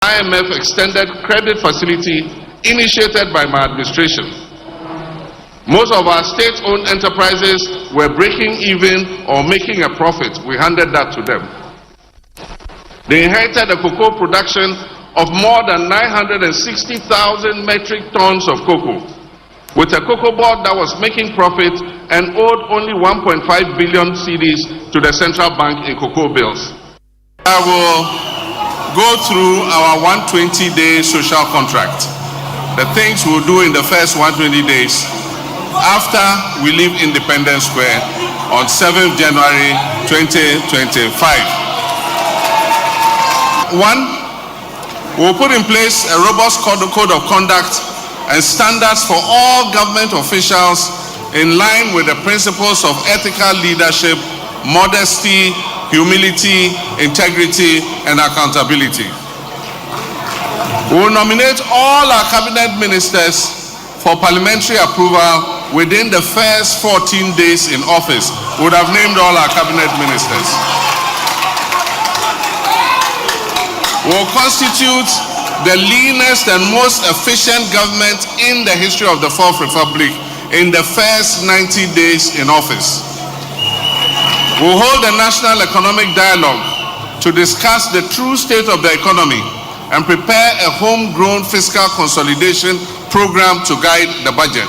IMF extended credit facility initiated by my administration. Most of our state-owned enterprises were breaking even or making a profit. We handed that to them. They inherited a cocoa production of more than 960,000 metric tons of cocoa, with a cocoa board that was making profit and owed only 1.5 billion cedis to the central bank in cocoa bills. I will go through our 120-day social contract, the things we'll do in the first 120 days after we leave Independence Square on 7th January 2025. One, we'll put in place a robust code of conduct and standards for all government officials in line with the principles of ethical leadership, modesty, humility, integrity, and accountability. We will nominate all our cabinet ministers for parliamentary approval within the first 14 days in office. We would have named all our cabinet ministers. We will constitute the leanest and most efficient government in the history of the Fourth Republic in the first 90 days in office. We will hold a national economic dialogue to discuss the true state of the economy and prepare a homegrown fiscal consolidation program to guide the budget.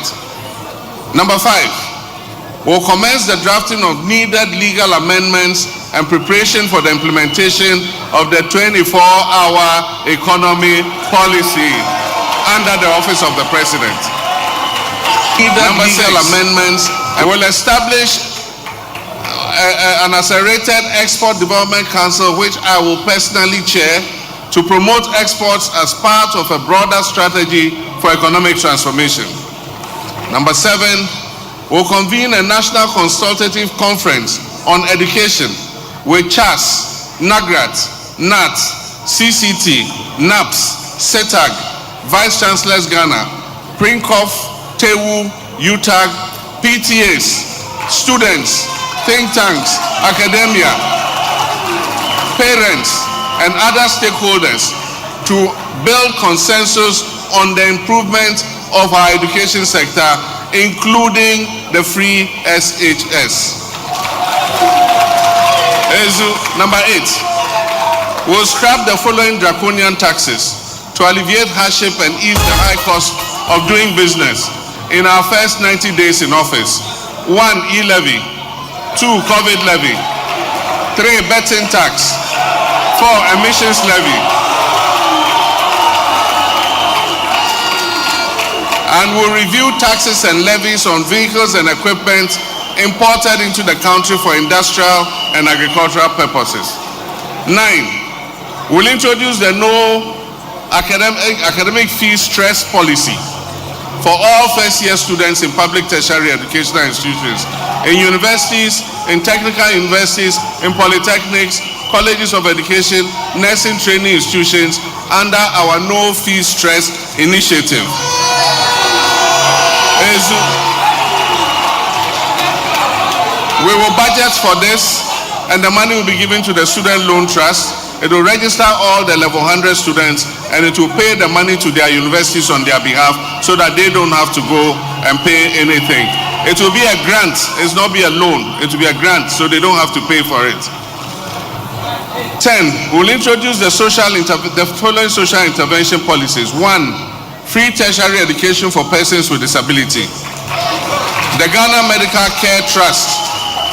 Number 5, we'll commence the drafting of needed legal amendments and preparation for the implementation of the 24-hour economy policy under the office of the President. Number 6, amendments, and will establish an accelerated Export Development Council, which I will personally chair, to promote exports as part of a broader strategy for economic transformation. Number 7, we'll convene a national consultative conference on education with CHAS, NAGRAT, NAT, CCT, NAPS, CETAG, Vice Chancellors Ghana, PRINCOF, TEWU, UTAG, PTAs, students, think tanks, academia, parents, and other stakeholders to build consensus on the improvement of our education sector, including the free SHS. Number 8, we'll scrap the following draconian taxes to alleviate hardship and ease the high cost of doing business in our first 90 days in office. 1, e-levy. 2, COVID levy. 3, betting tax. 4, emissions levy. And we'll review taxes and levies on vehicles and equipment imported into the country for industrial and agricultural purposes. 9, we'll introduce the no academic fee stress policy for all first-year students in public tertiary educational institutions, in universities, in technical universities, in polytechnics, colleges of education, nursing training institutions, under our no fee stress initiative. We will budget for this, and the money will be given to the Student Loan Trust. It will register all the level 100 students, and it will pay the money to their universities on their behalf so that they don't have to go and pay anything. It will be a grant. It's not be a loan. It will be a grant, so they don't have to pay for it. 10, we'll introduce the following social intervention policies. 1, free tertiary education for persons with disability. The Ghana Medical Care Trust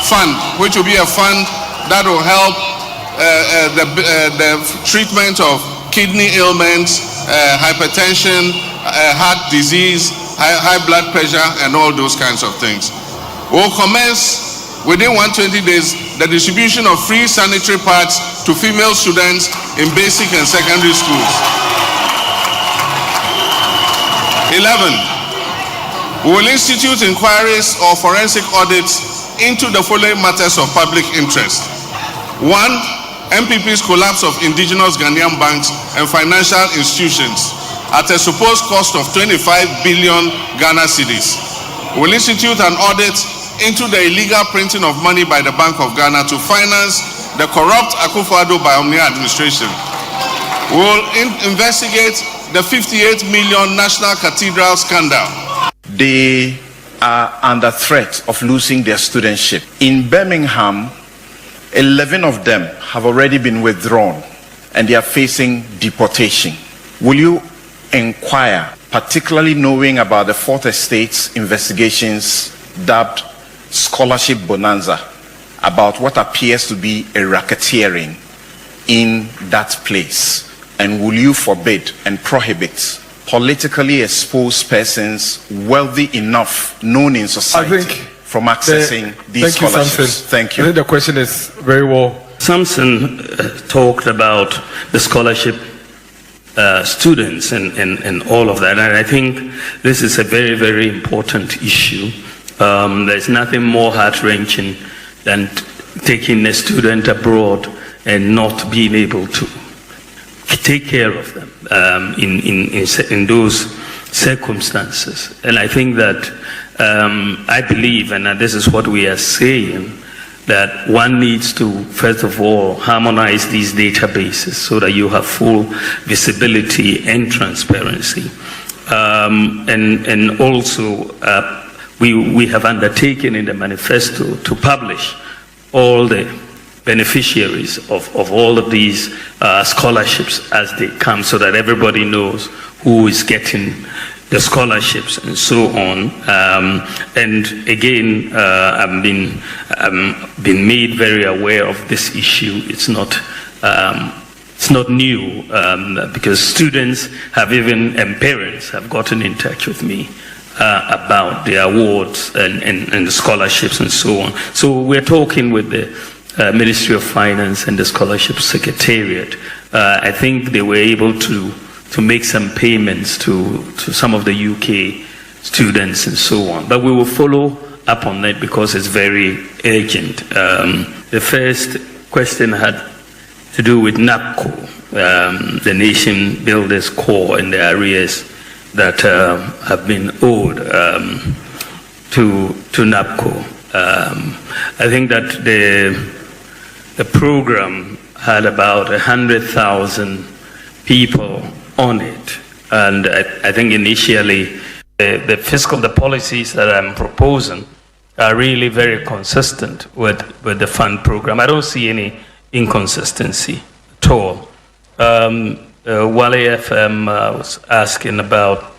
Fund, which will be a fund that will help the treatment of kidney ailments, hypertension, heart disease, high blood pressure, and all those kinds of things. We'll commence within 120 days the distribution of free sanitary pads to female students in basic and secondary schools. 11, we will institute inquiries or forensic audits into the following matters of public interest. 1, MPP's collapse of indigenous Ghanaian banks and financial institutions at a supposed cost of 25 billion Ghana cedis. We'll institute an audit into the illegal printing of money by the Bank of Ghana to finance the corrupt Akufo-Addo Biomnia administration. We'll investigate the 58 million National Cathedral scandal. They are under threat of losing their studentship. In Birmingham, 11 of them have already been withdrawn and they are facing deportation. Will you inquire, particularly knowing about the Fourth Estate's investigations dubbed Scholarship Bonanza, about what appears to be a racketeering in that place? And will you forbid and prohibit politically exposed persons wealthy enough, known in society, from accessing these scholarships? Thank you. I think the question is very well. Samson talked about the scholarship students and all of that, and I think this is a very, very important issue. There's nothing more heart-wrenching than taking a student abroad and not being able to take care of them in those circumstances. And I think that I believe, and this is what we are saying, that one needs to, first of all, harmonize these databases so that you have full visibility and transparency. And also, we have undertaken in the manifesto to publish all the beneficiaries of all of these scholarships as they come, so that everybody knows who is getting the scholarships and so on. And again, I've been made very aware of this issue. It's not new, because students have and parents have gotten in touch with me about the awards and the scholarships and so on. So we're talking with the Ministry of Finance and the Scholarship Secretariat. I think they were able to make some payments to some of the UK students and so on. But we will follow up on that because it's very urgent. The first question had to do with NAPCO, the Nation Builders Corps, and the arrears that have been owed to NAPCO. I think that the program had about 100,000 people on it, and I think initially the policies that I'm proposing are really very consistent with the fund program. I don't see any inconsistency at all. Wale FM was asking about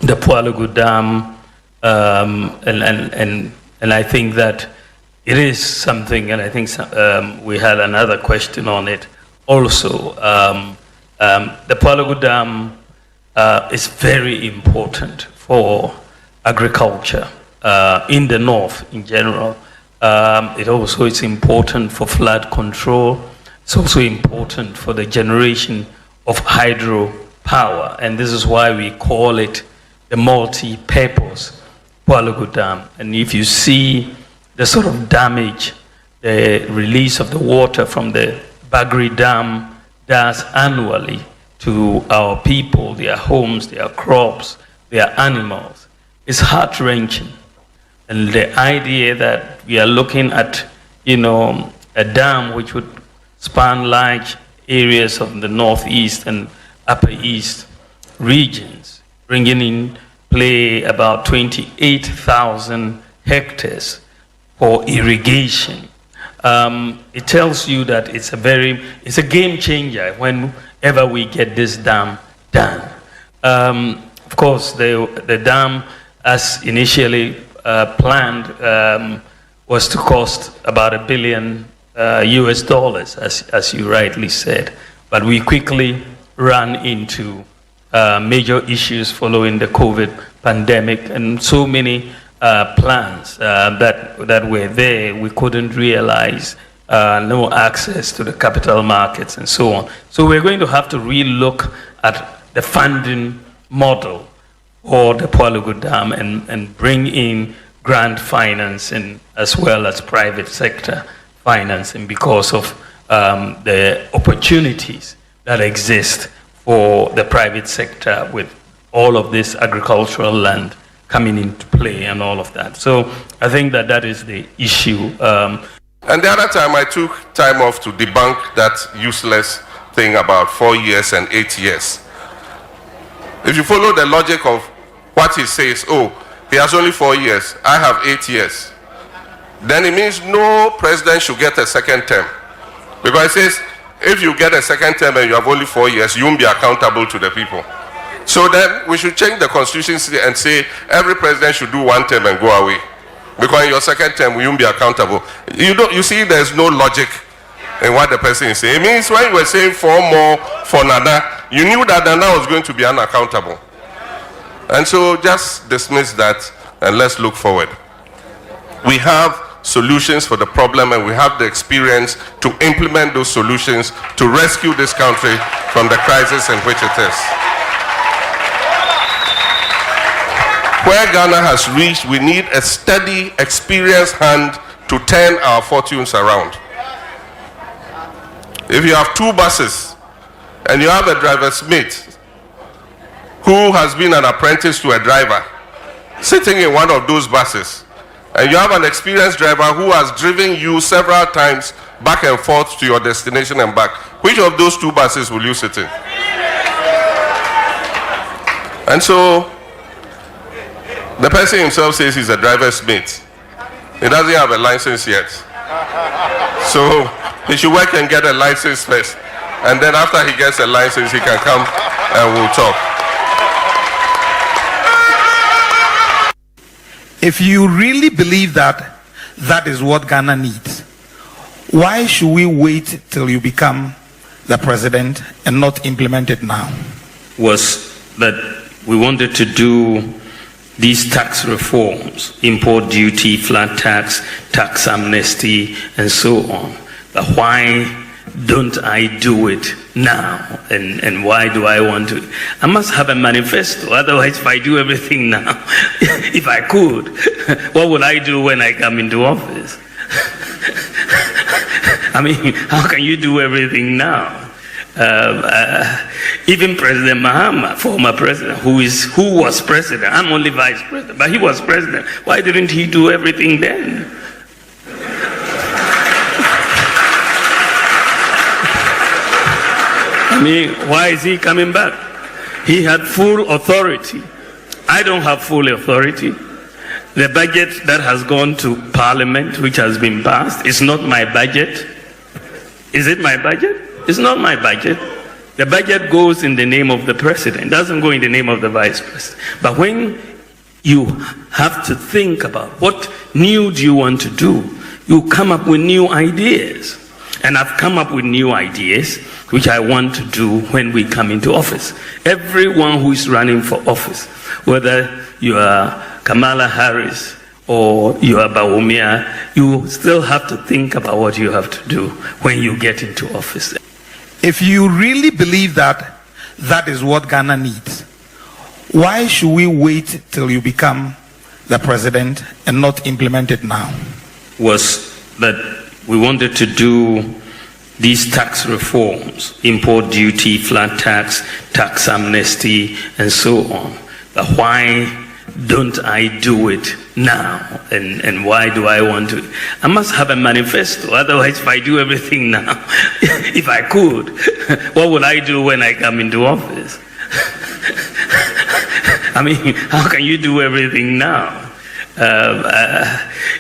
the Pualugu Dam, and I think that it is something, and I think we had another question on it also. The Pualugu Dam is very important for agriculture in the north in general. It also is important for flood control. It's also important for the generation of hydropower, and this is why we call it the multi-purpose Pualugu Dam. And if you see the sort of damage the release of the water from the Bagri Dam does annually to our people, their homes, their crops, their animals, is heart-wrenching. And the idea that we are looking at, a dam which would span large areas of the northeast and upper east regions, bringing in play about 28,000 hectares for irrigation. It tells you that it's a game changer whenever we get this dam done. Of course, the dam, as initially planned, was to cost about $1 billion US, as you rightly said. But we quickly ran into major issues following the COVID pandemic, and so many plans that were there, we couldn't realize, no access to the capital markets and so on. So we're going to have to relook at the funding model for the Pualugu Dam and bring in grant financing as well as private sector financing because of the opportunities that exist for the private sector with all of this agricultural land coming into play and all of that. So I think that is the issue. And the other time I took time off to debunk that useless thing about 4 years and 8 years. If you follow the logic of what he says, oh, he has only 4 years, I have 8 years, then it means no president should get a second term. Because it says, if you get a second term and you have only 4 years, you won't be accountable to the people. So then we should change the constitution and say every president should do 1 term and go away. Because in your second term, you won't be accountable. You see, there's no logic in what the person is saying. It means when you were saying 4 more for Nana, you knew that Nana was going to be unaccountable. And so just dismiss that and let's look forward. We have solutions for the problem and we have the experience to implement those solutions to rescue this country from the crisis in which it is. Where Ghana has reached, we need a steady, experienced hand to turn our fortunes around. If you have 2 buses and you have a driver's mate who has been an apprentice to a driver sitting in one of those buses, and you have an experienced driver who has driven you several times back and forth to your destination and back, which of those 2 buses will you sit in? And so the person himself says he's a driver's mate. He doesn't have a license yet. So he should work and get a license first. And then after he gets a license, he can come and we'll talk. If you really believe that that is what Ghana needs, why should we wait till you become the president and not implement it now? Was that we wanted to do these tax reforms, import duty, flat tax, tax amnesty, and so on. But why don't I do it now? And why do I want to? I must have a manifesto. Otherwise, if I do everything now, if I could, what would I do when I come into office? I mean, how can you do everything now? Even President Mahama, former president, who was president, I'm only vice president, but he was president. Why didn't he do everything then? I mean, why is he coming back? He had full authority. I don't have full authority. The budget that has gone to Parliament, which has been passed, is not my budget. Is it my budget? It's not my budget. The budget goes in the name of the president. It doesn't go in the name of the vice president. But when you have to think about what new do you want to do, you come up with new ideas. And I've come up with new ideas which I want to do when we come into office. Everyone who is running for office, whether you are Kamala Harris or you are Bawumia, you still have to think about what you have to do when you get into office. If you really believe that that is what Ghana needs, why should we wait till you become the president and not implement it now? Was that we wanted to do these tax reforms, import duty, flat tax, tax amnesty, and so on. But why don't I do it now? And why do I want to? I must have a manifesto. Otherwise, if I do everything now, if I could, what would I do when I come into office? I mean, how can you do everything now?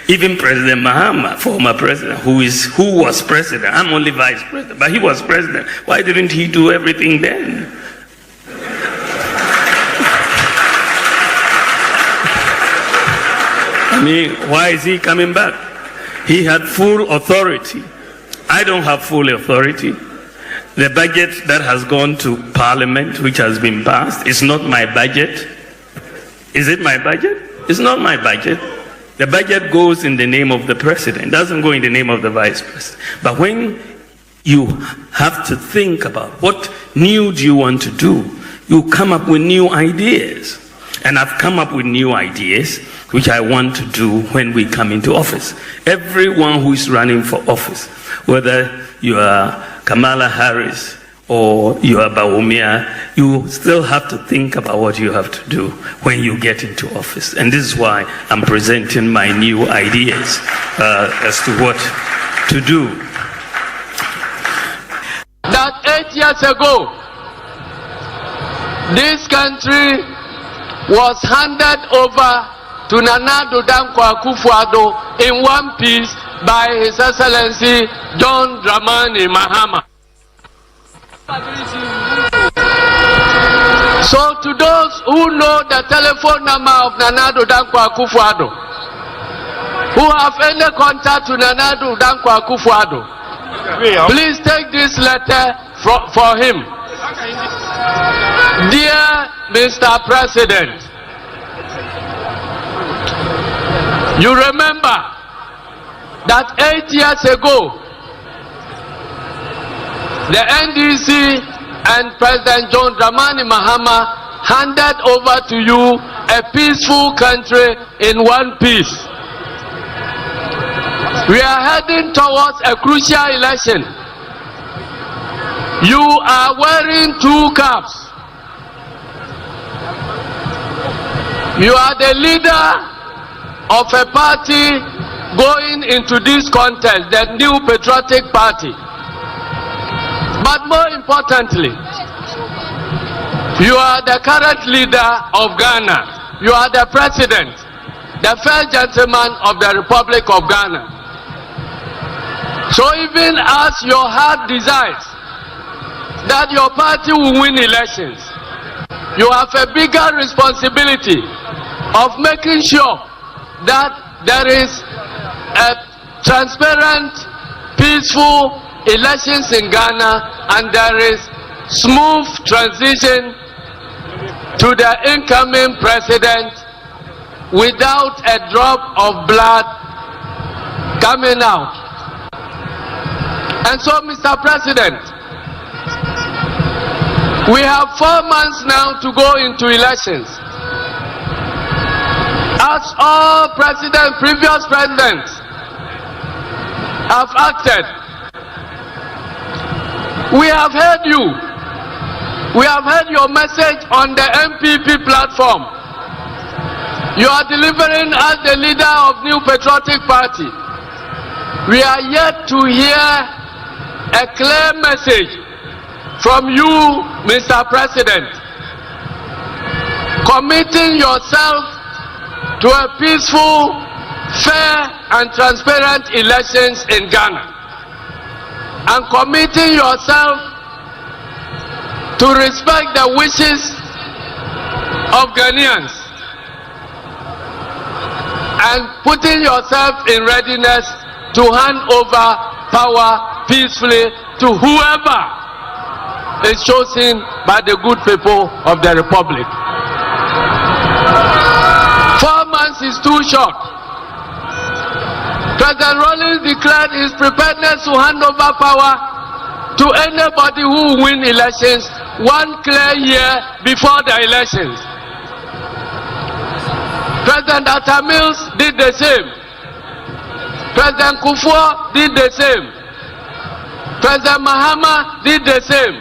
Even President Mahama, former president, who was president, I'm only vice president, but he was president. Why didn't he do everything then? I mean, why is he coming back? He had full authority. I don't have full authority. The budget that has gone to Parliament, which has been passed, is not my budget. Is it my budget? It's not my budget. The budget goes in the name of the president. It doesn't go in the name of the vice president. But when you have to think about what new do you want to do, you come up with new ideas. And I've come up with new ideas which I want to do when we come into office. Everyone who is running for office, whether you are Kamala Harris or you are Bawumia, you still have to think about what you have to do when you get into office. And this is why I'm presenting my new ideas as to what to do. that 8 years ago, this country was handed over to Nana Addo Dankwa Akufo-Addo in one piece by His Excellency John Dramani Mahama. So to those who know the telephone number of Nana Addo Dankwa Akufo-Addo, who have any contact to Nana Addo Dankwa Akufo-Addo, please take this letter for him. Dear Mr. President, you remember that 8 years ago, the NDC and President John Dramani Mahama handed over to you a peaceful country in one piece. We are heading towards a crucial election. You are wearing two caps. You are the leader of a party going into this contest, the New Patriotic Party. But more importantly, you are the current leader of Ghana. You are the president, the first gentleman of the Republic of Ghana. So even as your heart desires that your party will win elections, you have a bigger responsibility of making sure that there is a transparent, peaceful elections in Ghana and there is smooth transition to the incoming president without a drop of blood coming out. And so, Mr. President, we have 4 months now to go into elections. As all previous presidents have acted, we have heard you. We have heard your message on the MPP platform. You are delivering as the leader of New Patriotic Party. We are yet to hear a clear message from you, Mr. President, committing yourself to a peaceful, fair and transparent elections in Ghana, and committing yourself to respect the wishes of Ghanaians and putting yourself in readiness to hand over power peacefully to whoever is chosen by the good people of the Republic. 4 months is too short. President Rawlings declared his preparedness to hand over power to anybody who will win elections 1 clear year before the elections. President Atta Mills did the same. President Kufuor did the same. President Mahama did the same.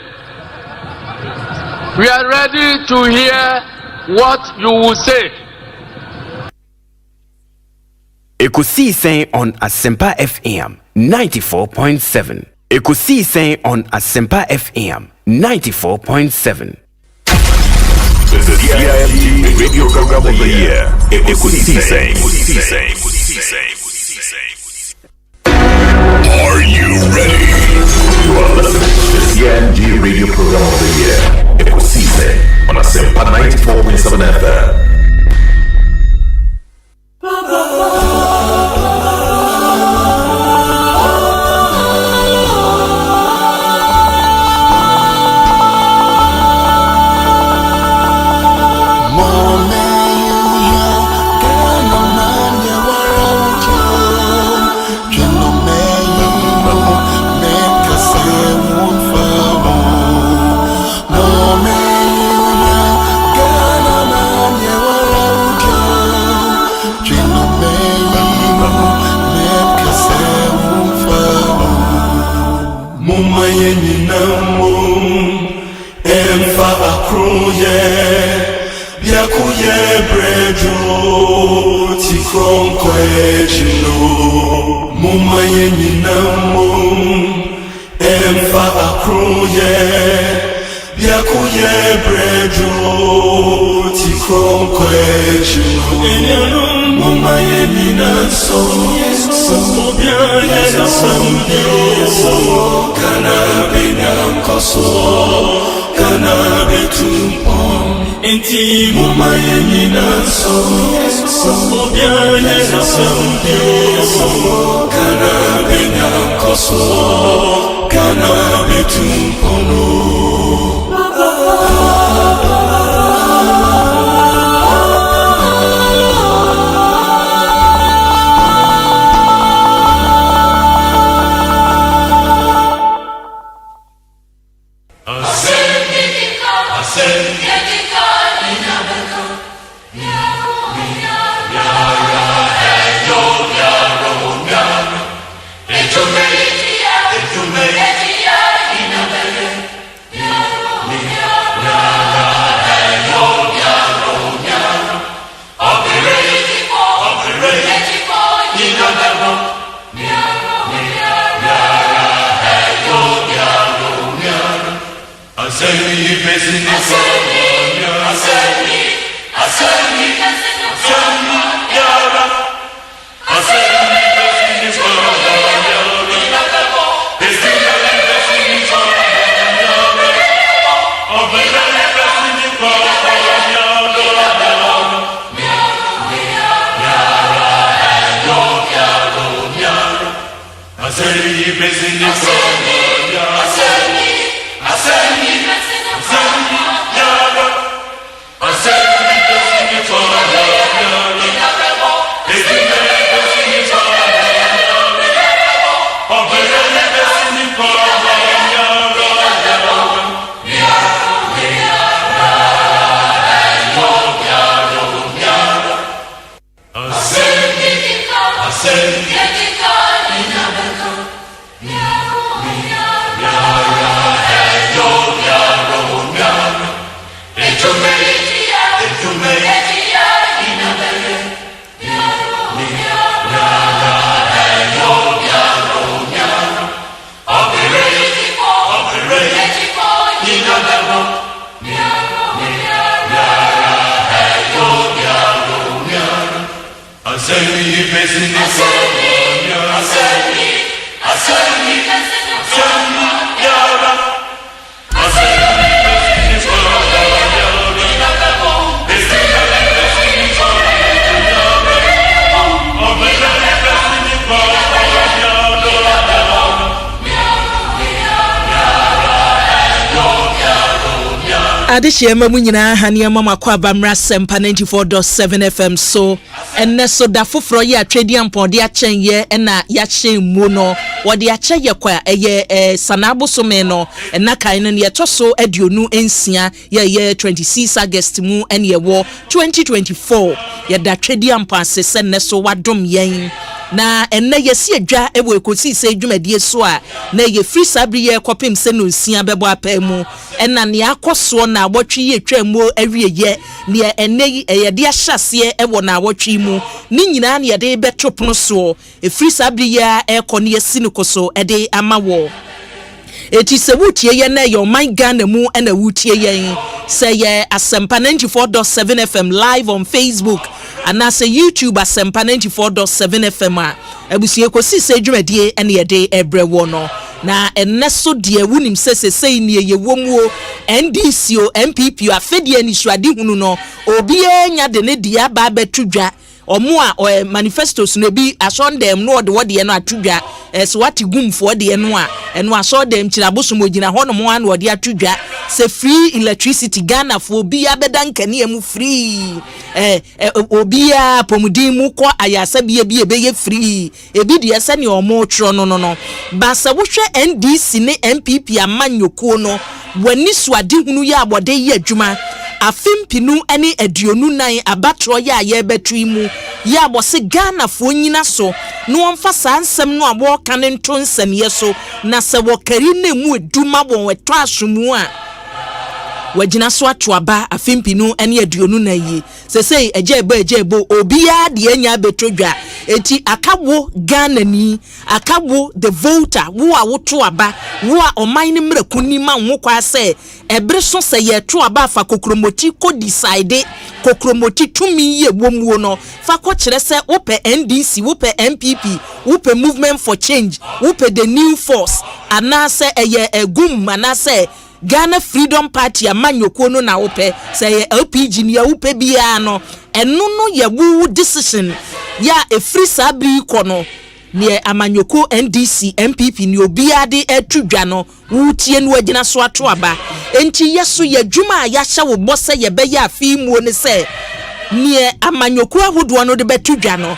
We are ready to hear what you will say. Ekosiisen On Asempa FM 94.7. Ekosiisen On Asempa FM 94.7. The CIMT Radio Program of the Year. Ekosiisen. Are you ready? You are listening to the CIMT Radio Program of the Year. Ekosiisen On Asempa 94.7 FM. Mumma yenyi namu emfa Yakuye brejo tikrom kweju mama yemina so kana benam koso kana betumpon enti mama yemina so kana benam koso kana betumpono. Adishie mamu nyina hania mama kwa bamra Asempa 94.7 FM so enne so da foforo ye atwedi ampode achen ye na ya chen mu no wode ache ye kwa eye sanabo so me no na kan no ye toso aduonu ensia ye 26 August mu ene ye wo 2024 ye da twedi ampase se ne so wadom yen na enne yesi adwa ewo Ekosiise dwumadie so a na ye free sabri ye kopem se no nsia bebo apamu enna ne akoso na awotwe ye twamu awie ye ne enne ye de ahyase ewo na awotwe mu ni nyina ne ye de betopono so free sabri ye ekone yesi ne koso ede amawo eti se wutie ye na ye man Ghana mu na wutie ye say ye Asempa 94.7 FM live on Facebook and na say YouTube Asempa 94.7 FM a abusie Ekosiise dwumadie ene ye de ebrewo no na enneso de wunim sesesei ne ye womuo NDC o MPP afedie ni suade hunu no obi enya de ne dia ba betudwa omo a manifestos no bi asondem no de wode no atudwa so wati gumfo de no a eno asondem kirabosom ogina ho no mo an wode atudwa se free electricity Ghana fo obi abedankane mu free obi a pomudin mu ko ayasa bi ebe free ebi de ese ne omo tro no basa wo hwe NDC ne MPP amanyoko no wani suade hunu ya abode ye adwuma afimpinu ene aduonu nan abatro ya ye betwimu ya bose Ghana fo nyina so no onfa sansem no abo kan nto nsem ye so na se wo kari na mu eduma won weto asomu a wagina so atoaba afimpinu ene aduonu nan yi sesei ejebo obia de anya betodwa eti akawo Ghana ni akawo the voter wo a woto aba wo a oman ne mraku ni ma wo kwa se ebre so se ye to aba fa kokromoti ko decide kokromoti tumi ye womuo no fa ko kire se wo pe NDC wo pe MPP wo pe movement for change wo pe the new force anase eye egum anase Ghana Freedom Party amanyoko no na wo pe se ye LPG ni ya wo pe bia no enu no ye wu decision ya efri sabri kono ne amanyoko NDC MPP ni obiade etudwa no wutie no agina so ato aba enti yeso ye dwuma ya hye wo bose ye be ya afimuo ne se ne amanyoko ahodo no de betudwa no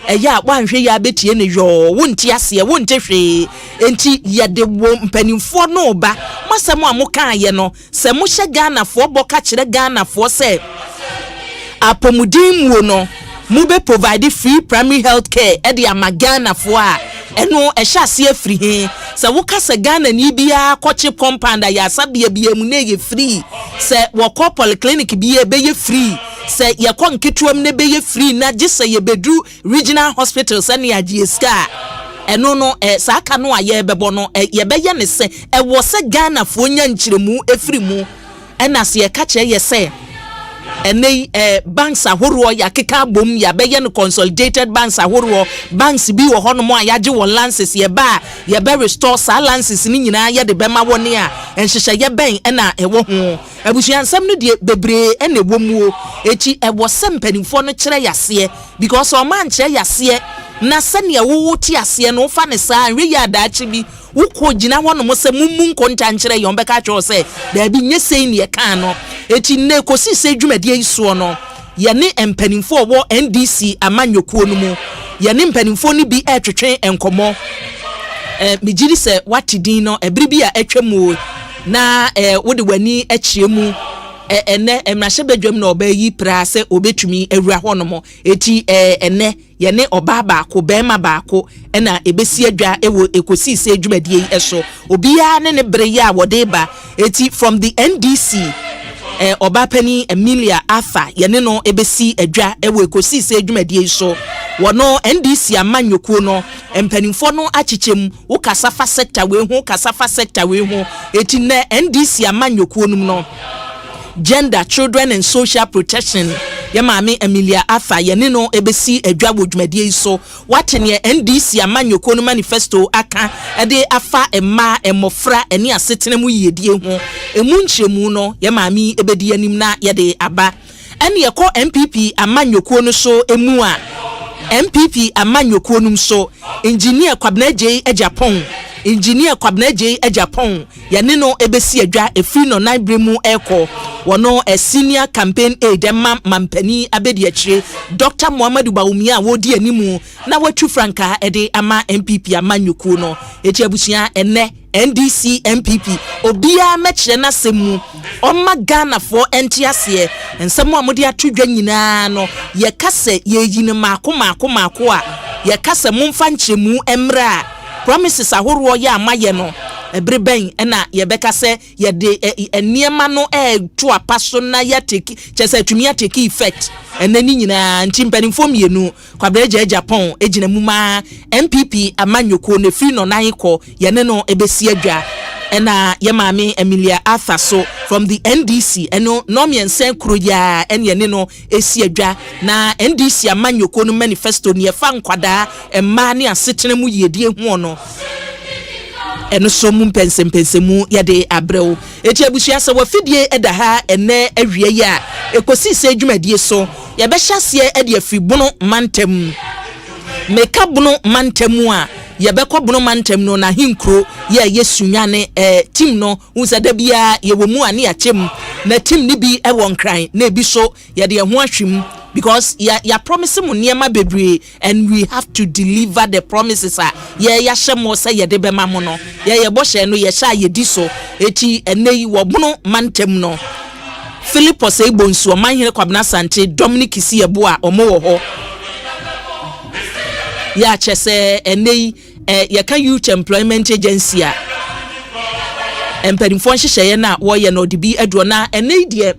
eya wanhwe ya betie ne yo wonti ase wonte hwe enti ye de wo mpanimfo no ba masem amuka ye no se mo hye Ghana fo boka kire Ghana fo se apomudin wo no mube provide free primary health care e de amagana fo a eno e hye ase afri he se wo ka se Ghana ni bia kochi compound ya sabia bia mu na ye free se wo ko polyclinic bia be ye free se ye ko nketuam ne be ye free na gise ye bedru regional hospital se ne agieska eno no saaka no aye bebo no ye be ye ne se e wo se Ghana fo nya nkyiremu efri mu ena se ye ka che ye se ene banks ahoro ya keka bom ya be ye no consolidated banks ahoro banks bi wo hono mo ayaje wo lances ye ba ye be restore sa lances ni nyina ye de be ma woni a enhyehyɛ ye ben ena ewo ho abusuansam no de bebre ena ewo muo echi ewo sempanimfo no kyerɛ yase because o man kyerɛ yase na sene wo ti ase no fa ne sa nwe ya daachi bi wo gina ho no mo se mummu nkonta nkyerɛ yon be ka kyerɛ se da bi nye sei ne ka no eti ne Ekosiise dwumadie iso no ye ne empanimfo wo NDC amanyokuo no mu ye ne empanimfo ni bi etwetwe enkomo migiri se watidin no ebribi a etwemu na wode wani achiemu ene emrahye bedwam na obayi pra se obetumi awura honomo eti ene ye ne oba baako bema baako ena ebesi adwa ewo Ekosiise dwumadie eso obia ne bre ya wode ba eti from the NDC Obapani Emilia Arthur yene no ebesi adwa ewo Ekosiise dwumadie so wono NDC amanyokuo no empanimfo no achichem wo kasafa sector we ho kasafa sector we ho eti na NDC amanyokuo no gender children and social protection yamami Emilia Arthur yene no ebesi adwa wo dwumadie so watene NDC amanyoko no manifesto aka ede afa emma emofra eni asetena mu yedie ho emu nkyemu no yamami ebedi anim na yede aba ene yeko MPP amanyoko no so emu a MPP amanyoko no so engineer Kwabena J Japan engineer Kwabena J Japan yene no ebesi adwa efi no naibre mu eko wono a senior campaign aide mampani abedi akire Dr. Muhammadu Bawumia wodi animu na watu franka ede ama MPP amanyoko no eti abusia ene NDC MPP obia mekire na semu oma Ghana for entiase ensemu amodi atudwa nyina no ye kase ye yine mako a ye kase mumfa nkyemu emra promises ahoro ya amaye no ebre ben ena ye beka se ye de eniema no to apaso na ya take chese atumi ya take effect enani nyina ntimpanimfo mienu Kwabena Japan ejina muma MPP amanyoko ne free no nan ko ye ne no ebesi adwa ena ye maame Emilia Arthur so from the NDC eno no miensen kroya ene ne no esi adwa na NDC amanyoko no manifesto ne fa nkwada emma ne asetena mu yedie ho no eno so mu pensempensemu yade abrɛw eti abusua se wafidie edaha ene awie ya Ekosiise dwumadie so ye be hyase ede afibono mantem meka bono mantem a ye be kɔ bono mantem no na hinkro ye yesunyane team no unsa da bia ye wo mu ane achem na team ni bi ewon kran na ebi so ye de ho ahwem because ya promise mu niema bebre and we have to deliver the promises ye ya hyemo say ye de bema mo no ye bo hye no ye sha ye di so eti enei wo bono mantem no Philip Osei Bonsu omanhene Kwabena Sante Dominic Isiebo a omo wo ho ya chese enei ye kan youth employment agency a empanimfo nhyehyeye na wo ye no de bi aduo na enei de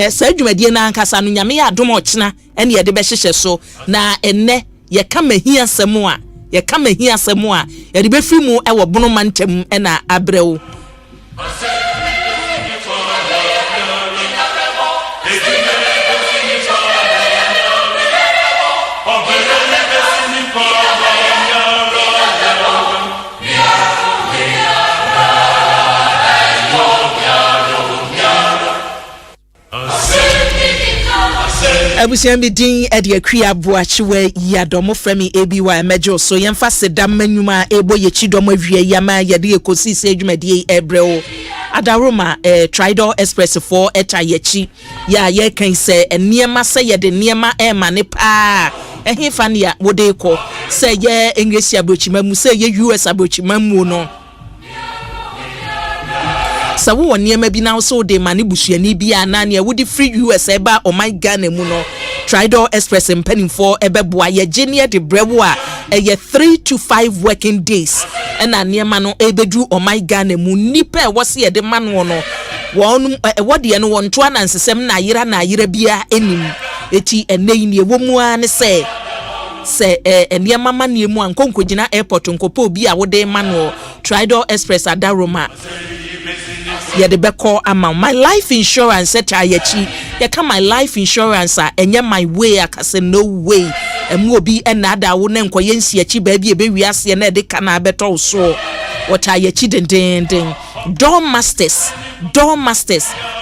sa dwumadie na ankasa no nyame ya adom ochena ene ye de be hyehye so na enne ye ka mahia asɛm a ye ka mahia asɛm a ye de befi mu e wo bono mantem e na abrew Abusian bi din e de akua aboachiwe yadomo fremi ebiwa emejo so yemfa sedam manwuma ebo yechidom awie yama yede ekosise adwumade ebrew adaroma Tridor Express 4 eta yechi ya ye kan se eniema se yede niema e mane pa ehefa ne ya wode ko se ye English abrochimamu se ye US abrochimamu no sa wo niema bi na so de mane busuani bi ana ne wodi free US eba o my Ghana mu no Tridor Express mpanimfo ebeboa ye genie de brewo a ye 3 to 5 working days ena niema no ebedu o my Ghana mu nipa wo se ye de mano no won wode no won to anansesem na yira bia enim eti enei ne wo mu a ne se niema mane mu ankonkogina airport nkopo bi a wode mano Tridor Express adaroma ye de beko ama my life insurance eta yechi ye ka my life insurance a enye my way akase no way emu obi enada wo ne nkoye nsiachi ba bi ebe wiase na de kana beto so wota yechi den door masters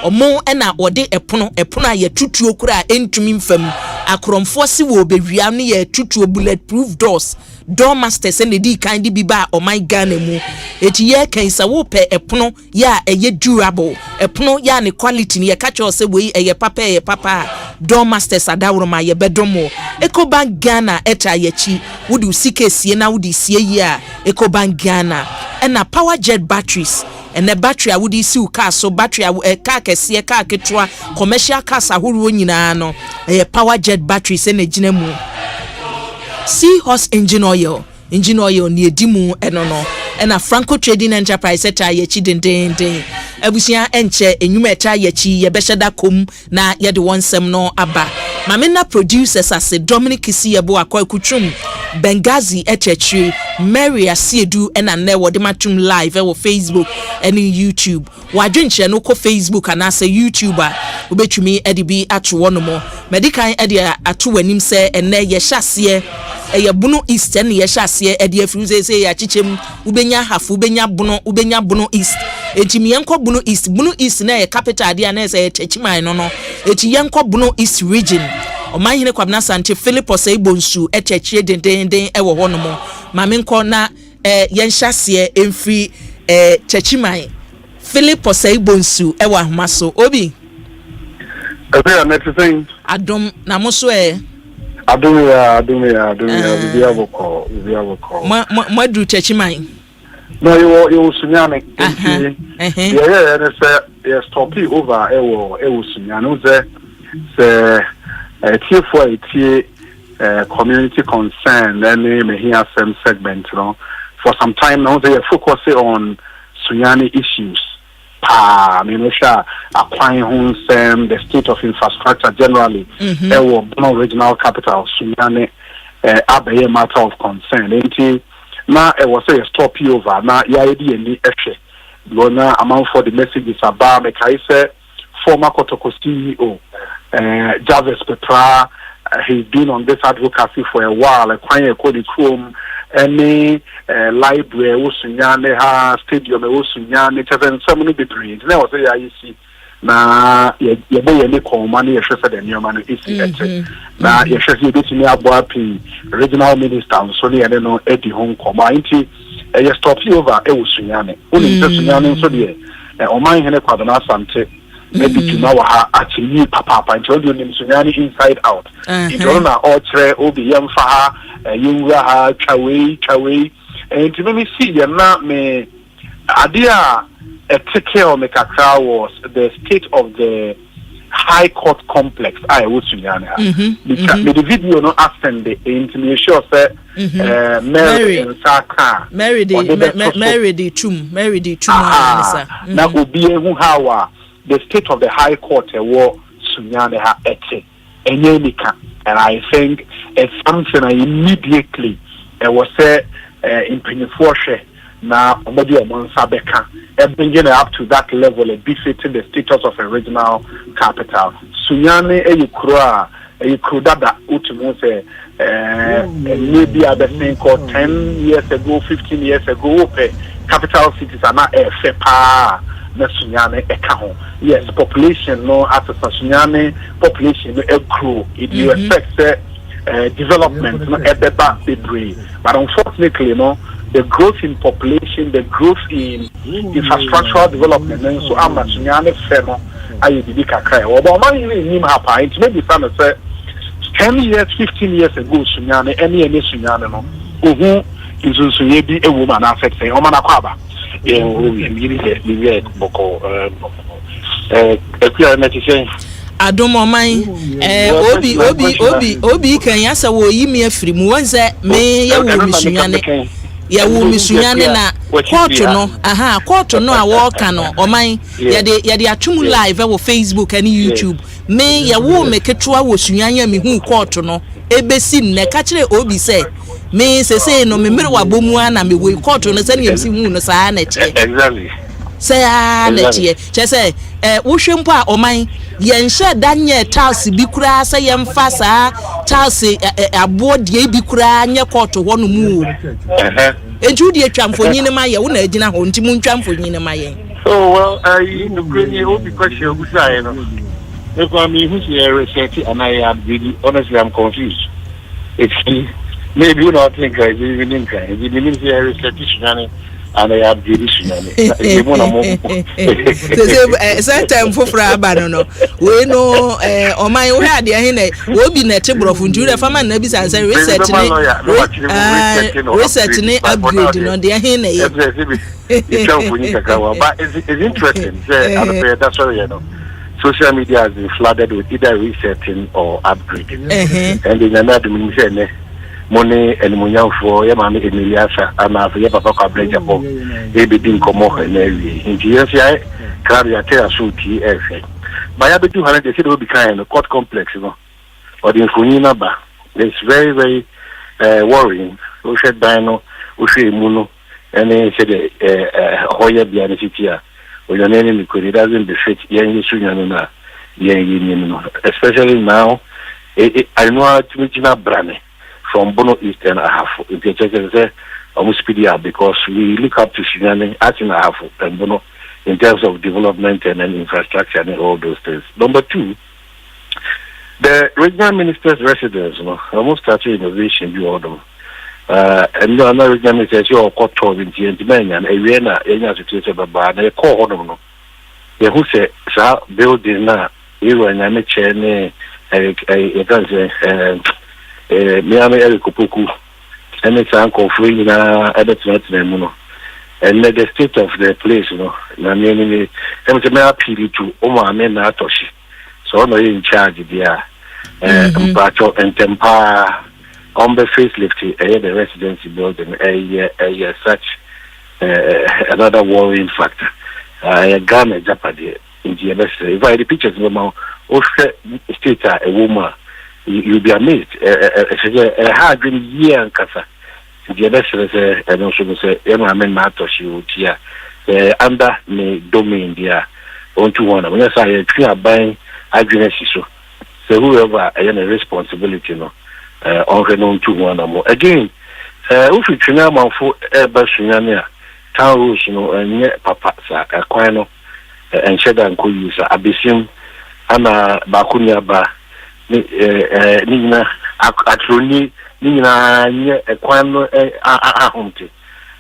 omo ena ode epono a ye tutuo kura entumi mfam akromfo si wo bewia ne ye tutuo bulletproof doors door masters and the kind bi ba o my Ghana mu eti ye kan sa wo pe epono ya eye durable epono ya ne quality ne ye ka cho se we eye papa door masters adawroma ye bedomo Ecobank Ghana eta yechi wudi usike sie na wudi sie yi a Ecobank Ghana na power jet batteries and the battery wudi si car so battery car kese car ketwa commercial cars ahuru nyina no power jet batteries na gina mu Seahorse engine oil ni edimu enono ena Franco Trading Enterprise eta yechi den abusia enche enyuma eta yechi ye beheda kom na ye de wonsem no aba mamena producers ase Dominic Isiyebo akwakutum Bengazi etechiri Mary Asiedu ena ne wode matum live wo Facebook eni YouTube wadwenche no ko Facebook ana se YouTuber obetumi edibi atwo no mo medical edi ato wanim se ene ye hyase eye bunu east ene ye hyase edi afiri se ya chichem ubenya hafu ubenya bunu east etimi yenko bunu east na ye capital dia na se chechiman no eti yenko bunu east region Omahine kwabna sante Philip Osei Bonsu etechie den ewo ho no mo mame nko na yenhyase emfri chechiman Philip Osei Bonsu ewo ahmaso obi ebe ya netisen adom na mo so adom ya bibi aboko mo dru chechiman no you sunyane yeah ne say stop over ewo sunyane se tie community concern and me here some segment for some time now they focus on sunyane issues applying homes the state of infrastructure generally no regional capital sunyane a matter of concern na was a stop over na yaidi and the amount for the messages about me say former Kotoko CEO Jarvis Petra, he's been on this advocacy for a while. Acquiring a code home, any library, Usunyane, ha stadium, Usunyane, and so many between. Now, say, I see. Na ye boy any call money a chef than your money is na ye chef you bet me about regional minister so they don't know Eddie home community a stop over Usunyane. Only Usunyane so there. O my hene kwadana sante. Maybe to know actually papa and told you Sunyani inside out. You don't know all tre obi yam faha yunga chawe and to me see you not me idea a take care of me kakra was the state of the high court complex I would Sunyani. The video no asking the intimation say Mary and Saka Mary the tomb na obi ehu hawa the state of the high court war sunyane ha ete enyenika and I think it's something I immediately was in Pennyforshire now Sabeka and bringing it up to that level and befitting the status of a regional capital. Sunyane Eukrodada Utimose maybe at the thing called 10 years ago, 15 years ago, capital cities are not a FEPA. Yes, population no as a Sunyane population grow. It you expect development not a degree. But unfortunately, the growth in population, the growth in infrastructural development, and so I'm a Sunyane feno. I did kakra. Or man even happen. It may be some say 10 years, 15 years ago, Sunyane, any Sunyane no. Is also be a woman affect say Omana Kwaba. Adomomai obi kan yasa wo yimi afiri mu wanze me ya wo misunyane na court no a wo ka no oman ya de atwum live wo Facebook and YouTube me ya wo meketwa wo sunyane me hu court no ebesi ne ka kire obi say me say no me mere wabomu ana me we court no say ne yemsi hu no saa na che exactly say na che say wo hwempo a oman yenshe danye tax bi kura say yemfa saa tax abo de bi kura nye court ho no mu eju de atwamfonyi ne maye wo na agina ho nti mu ntwamfonyi ne maye. So well no green obi question obi say no because me who say research and I am really honestly I'm confused. It's maybe you not think I even think I mean say research and I have this time for no we know o my we had here na we be net brofu ntu the farmer na bi say research ni upgrade no de here na ye but it's interesting say that's what you know social media has been flooded with either resetting or upgrading and in another dimension money and munyam for ya mama Emiliasa ama for ya papa Kabreja po e be din komo na wi nti yes ya krab ya tell so ti efe ba ya be 200 they say will be kind court complex or the funina ba it's very very worrying o shed dino o she muno and say the hoya bia na sitia o yo nene mi ko doesn't befit yen yesu nyano na yen especially now I know to me na brane from Bono East and a half. If you check it, almost PDR because we look up to Shinane at in a half and Bono in terms of development and infrastructure and all those things. Number two, the regional minister's residence, almost started innovation you order. And another regional minister, you got told in the and a Vienna, any situation about a core order. The who say, Sir, building now, you and I'm a chair, Miami Erikopuku, and it's uncle free na Edmonton, and the state of the place, Namini, and the mayor PD to Oma Mena Toshi. So I'm in charge there, Pacho and Tempa on the facelift, the residency building, a such another worrying factor. I got a Japadi in the university. If I the pictures, state a woman. You'll be amazed. A hard year and Casa. The other says, and also say, Emma Matoshi, under the domain there, on to one. When I say, I buying addresses, so whoever I have a responsibility, on Renon to one or more. Again, if you train a for Basunia, town rules, and yet Papa, Aquino, and Cheddar and Kuyus, Abyssum, Anna Bakunia Ba. Nina actually Nina Equano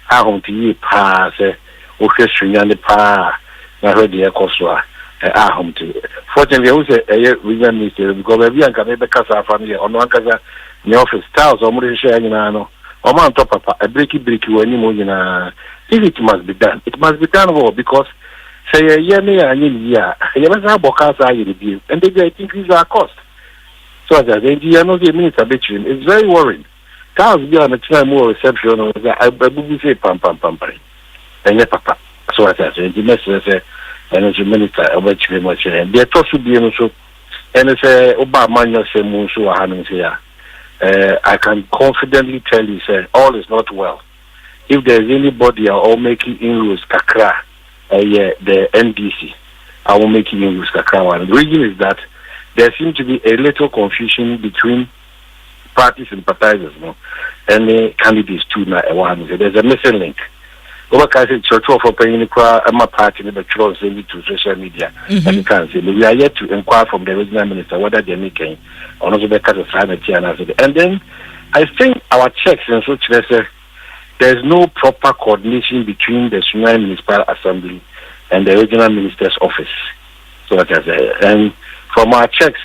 ahomti ye pa se orchestra and the pa na heard the Ekoswa ahomti. Fortunately, who say a regional minister because we are going to casa family on one casa in the office styles or more share in ano or man top papa a breaky when you know if it must be done. It must be done well because say a year you must have Bocasa review and they increase our cost. So that the no minister between it's very worrying. Cars be on the time more reception or I will say pam and papa. So as I said, the message energy minister which very much and they talk should be also And it's Obama say Bonsu I can confidently tell you, say all is not well. If there is anybody all making inroads kakra, the NDC, I will make inroads kakra. The reason is that there seems to be a little confusion between party sympathizers, and the candidates too. There's a missing link. Over church for paying my party in the church to social media. And you can say we are yet to inquire from the regional minister whether they're making or not the kind of sanity and then I think our checks and such there's no proper coordination between the Sunyani Municipal Assembly and the regional minister's office. So like I say, and from our checks,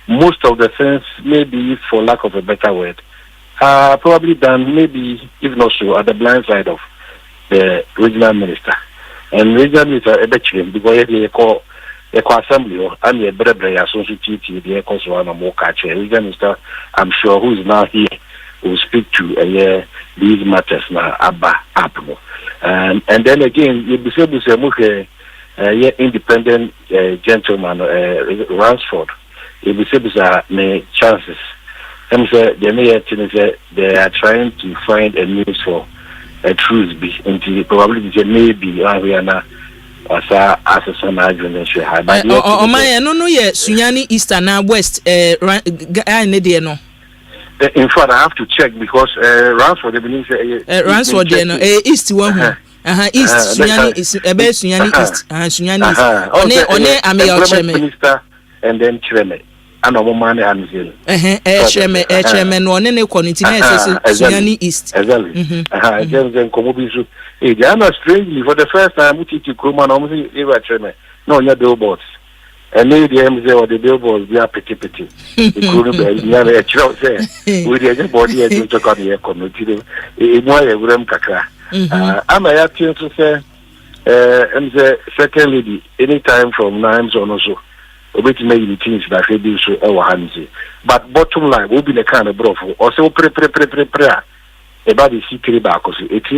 most of the things, maybe for lack of a better word, are probably done, maybe if not so, at the blind side of the regional minister. And regional minister, because they call assembly, and the better associated, the Ekosiise On Asempa. Regional minister, I'm sure, who is now here, will speak to these matters now about Apple. And then again, you be able to say, independent gentleman, Ransford. If we say there chances, they are trying to find a news for a truth until probably maybe we are now as a argument. Oh my, no, Sunyani East and West, no. In fact, I have to check because Ransford, Ransford, East one. East Sunyani is a best Sunyani East and Sunyani East. One minister and then chairman. And a woman and chairman, one and a quantity Sunyani East. Exactly. Strangely, for the first time, we teach you Kuman almost ever chairman. No, you're billboards. And maybe the MZ or the billboards, they are petty. It couldn't be never a child there. With the body as you took on the air committee. In my room, Kakra. I'm a yakin to say, MZ, second lady, anytime from 9 on or so. Which may be things that they do so our hands. But bottom line will be the kind of broth or so pre about the secret back of it. It's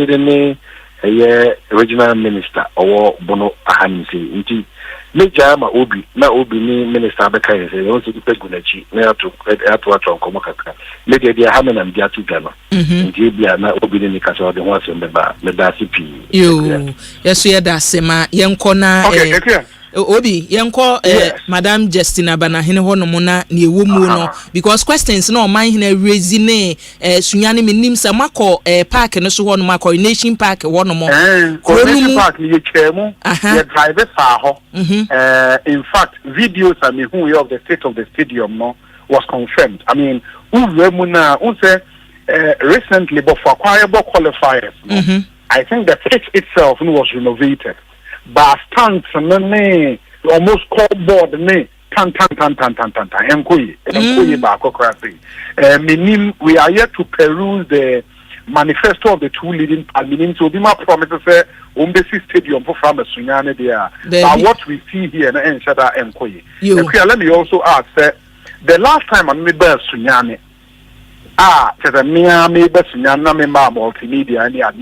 a regional minister or Bono Ahansi. Indeed, Majama Obi, not Obi minister Bekai, they also to Pegunachi, near to Atwaton Komaka. Maybe they are having them there together. Indeed, they are not Obi in the castle, the ones in the CP. You, yes, we are that Sema, young corner. Okay, Obi yenko Madam Justina Bana hene ho no na ne ewumu no because questions no man hene raise ne Sunyani minim se makọ park no so ho no Coronation Park ho no mo Coronation Park ni chemu ye drive far ho in fact videos I mean who of the state of the stadium no was confirmed. I mean who na say recently but for qualifiers no? I think the pitch itself was renovated. But stands almost cardboard tan meaning we are yet to peruse the manifesto of the two leading meaning so Bima promises say Umbesi Stadium for from Sunyani there. But what we see here and Shada Enkoye. Let me also ask the last time I made Sunyani because me Sunyani member multimedia and he had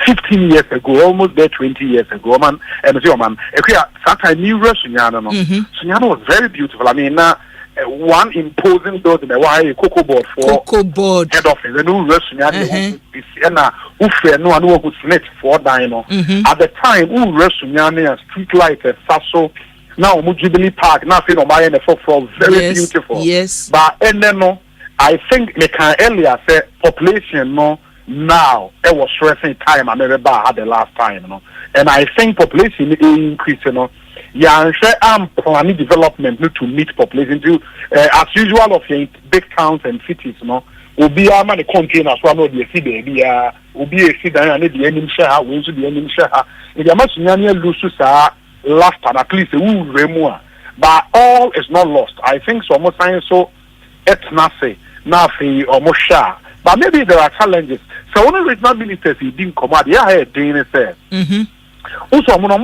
15 years ago, almost there 20 years ago, man. And I knew Sunyani was very beautiful. I mean, one imposing building, a cocoa board head office. And Sunyani no one who snitch for dino. At the time, Sunyani and street light, Sasso, now Jubilee Park, nothing on my end for very beautiful. Yes. But and then I think they can earlier say population now it was stressing time I never had the last time, and I think population increase, planning development to meet population to as usual of big towns and cities, will be a many containers one of the city will be a city and the enemy share wins the enemy share. If you must lose last time at least more, but all is not lost. I think so much science so it's nothing almost share. But maybe there are challenges. So one of the regional ministers he didn't come out. Yeah, doing it. Also, more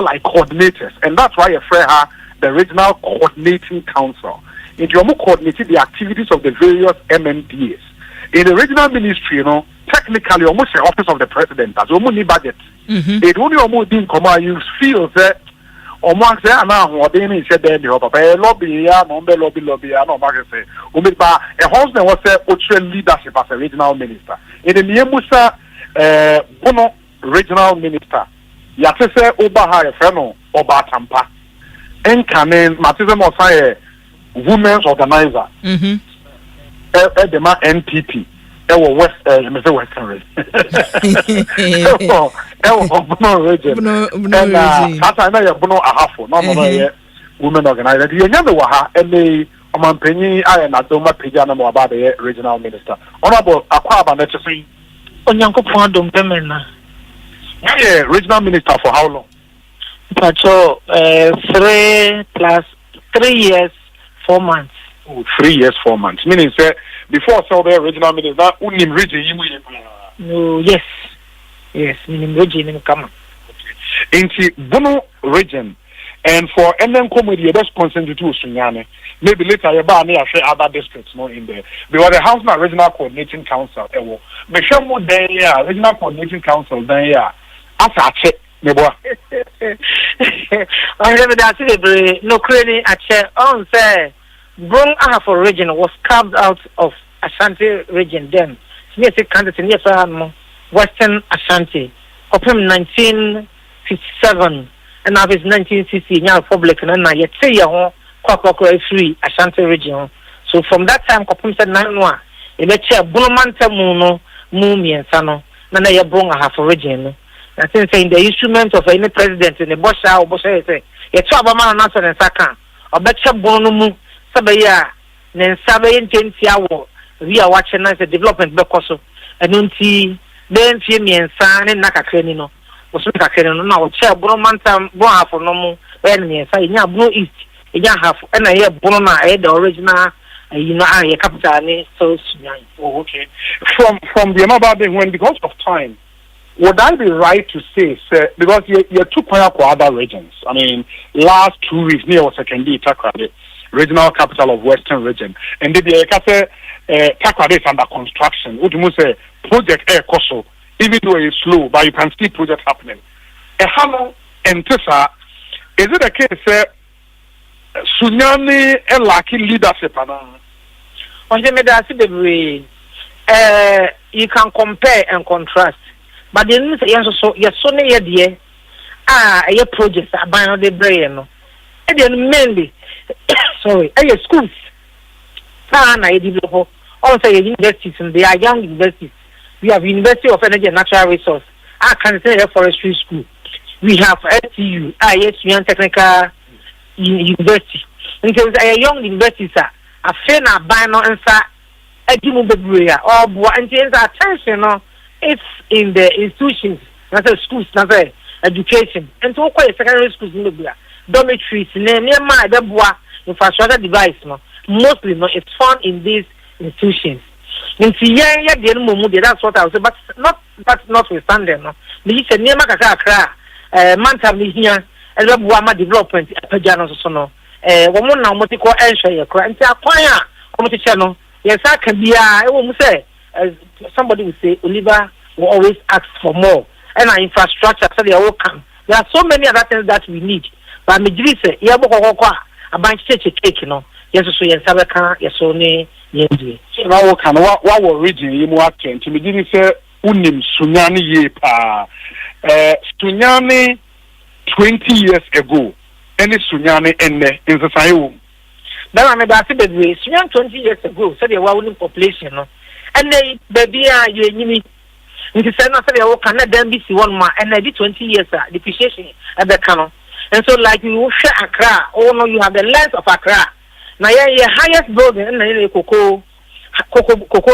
like coordinators, and that's why I refer her the regional coordinating council. If you coordinating the activities of the various MMDAs in the regional ministry, technically almost the office of the president. As almost budget. It only almost didn't come out. You feel that or mark say na ho dey ni said there papa lobby ya no be lobby ya no mark say o me ba a husband was say o leadership as a regional minister in the Niemusa Bono regional minister ya say oba ha e fe no oba tampa enkanen matise mo say women's organizer edema NPP ewo west me say western region ewo Bono region and that na ya Bono ahafo no no women organizer the nyame wa ha ene omanpanyi aye na doma pija na mo aba the regional minister honorable Akwaba na chese onyankopon adom pemena yeah regional minister for how long pacho 3 years 4 months 3 years 4 months meaning say before so the regional minister unim region yimu no yes minim region nim kama into Bono region and for NM comedy that's consented to Sunyane maybe later you ba na share other districts no in there because the house now regional coordinating council ewo me share more there ya regional coordinating council there ya asa che me boa I never that say no crane ache on say Brong Ahafo region was carved out of Ashanti region then yes it can't yes Western Ashanti upon 1957 and now it's 1960 now public and now yet say ho kwakwa free Ashanti region so from that time kopum said nanwa e be che bonomanta mu no mu miensa no na ye Brong Ahafo region no I think saying the instrument of any president in the Bosha or Bosha say ye to abama na so nsa kan obeche bono mu sabaya ne sabaye ntentia wo we are watching as the development bekoso enunti den fie miensa ne nakakra ni no oso kakra no na o che bono manta bo afo no mu be ne miensa nya bono east nya half na ye bono na the original you know area capital ni so sunyan. Oh okay from the about when because of time would I be right to say, sir, because you're too quiet for other regions? I mean, last 2 weeks, near was secondary Takrade, regional capital of Western region, and the Takrade is under construction. Would you say project Air Koso, even though it's slow, but you can see project happening. Ehano and Tessa, is it a case, sir? Sunyani and lacking leadership, you can compare and contrast. But the news yes so near dear a projects by no de brain no and then mainly sorry schools na develop also universities and they are young universities. We have University of Energy and Natural Resource, I can say forestry school, we have STU, Young Technical University, and there is a young university sir a fair na buy no answer a gimu bebre or and there is attention no it's in the institutions, not the schools, not the education. And to quite secondary schools in the dormitories, near my infrastructure device, no. Mostly no, it's found in these institutions. In that's what I was saying, but notwithstanding, no. Me said near Makaka, Manta here, and Buama development, Pajano Sono, woman now what you call Ansha, and say, acquire, channel. Yes, I can be, I won't say. As somebody would say, Oliver will always ask for more. And our infrastructure, so they all come. There are so many other things that we need. But me say, yeah, a bunch of cake, you know. Yes, so yes, Sabaka, yes, only yes. What were region you more to me? Say, Unim Sunyani ye pa. Sunyani 20 years ago. Any Sunyani in the Sayu. Then I made that the Sunyani 20 years ago, so they were only population, no. And they baby are you enemy. It is not say oh can then be one more and I did 20 years depreciation at the canon. And so like you share Accra, oh no, you have the length of Accra. Now your highest building in cocoa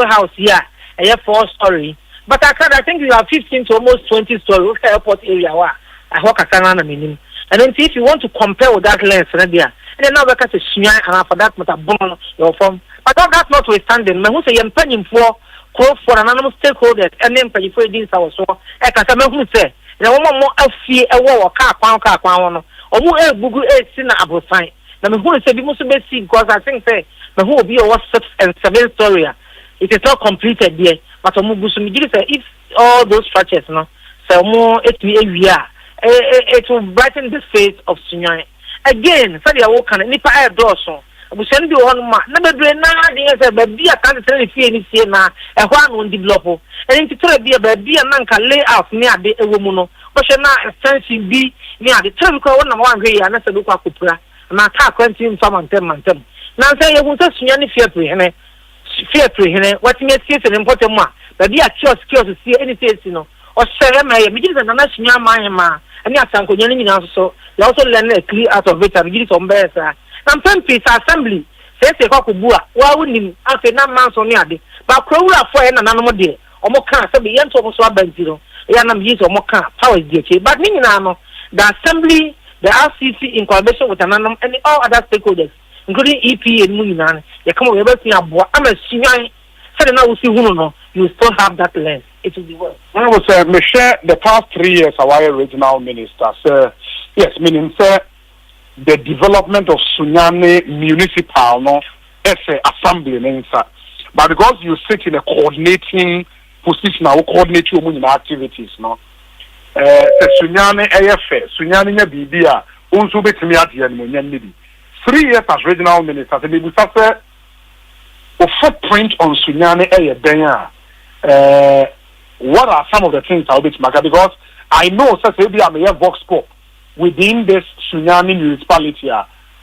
house here, a 4-story. But I think you have 15 to almost 20 story airport area where I walk a canana meaning. And then if you want to compare with that length right there, and then now because it's and for that matter bone your form. But that's notwithstanding, me who say I'm paying for call for anonymous stakeholders and then pay for this house. So I can say who say the woman more fee a war car no or who Google sin about sign. Now me who say we must be see because I think say me who will be over 6 and 7 story. It is not completed yet, but if all those structures no so more it be area it will brighten the face of Sunyani. Again, for the work and nipa air dorsal. We send you on ma. Never be na baby a can't tell if any see na a one won't develop. And to tell be a baby and man can lay out near the woman. But she na extension be near the term call one way and that's a look at Kupra. And I can't continue some and them. Now say you want to Sunyani fear pre, what you see an important one. Baby a curious to see anything, you know. Or say, I begin an national ma. And yes, Uncle Yanni also. You also learn a clear out of it and begin some better. And Peace Assembly says a cockabua. Why wouldn't him after 9 months on Yadi? But Crowla for an animal day. Or more can't be young to almost 1 Yanam years or more can't. Power is DK. But Ninano, the Assembly, the RCC in collaboration with Ananum and all other stakeholders, including EP and Muninan, they come over to Yabua. I'm a senior. So now we see who you still have that lens. It will be well. I was Michelle, the past 3 years, our regional minister, sir. Yes, meaning, sir, the development of Sunyani municipal, no, as a assembly, but because you sit in a coordinating position, I will coordinate your activities, no. Sunyani AFA, Sunyani Bibia, also be to me at the end. 3 years as regional minister, and we say a footprint on Sunyani what are some of the things I'll be to make? Because I know such a be a vox pop within this Sunyani municipality,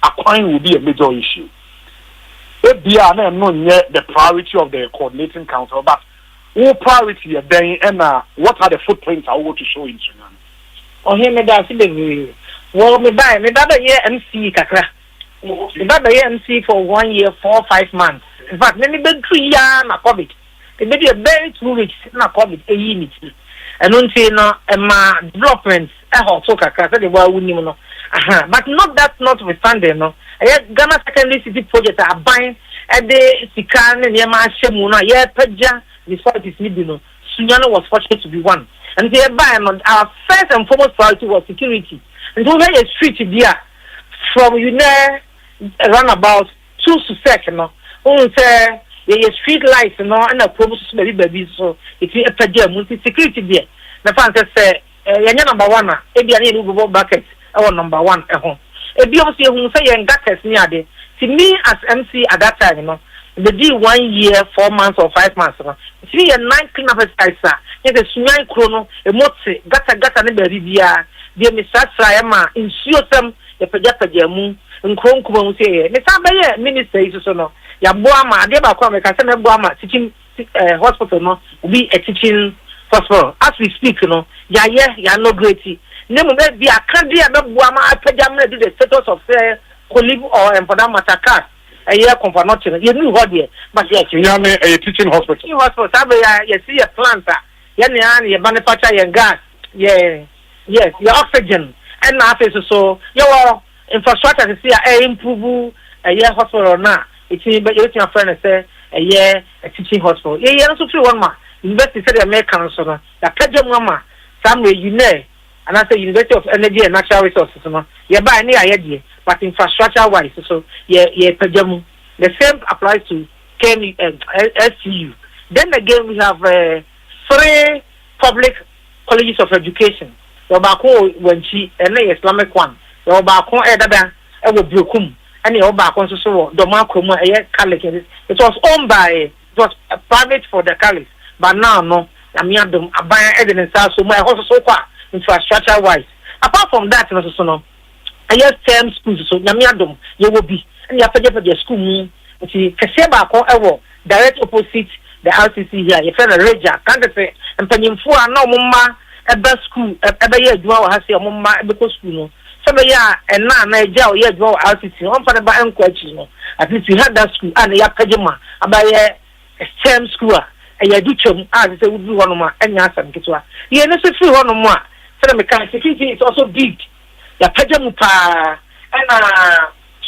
acquiring will be a major issue. If they are not yet the priority of the coordinating council, but what priority are they and what are the footprints I want to show in Sunyani? Oh, here me da see well, me buy me da MC kakra. Me da MC for 1 year, 4 or 5 months. In fact, me been 3 years na COVID. It may be a very 2 weeks na COVID a unit. And don't say no ma developments hot so kakra say the wa wuni no. But not that notwithstanding no. Ghana secondary city project are buying at the Sikan and Yama Shemuna, Peja, the site is no. Sunyani was fortunate to be one. And thereby our first and foremost priority was security. And so very a street here from runabout 2 to 2 no. Say the street lights no and a promise baby so it's a Peja multi security there. The fan say number 1 ebi ani go bucket our number 1 at home. Ebi also who say yen gatters near there. See me as MC at that time, you know, the D 1 year, 4 months or 5 months. 3 and 9 cleanup exercise. Yet the Sunyani chrono, a motse, gata never revia, dear Mr. Sayama, in Siosam, the Pajapajamu, and Kronkum say, Mr. Minister is so no. Yabuama, Deba Kwame, Kasana Buama, teaching hospital, no, be a teaching hospital. As we speak, you know, ya no greaty. Nemo be a candy about Buama, I pajama do the status of colleague or and for that matter car. A year comfort you knew what dear, but yes, you know a teaching hospital. Teaching hospital, you see a planter, you manufacture your gas, yes, your oxygen, and after so your infrastructure to see a improve a year hospital or not. It's your friend and say a year a teaching hospital. Yeah, also through 1 month. University said American so the Pejam Mama, somewhere you know, and I say University of Energy and Natural Resources, you buy any idea. But infrastructure wise, so Pejamu. The same applies to SCU. Then again, we have 3 public colleges of education. The Obako Wenchi and the Islamic one. The Obako Edada, Ewo Brokum, and the Obako so Domakuma college. It was owned by it was private for the college, but now no. I mean, I buy evidence so my also so far infrastructure wise. Apart from that, no. I just term schools so Yamiadum, you will be, and you have to get the school. See, Kaseba direct opposite the RCC here. You feel a rager, can't say, and penny for no mumma, a best school, a year draw has a mumma, because school. Some year and now, my jail, year draw RCC, on for the by unquestionable. At least we had that school, and a pajama, about a term school, and you do chum, as they would do 1 more, and answer Kitwa. You know, it's 1 more. So the mechanic security is also big. Ya Pejamu pa and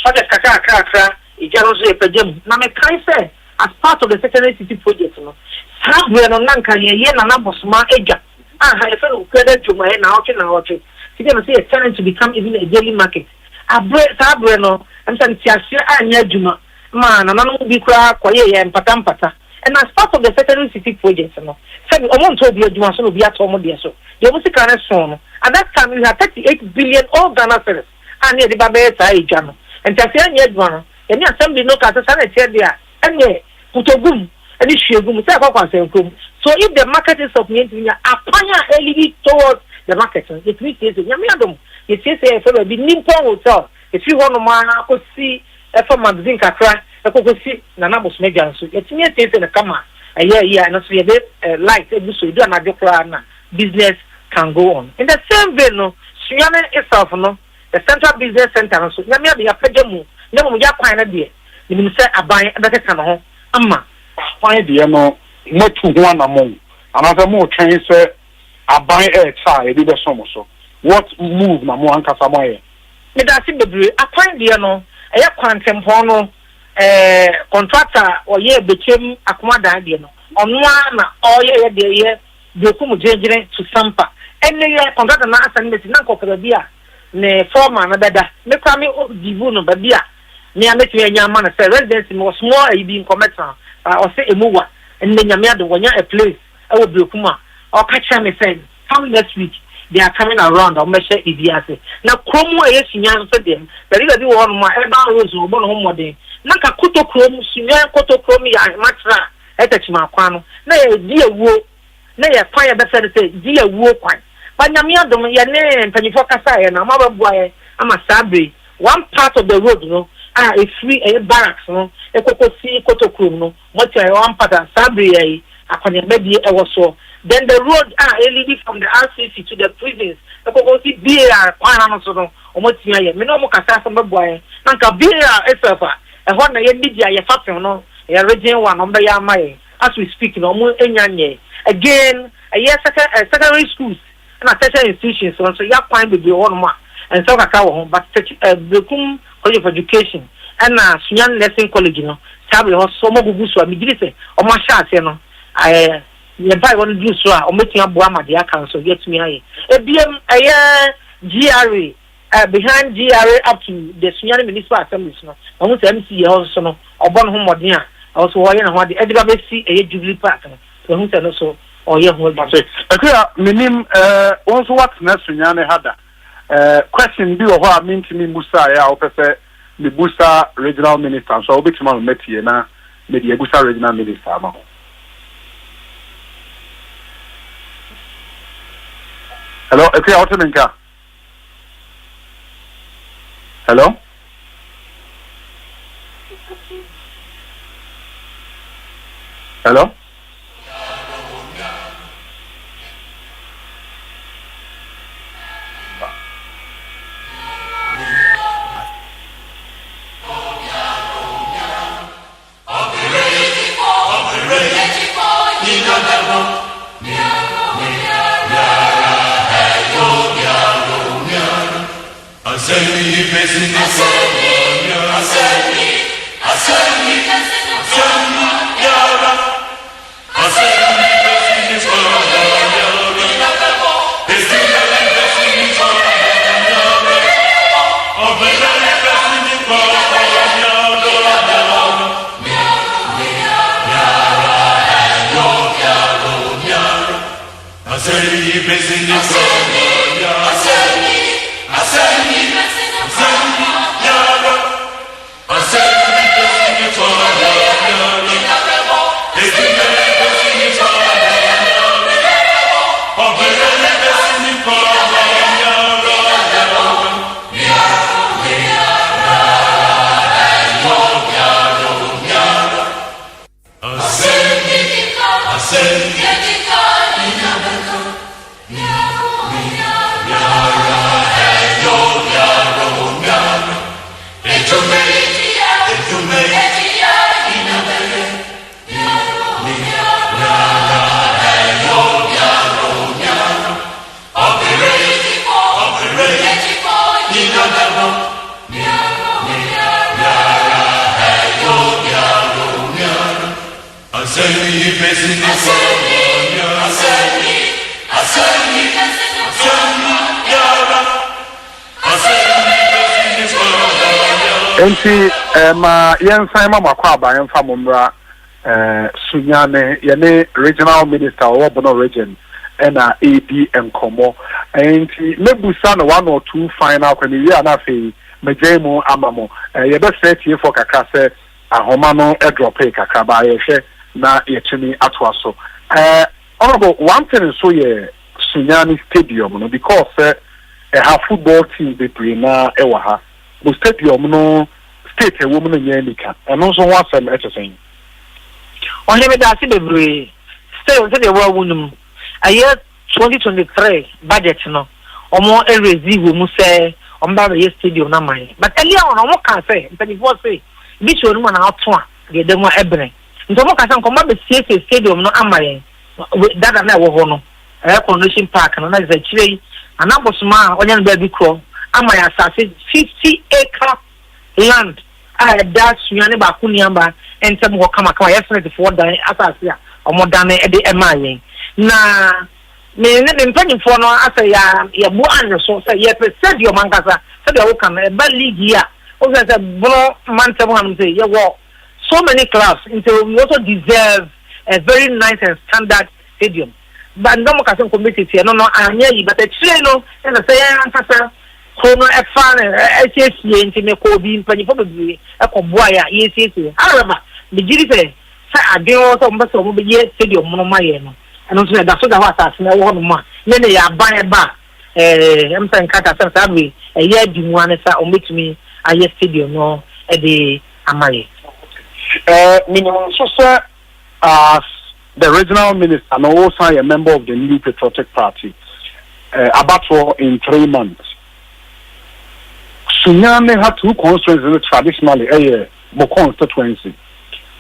Project Kaka, it also a Pejam. Now, I can say, as part of the secondary city project, somewhere on Nanka, Yen and Abosma Edja. I felt credit to my now. You can see a challenge to become even a daily market. I break Sabreno and Santiasia and Yajuma. Man, and I don't be crack, and Patampata. And as part of the Federal City project, said amount to be a Jumaso will be at home. The music can son. At that time, we had 38 billion all Ghana cedis. And the Babeta Jano. And Tafian Yedwana, and the assembly no Catasana there, and ye, Putogum, and the Shugum, so if the market is of Nigeria, Apanya LED towards the market, it means Yamiadum, it says a be Nippon hotel. If you want to man, I could see a magazine Kakra, I could see Nanabos Megan. So it's near in the Kama, a year, and also a bit light, so you don't have business can go on. In the same vein, no, Suyana itself, no, the Central Business Center, so Yamia be a Pejamu, no, we are quite a dear. You will say, I buy a better can Amma, fine, dear, no, not to one among another more train, sir. I buy a child, did a summer so. What move, Namuan Casamaya? Medasi bebre akwan de no eye kwantempon no contractor or ye became akomada de no ono na oye de ye bekum jejire to sampa enne ye contractor na assignment na kokora bia ne foreman na beda me kwa me divu no ba bia me ameti anya ma na say residency mo small e bi commercial o say emuwa enne nyame ade wonya a place e wo bekum a o ka cha me say come next week. They are coming around or measure EDS. Now, Chromo is young for them. There is a one more rose or one home day. Naka Kuto Chrome, Senior Koto Chromia, Matra, Etachmaquano. Nay, dear woo, nay, a fire that said, dear woo quite. But Yamia Dom, your name, Penifocasa, and a mother boy, I'm a Sabri. One part of the road, no, a free a barracks, no, a Kokosi, Koto Chrome, what one part of Sabri, a maybe I was so. Then the road LED from the RCC to the prisons. The Kokosi beer, Quanasono, or what's my minimum Casasa boy. Nanka beer, etc. And one day, media, your factor, no, a region one on the Yamai, as we speak, no more Enyanye. Again, a year secondary schools and a tertiary institutions, so you find with your own mark and so home, but the College of Education and Sunyan Lesson College, you know, Sabi or Somo Busua, Midrise, or Mashat, you know, you buy one juice or making up Buama, the account, so get me high. A BM, a GRA, behind GRA up to the Senior Municipal Assembly, no, I want to MC also, or Bon Home or Dia, also, why and what the EDWC, a Jubilee partner, so who said also, or young hold back. Okay, minim, also what's next in Yana Hada. Question do what I mean to me, Musa, I prefer the Busa Regional Minister, so I'll be tomorrow, Metiana, maybe a Busa Regional Minister. Hello, okay, Autominka. Hello? Hello? Enti ma yen san ma makwa ba yen fa momra Sunyane yene regional minister or Bono region and AD and Komo and Nebusan 1 or 2 final when you are not Mejemo Amamo you best set here for Kakase a Homano Edrope Kakaba na yetumi atwaso honorable one thing so ye Sunyani stadium no because have football team be pre na ewa ha the stadium no state a woman in Yanika and also one some saying on him that see the stay until the world woman a year 2023 budget no or more a receive we say on the stadium na mine but earlier on what can say before say which one man out one the demo ebene nto mo kasa nko be CSA stadium no amaye dada na wo ho no convention park no na ze chire anabosoma onya no ba bi kro amaye asase 50-acre land that Sunyane ba kuniamba entem ho kama yes for dan asase a omo dan e de emaye na me ne mpani fo no asa ya bu an so say ye stadium ankasa say de wo kan e ba league ya o say bro man tem ham say ye wo so many clubs until we also deserve a very nice and standard stadium. But no more can committee no anya yi but actually no and say answer kono e fan SSC enti me ko bi mpani fo bebre e ko boa ya SSC araba the jiri say adin o so mbe so mo be stadium no maye no and so that so that what as na wo no ma ne ya ban e ba em san kata san sabe e ye di mu anesa o metumi aye stadium no e de amaye minimum so as the regional minister and also a member of the new patriotic party about for in 3 months Sunyane had 2 constituencies traditionally a constituency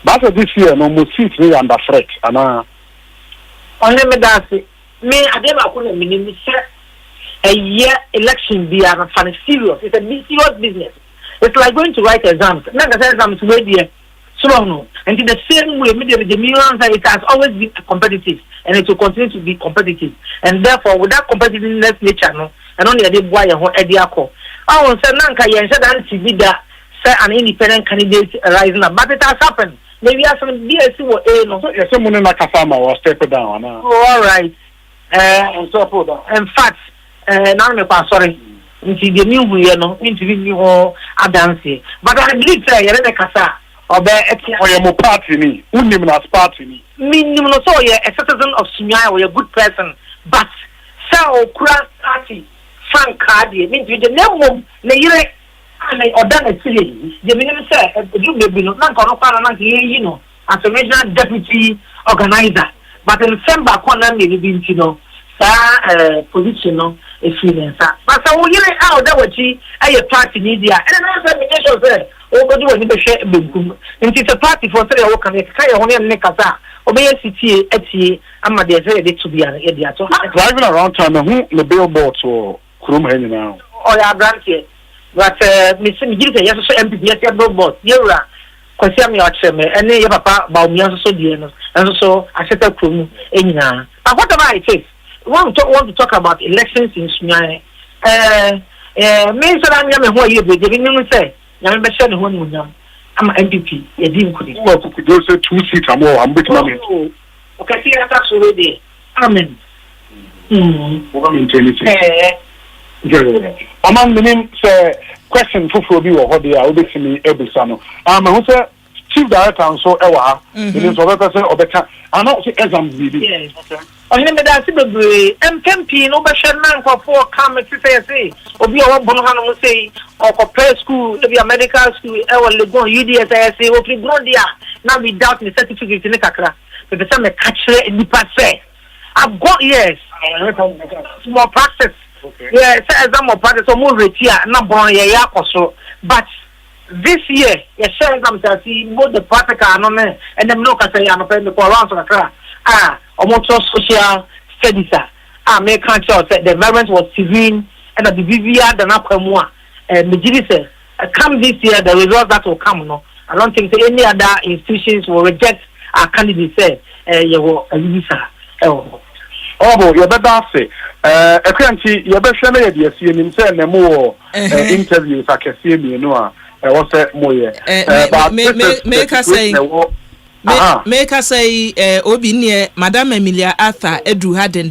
but this year no more seats really under threat and only me that me adema ko na minimum a year election be a fan serious it's a serious business it's like going to write exams na ga exams we there no, and in the same way, the millions it has always been competitive, and it will continue to be competitive. And therefore, with that competitiveness nature, no, and only a day boy and what idea call. I will say, Nanka, you said that say an independent candidate rising up, but it has happened. Maybe I some BSC or A, no, someone in Nakasama was step down. All right, and so forth. In fact, now I'm sorry. Into the new year, no, into the new Adansi. But I believe, say, you're in the Kasa. Or your party ni unim na party ni minimum no so a citizen of Sunyane or a good person but so kura party fan card means you the name na yire and odan actually the minimum say you be no na kono kwa na you know as a regional deputy organizer but in December kwana me be ntino sa position no e freelance but so yire out that wachi a party ni dia and na say me say Ogodu woni be hwe begum nti the party for say wo kan kai ho ne kasa obey city etie ama de say de to be an idiot so driving around town who the billboards or krum hen now oh ya branch here but me say me give say yes so MPP yes billboard yewra kwasi am ya cheme ene ye papa ba omi so die no and so aseta krum enyina but whatever it is we want to talk about elections in Sunyane me so na me ho ye be de me say I'm be sure the one munyam am MPP ye di nkudi wo ku do say 2 seats am am bit mama okay see that so ready amen wo am intelligent among meaning say question for bi wo ho dey a obetimi ebusa no who say chief director so ewa meaning so better say obeka and not say exam bi okay only me that see bebre MPP no be share man for come to say obi o bono hanu say or prep school to be a medical school e will go UDS say o free grow there now without the certificate in kakra but the some catch the pass I've got yes more practice okay yeah say exam more practice so more rate here na bon ye ya koso but this year you share exam see both the practical and them no can say I'm pay me for around so kakra almost social studies me can't tell the environment was serene and the BVR the napamwa Majority come this year the result that will come no I don't think any other institutions will reject our candidates you will visa you better say ekranti you be hwe na ye de asie nim say na mo interviews akese mi no a was say mo ye me ka say Make us say obi near Madam Emilia Arthur edu ha den.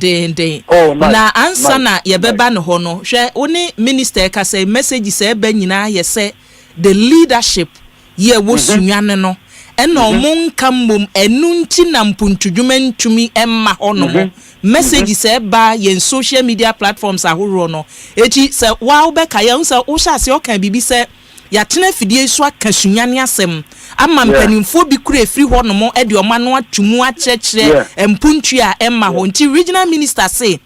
Na ansa na ye beba no ho no hwe oni minister ka say message say ba nyina ye say the leadership ye wo sunwane no ena omonka mom enu nti na mpuntudwuma ntumi emma ho no message say ba ye social media platforms ahoro no echi say wa obeka ye unsa wo sha se o kan bibi say ya tena fidie so akasunwane asem ama mpanimfo bi kura efiri ho no mo e de omano atumu akyekere empuntu a emma ho nti regional minister say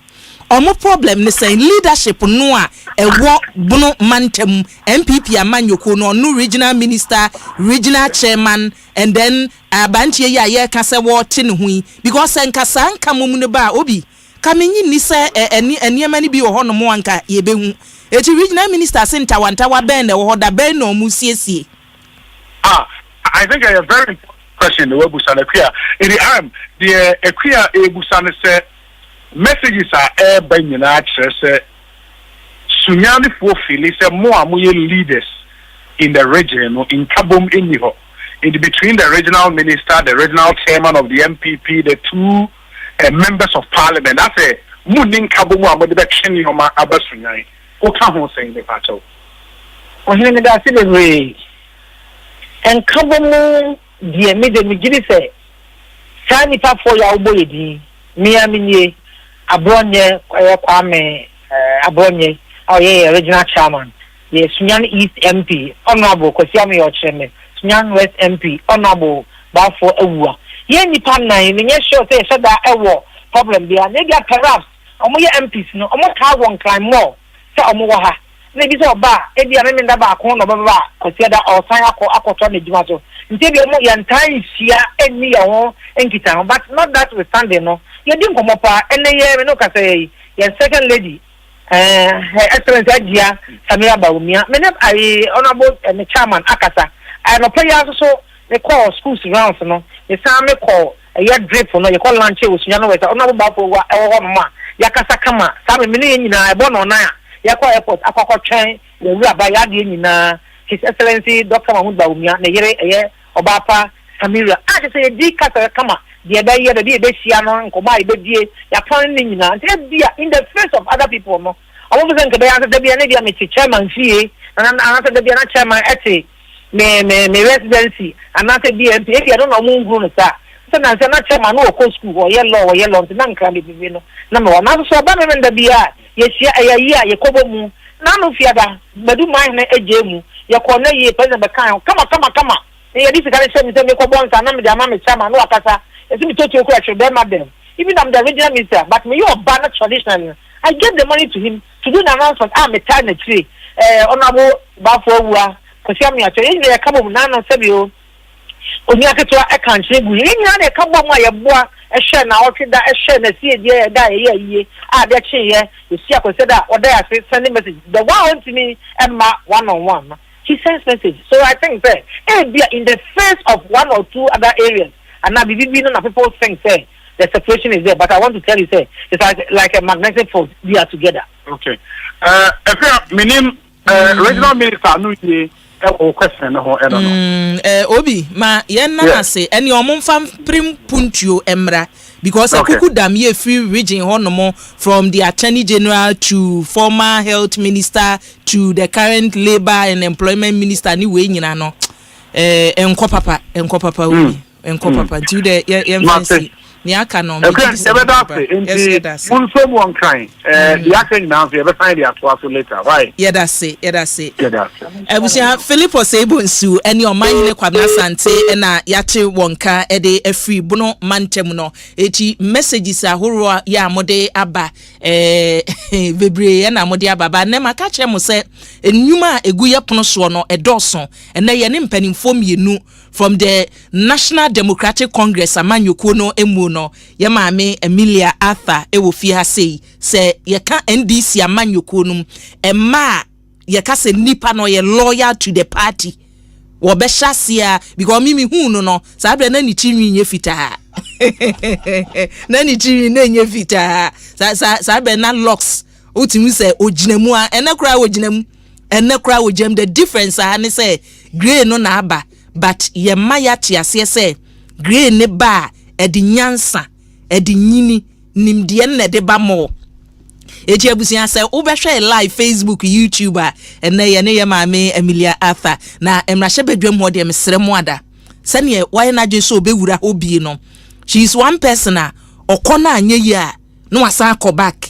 omo problem ne say leadership no a ewo bunu mantem MPP amanyoko no regional minister regional chairman and then abantie ya ye ka say wo te ne hu because nkasa nka mom ne ba obi kamenyi ni say eniema ni bi wo ho no mo anka ye behu eti regional minister center wantawa ben wo hoda ben no musiesie. I think a very important question the Webusana Equia. In the Equia Ebusana said messages are ben say Sunyani for Philly say more amuye leaders in the region in Kabum Indiho. In between the regional minister, the regional chairman of the MPP, the two members of parliament. That's a Munin Kabumu Amodebeksheni Homa Abasunyai. What can you say in the battle? Well, here that's the way. And Kabumu, the immediate say, Sani pa for your boy, Miamini, Abronye, Kwame, Abronye, our regional chairman, the Sunyan East MP, Honorable Kosiami or Chairman, Sunyan West MP, Honorable Bafo Ewa. Yenny Pana, in the sure say, said that Ewa problem there, maybe perhaps, Omoya MPs, no, Omo one climb more, say Omoha. Maybe so bad, Eddie, I remember back on Baba, consider our sign up or Aquaton the Jumato. Until you know your time, she and me or Enkitan, but not that withstanding, no. You didn't come up, and the year, no, can say, your second lady, Her Excellency Ajia, Samira Baumia, I honorable and the chairman, Akasa. I know players also, they call schools around, no. The same call a year drip for no, you call lunch with Yano, honorable Bapo, or Yakasa Kama, Sammy Million, I born on Naya. Yakwa airport akwa train the rabbi yadi na His Excellency Dr. Mahmoud Baumia na yere obapa Samira I say di kasa kama the other year the day be sia no nkoma ibe die ya plan ni nyina in the face of other people no I want to say be answer be na dia me chairman fie and answer be na chairman ete me residency and answer be MP if you don't know mo ngru no sa so na say na chairman no ko school or yellow na nkra be no na me na so ba me nda bia yesia ayaya yekobomu nanu fiada badu mai na ejemu yakona ye pese be kan kama e yedi sikale shemi se me ko bonsa na me de ama me chama no akasa esi me totu ko actually be madam even I'm the original minister but me you ban traditional I give the money to him to do the announcement me tie na tree honorable Bafo Owua Kosiami actually ye kabomu nanu sebio oni aketo e kan chegu ye nya na kabomu ayeboa ehwe na okida ehwe na sie die da ye de che you see consider or there sending message the one to me Emma one-on-one he sends message so I think that in the face of one or two other areas and now people think say the separation is there but I want to tell you say it's like a magnetic force we are together. Okay if you meaning regional minister no ye question no obi ma yen na say eni omomfa prim puntio emra because akuku dam ye free region honomo from the attorney general to former health minister to the current labor and employment minister ni we nyina no enko papa obi enko papa do the fancy ni aka no me that's one one kind the action now you ever find the actual later right that's it ebusia Philippo say Bonsu eni omanyine kwabna sante na yache wonka e de afri buno mantem no eti messages ahoro ya mode aba bebre na mode aba ba na maka che mo se enwuma egu ye pono so no edoso ena ye ne mpanimfo mienu from the National Democratic Congress amanyoko no emu no ye maame Emilia Arthur e wo fi ha sei se ye ka NDC amanyoko no emma ye ka se nipa no ye loyal to the party wo be hyasia because mimi hu no sa bre na ni tinwi nye fita na ni tinwi na nye fita sa bre na locks utimi se oginamu a enekura oginamu enekura ojem the difference a ne say grey no na aba but ye maya tiase say grey ne ba edi nyansa edi nyini nimdeɛ na de ba mo eji abusia sɛ wobɛhwɛ live Facebook YouTube ene ye ne ye maame Amelia Arthur na emrahye badwam ho de mesrɛ mo ada sɛne why na dwe so obewura obi no she is one person a okona anye yi a no wasa akɔ back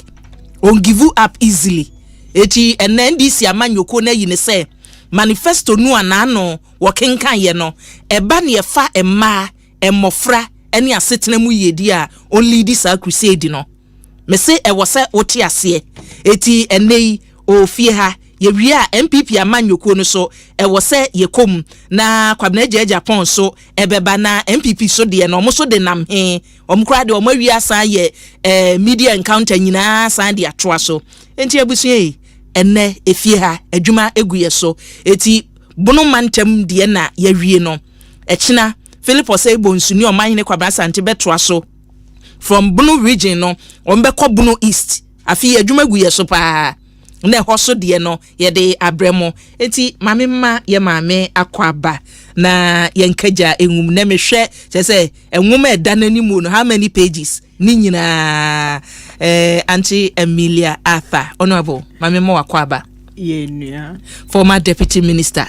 on give up easily eti ene ndisi amanyoko na yi ne sɛ manifesto nu anano wokenkan ye no eba ne fa emma emmofra ene asetena mu yedi a only this crusade no me say e wose wote ase eti enei ofie ha ye wi a MPP amanyoko no so e wose ye kom na kwabena Japan so ebeba na MPP so de no mo so de nam he omkra de omawi asa ye media encounter nyina san de atoa so enti abusue enne efie ha adwuma eguye so eti bunu mantem de na ye wie no echina Philip Osei Bonsu ni omahene kwabena sante betoa so from Bunu region no ombekọ Bunu East afi adwuma guye so pa na hoso de no ye de abremo enti mame ma ye mame akwaba na ye nkaja enwum na mehwe se enwum eda nanimu no how many pages ni nyina Auntie Amelia Arthur honorable mame ma akwaba ye nua former deputy minister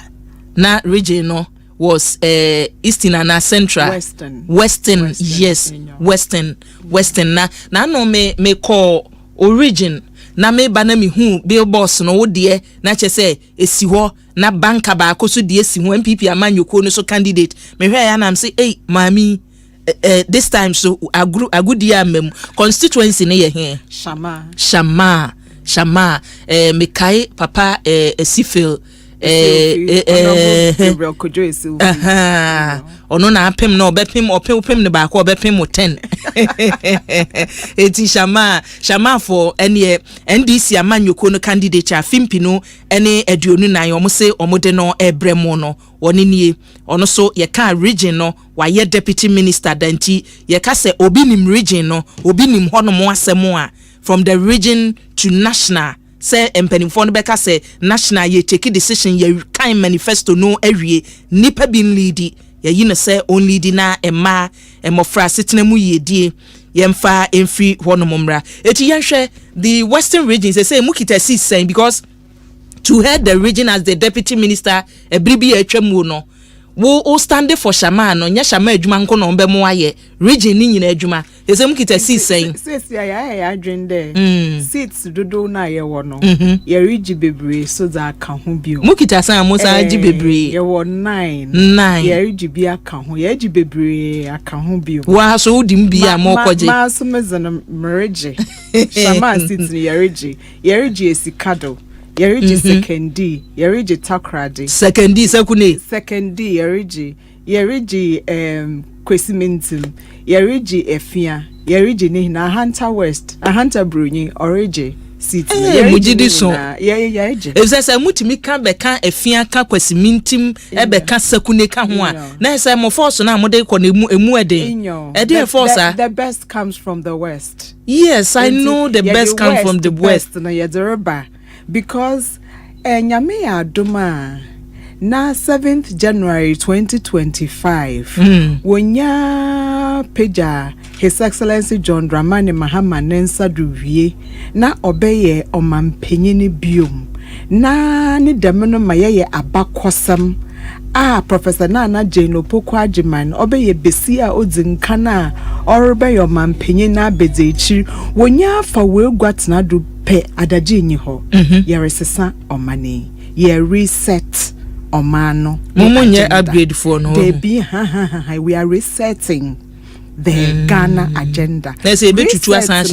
na region no was Eastern and Central Western yes Western na no me call origin na me ba na me hu billboards no wo de na che say esi ho na banka ba akoso de esi ho MPP amanyoko no so candidate me hwe ya na am say hey mami this time so agudi amem constituency ne ye he shama me kai papa Sifil ono na apem na obepem opem ne ba ko obepem 10 eti shama for ene NDC amanyoko no candidate afimpi no ene aduonu nan omo se omode no ebremo no woni nie ono so ye ka region no waye deputy minister danti ye ka se obi nim region no obi nim hono mo asemo a from the region to national say empanimfo no beka say national ye take decision ye kind manifesto no awie nipa bin leadi ye yi no say only di na emma emofra setena mu yedie yemfa emfri hono momra eti yenhwe the western region say mukita si saying because to head the region as the deputy minister ebribi atwamu no wo stand for shama no nya shama adwuma nko no mbemu aye region ni nyina adwuma esem kita si sen ya adwende seats dodo na ye wo no ye regi bebre so za aka ho bio mu kita san mo sa agi bebre ye wo 9 ye regi bi aka ho ye agi bebre aka ho bio wa so udim bi a mo koje ma so mezana mreje shama seats ni ye regi esikado Yeriji sekendi, yeriji takradi. Sekendi sekune. Sekendi yeriji kwesimentum, yeriji efia, yeriji ni na Hunter West, a Hunter Brunyi, oriji seat. Mujidi so. Yeriji. If mutimi ka beka efia ka kwesimentum, beka sekune ka ho a. Na say mo force na mo de ko na emu eden. Ede force. The best comes from the west. Yes, I know the best comes from the west. Na yedereba. Because nyame ya adoma na 7th January 2025 wonya peja His Excellency John Dramani Mahama Nensa Duwie na obeye omampenyini biom na ne demeno mayeye abakosam Professor Nana Jane Opoko Ajiman obeye besia odzinkana orebe omampenyi na bedechi wonya fa wegwatna du pe adaji nyi ho yeresesa omani ye reset omano mumunye upgrade for no they be we are resetting the Ghana agenda. Let's say betutu asan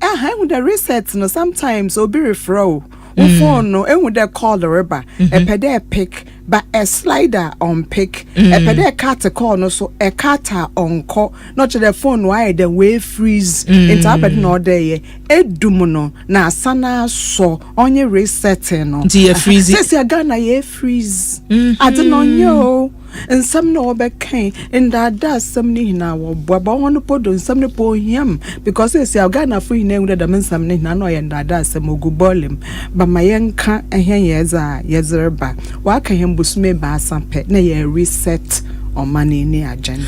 hye with the reset no sometimes obi refer phone no with the call the river a pede pick but a slider on pick a pede cat call no so a cutter on call not to the phone why the way freeze into abed no day edumuno na sana so on your resetting no dear freeze says ya Ghana ye freeze I don't know and some no be kind and that does some na wo baba won podo and some po him because say Ghana for you know that men some na no and that some ogu bolim but my yanka ehyen yeza yezerba wa ka him busume ba sampe na ye reset omani ni agenda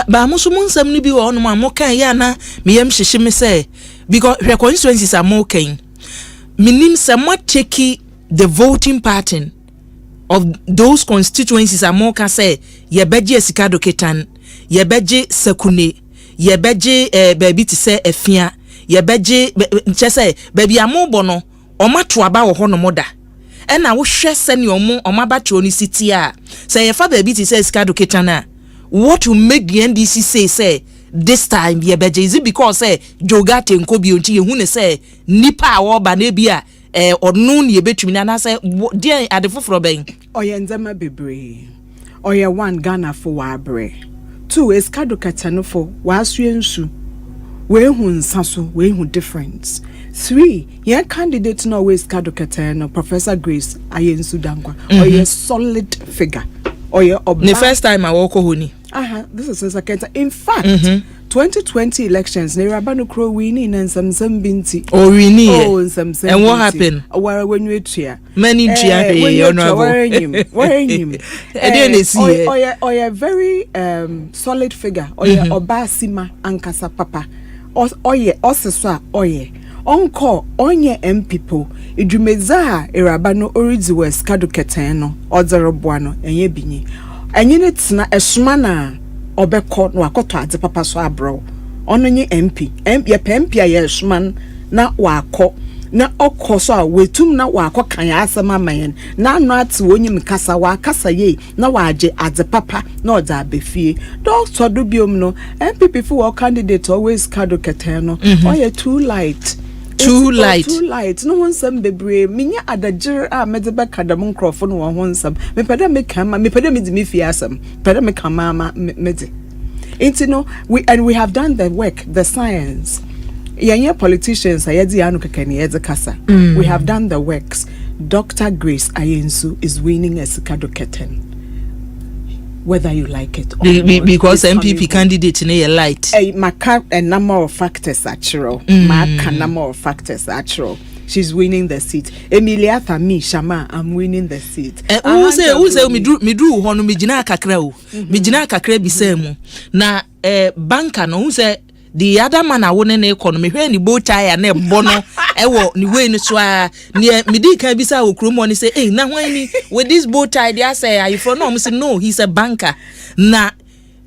ba muso munsam ni bi wo no ma mo kan ya na me yam hyehye me say because the constituencies are more kan minim somewhat checky the voting pattern of those constituencies are more can say ye beje sika doketan ye beje sakune ye beje baby ti say efia ye beje che say baby amobo no omato aba wo ho no moda e na wo hwe se ne omabato ni city a say ye fa baby ti say sika doketan a what will make the NDC say this time ye beje is it because say jogate nkobi onti ye hu ne say nipa a wo ba na bia onu ne betumi na say dey adefoforo ben oye nzema bebre oye one Ghana for wabre two eskado katano for wasue nsu we hu nsaso we hu difference three ye candidate no we eskado katano Professor Grace Ayensu Dankwa oye solid figure oye the first time I walk honi this is the second time. In fact 2020 elections ne rabano kro winning and some binti winning and what happened where when you cheer many cheer honorable oye very solid figure oye obasima ankasa papa oye oseswa oye onko onye MPP idumeza irabano oridi west kadu keten no odzereboa no enye binyi enyine tsena esuma na obekọ no akoto ade papa so abro ono nye MP ye MP ya esuma na wakọ na okọ so a wetum na wakọ kan ya asema mayen na anu ate wonyim kasa wa kasa ye na waje ade papa na oda abefie doctor do biom no MPP for candidate always kado keten no oye too light too light no one some bebre minya adagir a medebe kadam nkrofo no won some me peda me kama me peda me di me fiasam peda me kama mede into no we have done the work the science yenye politicians ayedi anu kekani yedi kasa we have done the works. Dr. Grace Ayensu is winning a Sikado Keten whether you like it or not, because MPP candidate in a light a number of factors actual number of factors actual. She's winning the seat. Emilia Thami Shama, I'm winning the seat. Who say me drew hono me jina kakra o. Me jina kakra bi semu. Na banker no who say the other man a won na economy hwe ni bow tie na bono ewo ni we ni so a ni me di kan bi say okromo ni say eh na hwan ni with this bow tie they say are you from no say no he's a banker na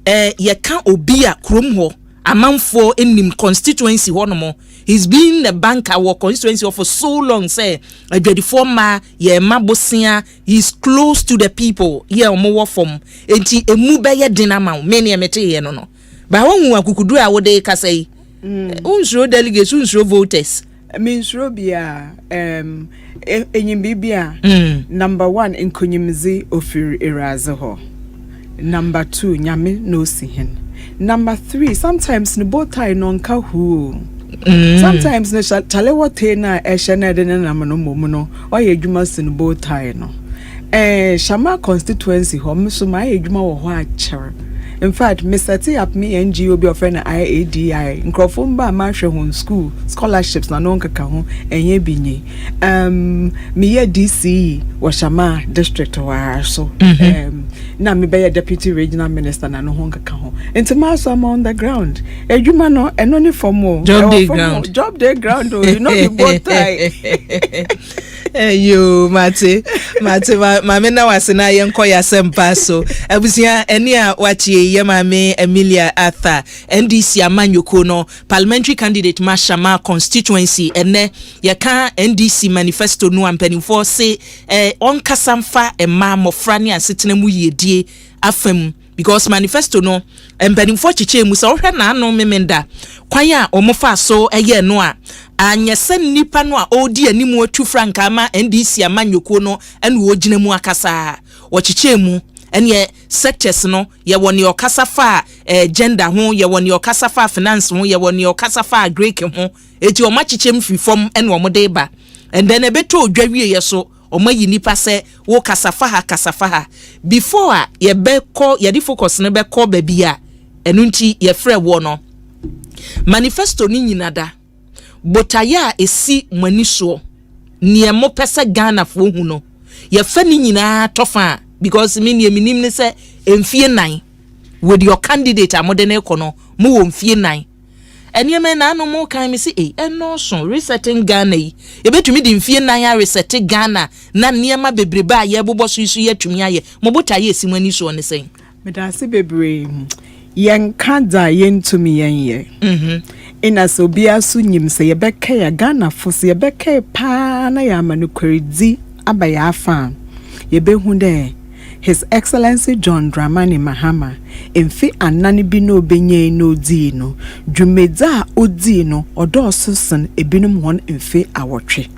ye kan obi a krom ho amanfo enim constituency ho no mo he's been the banker or constituency for so long say adwadifo ma ye mabosia he's close to the people here omo from enti emu be ye dinama me ne emete ye no ba won akukudu a wode kasa yi unsuro delegates unsuro voters minsuro bia enyim bibia number 1 enkonyimzi ofiri eraze ho number 2 nyame no si hen number 3 sometimes ne botai no nka hu sometimes ne chalewo te na ehye de ne nam no mom no oye adwuma sin botai no Shama constituency ho mso ma adwuma wo ho a chere. In fact, Mr. T up me NGO be offering IADI. Nkrofumba ma hwe hon school scholarships na no nkaka ho enye binye. Me ye DC Washama district wa so. Na me be deputy regional minister na no ho nkaka ho. Enti ma so am on the ground. Edwuma no eno ni formo. Job day ground. Job day ground o. You know the both tie. Yo mate mame na wasena yenko ya Asempa so abusia eni a watie ye mame Emilia Arthur NDC amanyoko no parliamentary candidate Mashama constituency ene ye ka NDC manifesto no ampanifo se on kasamfa emma mofra ne asetena mu yedie afam because manifesto no empanifo chiche mu se ohwe na anu memenda kwan a omofa so eye no a anyese nipa no a odi animu otu franka ama NDC amanyoko no ene wo gina mu akasa wo chiche mu ene sectors no ye woni okasa fa gender ho ye woni okasa fa finance ho ye woni okasa fa Greek ho eti o machiche mfi form ene wo de ba and then ebeto odwawie ye so omayi nipa se wo kasafa ha before ye be call ye di focus ne be call ba bia enu nti ye frɛ wo no manifesto ni nyinada botaya esi maniso ne mo pese Ghana fo hu no ye fa ni nyina tofa because me ne minim ne se emfie nan with your candidate amodene kono mu wo mfie nan enye na no mo kan me say eno so resetting Ghana yi e betumi di mfie nan ya reset Ghana na niema bebreba ye bobo so isu yatumi aye mo bota ye simani so ne sen me da se bebre yen kada yen tumi yen ye ina so bia so nyim se ye beka ya Ghana fo se ye beka pa na ya manukwedi abaya afa ye behu de His Excellency John Dramani Mahama emfi anani bi no benye no di no dwumedza odi no odososen ebinum hon emfi awotwe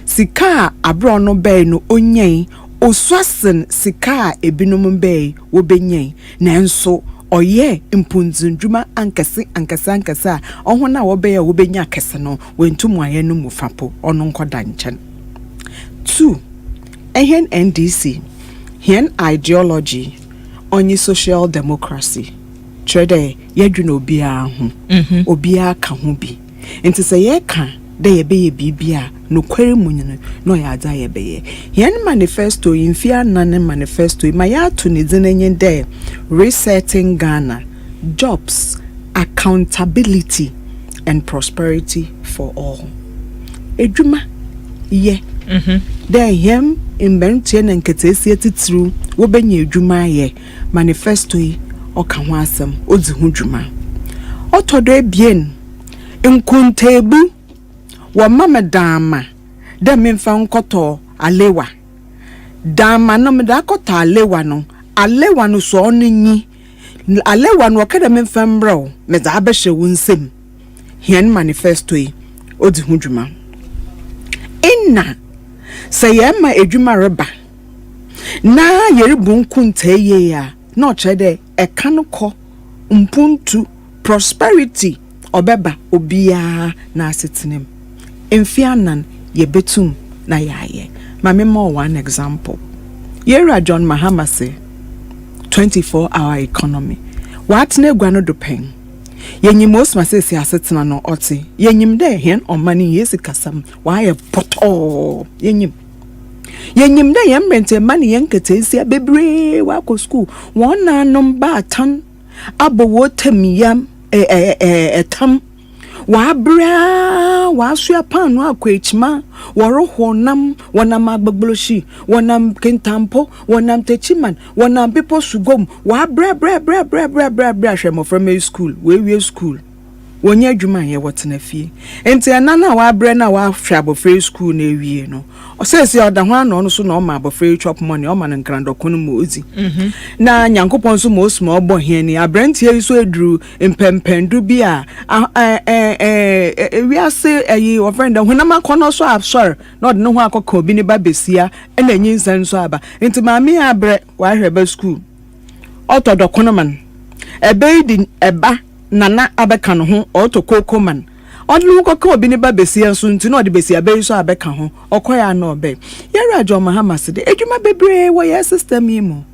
sika abro no bay no onyen oswasen sika ebinum bay wo benyen nanso oye impunzundwuma ankasa ohona wo bay wo benya kese no wentum aye no mufapo ono nkoda nchen 2 ehen NDC Hien ideology only social democracy. Trade yedwuna obia ho. Obia ka ho bi. Enti se ye ka de ye be ye bibia no kwere munyin no ya ada ye be ye. Hien manifesto infia nane manifesto ma ya to ne zinenye de resetting Ghana, jobs, accountability and prosperity for all. Edwuma ye. There him in Benton and Katesia Titru, Wobenya Juma ye, manifesto or Kawasam, Odzhujuma. Otode bien, Nkuntebu, wa mama dama, Demin found koto, alewa. Dama no medakota alewa no, alewa no so ni, alewa no Academy Fembro, Medabeshe Winsem. Hien manifesto, Odzhujuma. Inna. Sayema edwuma reba na yerebu nkunte ye ya na chede ekanko mpuntu prosperity obeba obia na asetinem emfianan yebetum na yaye mame mo one example yera John Mahama say 24-hour economy what na egwa no do pen yenyim osma sesi asetena no oti yenyim de hen omani yesi kasam wa ye poto yenyim de yemrente mani yenkete isi bebre wa ko school wona number atan abowo temiyam etam wa bra wa sua pan no akwechima woro honam wonam agbagboloshi wonam kentampo wonam techiman wonam people sugom wa bra hwemo from school we school wonya adwuma ye wotena fie enti anana wa bra na wa hwabo free school na ewie no osesi oda ho ano no so na o ma abofree chop money o ma no nkrandokon mu ozi na nyankopon so mo osmo obo hia ni abrantie so eduru empempendu bi a we ase ayi o friend honam akono so absor na ode no ho akoko obi ni ba besia na nyinsan so aba enti maami abre wa hweba school otodokon man ebeidi eba nana abeka no ho otokoko man odlu ko obi ni ba besia so nti na ode besia be so abeka ho okoya na obe yera John Mahama se de edwuma bebre wo ye system yi mu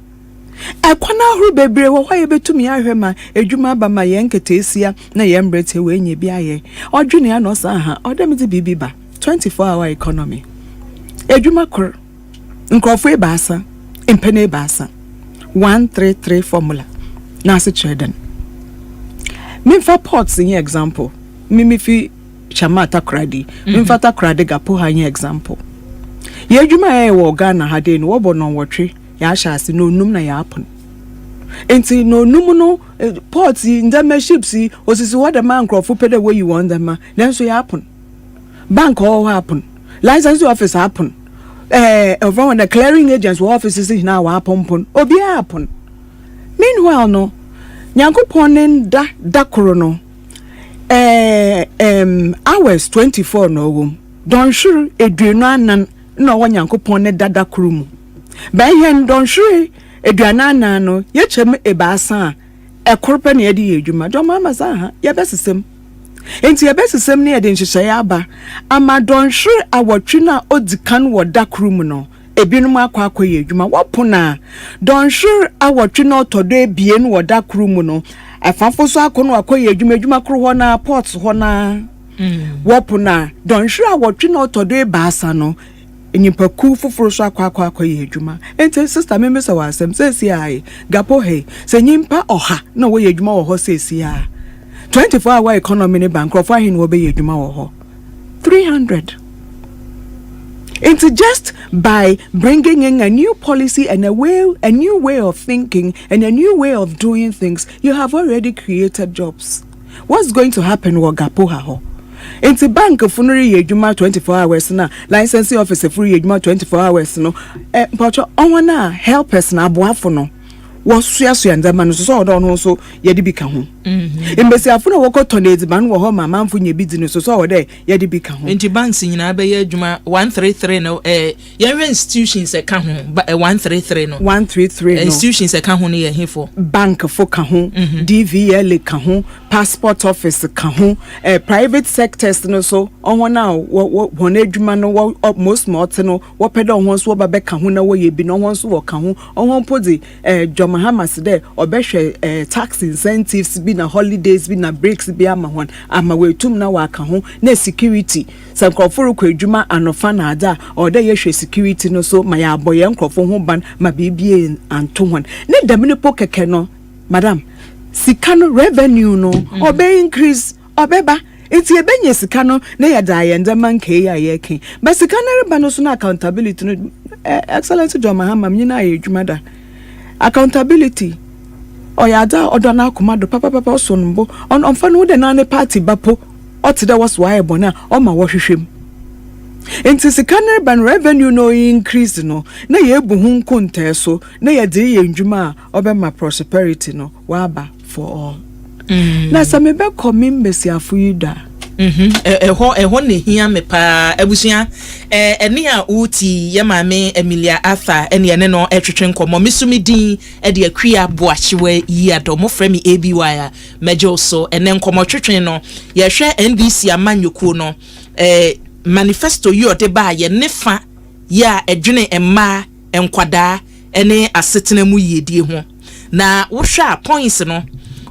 ekwana huru bebre wo hwa ye betumi ahwema edwuma ba ma ye nketesia na ye mbrete we nya bi aye odwene ya no sa ha odem di bibi ba 24-hour economy edwuma kor nkrofo ebasa empene ebasa 133 formula na se treden Mimfa ports in example. Mimifi chamata kradi. Mimfa ta kradi gapo ha in example. Ye juma wo Ghana hade no wobo no wotwe ya hyase no num na ya happen. Enti no num no ports ndama ships osisi what the man crop pay the way you want them then so ya happen. Bank all happen. License office happen. Over the clearing agents offices now happen. Obi happen. Meanwhile no Nyankopon da korono hours 24 no wom don sure eduanu anan na wo Nyankopon ne dada kromu ba hen don sure eduanu anan no ye chem ebaasa ekorope na ye di edwuma don mama sa ha ye besesem enti ye besesem ne ye de nhyehyɛ aba ama don sure awotwe na odikan wo da kromu no ebinum akwa ye adwuma wopona don sure awotwe na otodo ebie no woda krumu no afafo so akono akoye adwuma kro ho na ports ho na wopona don sure awotwe na otodo ebaasa no nipa ku foforo so akwa ye adwuma enti sister me so wasem say si ai gapo he se nyimpa oha na wo ye adwuma wo ho say si a 24-hour economy ne bank of ahin wo be ye adwuma wo ho 300. It's just by bringing in a new policy and a new way of thinking and a new way of doing things, you have already created jobs. What's going to happen with Gapoha ho? It's a bank of funerary yejuma 24 hours na licensing officer free yejuma 24 hours no. Pacho onwana help us na aboafo no. Wasuasu andama no so odo no so yedi bi ka ho. Embesi afuna woko tonade ban wo ho mama mfu nye bidi no so ode yedi bi ka ho. Enti banks nyina be ye adwuma 133 no yenwe institutions e ka ho 133 no 133 no institutions e ka ho no ye hefo bank fo ka ho DVL ka ho passport office ka ho private sectors no so onwo na wo adwuma no most most no wo pede onwo so ba be ka ho na wo ye bi no onwo so wo ka ho onwo podi Mahamas there or tax incentives be na holidays be na breaks be ama we tum na waka ho na security some croforo kwadwuma anofa na ada or there yehwe security no so my aboye nkrofo ho ban ma bibie anto hon ne dem ne po keke no madam sika no revenue no obe increase obeba enti ebenye sika no na yada yenda man ke ya yeke but sika na reba no so na accountability no excellent John Mahama nyina ayedwuma da accountability oyada odona komado papa so numbo on fa no de na ne party bapo otide was why bona o ma wo hwehwem enti sikaner ban revenue no increase no na ye bu hu nkonte so na ye de ye ndwuma obema prosperity no waba for all na some be komim besiafo yuda eho ne hia me pa abusua ene a uti ye maame Emilia Arthur ene ne no etwetwe nkomo misumi din de akua boahyewe yi adom frɛ me ABY a mejo so ene nkomo twetwe no ye hwɛ NDC amanyoko no manifesto yi ode ba ye nefa ya edwene emma enkwada ene asetena mu yedie ho na wo hwɛ points no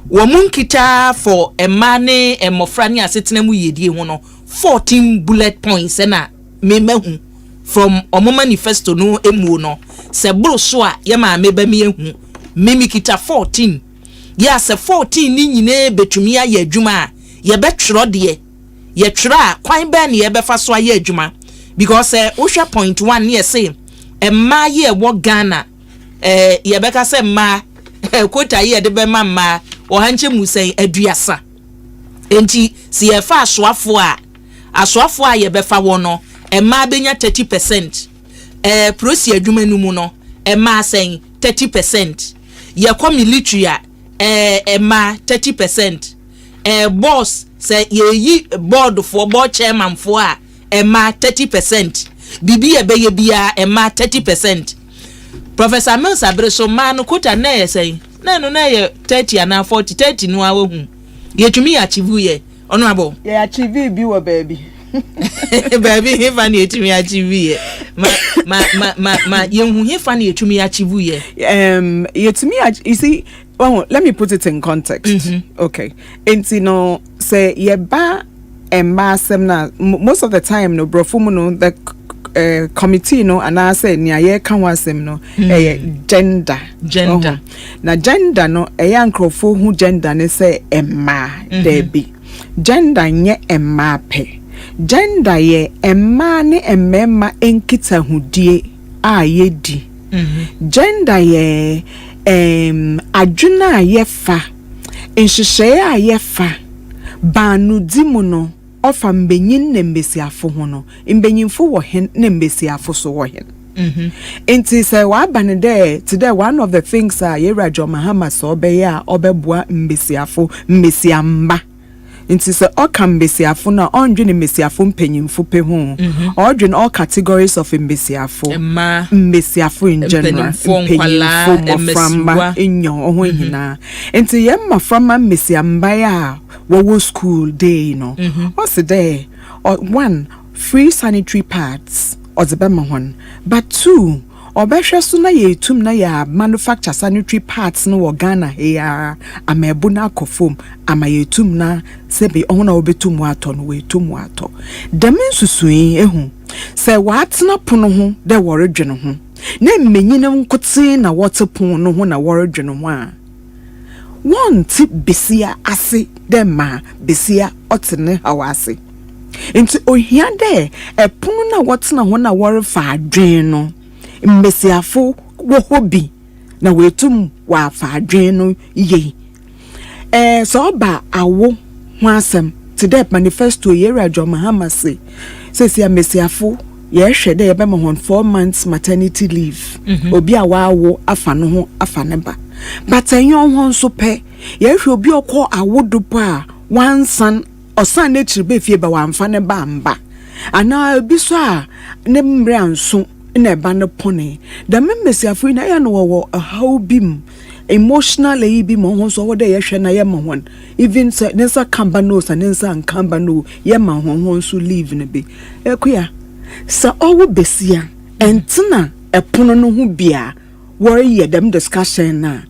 Womunkita for a money and mofrani asetena mu yedie ho no 14 bullet points na memehu from omo manifesto no emu no se bro so a ye ma meba me ehu memikita 14 ya se 14 ni nyine betumi aye adwuma a ye betwro de ye twro a kwan ba ne ye befa so aye adwuma because wo hwa point 1 ne say emma ye wo Ghana ye beka se ma quota ye de be ma ohanche musen aduasa enti si ye fa asoafo a ye befa wo no emma benya 30% prosi adwuma nu mu no emma sen 30% ye kwa military a emma 30% boss say ye yi board for board chairman for a emma 30% bibi ye beye bia emma 30%. Professor Mills Abreso man quota na ye say na no na ye 30 and 40 30 no awu ye tumi achieve ye honorable ye achieve bi wo baby baby he fa na ye tumi achieve ye ma ye hu he fa na ye tumi achieve ye ye tumi you see well, let me put it in context. Okay, enti no say ye ba emma na most of the time no brofumu no the committee no and I say nia ye kan wasem no gender na gender no nkrofo hu gender ne say emma debi gender nye emma pe gender ye emma ne emmema enkita hudie a ye di gender ye adwuna ye fa enhyehyɛ a ye fa banu dimu no ofa mbenyin na mbesiafo ho no mbenyinfo wo hen na mbesiafo so wo hen enti say wa bane there today one of the things ye rajo mahama so obeye a obeboa mbesiafo mbesiamba enti say oka mbesiafo na ondwene mbesiafo mpenyinfo pe ho ondwene all categories of mbesiafo mbesiafo in general mpenyinfo moframba enyo ho hina enti ye maframba mbesiamba ya wo school day no what's there one free sanitary pads or the bema one but two obehwe so na ye tum na ya manufacture sanitary parts no wo Ghana ya amebu na akofom ama ye tum na sebe ona obetum ato no we tum ato demen susui ehu se watna pono ho de woredwene ho na mmenyina nkote na wotepon no ho na woredwene ho a won ti besia ase de ma besia otene hawase enti ohia de epono na wotena ho na worefa adwen no mmesiafo wo hobi na wetum wa fa adwen no ye so ba awo ho asem today manifesto yera jo mahama say sia mmesiafo ye hwe de be mo 4 months maternity leave obi a wawo afa no ho afa ne ba but enyo ho nso pe ye hwe obi okọ awodo pa one son osan na chirbe fie ba wamfa ne ba mba ana bi so a ne mbre anso na ba ne pone da mmesiafo na ya no wo how bim emotionally bi mo ho so wo de ye hwe na ye mo hon even say nsa kamba no sa nsa nkamba no ye ma ho so leave ne be ekuya sa owo besia entina epono no ho bia worry ye dem discussion na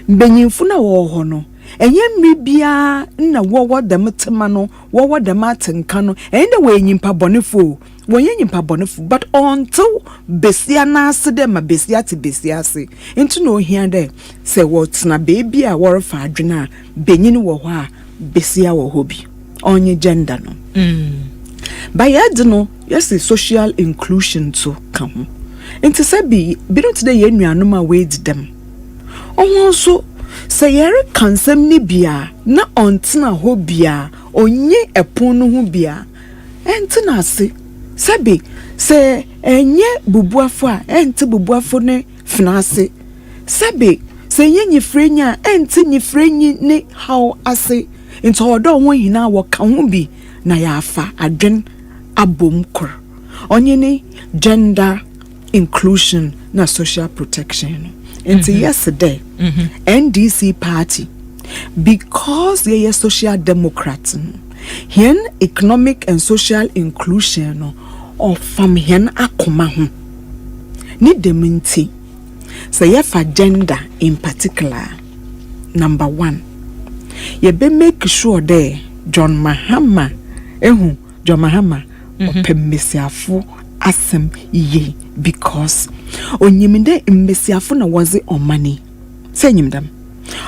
benyimfu na wo ho no enye mmebia na wo dem tema no wo dem atenka no ende we nyimpa bonefo wo nyimpa bonefo but until besia na ase dem ma besia te besia ase into no hia de se wo tena baby a wo refa adwena benyin wo ho a besia wo ho bi onye gender no by yet no yes social inclusion to come into say be no today ye nuanom a wait them ohun so say yere kansem ni bia na ontena ho bia onye epon no ho bia entina se sabi se enye bubuafo a enti bubuafo ne fnase sabi se yenyi frenya enti nyi frenyi ne how ase into odo won hina wo ka ho bi na ya afa adwen abom kor onye ne gender inclusion na social protection into yesterday NDC party because they are social democrats here economic and social inclusion of from here akoma ho ni deminti say for gender in particular number 1 you be make sure there John Mahama opemesiafo asem ye because onyimde mmesiafo na waze omani senyimdam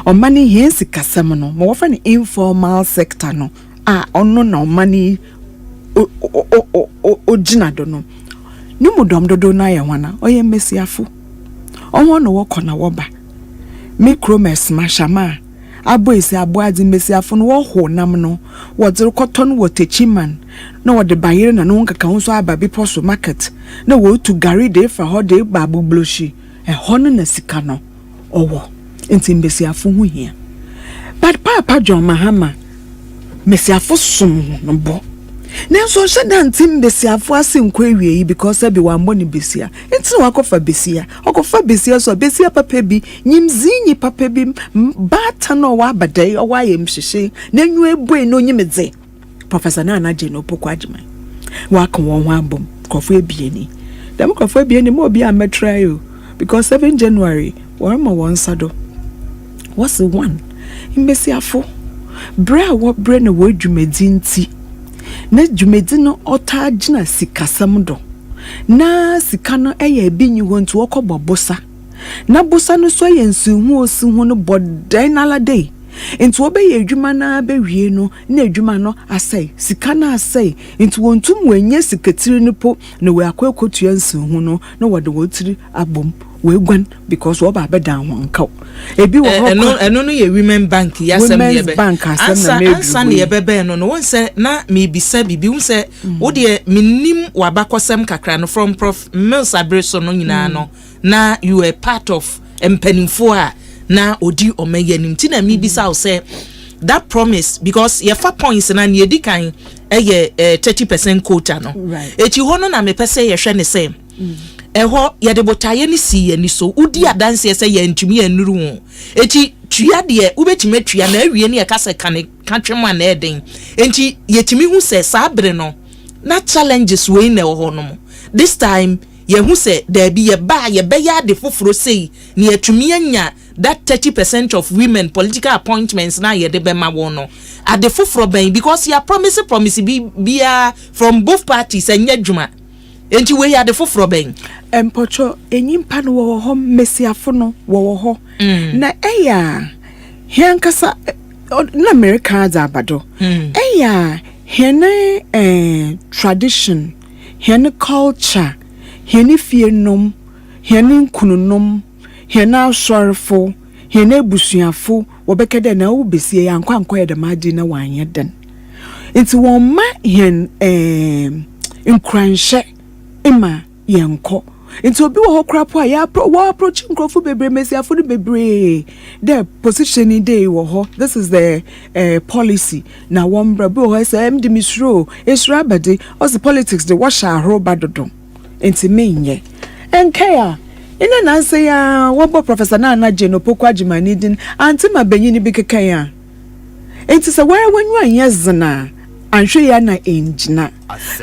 omani hensi kasem no mo wofa ne informal sector no a ono na omani ojina do no ni mudom dodo na ye hwana oye mmesiafo onwo no woko na woba micromes mashama aboisi aboadi mmesiafo no wo ho nam no wo dzere koton wo techiman na wo de bayere na no nkaka ho so ababi poso market na wo tu gari de fa ho de babu bloshi ho no na sika no owo enti mmesiafo hu hia but papa John Mahama mmesiafo som no bo nenso sheda ntim mmesiafo asenkwa ewie yi because be wa mboni besia enti na wakofa besia so besia papa bi nyimzinyi papa bi bata no wa badai o wa yem hwehwe na nyu ebue no nyimedze professor na anaje no pokwa agima wa kan won ho abom kofo ebieni dem kofo ebieni mo obi ametry o because 7 January warma won sado what's the one mmesiafo bra wo bre na wo dwumedi nti na dwumedi no ota agina sikasam do na sika no eye binyi wontu wokobo bosa na bosa no so ye nsuhu osuhu no bodan ala day enti obeye adwuma na bewie no na adwuma no asai sika na asai enti wontum wenye sikatiri no po na we akwakotu nsuhu no na wode wotiri abom we gwan because wo ba bedan ho nkaw ebi wo eno no ye women bank yasem ye be ansa na ye bebe no won se na me bisa bibi won se wo de minnim wabakosem kakra no from Prof Mills Abreso no nyina no na you were part of empanimfo a na odi omayanim ti na me bisa wo se that promise because ye fa points na ne edikan eye 30% quota no echi ho no na me pese ye hwe ne se eho ye de botaye ni si ye ni so udi adanse se ye ntumi enuru ho echi tua de ubetime tua na awie ne ye kase kan twema na eden enti yetimi hu se sa abre no na challenges we na ho no this time ye hu se there be ye ba ye be ya de foforo sei ne atumi anya that 30% of women political appointments na ye de be ma won no ade foforo ben because you promise be from both parties enya dwuma enti we ya de foforo ben empocho enyimpa no wo ho mesiafo no wo ho na eya hiankasa na America za abado eya hene tradition hene culture hene fienom hene nkununum hene asorfo hene busuafo wobekede na wo besie yankwa ye de madi na wanye den enti won ma hen nkranhye ima yenko enti obi wo hokrapo a ya approach nkrofo bebre mesiafo de bebre the position in day wo ho this is the policy na wombra bi wo say em de misro esra bade os the politics the washa ahro badodo enti menye enkaya ina na say ya wo professor na Jeno Poku Agimani din anti ma benyi ni bi kekan enti say where when you anyezna anhwe ya na engina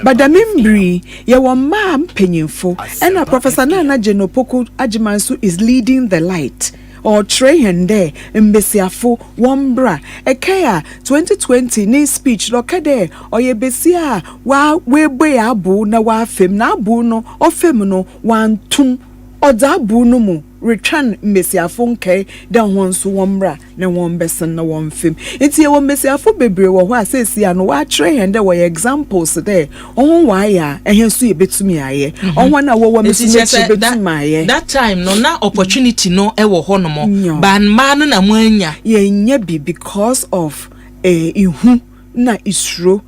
badamimbri ye wo ma mpanyimfo ena professor na Jeno Poku Agimani is leading the light or treyende mbesiafo wombra ekaya 2020 ni speech lokade oye besia wa webe abu na wa fem na abu no ofem no wantum odabu no mu return mbesiafo nke da honso wombra na wombesen na womfem enti ye wombesiafo bebre wo ho asesia no wa treyende wo examples there ohun wa ya ehenso ye betumi aye ohun na wo mesu betumi aye that time no na opportunity no e wo ho no mo ban man na mo anya ye nya bi because of ihu na isro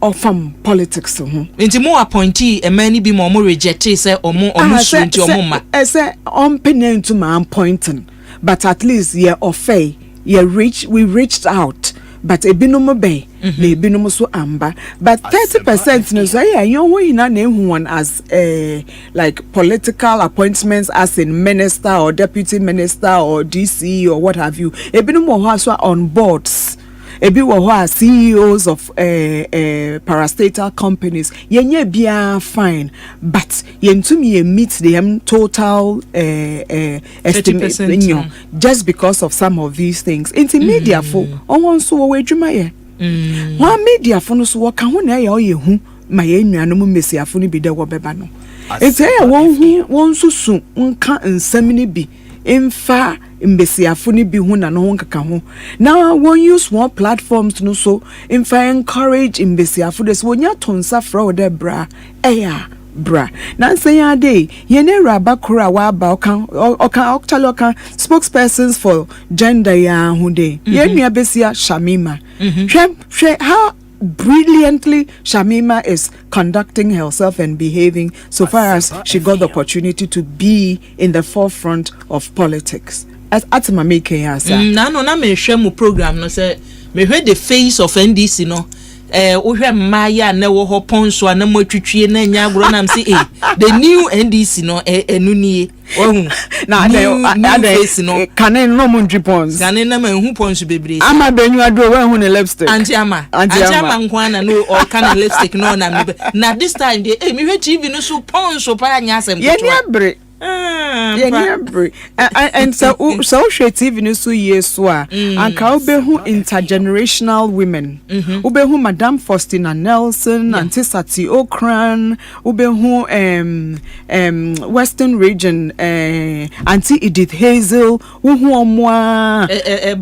ofam politics ho enti mo appointee e mani bi mo reject say omo student omo ma say on penent to my appointing but at least ye ofay we reached out but ebinom be na ebinom so amba but 30% no so you na ehu one as like political appointments as in minister or deputy minister or DC or what have you ebinom ho aso on boards ebi wo ho as CEOs of parastatal companies yenye bia fine but yentumi meet them total estimate just because of some of these things into media for on so we adwuma ye one media for no so wo ka ho na ye oyehu ma ye nuanom mesiafo ni bi de wo beba no ete ye won susu nka nsam ni bi emfa mbesiafo ni bi hu na no nkaka ho now won use more platforms no so emfa encourage mbesiafo des wonya tonsa fra de bra eya bra na say ya dey ye ne raba kura wa ba oka spokespersons for gender ya hu dey ye nua besia Shamima hwe how brilliantly Shamima is conducting herself and behaving so far as she got the opportunity to be in the forefront of politics as atima making herself na me hwe mu program no say me hwe the face of NDC no ohwe mmaya na wo ho ponso na matwitwie na nya agro na say the new NDC no enu nie ohun na face no kanen no mu ndwipons kanen na manhu ponso bebre ama benyu adro we hu ne lipstick anti ama nkwana no or kan lipstick no na this time dey me hwe TV no so ponso pa anya asem ye ni abre and so TV no so yeso a anka obehu intergenerational women obehu Madam Faustina Nelson Antisati Okran obehu Western Region Auntie Edith Hazel uhu omwa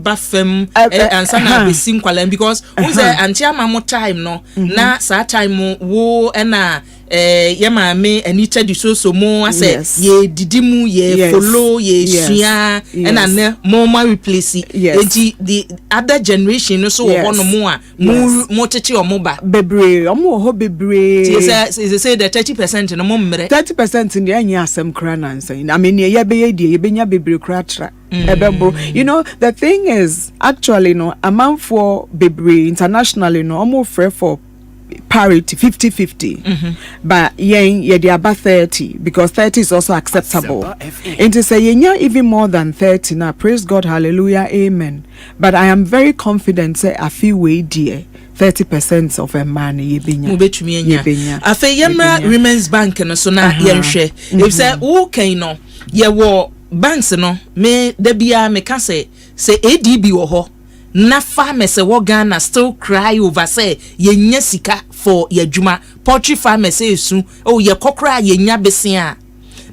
bafem ansa na besim kwala because we say anti amamo time no na sa time wo na yema me anita di so mo ase ye didimu ye follow ye sua and na more replace the other generation no so ono mo a mo tete omo ba bebre omo ho bebre say the 30% no mo mmere 30% ndi anya asem kra na nsan I mean ye be ye die ye benya bebre kra tra ebebro you know the thing is actually no amount for bebre internationally no omo free for parity 50-50 but ye dey about 30 because 30 is also acceptable and to say yenya even more than 30 now praise God hallelujah amen but I am very confident say I feel way dear 30% of a man yebenya. Mubetumi enya. Afe yemra Women's Bank no so na yenhwe. If say wo kan no ye wo banks no me da bia me ka say ADB wo ho na farmers wo Ghana still cry over say yenya sika for yadwuma. Poultry farmers say esu oh ye kokra yenya besia.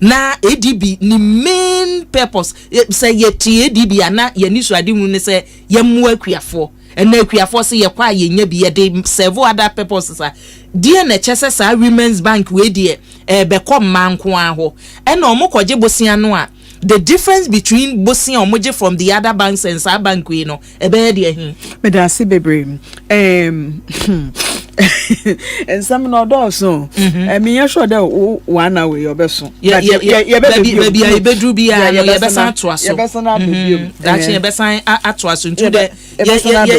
Na ADB ni main purpose say ye ADB ana ye ni so ade mu ne say ye mu akuafo and na akuafo say ye kwa ye nya bi ye de serve other purposes die na chese sa Women's Bank we die be kom manko aho and omo koje bosia no a the difference between bosia omoje from the other banks and sa bank we no e be de hin me da se bebre and some no also me ya sure that 1 hour you beso ye bedru bia no ye besan to aso ye besan abibio that ye besan ato aso ntu de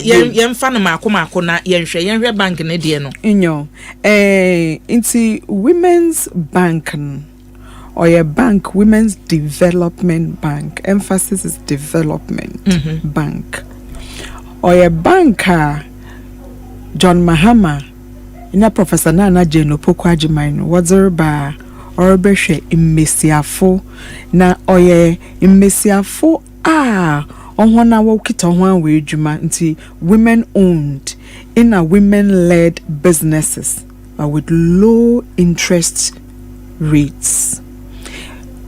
ye mfa no mako na ye nhwe bank ne de no inyo into Women's Bank or your bank, Women's Development Bank, emphasis is development bank or your banker John Mahama ina Professor Nana Jane Opoku-Agyeman wadzerba orbehwe immesiafo na oye immesiafo ohona wo kita ho anwe adwuma nti women owned in a women led businesses with low interest rates.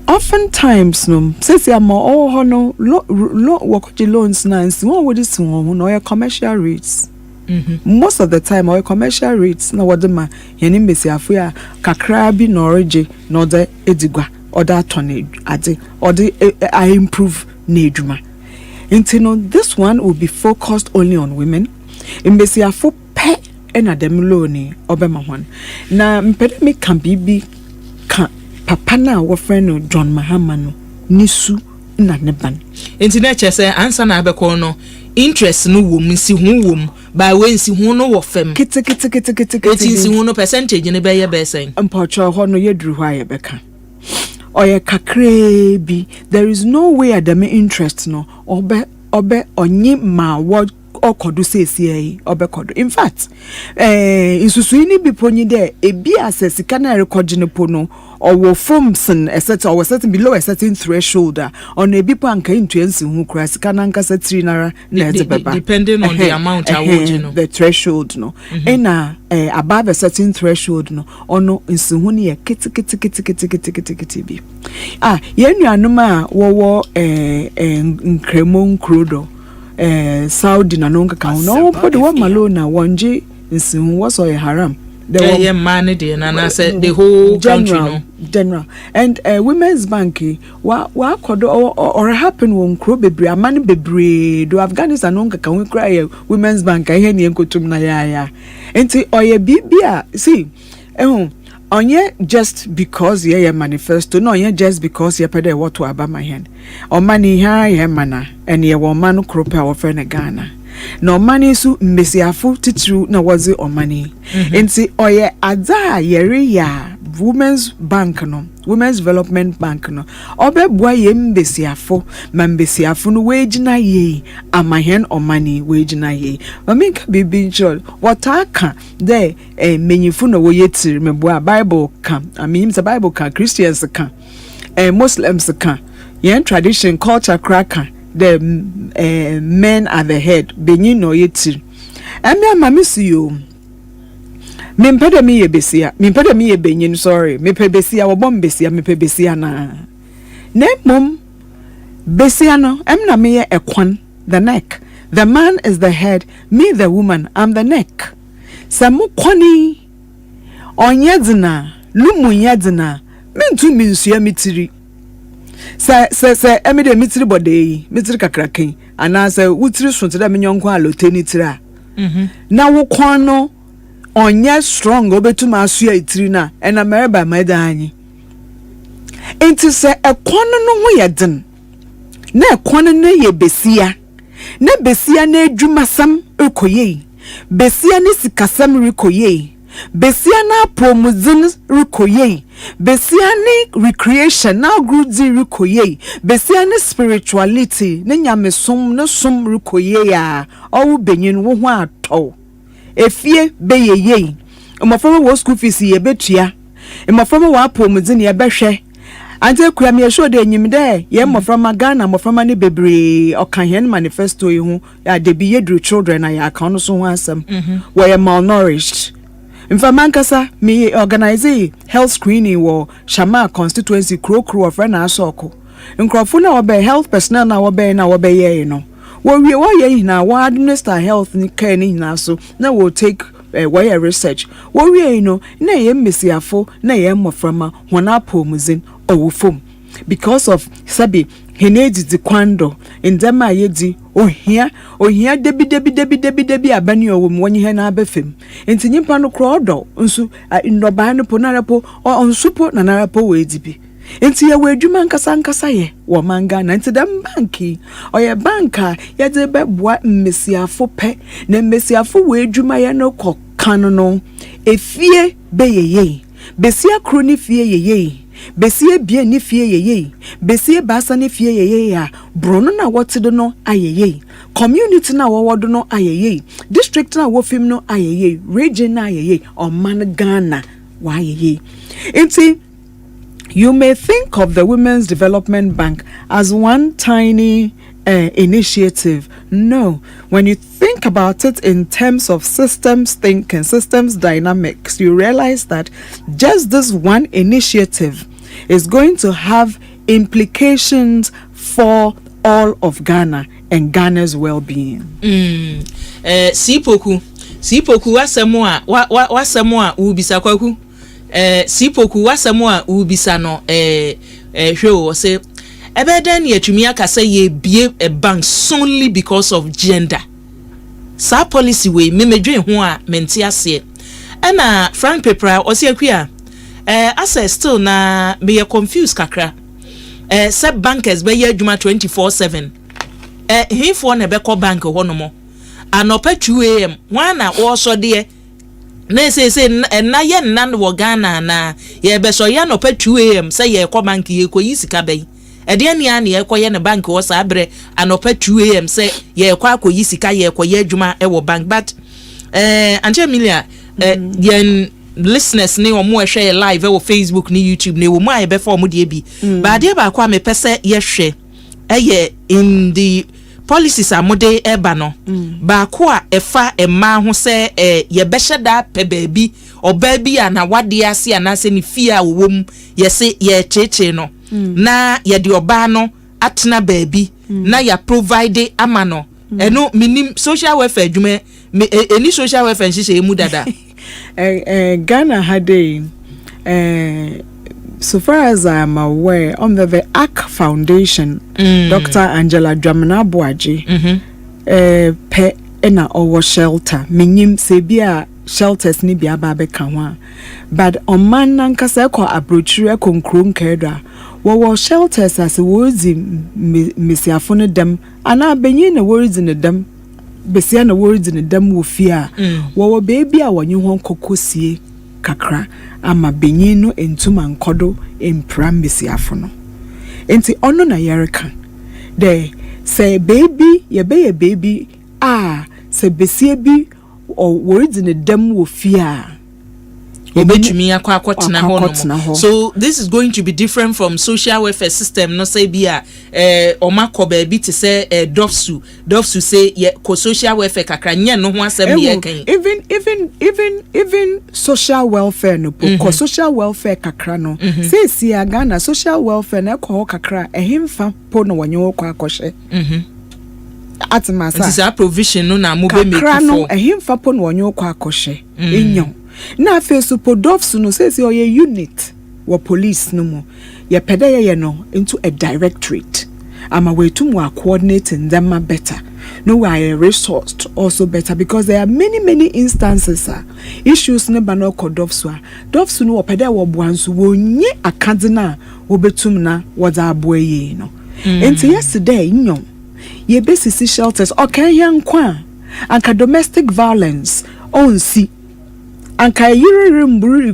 Oftentimes no since ya mo hono lo wakoji loans na nsi won wo dis won no commercial rates. Most of the time our commercial rates na wodema yeni mbesiafo ya kakra bi na orije na ode edigwa ode atone ade ode I improve na edwuma. No, this one will be focused only on women. Mbesiafo pe ena dem loan obema hon. Na mpede me kan bibi kan papa na wo friend no John Mahama no nisu na ne ban. Na chese answer na abeko no interest no wom nsi hu wom by when nsi hu no wo fem kiti nsi hu no percentage ne be ye be sen mpacho ho no yedru hwa ye beka oye kakre bi there is no way at the interest no obe onyi ma wo okodu sesi obekodu in fact isusu ni bi ponyi de ebi asesika na record ne po no or formson a certain below a certain threshold on a people and influence who crash can anchor set 3 naira depending on the amount the threshold no and above a certain threshold no or no in suhuni kitty bi yenu anuma wo cremon crudo Saudi na nonka ka no put one malona wonji in was or haram. The man and said the whole general and Women's Bank wa could or happen won crow bebre a man bebre do Afghanistan nonka can we cry Women's Bank I hear nko tum na ya enti oye bibia see onye just because ye manifesto no onye just because ye pede what to aba my hand o mani ha ye mana and ye wo man kropa wo fe na Ghana no money su mbesiafo titru na wazi o money enti oye adza yere ya Women's Bank no Women's Development Bank no obebua ye mbesiafo ma mbesiafo no wagina ye amahen o money wagina ye maminka bibi nchol wataka de menyifu no wo yetiri mebua Bible kan the Bible kan Christians kan Muslims kan yen tradition culture cracker the men are the head benyi no yetiri emi amamisi yo mempede mi ye besia mempede mi ye benyin sorry mepe besia wo bom besia mepe besia na mom besia no emna me ye ekwan the neck the man is the head me the woman I'm the neck samu kwani onyedina lumu yedina mentu minsua mitiri se emi de mitiri bodei mitiri kakraken ana se wutiri sunte da menyonko aloteni tira na wo kwan no onye strong obetuma asua itiri na ena mereba madanyi enti se ekwan no ho yeden na ekwan no ye besia na besia na adwumasam ekoyei besia ne sikasam rekoyei besia na promozin rekoyei besia ne recreation na grudi rekoyei besia ne spirituality ne nyamesom ne som rekoyei a owo benyin wo ho ato efie be ye mmoframa wo school fees ye betua mmoframa wa apomudin ye behwe ante kura me show de enyim de ye mmoframa Ghana mmoframa ne bebre okanhen manifesto yi hu ya de bi yedru children ya account so ho asem were malnourished. Mfamankasa me organize health screening wo Shama constituency krokro of na asoko nkrofo na obe health personnel na obe ye no wo ye na wo administer health ni care ni na so na wo take wire research wo wie no na ye mesiafo na ye mmoframa hona pomuzin owofom because of sabi henedi di kwando ndema yedi ohia debi abani owom wonyi he na abefem enti nyimpa no krodo nsu ndoba no po na repo onsupo na na repo we dibi enti ye wadwuma nkasa ye wo manga na enti dem banki oye banka ye de beboa mmesiafo pe na mmesiafo wadwuma ye no kokano no efie beyeye besia kro ni fie yeye besie bie ni fie yeye besie basa ni fie yeye ya brono na wotido no ayeye community na wowodo no ayeye district na wofim no ayeye region na ayeye oman Ghana wa ayeye enti you may think of the Women's Development Bank as one tiny initiative. No, when you think about it in terms of systems thinking, systems dynamics, you realize that just this one initiative is going to have implications for all of Ghana and Ghana's well-being. Sipoku wasemwa ubisa kwaku sipoku wasemwa ubisa no hwe say ebeden yetumi aka say ye bie a bank solely because of gender. Sa policy we memedwe ho a menti ase na Frank Pepra osiakua asa still na be confused kakra se bankers be ye adwuma 24/7 hifo na be ko bank ho no mo anopa 2 am wana wo so de na say na ye nan wo Ghana na ye be so ye anopa 2 am say ye ko bank ye ko yisika be ede ne an ye ko ye ne bank wo sa abre anopa 2 am say ye ko akoyi sika ye ko ye adwuma e wo bank but Anje Emilia yen listeners ni omo ehwe live e wo Facebook ni YouTube ni wo mu aye be for mo de bi ba de ba kwa me pese ye hwe eye in the policies amode eba no ba kwa efa ema ho se ye be hyeda pe baabi oba bi ana wade ase ana se ni fia wom ye se ye cheche no na ye de oba no atena baabi na ya provide amano eno minim social welfare dwuma any social welfare nhye emu dada Ghana had so far as I am aware, under the ACK Foundation, Dr. Angela Dramana Boaji, pe ena owo shelter. Minim sebia shelters ni bia ba kanwa. But oman nankasa ko abrochire konkron kedra. Wo shelters as wozi misiafo ne dem ana benyi na words in dem. Besia na words in dem wo fia. Wo baby a wonyi hon kokosie kakra ama benyi no entuma nkodo empra mesiafo no enti ono na yereka de say baby ye be ye baby say besie bi o words in dem wo fia obetumi akwa ho no. So this is going to be different from social welfare system no say bia omako ba bi te say dofsu say ye ko social welfare kakra nye no ho asem ye kan even social welfare no ko social welfare kakra no say si Ghana social welfare na ko kakra ehimfa po no wonye wo kwa akoshe atmasa this is provision no na mo be make for no ehimfa po no wonye wo kwa akoshe enyo na fesu podofsu no say oye unit wa police no mo ye pede ye no into a directorate ama we to more coordinating them better no we are resourced also better because there are many instances issues ne ba no kodofsu dofsu no pede wo boanso wo nye akadena wo betum na wo za aboye no enti yesterday nyo ye besisi shelters okay yan kwa anka domestic violence on si anka yiri mburu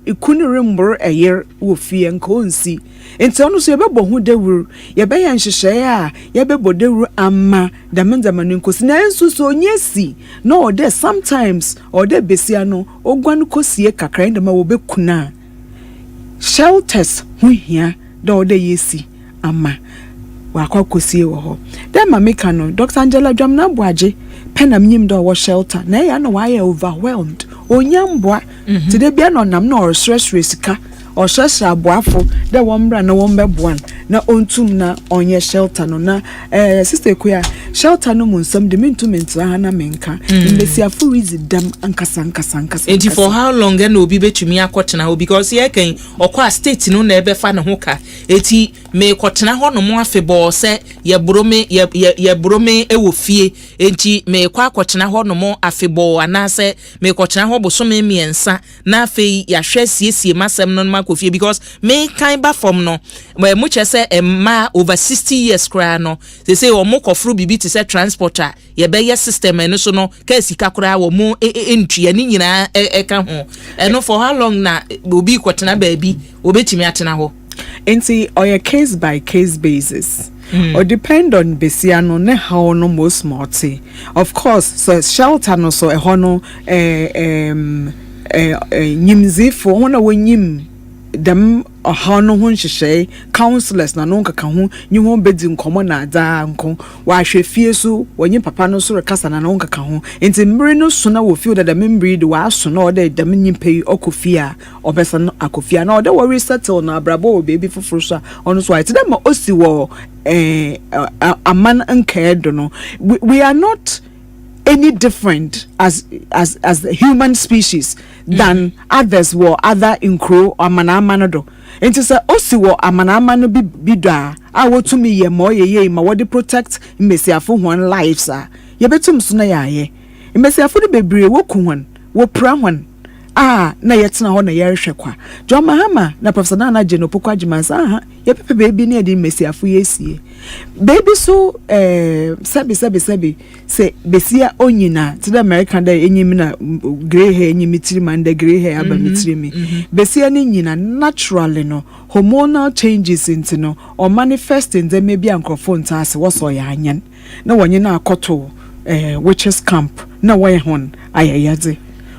ikun rimburu eyer wo fie nka onsi enti ono so yebebo hu dawuru yebe ya nhyehyeye a yebebo dawuru ama damendama nkosi na enso so onyesi no ode sometimes ode besia no ogwan kosie kakra ndama wo bekuna shelters hu hia da ode yesi ama wakwa kosie wo ho dem ma meka no Dr. Angela Dwamna Boaje penam nyim do wo shelter na ya no why overwhelmed onyambwa tide bia no nam na stress sika or shasha boafo de wombra na wombeboan na ontum na onye shelter no na sister kuya shelter no munsam de mintum ntra na menka mbesiafo rizi dam ankasa and for how long na obi betumi akotena ho because ye kan okwa state no na ebefa ne ho ka eti me kotena ho no mo afebo se ye brome ewo fie enti me kwa akotena ho no mo afebo anase me kotena ho bosome miensa na afei ya hwe siesie masem no kofie because me kind ba from no mu chese ma over 60 years kra no they say omo kofru bibi to say transporter ye be ye system eno so no ka sika kra wo mu entua ni nyina ka ho eno for how long na obi kwotena ba bi obetimi atena ho enti on a case by case basis or depend on besiano ne how no most morty of course so shelter no so hono nyimzifo hona wonyim dem hono ho nhyehyɛ counselors na no nkaka ho nyi ho bedi nkomo na ada nko wa hwefie so wonyi papa no so rekasa na no nkaka ho enti mmiri no so na wo feel that the memory de wa so na ode dem nyimpe okofia obesa no akofia na ode wo resettle na abrabo baby foforo so ono so ite dem osi wo aman nkaedo no we are not any different as the human species than others were other incro amana amanodo enti say osiwo amana amano bido a wotumi ye mo ye ma wodi protect mesiafo hon lives a ye betum so na ye mesiafo de bebre woku hon wo pra hon na yetena ho na ye rehwe kwa John Mahama na Professor Nana Jeno Pokwa Jimansa ye pepe baby ne de mesiafo yesie baby so sabi say besia onyina to the American day enyim na gray hair enyim tiri man the gray hair aba mitiri mi besia ni nyina naturally no hormonal changes into no or manifesting them maybe ankrofo ntase wo so ya anyan na wonye na akoto witches camp na wo hon ayayade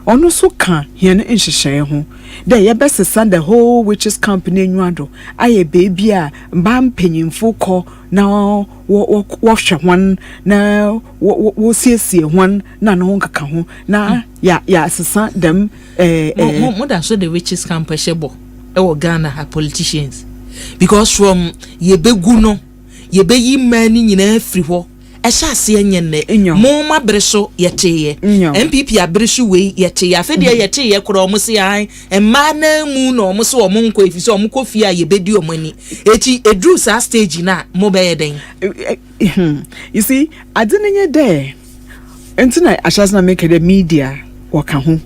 ono so ka hien nhyehyɛ ho de ye besesa the whole witches company nwado aye baby a mba mpanyimfo kɔ na wo hwɛ hon na wo siesie hon na no nkaka ho na ya sesa dem mo da so the witches camp shebo e wo Ghana ha politicians because from ye begu no ye be yi mani nyina free ho esha ase enye mo ma breso yeteye MPP abreso we yeteye afede yeteye kro omo se an emma na mu no omo se omo nko efisi omo kofi a yebedi omo ani eti edru sa stage na mo be yeden you see adinenye there entina ashasna make the media waka ho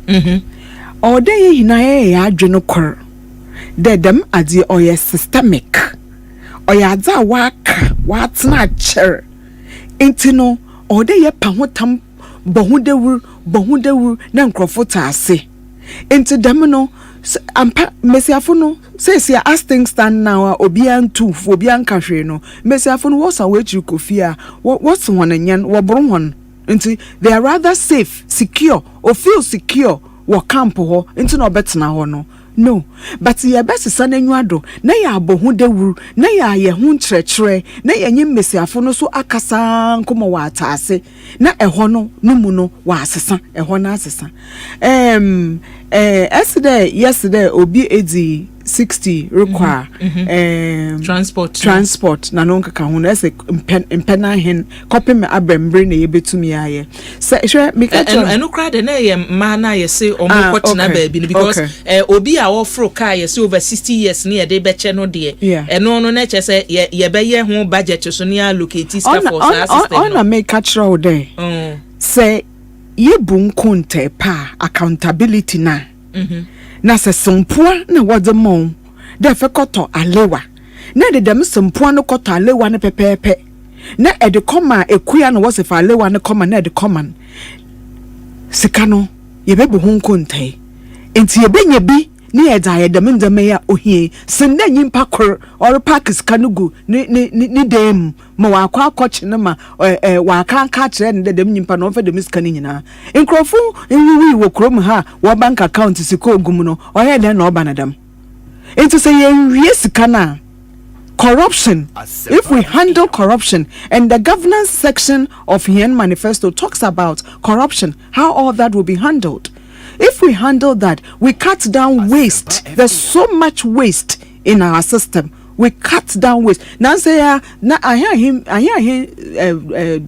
all day hina ya adweno kor dem ade oye systemic oye adza wa tena cher intino ode ye pa hotam bohudewur na nkrofo taase into dem no ampa mesiafo no say as things stand now obi antu obi ankahwe no mesiafo no wosa wechi kofia what's one nyan wo bro hon into they are rather safe secure or feel secure wo camp ho into no betena ho no no but ye best san anwado na ya abohu dewuru na ya ye hu nkyerɛkyerɛ na ye nyim mesiafo no so akasa nkomo wa ataase na ɛhɔ no numu no wa asesa ɛhɔ na asesa yesterday obi edi 60 require transport na no nkaka ho na ese mpena hen copy me abembre na yebetumi aye se hwe me ka eno kra de na ye ma na ye se omo kwotena baabi because obi a ofro car ye se over 60 years na ye de beche no de eno no na che se ye be ye ho budget so na allocate staff for system on make catch row there say ye bunku nte pa accountability na na se sompoa na wode mon de fe koto alewa na de dem sompoa no koto alewa ne pepepe na e de koma ekuya no wose fa alewa ne koma na de koma sika no Yebe ho nkontai. Enti yebe bi ni eda yedem ndeme ya ohie. Senda nyimpa kor or parks kanugu ni dem ma wa akwachi ne ma wa kan ka kire ne dem nyimpa no fa dem sika ni nyina. Nkrofo nwi wo krom ha wo bank account sika ogum no ohe den na oba na dem. Enti say ye sika na corruption. If we handle corruption, and the governance section of Hien Manifesto talks about corruption, how all that will be handled. If we handle that, we cut down waste. There's so much waste in our system. We cut down waste. Now say na I hear him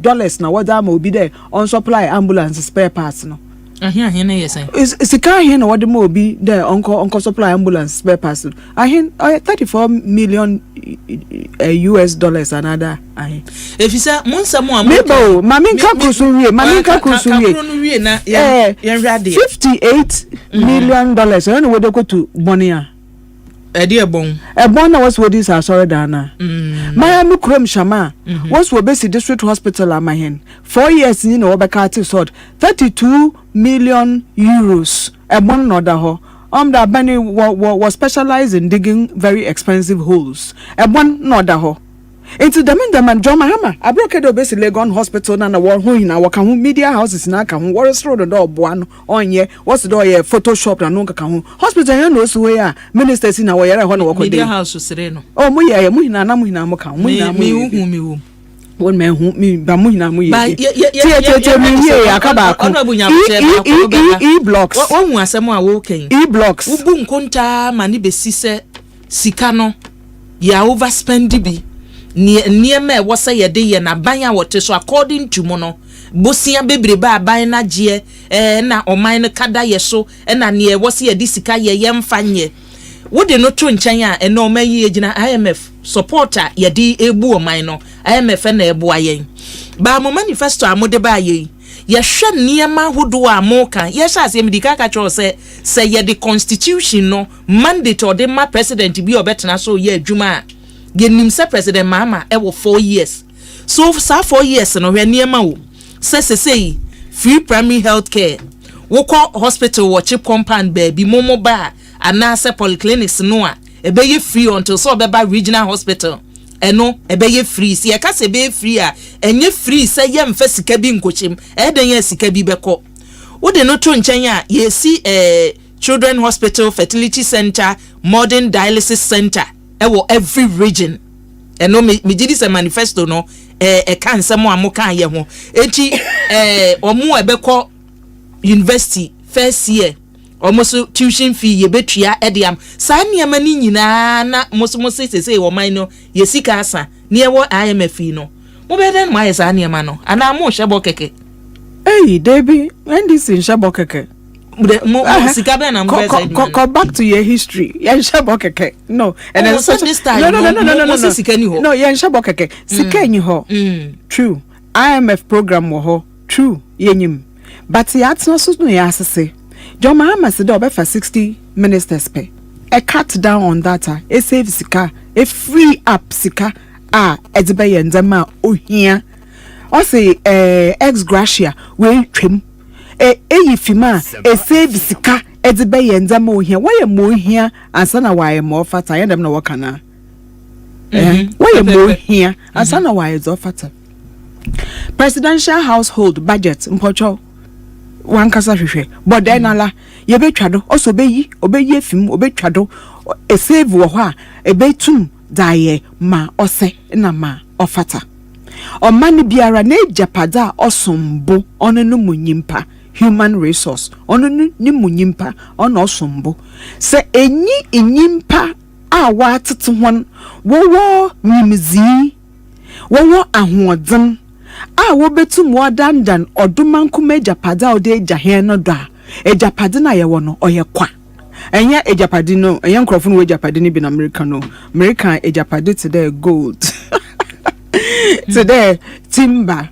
dollars na what that will be there on supply ambulance spare parts no. I hear yes. Is the car here what the more be there on supply ambulance spare parts. I hear 34 million US dollars another. If you say monsa mo amebo maminka kusuwie 58 million dollars. I know where they go to Bonia. Ebon na was what this are sorry dana. Miami Krom Shama was we basic district hospital amahen. 4 years in Obekati sort 32 million euros. Ebon no da ho. That Benny was specialized in digging very expensive holes. Ebon no da ho. Into the man John Mahama. I broke it obesi Legon Hospital na war who in our media houses na ka hu Warris Road door buan on ye what's the door ye Photoshop na no ka hu hospital you know so where ministers in our yere ho na media house sire no oh mo ye mo hina na mo hina mo ka mo hina mo me won me hu me ba mo hina mo ye me ye akaba ko e-blocks won hu asem a wo ken e-blocks ubu nkonta mani besi se sika no ya overspend bi niema wose yede ye na ban a wote so according to mo no bosia bebreba ban na je na oman no kada ye so na ne wose yede sika ye mfanye wode no to nchen a na oman yi egina IMF supporter yede ebu oman no IMF na ebu ayen ba mo manifesto amode ba ye hwe niema hodo a mo kan ye sha se medika ka cho se ye constitution no mandate or the ma president bi obetena so ye adwuma genim se president mama e wo 4 years so sa 4 years no hwe niema wo say free primary health care wo ko hospital wo chip compound baby momo ba anase polyclinics no a ebeye free until so beba regional hospital eno ebeye free si e ka se be free a enye free se ye mfa sika bi nkochim e den ye sika bi beko wo de no to nchen a ye si children hospital fertility center modern dialysis center ewo every region eno me gidi se manifesto no kan nsemo amokan ye ho enti omo ebekọ university first year almost tuition fee ye betua ediam sa niam ni nyina na mosomose sese wo man no ye sika asa ne ewo IMF no mo be den ma ye sa niam no ana mo hwebo keke Debbie when this in shebo keke mo sika be na mo be say go back to your history yen shebo keke no and then so this time no sika ni ho no yen shebo keke sika ni ho true IMF program wo ho true yenyim but yat no so no ya asese John Mahama said obefa 60 ministers pay a cut down on data a save sika a free up sika edebe yendema ohia Osei ex gratia we twem eyifima save sika edebe yendema ohia why mo ohia ansana why mo fata yendem na wakana why mo ohia ansana why zo fata presidential household budget mpocho wan kasa hwehwe but then ala ye betwado oso beyi obeyi efim obetwado e save wo ho a e betum daye ma ose na ma ofata o mani biara na japada osombo ono no munyimpa human resource ono ni munyimpa ono osombo se enyi enyimpa a wa tete hon wo nyimzi wo ahoden wo betum wo dandan odumankume japada ode jahen no da ejapade na ye wo no oye kwa enya ejapade no enya nkrofo no ejapade ni bi na American ejapade today gold today timber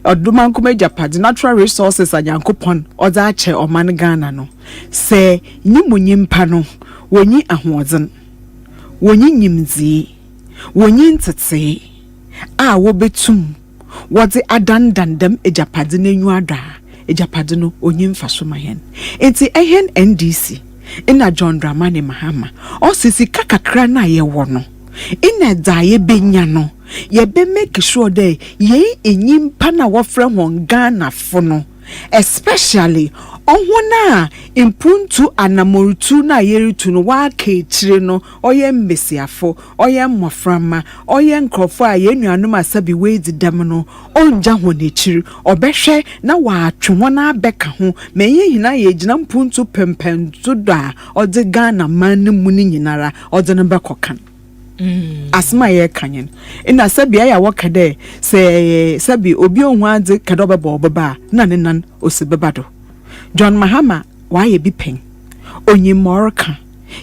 odumankume ejapade natural resources anyankopon oda ache oman Ghana no se nyimunyimpa no wonyi ahoden wonyi nyimzi wonyi ntete wo betum wodi adandandam ejapade n'enyu ada ejapade no onyi mfaso ma hen enti ehen NDC ina John Dramani Mahama osisi kakakra na ye wo no ina da ye benya no ye be make sure that ye enyimpa na wofre hon Ghana fo no especially ohuna impuntu anamorutu na yeritu no wa kechire no oye mbesiafo oye mmoframa oye nkrofo a yenuanum asabi wedi dam no onja honechiri obehwe na wa atwe na abeka ho menye hina ye gina mpuntu pempentu da ode Ghana man mu ni nyinara ode no bekokan asma ye kanyen ina sabi aya wakade se sabi obi ohun ade kadobeba obeba na ne nan osebebado John Mahama waye bi pen onyi morka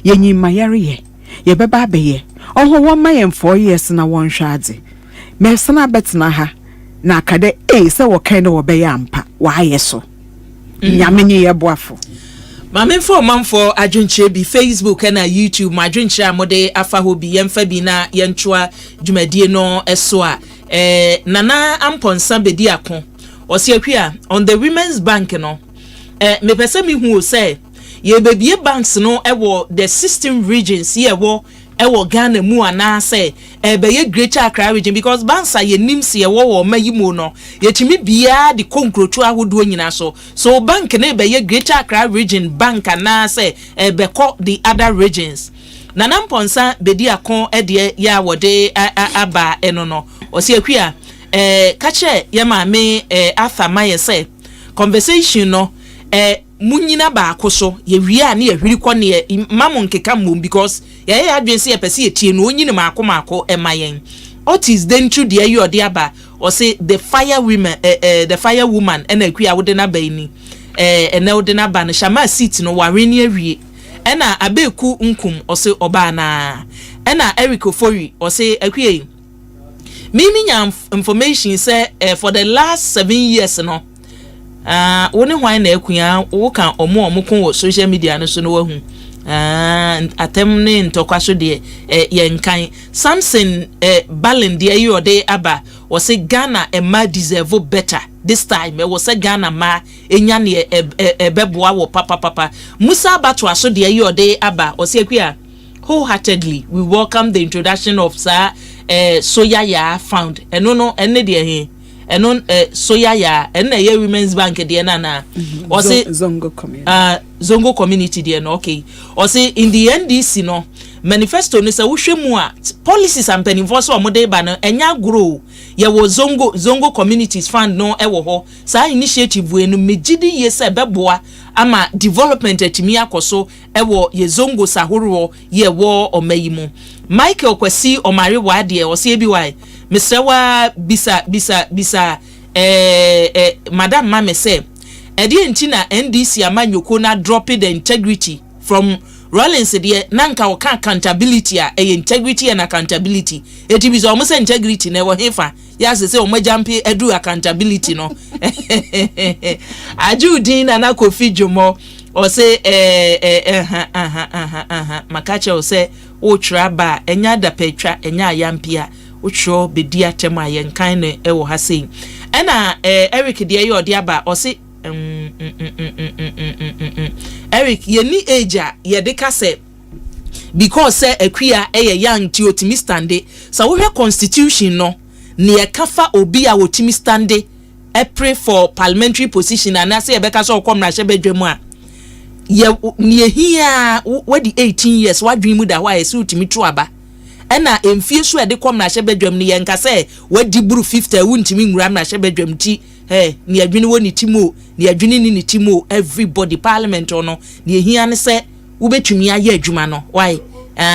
yenyi mayare ye beba beye oho wo mayen 4 years na won hwade mesana betna ha na akade se wo kan na wo beye ampa waye so nyamenye ye boafo Mame for manfo adwunche bi Facebook na YouTube ma adwunche amode afa ho bi yemfa bi na yentoa dwumadie no eso a nana amponsa bedi akon osi akua on the women's bank no me pese mi hu say ye bebie banks no ewo the 16 regions ye ewo Ghana mu ana say ye Greater Accra region because banks are ye nims ye wo mayimo no ye timi bia the konkrotu ahodo nyina so bank na ye Greater Accra region bank ana say call the other regions nana mponsa bedi akon de ya wode aba eno no osi akua kache ye ma me Arthur Maye say conversation no munyina ba akoso ye wia na ye hwiri kɔ ne mamon keka mom because ye adwense ye pese ye tie no onyine maako emayen Otis then through the ayo de aba or say the fire woman and akua wode na ba ni na wode na ba no shama seat no ware ni awie na abeku nkum or say oba na Eric Ofori or say akua mimi nya information say for the last 7 years no woni hwan na akuya wo kan omukun wo social media no so no wahu atem ne ntokwa so de ye nkan Samson Balin de ayo de aba wo se Ghana ma deserve better this time wo se Ghana ma enya ne beboa wo papa Musa Batu aso de ayo de aba wo se akuya wholeheartedly we welcome the introduction of soya found no ene de he enon soya ya ena ye women's bank de na o say zongo community de no okay o say in the NDC no manifesto no say wohwemu a policies and penifo so omode ba no enya grow ye wo zongo communities fund no e wo ho sa initiative we no megidi ye se beboa ama development atimi akoso e wo ye zongo sahoro ye wo omayimu Michael Kwesi Omari Wade o say bi why Mr. Wa bisa Madam Mame say edi entina NDC amanyoko na drop the integrity from Rollins de nanka wo kan accountability integrity and accountability eti bi so almost integrity na wo hefa ya say o majampe edu accountability no ajudin na Kofi Jomo o say makache o say o traba enya da petwa enya ayampia utro bedi atem ayen kan ne ewo ha sei ena Eric de ye odi aba o se Eric ye ni age ye de ka se because say akua eye young ti otimi stande so wo hwe constitution no ne ye kafa obi a otimi stande pray for parliamentary position and say e be ka so kom na hye bedwam a ye ne hia wadi 18 years wadwen mu da wa ye se otimi to aba ena emfie so ede kom na hye bedwam ne yenka se wadi buru 50 wuntimi nwura na hye bedwam ti ne adwene woni timo ne adwene ni timo everybody parliament ono ne hia ne se wo betumi aye adwuma no why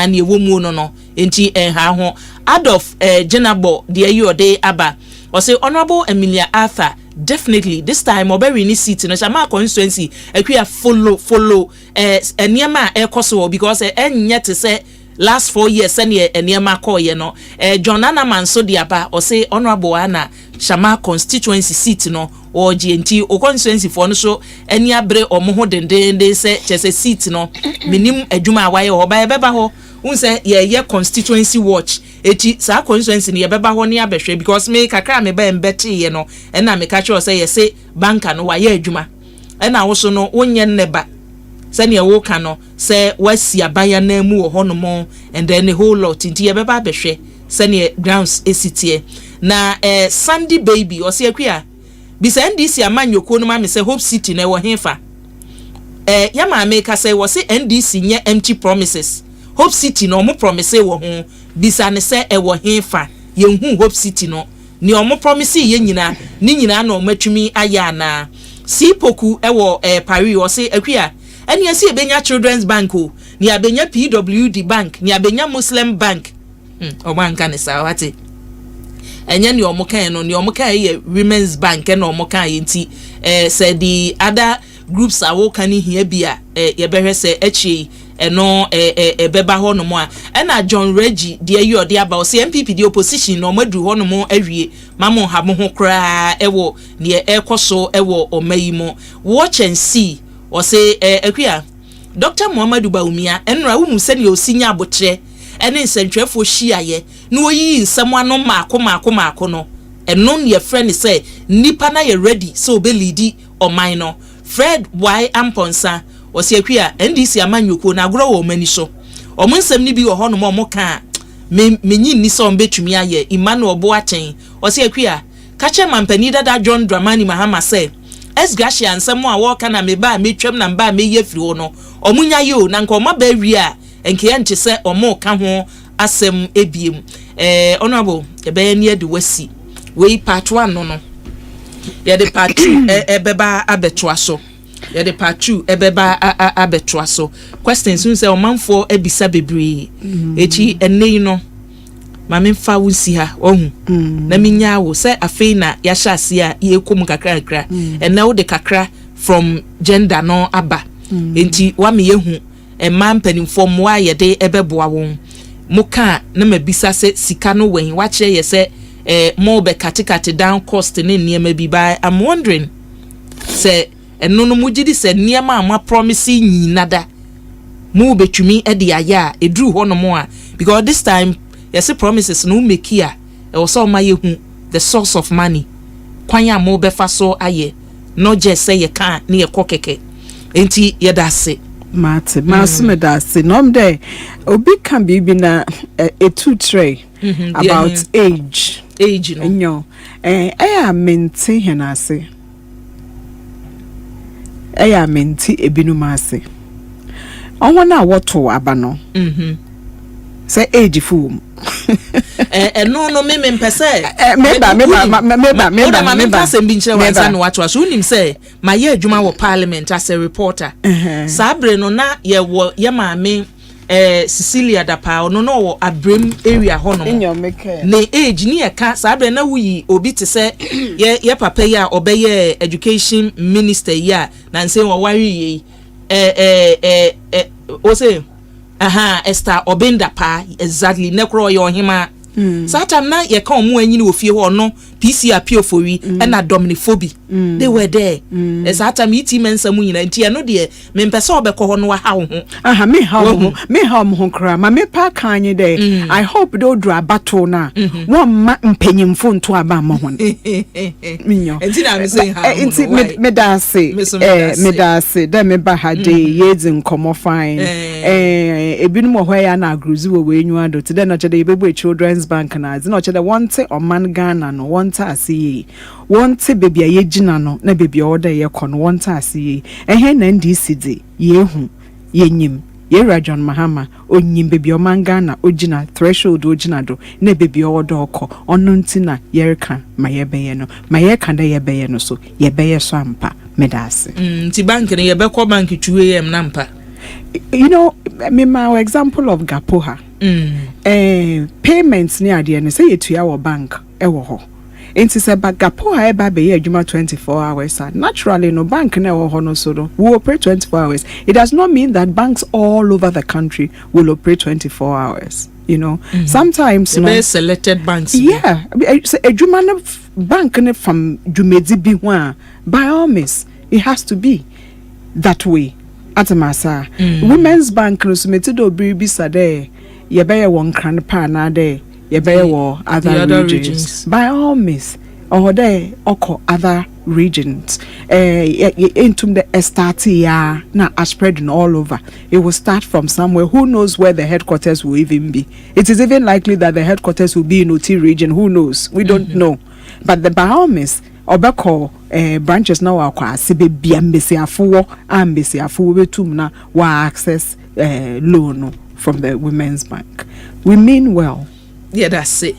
ne wo mu no enti ha ho Adolf Jenabo de ayo de aba o say honorable Emilia Arthur definitely this time oberi ni seat no chama constituency akua follow eniema ekoso because enye te say last 4 years eniema call ye no John Anaman so de aba o say honorable Anna Shama constituency seat no o GNT o constituency for no so eni abre omo ho dendende se chese seat no minim adwuma awaye ho ba beba ho un say ye constituency watch eti saa constituency ne yebeba ho ne abehwe because me kakra me ba mbete ye no na me ka cho say yese banka no wa ye adwuma na wo so no wonye nneba se ne wo ka no se wasi abaya na mu wo hono and then a whole lot nti yebeba abehwe se ne grounds esitie na Sandy baby o se akua bisa NDC amanyoko no ma me se Hope City na wo hefa ya ma me ka say wo se NDC nye empty promises Hope City no mo promise wo ho bisa ne se wo hefa ye hu Hope City no ni omo promise ye nyina ni nyina na omatwumi aya na sipoku wo Paris wo se akua eni asi ebenya Children's Bank o ni abenya PWD Bank ni abenya Muslim Bank o man kan sa wate enya ni omo kan no ni omo kan ye Women's Bank na omo kan ye nti say the other groups awo kan hia bia ye behwe se echi eno beba ho no mo a na John Reggie de ayi ode aba o se MPP the opposition no madu ho no mo awie mamo ha mo ho kra ewo ne ekoso ewo omayi mo watch and see o se akua Dr. Muhammadu Baumia enra wu se ne osinya abotre ene nsentwefo hyiaye na oyi nsem ano maako no eno ne friend say nipa na ye ready so obelidi oman no Fred Y Amponsa o se akua NDC amanyoko na agro wo mani so omo nsem ni bi wo ho no mo ka menyi ni so mbetumi aye Emmanuel Boachen o se akua kache mampani dada John Dramani Mahama say Esgracia nsem a wo ka na me ba metwam na mba me ye firi wo no omunya ye o na nka oma ba wi a enke ente se omo ka ho asem ebiem honorable ebe ni ade wasi we part 1 no ye de part 2 ebeba abetwa so ye de part 2 ebeba abetwa so questions so say omanfo ebisa bebre echi enne no mame fa wusi ha ohun na minya wo say afei na ya hyase a ye kom kakra kakra enne wo de kakra from gender no aba enti wa me yehu man penimfo mo aye de ebeboa won muka na mabisa se sika no wen wa kire ye se mo be katikati down cost ne niema bi ba I'm wondering se eno no mugidi se niema ama promise nyinada mu betumi e de aya edru ho no mo a because this time yes promises no make here e so ma yehu the source of money kwanya mo be fa so aye no just say ye kan ne ye kokeke enti ye da se Mate, Masme dasi. Nom de obi can be na a two tray about age. Age, no. Nyo. Aya menti henase. Aya menti ebinumase. Onwana woto abano. Say age fu. No me mpese meba me pase mbinche wansa no watwa so unim say ma ye adwuma wo parliament as a reporter sabre no na ye wo ye maame Cecilia Dapa no wo abrem area ho no ne age ni ye ka sabre na wuyi obi te say ye papa ya obeye education minister ya na nse wo wari Osei Esther Obenda pa exactly nekro ye ohima Satam na ye ka omo anyi ni ofie ho no PCR piofori na dominiphobia they were there satam iti mensa mu nyina ntia no de me mpese obekọ ho no ha wo ho me ha mo ho kra ma me pa kanye de I hope do dra battle na won ma mpanyimfo nto aba ma ho minyo enti na me say ha enti me da se da me ba ha de yezi nkomo fine ebinu mo ho ya na agruzi wo we nyu ado ti de no chede bebu Children's Bank na zi no chede wonte oman Ghana no wonte asiye wonte baby aye gina no na baby order ye kono wonte asiye ehe na NDC de yehu yenyim ye John Mahama onyim baby oman Ghana ogina threshold ogina do na baby order oko ono ntina yereka mayebeye no mayeka da yebeye no so yebeye so ampa medase nti bank ne yebekọ bank 2am na mpa. You know, my example of Gapoha. Payments near the end, say to our bank, ewo. Enti se ba Gapoha eba be ye juma 24 hours. Naturally, no bank never hono so. We operate 24 hours. It does not mean that banks all over the country will operate 24 hours. You know, sometimes no selected banks. Yeah, a juma bank from Jumedi bi by all means, it has to be that way. Atamasa Women's Bank no sumeti do biri bisa de ye be ye won kran pa na de yɛbɛyɛ other the other regions. regions. By all means, or there oko other regions. Into the start here now spreading all over. It will start from somewhere. Who knows where the headquarters will even be? It is even likely that the headquarters will be in OT region. Who knows? We don't know. But the by all means, obeko branches now are kwa sibe bia mbesiafo ambesiafo betum na wa access loan from the Women's Bank. We mean well. Yeah, that's it.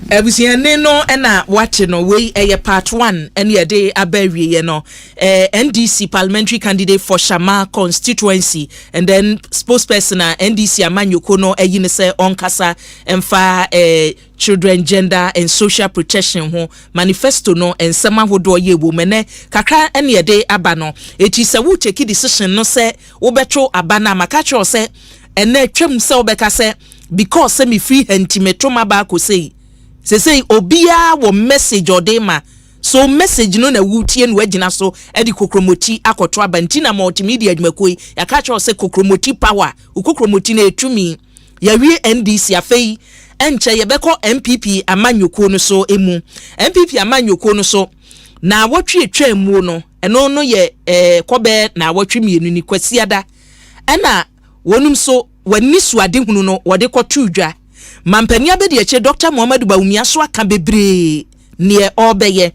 Ebusiane no na watch no we part 1 and ye dey abewie no NDC parliamentary candidate for Shama constituency and then spokesperson NDC Amanyoko no eyi ne say onkasa emfa children gender and social protection ho manifesto no ensema hodo ye wo mene kakra ene ye dey aba no eti se wo take decision no say wo betro aba na maka cho say ene twem se wo beka say because say me free hentimetro maba ko say obia wo message odema so message no na wutie no agina so edi kokromoti akotro abanti na multimedia adwumakoi ya ka cho say kokromoti power kokromoti na etumi ya wie NDC afei enche ye beko MPP amanyoko no so emu MPP amanyoko no so na wotwe etwa mu no eno no ye kobe na wotwe mienu ni kwasiada ena wonum so wani suade hunu no wode kwotu dwa mampania be de eche Dr. Muhammadu Bawumia so aka bebre ne obeye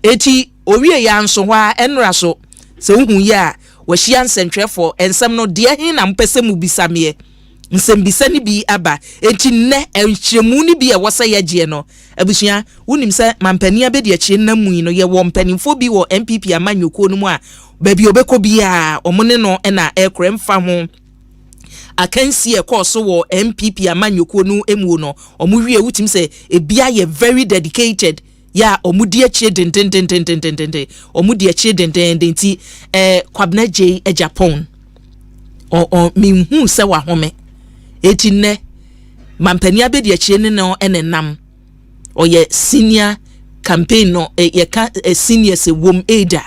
eti owie ya nso hwa enra so se hu ya wahia nsentwefo ensem no de hin na mpese mu bisame nsembisa ni bi aba eti ne enhyemu ni bi e wose yagie no abusua wonim se mampania be de eche namu no ye wo mpanimfo bi wo MPP amanyoko no mu a ba bi obekọ bia omone no na ekrem fa ho akansi ekoso wo MPP amanyoko no emu no omuwie wutim se ebia ye very dedicated ya omudi achie den omudi achie den ti kwabna J Japan o minhu se wa home eti ne mampani abedi achie ne no enenam oye senior campaign no ye ka senior se wom aida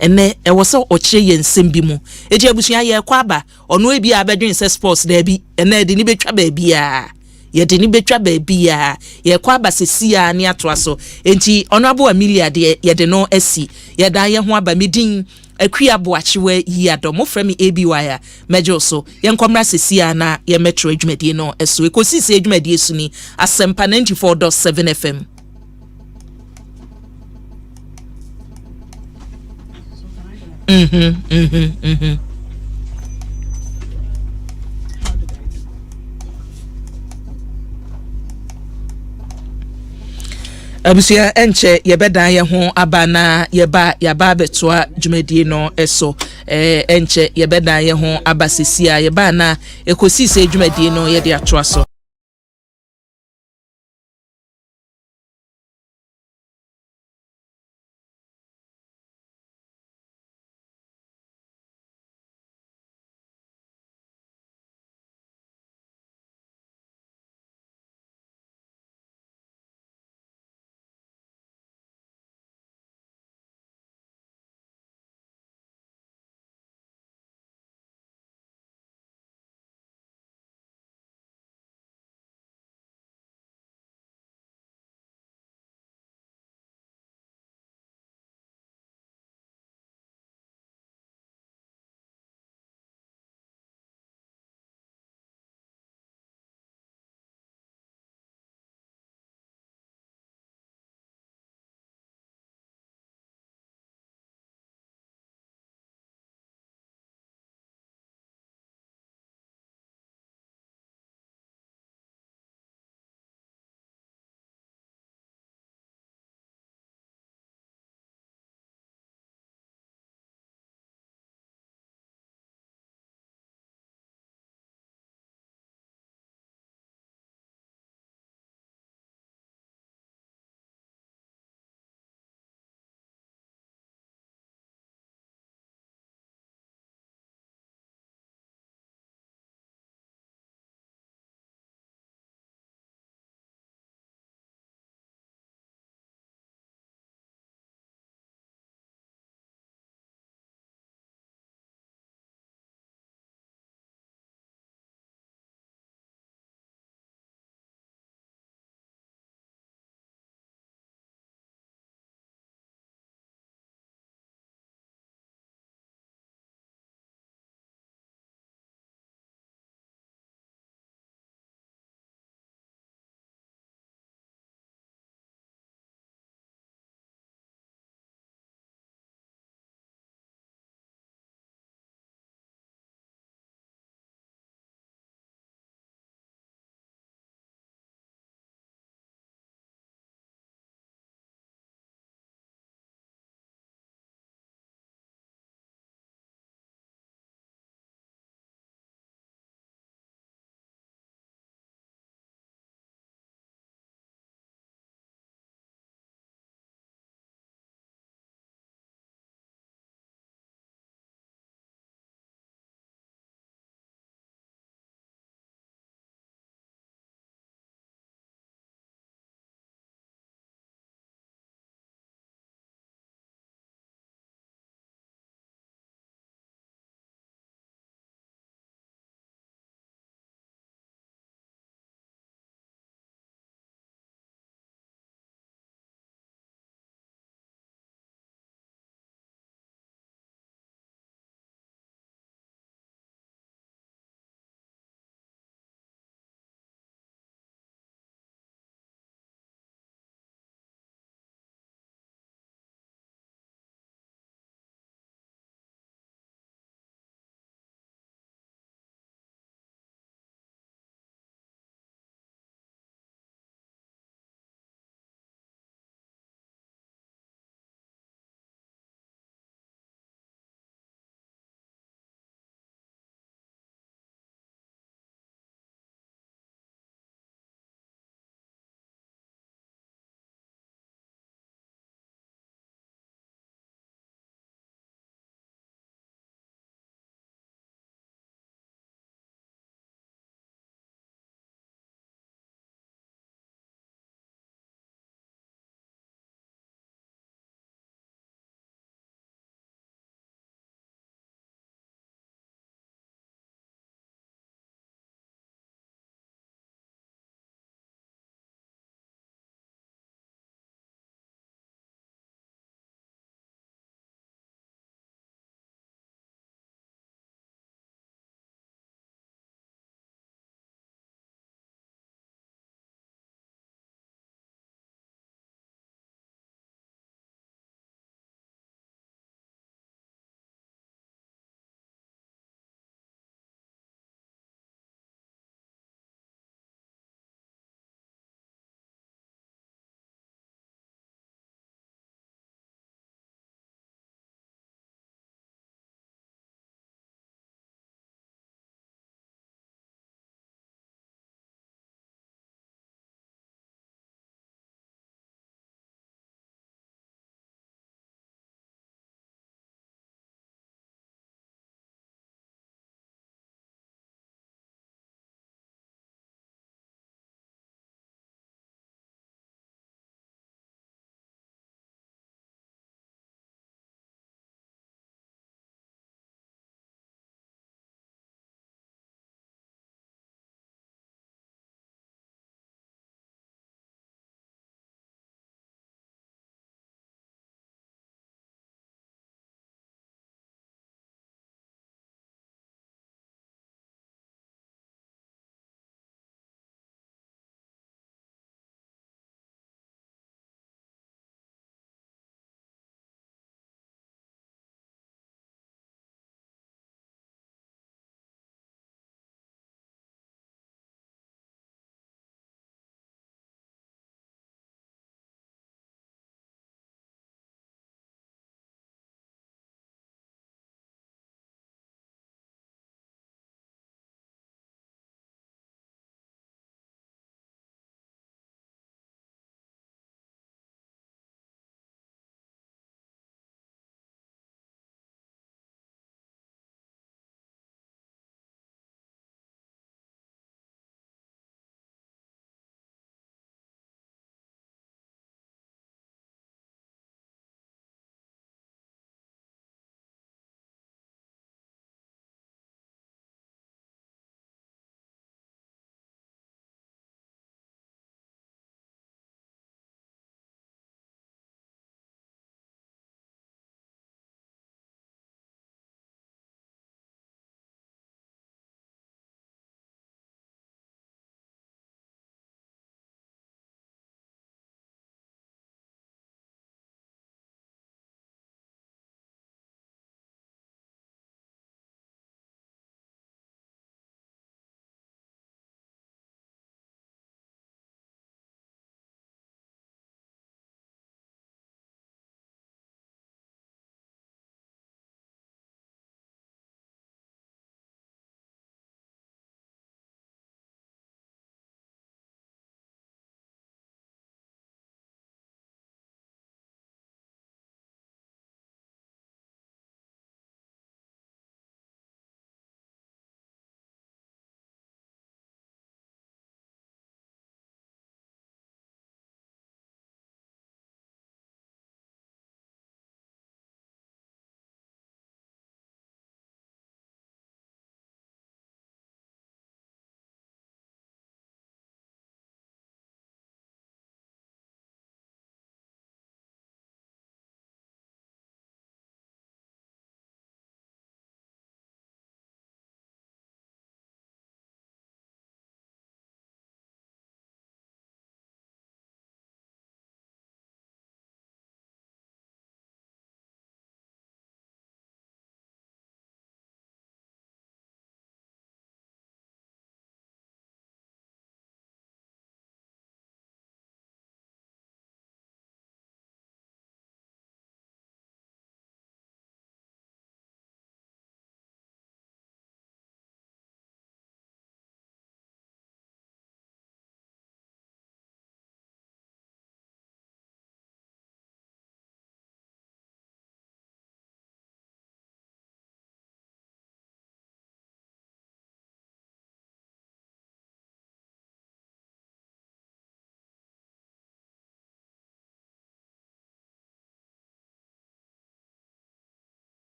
ene ewoso oche ye nsem bi mu eji abusua ye kwaba ono ebi abedwen se sports da bi ene de ni betwa ba bia ye de ni betwa ba bia ye kwaba sesia ne atoaso enti ono abo Amelia de ye de no asi ye da ye ho aba medin akua boachiwe yi adom frami ABY mejo so ye nkomra sesia na ye metro adwumadi no eso ekosisi adwumadi suni Asempa 94.7 FM. Abusia enche yebeda ye ho abana yeba betoa dwumadie no eso enche yebeda ye ho abasisia yeba na ekosisi dwumadie no ye de atoa so.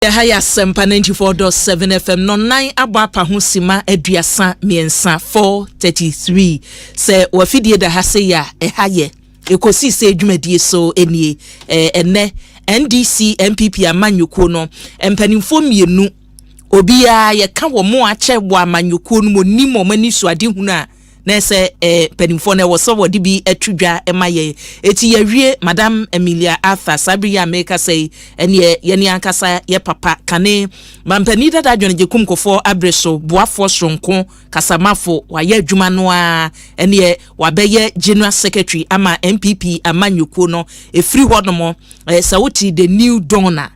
Yahaya Asempa 94.7 FM no 9 abapa ho sima aduasa miensa 433 se wafidie da hase ya ehaye ekosise adwumadie so enie ene NDC MPP amanyuko no empanimfo mienu obia ye ka wo mo ache wo amanyuko no monimo mani so ade hunu a na se panimfo na wo so wodi bi atwudwa emaye eti yawie madam Emilia Arthur Sabriya America say ene ye ankasa ye papa kane mampani dada dwene jekum kofo abreso boafo sonko kasamafo waye adwuma no a ene wabeye general secretary ama MPP amanyuko no efri hodomo sawuti the new donor.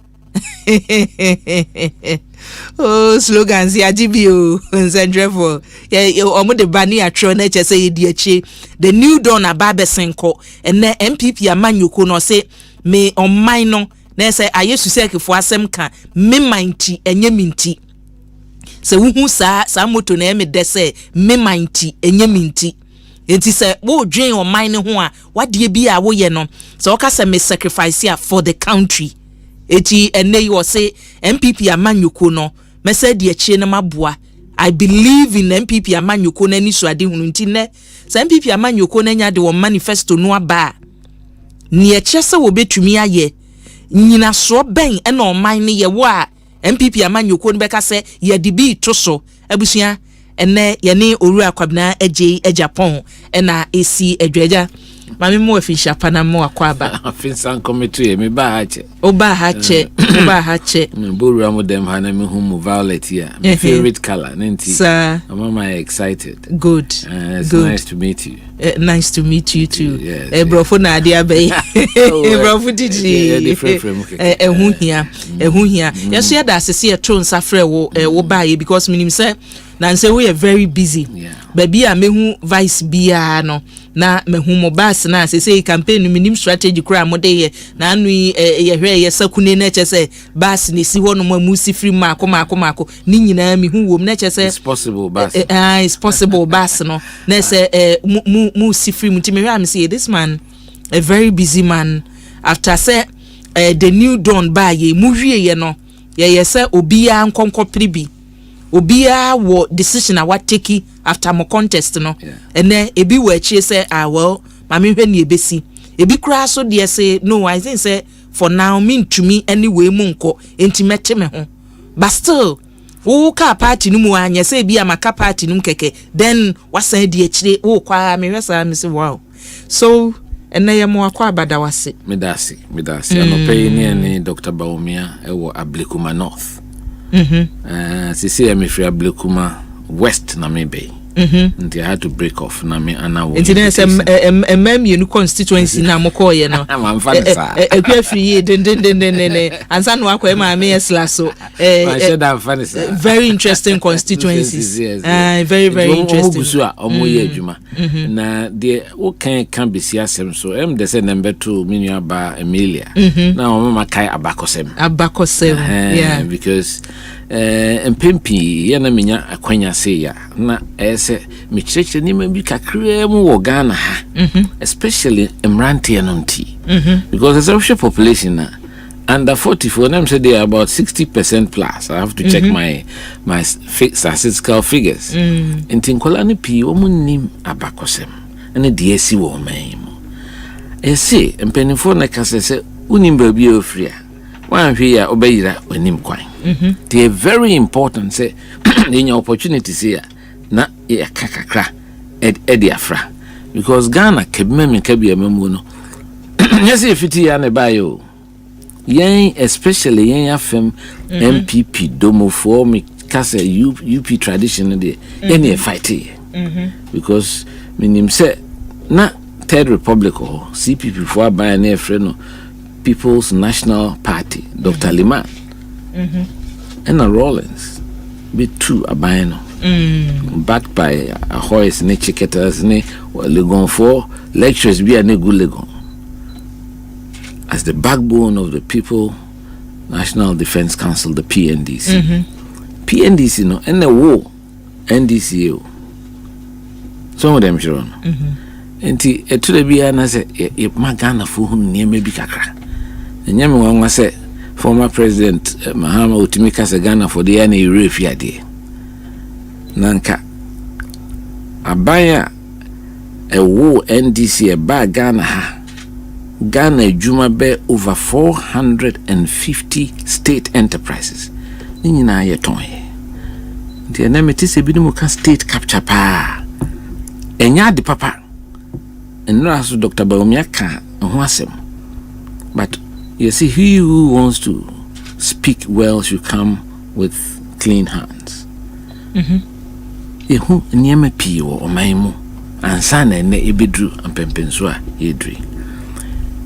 Oh, slogans ya GBO nzendrefo ya omo de bani atro na che say di achi the new dawn ababe senko ene MPP amanyuko no say me on no na say ayesu sekefo asem ka me manti enye minti se wuhu sa moto na eme de say me manti enye minti enti se wo dwen on mine ho a wade bi a wo ye no se o ka se me sacrifice ya for the country. Eti ene you say MPP amanyuko no message die chie na maboa. I believe in MPP amanyuko na ni so ade hunu nti ne se MPP amanyuko na nya de wo manifesto no aba ni e chese wo betumi aye nyina so ben e na oman ne ye wo a MPP amanyuko no beka se ye de bi to so abusua ene ye ne oru akwabna eje Japan e na esi adwaja mami mo afisha pana mo akwaba afinsan committee me ba hache oba hache boru amodem hana me humu violet here my favorite color nenti sir I'm excited. Good. It's good. Nice to meet you. Nice to meet you too. Yes, brofo na dia bay brofo didi different from ehun hia yeso ya da asese e to nsafre wo bae because minim say na say we are very busy. Baby a mehu vice bia no na mehu mo bas na asese campaign minim strategy kura mo de ye na anu ye hwe ye sakune na che say bas ne si ho no mu si free mako ni nyina mi hu wom na che say it's possible bas it's possible bas no na say mu si free mu timi am say this man a very busy man after say the new dawn ba ye mu hwie ye no ye say obia nkonko pribi obia wo decision a what take after mo contest no and then ebi we chi say well mama hwe ne ebesi ebi kura so de say no I think say for now mean to me anyway mu nko enti me ho but still wo ka party no mu anya say bi amaka party no keke then wasan di akire wo kwa me hwesa me say wow so ene ye mo akwa abadawase medasi no pay ni Dr. Baumia ewo Ablekuma North sisi me free Ablekuma West na me bay and I had to break off na me ana wo enti na you constituency na mokoye no am fanisa ekwa free den ansa no akwa ma me esla so I said am fanisa very interesting constituencies very interesting omugusu a omoye adwuma na de wo kan be si asem so de say number 2 minu aba Emilia na o mama kai abakosem yeah because empempi yana menya akwanya se ya na ese michreche ni membi kakra mu wo Ghana ha especially emrantie nonti because the social population under 44 them say they are about 60% plus. I have to check my statistical figures intinkola ni pi wo munnim abakosem ene de esi wo man mu ese empenifo na kasese unim ba bi ofria wan hwe ya obeyira onim kwan they are very important say in your opportunities here na ya kakakra edi afra because Ghana kebime kabia memu no yes fiti ya ne bayo yen especially yen afem MPP domofo me kase UP tradition de yen e fight because minim say na Third Republic or CPP for by na efre no People's National Party Dr. Liman and a Rollins be two abino backed by a horse ne chicketers ne legon for lectures be a ne good legon as the backbone of the People National Defense Council, the PNDC. PNDC no and the war NDCO some of them sure enti eto de bia na se e magana fo hu ne me bi kakra enyame wan wa se former president Mahama Utimika se Ghana for the any refia de nanka abaya ewo NDC e ba Ghana ha Ghana adwuma be over 450 state enterprises ni nyina ye ton he de na meti se bi mu ka state capture pa enya de papa enra so Dr. Baumia ka ho asem but you see, he who wants to speak well should come with clean hands. Yehu niyeme pi wo omaimu ansa na ene ebedru ampempenso a yedri.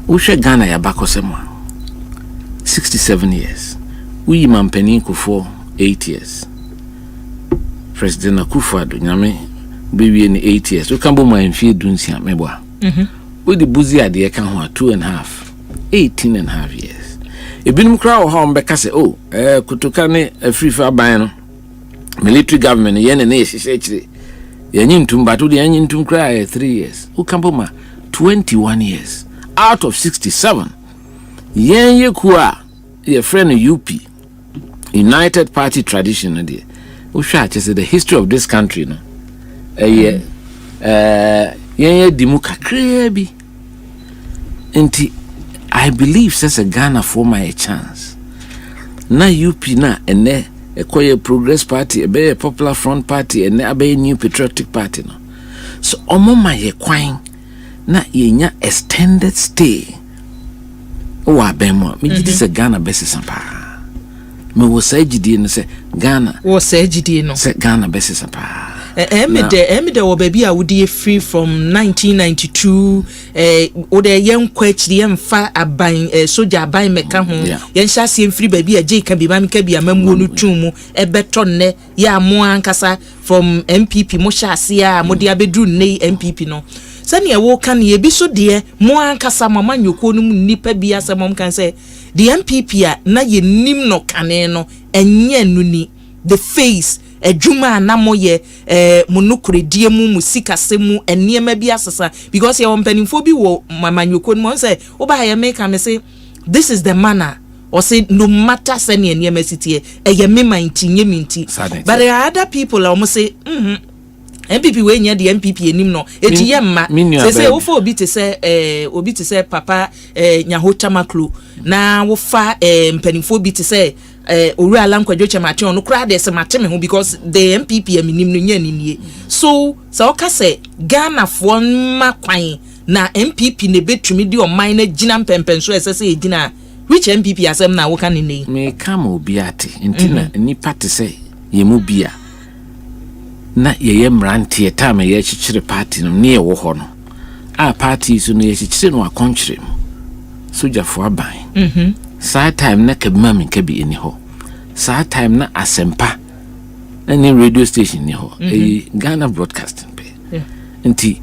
Uhwe Ghana ya bakosema 67 years. Uyi mampeni kufo 8 years. President Akufo-Addo nyame bewie ni 8 years. Ukambo ma mfie dunsia mebwa. Udi buzi ade ka ho 18 and a half years. Ebinum kra wo ha mbeka se kutuka ne afrifa aban no military government yen na ehihye kire yanyi ntum batu de yanyi ntum kra 3 years. Ukambo ma 21 years out of 67. Yen ye kuwa ye friend UP United Party tradition de. Uhwa che the history of this country no. Yen ye dimu kakra bi. Enti I believe says a Ghana for my chance. Na UP na ene ekoye Progress Party, a Popular Front Party, and a New Patriotic Party no. So omoma ye kwan na yenya extended stay. O abemo, me gidi se Ghana besi sampa. Me wo say gidi no say Ghana. Wo say gidi no. Say Ghana besi sampa. Emide wo baby a wodi free from 1992 o de yen kwachiri emfa aban soja aban meka ho yen hyase free baby a je ka bi ma meka bi amamuo no twumu ebeto ne ya mo ankasa from MPP mo hyase a mo de abedru ne MPP no sani e wo kan ye bi so de mo ankasa mama nyoko no mu nipa bi asemom kan say the MPP a na ye nim no kane no enye nuni the face ejuma na moye monokure die mu musikase mu eniema bi asesa because your mpanimfo bi wo mamanyoko no say oba ya make am say this is the manner or say no matter say eniema sitie eye me mantinye minti but there are other people almost say MPP we nya the MPP enim no eti yemma say wo fa obi te say papa nyaho chamaklo na wo fa mpanimfo obi te say Ori Alankwadwo Chamati on kra de se mateme ho because the MPP aminim no nya ninie so oka say Ghana fo ma kwan na MPP ne betumi di o mine gina mpempenso esese egina which MPP asem na wo kan ni me kama obi ate ntina ni party say yemu bia na ye mrantie time ye chichire party no ne wo ho no a party so no ye chichire no akonchire mu soja fo aban saa time na kabima min kabi eni ho saa time na Asempa na radio station ni ho Ghana broadcasting pe nti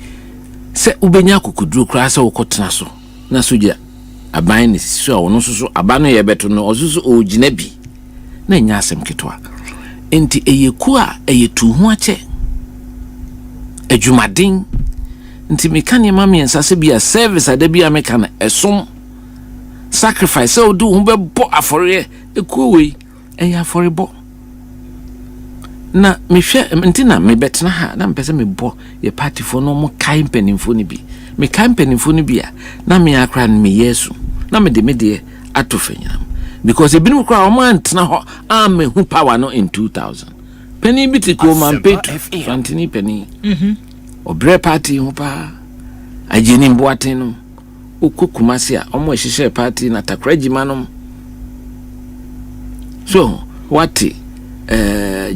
se ubenya kokudru kra se wokotena so na soja aban ne so wono so abano ye beto no osusu ogina bi na nya asem ketwa nti eyeku a eyetu ho ache adwumaden nti mekane mama ensase bia service adabia mekana esom sacrifice so do humbe bo afore ekuwe eya afore bo na mehwe ntina me betena ha na mpese me bo ye party for no mo kai mpanimfo ni bi me kai mpanimfo ni bi a na me akra me yesu na me de atofanyam because ebinu kra o man tena ho am hu power no in 2000 penny biti ko man petu fantini penny obre party hu pa ajeni mboate no okukumasi a omo ehihye party na takraji manom so what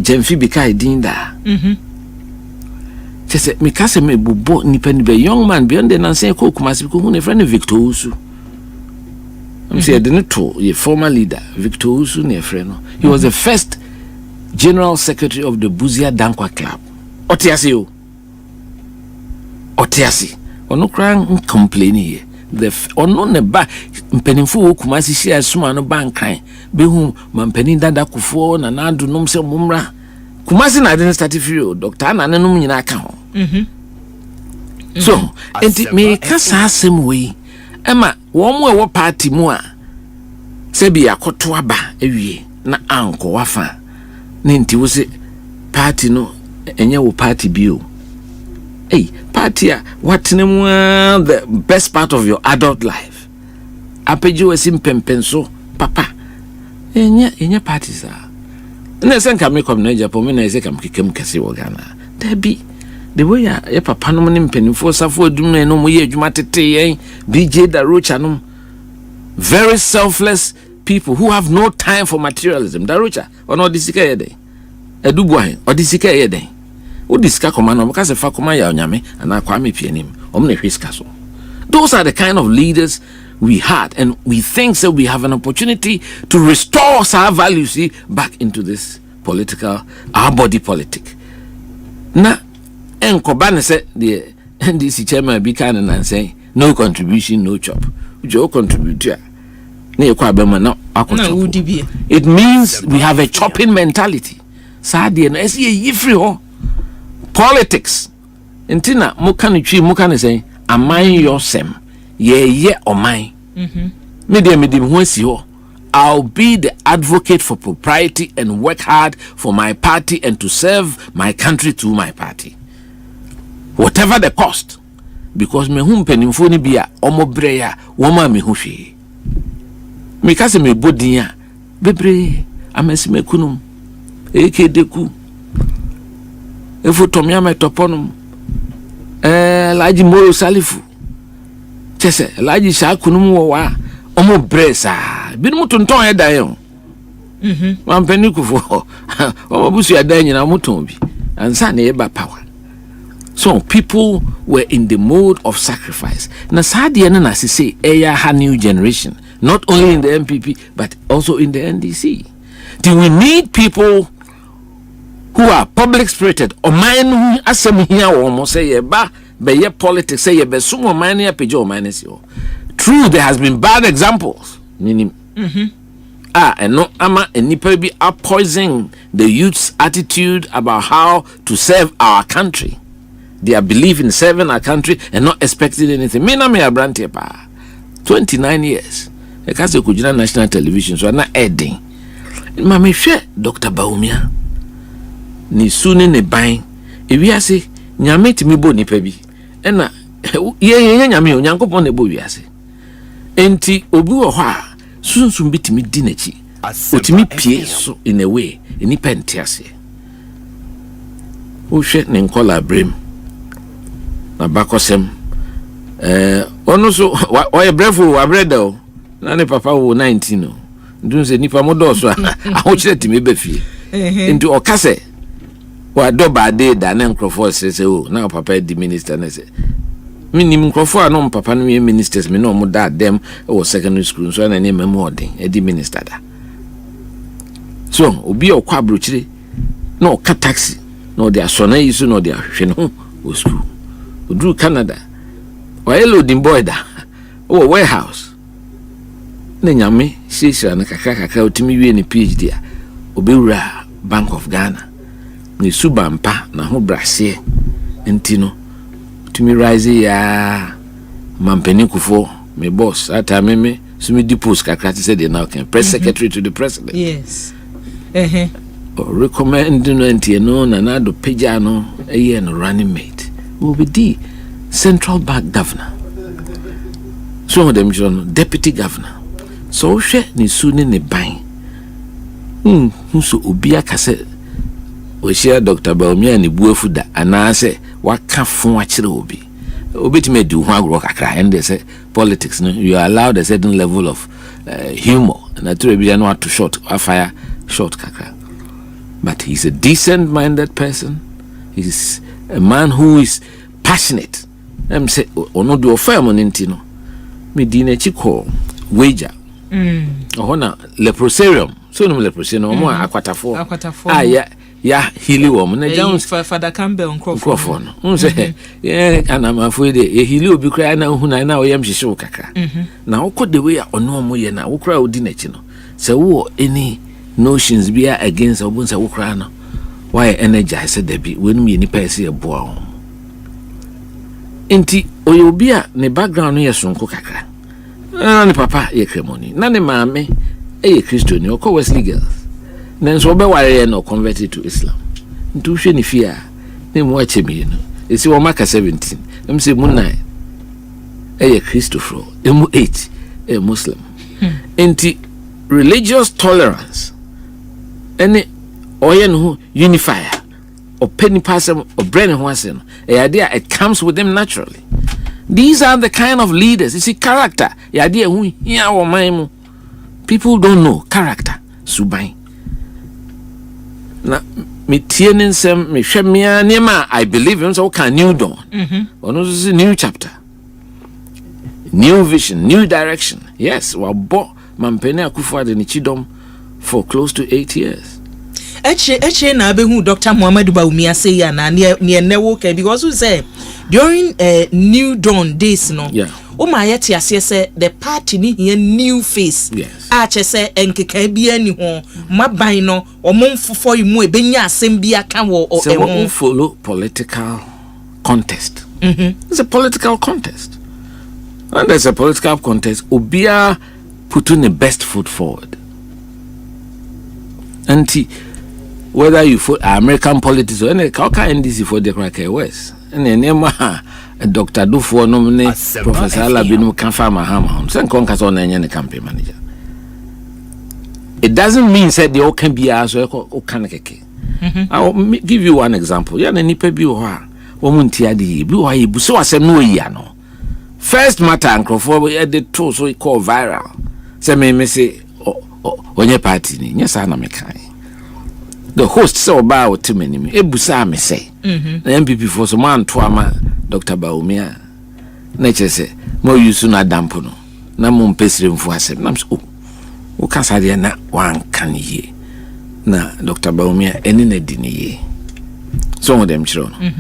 Jemfi bikai dinda chese mikase me bubo nipa ni be young man beyond the nansen ko kumasi ko hu ne friend Victor Usu I'm say the to a former leader Victor Usu ne friend no he was the first general secretary of the Buzia Dankwa Club otiasi ono kran complain here the ono ne ba mpanimfo wo kumasi share suma no bankan be hu mampanin dada kufo na nadu nom se mumra kumasi na den start free doctor ananom nyina aka ho so enti me kasa asem we ema wo mo e wo party mu a Sebi akoto aba ewie na anko wafa ne nti wo se party no enye wo party bio. Party what name the best part of your adult life. Apeji wesi mpempenso papa. Enye party sa. Na sen ka me kom na Japan me na ese kam kekem kase wo Ghana. Dabi. The way ya papa no ne mpenimfo safo adum na no mo ye adwuma tete yen BJ Darocha no. Very selfless people who have no time for materialism. Darocha ono disika yede. Edubuahen odisika yede. Udisika komano because fa koma ya onyame ana kwa me pianim. Omne hwiska so. Those are the kind of leaders we had, and we think that we have an opportunity to restore our values back into this political, our body politic. Na enkobane say the NDC chairman be kind and say no contribution, no chop. Joe contributor. It means we have a chopping mentality. Sadi no esi yifri ho. Politics. Entina mukani say amine yosem. Ye omai. Medium ho si ho. I'll be the advocate for propriety and work hard for my party and to serve my country through my party. Whatever the cost. Because me hum penimfo ni bia omo breya woma me hu hwe. Me kase me bodiya bebre amesime kunum ekedeku efo tomya me toponum laji moro salifu chese laji sha kunum wo wa omo bresa binum tonton e dan yo wampani kufo omo busu ya dan nyina moton bi ansa na e ba power. So people were in the mode of sacrifice. Na sadia na say a new generation, not only in the MPP but also in the NDC. Do we need people who are public spirited? Or mine asem here almost say ba be politics say be sumo mine ya pejo mine yo. True, there has been bad examples. Meaning and no ama enipa bi are poisoning the youth's attitude about how to serve our country. Their belief in serving our country and not expecting anything. Me na me abrantie pa 29 years. E ka se kujina national television so na edding. Ma me hwe Dr. Baumia. Ni suni ne ban. E wiase nyame timi bo nipa bi. E na ye nyame onyankopon ne bo wiase. Enti obi wo ho a sunsun bitimi di nachi. Otimi pie so in a way enipa ntiase. O hwe ne nkola brem. Na bakosem ono so oye brefu wa bredo na ne papa wo 19 no ndun se nipa modo so a chire timi be fie nti okase wa do ba de da na nkrofo se o na papa di minister na se minim nkrofo no papa no ye ministers me no mo da dem o secondary school so na ne memo odin e di minister da so obi o kwa abrochire na o ka taxi no dia so na yiso no dia hwe no o school Drew Canada or loading boy da or warehouse na nyame shisha na kakaka utimi wie ni PhD a obewura Bank of Ghana ni subampa na ho brase entino utimi rise ya mampeni kufo me boss ata meme sumi deposit kakra ti said now can press secretary to the president. Yes. Recommend no entino na na do peja no eye no running mate will be the central bank governor. So them deputy governor. So she ni suni ni bang. So ubia kase we share Dr. Baumia ni buefu da anase waka fun wachire obi. Obi ti me do ho agro kakra and they say politics no you are allowed a certain level of humor and that to be no to short fire short kakra. But he's a decent minded person. He's a man who is passionate. I'm say ono do ofam nintino. Me di na chiko wager. Ohona leprosarium. So no leprosarium omo akwatafo. Ya hili wo na Jones Father Campbell nkrofo no. Unse anamafo de hili obi kra na hu na oyam hihye kakra. Na woko the way ono omo ye na wokra odi na chi no. Se wo any notions be against obunsa wokra no. Why energize the be when me ni pese e boa. Enti oyobia ne background no ye sonko kakra. Na ne papa ye kremoni. Na ne maame Christian, you call Wesley girls. Then so be ware no converted to Islam. Ntu hwe ni fia. Ne mo ache me no. Esi wo maka 17. Em say mu 9. Christopher. Emu 8. Muslim. Enti religious tolerance. Any oyen who unifier or penny person or brain who has an idea it comes with them naturally. These are the kind of leaders. You see, character. The idea who here or my people don't know character. Subai. Na me tienin sem me shemia nema I believe him so can new dawn. Or no is a new chapter. New vision, new direction. Yes, we bought Mampene Akufo de Chidom for close to 8 years. Eche na be hu Dr. Muhammadu Bawumia say ya na near newo ke because we say during New Dawn days no. Yeah. O ma yeti ase say the party ni here new face. Yes. A che say enkeka bia ni ho maban no omonfofo imu ebenya asem bia kan wo so we follow political contest. It's a political contest. When there's a political contest, Obia putting the best foot forward. And whether you for American politics or any NDC for the crack West. And then Dr. Dufo nominate Professor Alabino Kanfama Hamham. Send Conkas on any campaign manager. It doesn't mean that they all can be as well or can. I'll give you one example. Yan any pebu womuntia di blue ibu so asem no yano. First matter and crofo the two so it call viral. Say me say onye party ni nyesa na mekai. The host say oba o timani me ebusa me say. The MPP for so man to ama Dr. Bawumia. Na che say mo use na dampo no. Na mo mpesire mfu asem. Na so o kasa de na wan kan ye. Na Dr. Bawumia eni na di ni ye. Some of them children.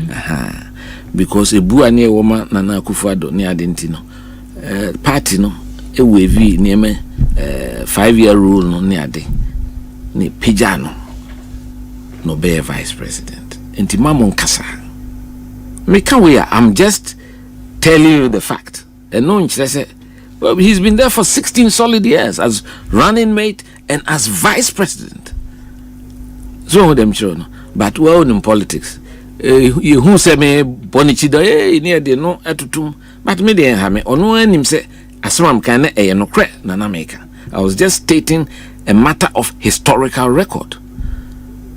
Because a bua near woman Nana Akufo-Addo near Adenti no party no a wavy near me 5-year rule no near de ni pijano no be vice president. Enti mamon kasa. Me can we I'm just telling you the fact. And no say well, he's been there for 16 solid years as running mate and as vice president. Some of them children. But well in politics. You who say me bonichido near the no atutum but me dey ha me ono anim say asram kan na no kre na na meka. I was just stating a matter of historical record.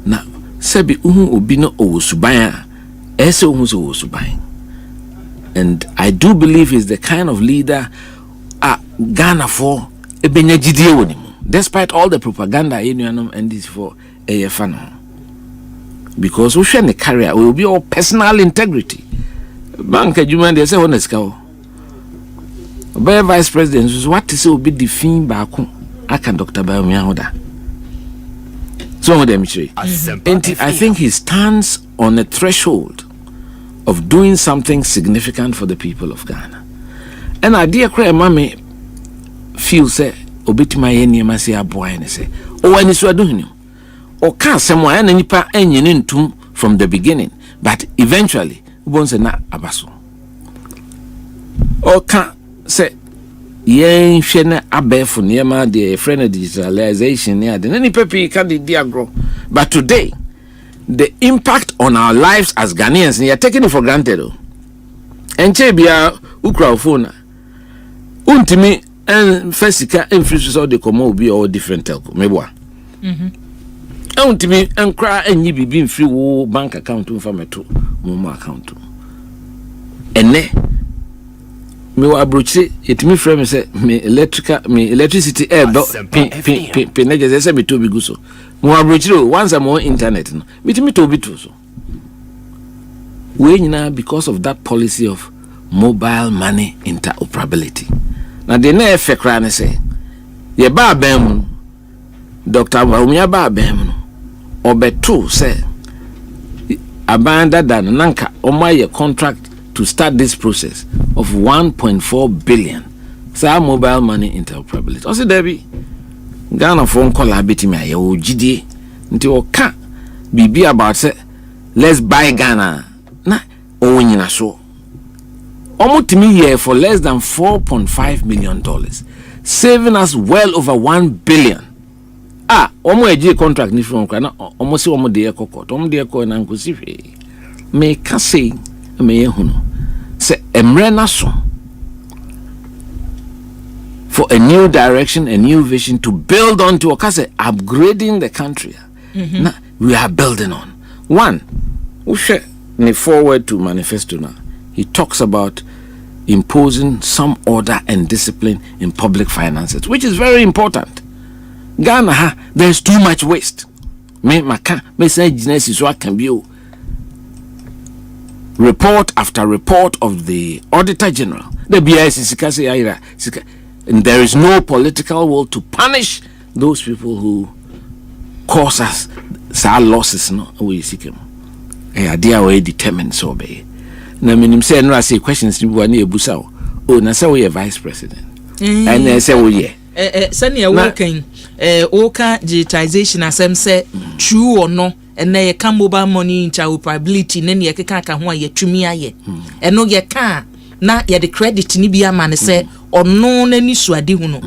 Now sebi uhu obi no owosuban ese uhu so owosuban. And I do believe he's the kind of leader Ghana for ebenya jidie wonimu despite all the propaganda and this for AFN. Because we share the career will be all personal integrity. Bank Juma they say honest cow. By vice president what is will be the thing back. I can Dr. Bawumia order. Some of them say. I think he stands on a threshold of doing something significant for the people of Ghana. And I dear cry mommy feel say obitima yeni masi aboy and say oh any so doing or can someone and nipa enyin ntum from the beginning but eventually ubonse na abaso or can say yen hwe na abefo niema the friend digitalization near the any pepe can the agro but today the impact on our lives as Ghanaians they are taking it for granted enche bia ukra phone untimi en fasika enfrisu so de komo obi or different telco meboa untimi enkra enyi bibi mfri wo bank account mfameto mo account ene me wa brochi etimi frame me say me electricity pin na je say me to bi guso mo wa brochi once am on internet no me to bi to so we nyina because of that policy of mobile money interoperability. Now the na efe kra ne say ye ba bam Dr. Bawumia ba bam obeto say abanda dan nanka omaye contract to start this process of 1.4 billion say mobile money interoperability. Also there be Ghana phone call abeti me aye ogide nti o ka bibi about say let's buy Ghana na onyina so omutimi here for less than $4.5 million, saving us well over $1 billion omo eji contract ni from na omo se omo de ekokot omo de ekọ na nkosi hwe me ka sei me yehunu se emre na so for a new direction, a new vision to build on to upgrading the country. Now, we are building on. One, we share the forward to manifesto now. He talks about imposing some order and discipline in public finances, which is very important. Ghana, there's too much waste. Report after report of the Auditor General, the BIC, and there is no political will to punish those people who cause us sad losses. No, we seek him. They are determined so be. Na minim say no say questions ni buani ebusa o na say we vice president. And they say we sani working oka digitalization asem say true or no and na ye mobile money interoperability na ye keka ho ye twumi aye. Eno ye ka na ye the credit ni bia ma ne say ono na ni suade hu no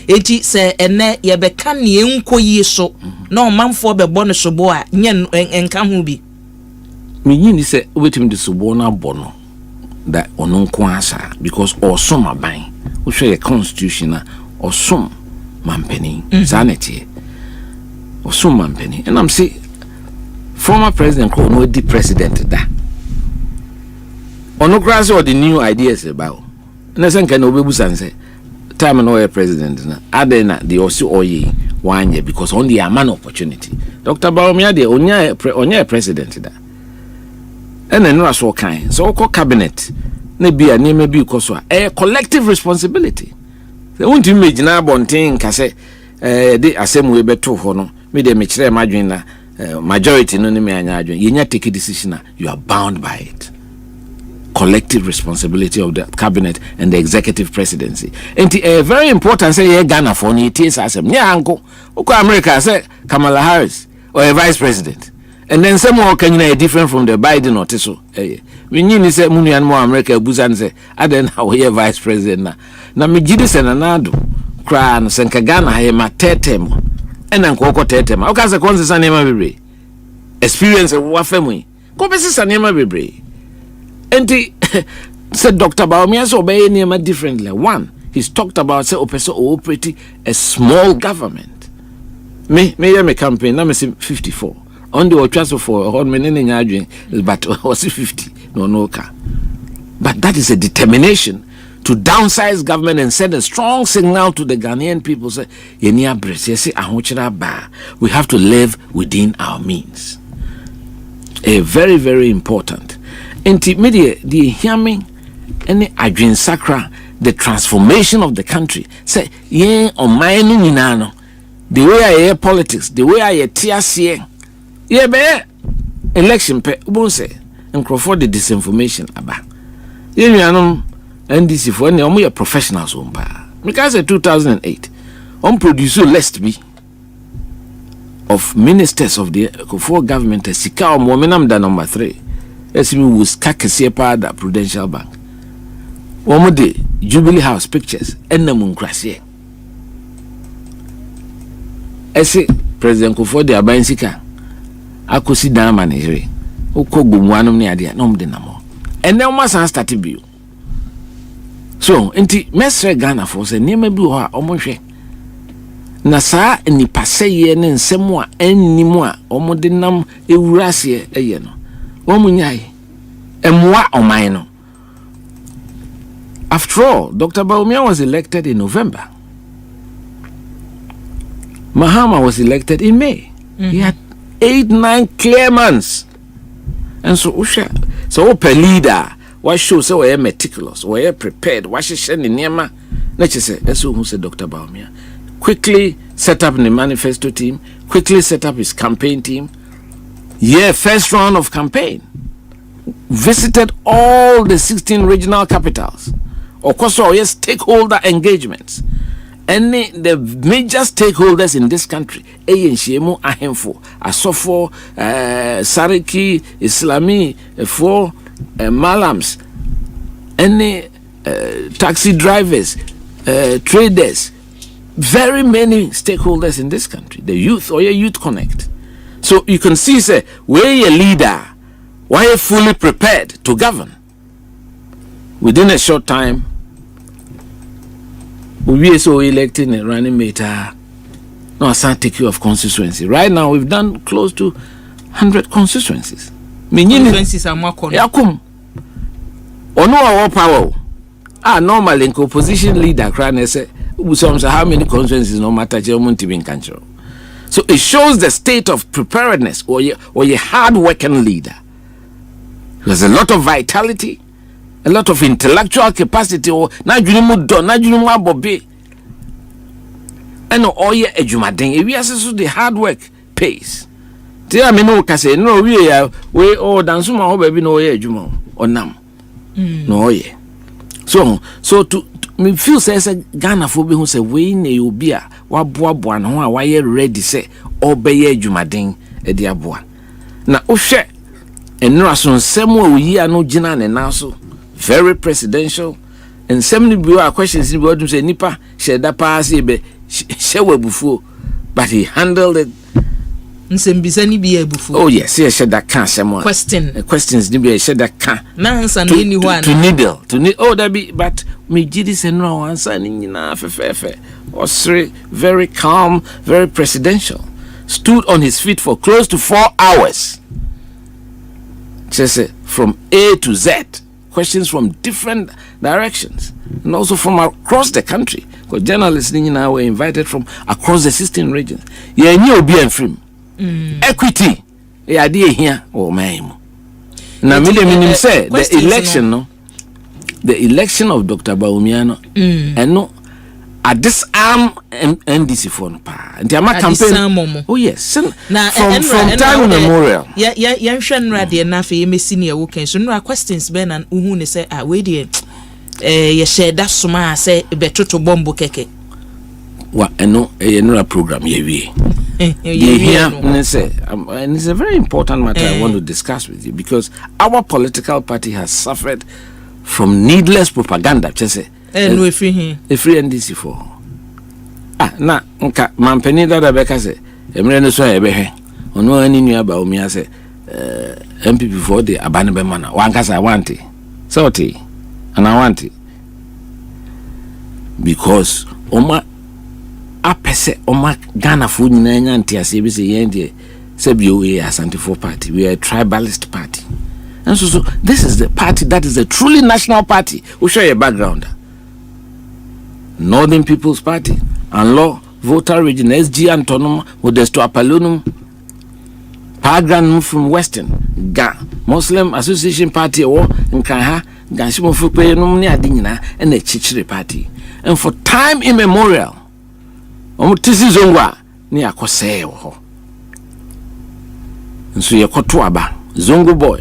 enti se ene ye be ka ne enkoyi so na omanfo be bo ne so bo a nye enka ho bi me yin se wetim de so bo na bo no that ono nko asa because osom aban wo hwe ye constitution na osom mampeni sanity osom mampeni and I'm say former president ko no di president da ono grass or the new ideas about na sen kan obebu sanse time no president na adena the osi oyi one year because only a man opportunity Dr. Baumia de onya president da ene no aso kan so ko cabinet na bia na me bi koso a collective responsibility se won't image na bonten ka se de asem we beto ho no me de me kire madwen na majority no ni me anya adwen yenya take decision you are bound by it. Collective responsibility of the cabinet and the executive presidency. And very important say Ghana for ni tis asem. Nya anko uko America say Kamala Harris or a vice president. And then some more Kenya different from the Biden or so. We need say munu an more America busan say aden how we vice president na me gidi senanado kra no senka Ghana he ma tetem. And anko ko tetem. O ka say konse sanema bebre. Experience wa family. Ko be sanema bebre. And he said Dr. Baumia so obey him differently. One, he's talked about say operating a small government. Me campaign, I'm 54. On the transfer for a minute but was 50. No car. But that is a determination to downsize government and send a strong signal to the Ghanaian people say we have to live within our means. A very, very important. Intimidate the hearing any adwin sacra the transformation of the country say yen on my no the way I hear politics the way I hear TSC ye be election pe ubon say nkrofo the disinformation aba ye nuanom NDC for any omo professionals on ba because 2008 on produce list be of ministers of the Ekofo government sika omo menam da number 3 SB was Kakesepa da Prudential Bank. One day, Jubilee House pictures, and the moon crash here. I say, President Kufo de Abansika, I could see down man here. Who could be one of the idea, no more. And now my son started view. So, inti Mestre Ghana for say, near me be her almost. Nasa ni passe ye ne nsemo a enni mu a omode nam ewurase eye no womunyai emwa oman no. After all, Dr. Baumia was elected in November. Mahama was elected in May. He had 8-9 clear months. And so open leader, why show so we are meticulous, we are prepared, why she send in Nema. Let's say that's who said Dr. Baumia. Quickly set up the manifesto team, quickly set up his campaign team. Yeah, first round of campaign. Visited all the 16 regional capitals. Of course, yes, stakeholder engagements. Any the major stakeholders in this country, Shemu Ahemfo, Asofo, Sariki, Islami, for Malams, any taxi drivers, traders, very many stakeholders in this country, the youth or your youth connect. So you can see, say, where your leader, why you fully prepared to govern. Within a short time, we are so electing a running mate. No, I can't take you of constituency. Right now, we've done close to 100 constituencies. Constituencies are more common. Yakum. Ono our power. Normally, in opposition leader, cry say, how many constituencies no matter in control. So it shows the state of preparedness or your hard-working leader. There's a lot of vitality, a lot of intellectual capacity. Or na junumu do, na junumu abobe. And all your ejumadeng. If we assess the hard work pays. Tia me no kase no we dansuma ho baby no ye ejuma onam. No ye. So to me feel say Ghana for be who say we ne obi a wa boa no a wa ye ready say obeye adwumaden e de aboa na ohwe enura so nsem a oyi ano gina ne na so very presidential and some bi wa questions ni bi odum say nipa sheda pa say be shewa bufuo but he handled it. Nsembisani bi ebufu. Oh yes, he said that can someone. Questions ni bi said that can. Na answer no ni ho to needle. Oh that be but me gidi say no answer ni nyina fefefe. Osei very calm, very presidential. Stood on his feet for close to 4 hours. Just from A to Z. Questions from different directions and also from across the country. Because journalists were invited from across the 16 regions. Yeah, you be and free. Equity, idea here or mine. Now, me say the election of Dr. Baumiano, and no, I disarm NDC for no pa. And the campaign. Oh yes, from time immemorial. Yeah, shan radio na fe me senior working. So no questions ben and uhune say we dey ye share that suma say betoto bombo keke. Wa eno no program ye we. And it's a very important matter I want to discuss with you because our political party has suffered from needless propaganda. Just say, no free NDC for. Na nka mampeni da beka say, emre no so ebe ono ani nua ba omi ase MPP for the abane be mana wankasa wanti. So ti and I want it because oma apese oma Ghana fu nyina nya ntiase bi se yende se bi we Asante for party, we are a tribalist party, and so this is the party that is a truly national party. We show your background. Northern People's Party and Law Voter Region SG Antonum Modesto Apalunum Pagran from Western Ga Muslim Association Party or Nkaha Gashimo Fupe no ni adinina and the Chichiri Party, and for time immemorial omutisi zongwa ni akose ho nso yekoto aba zongo boy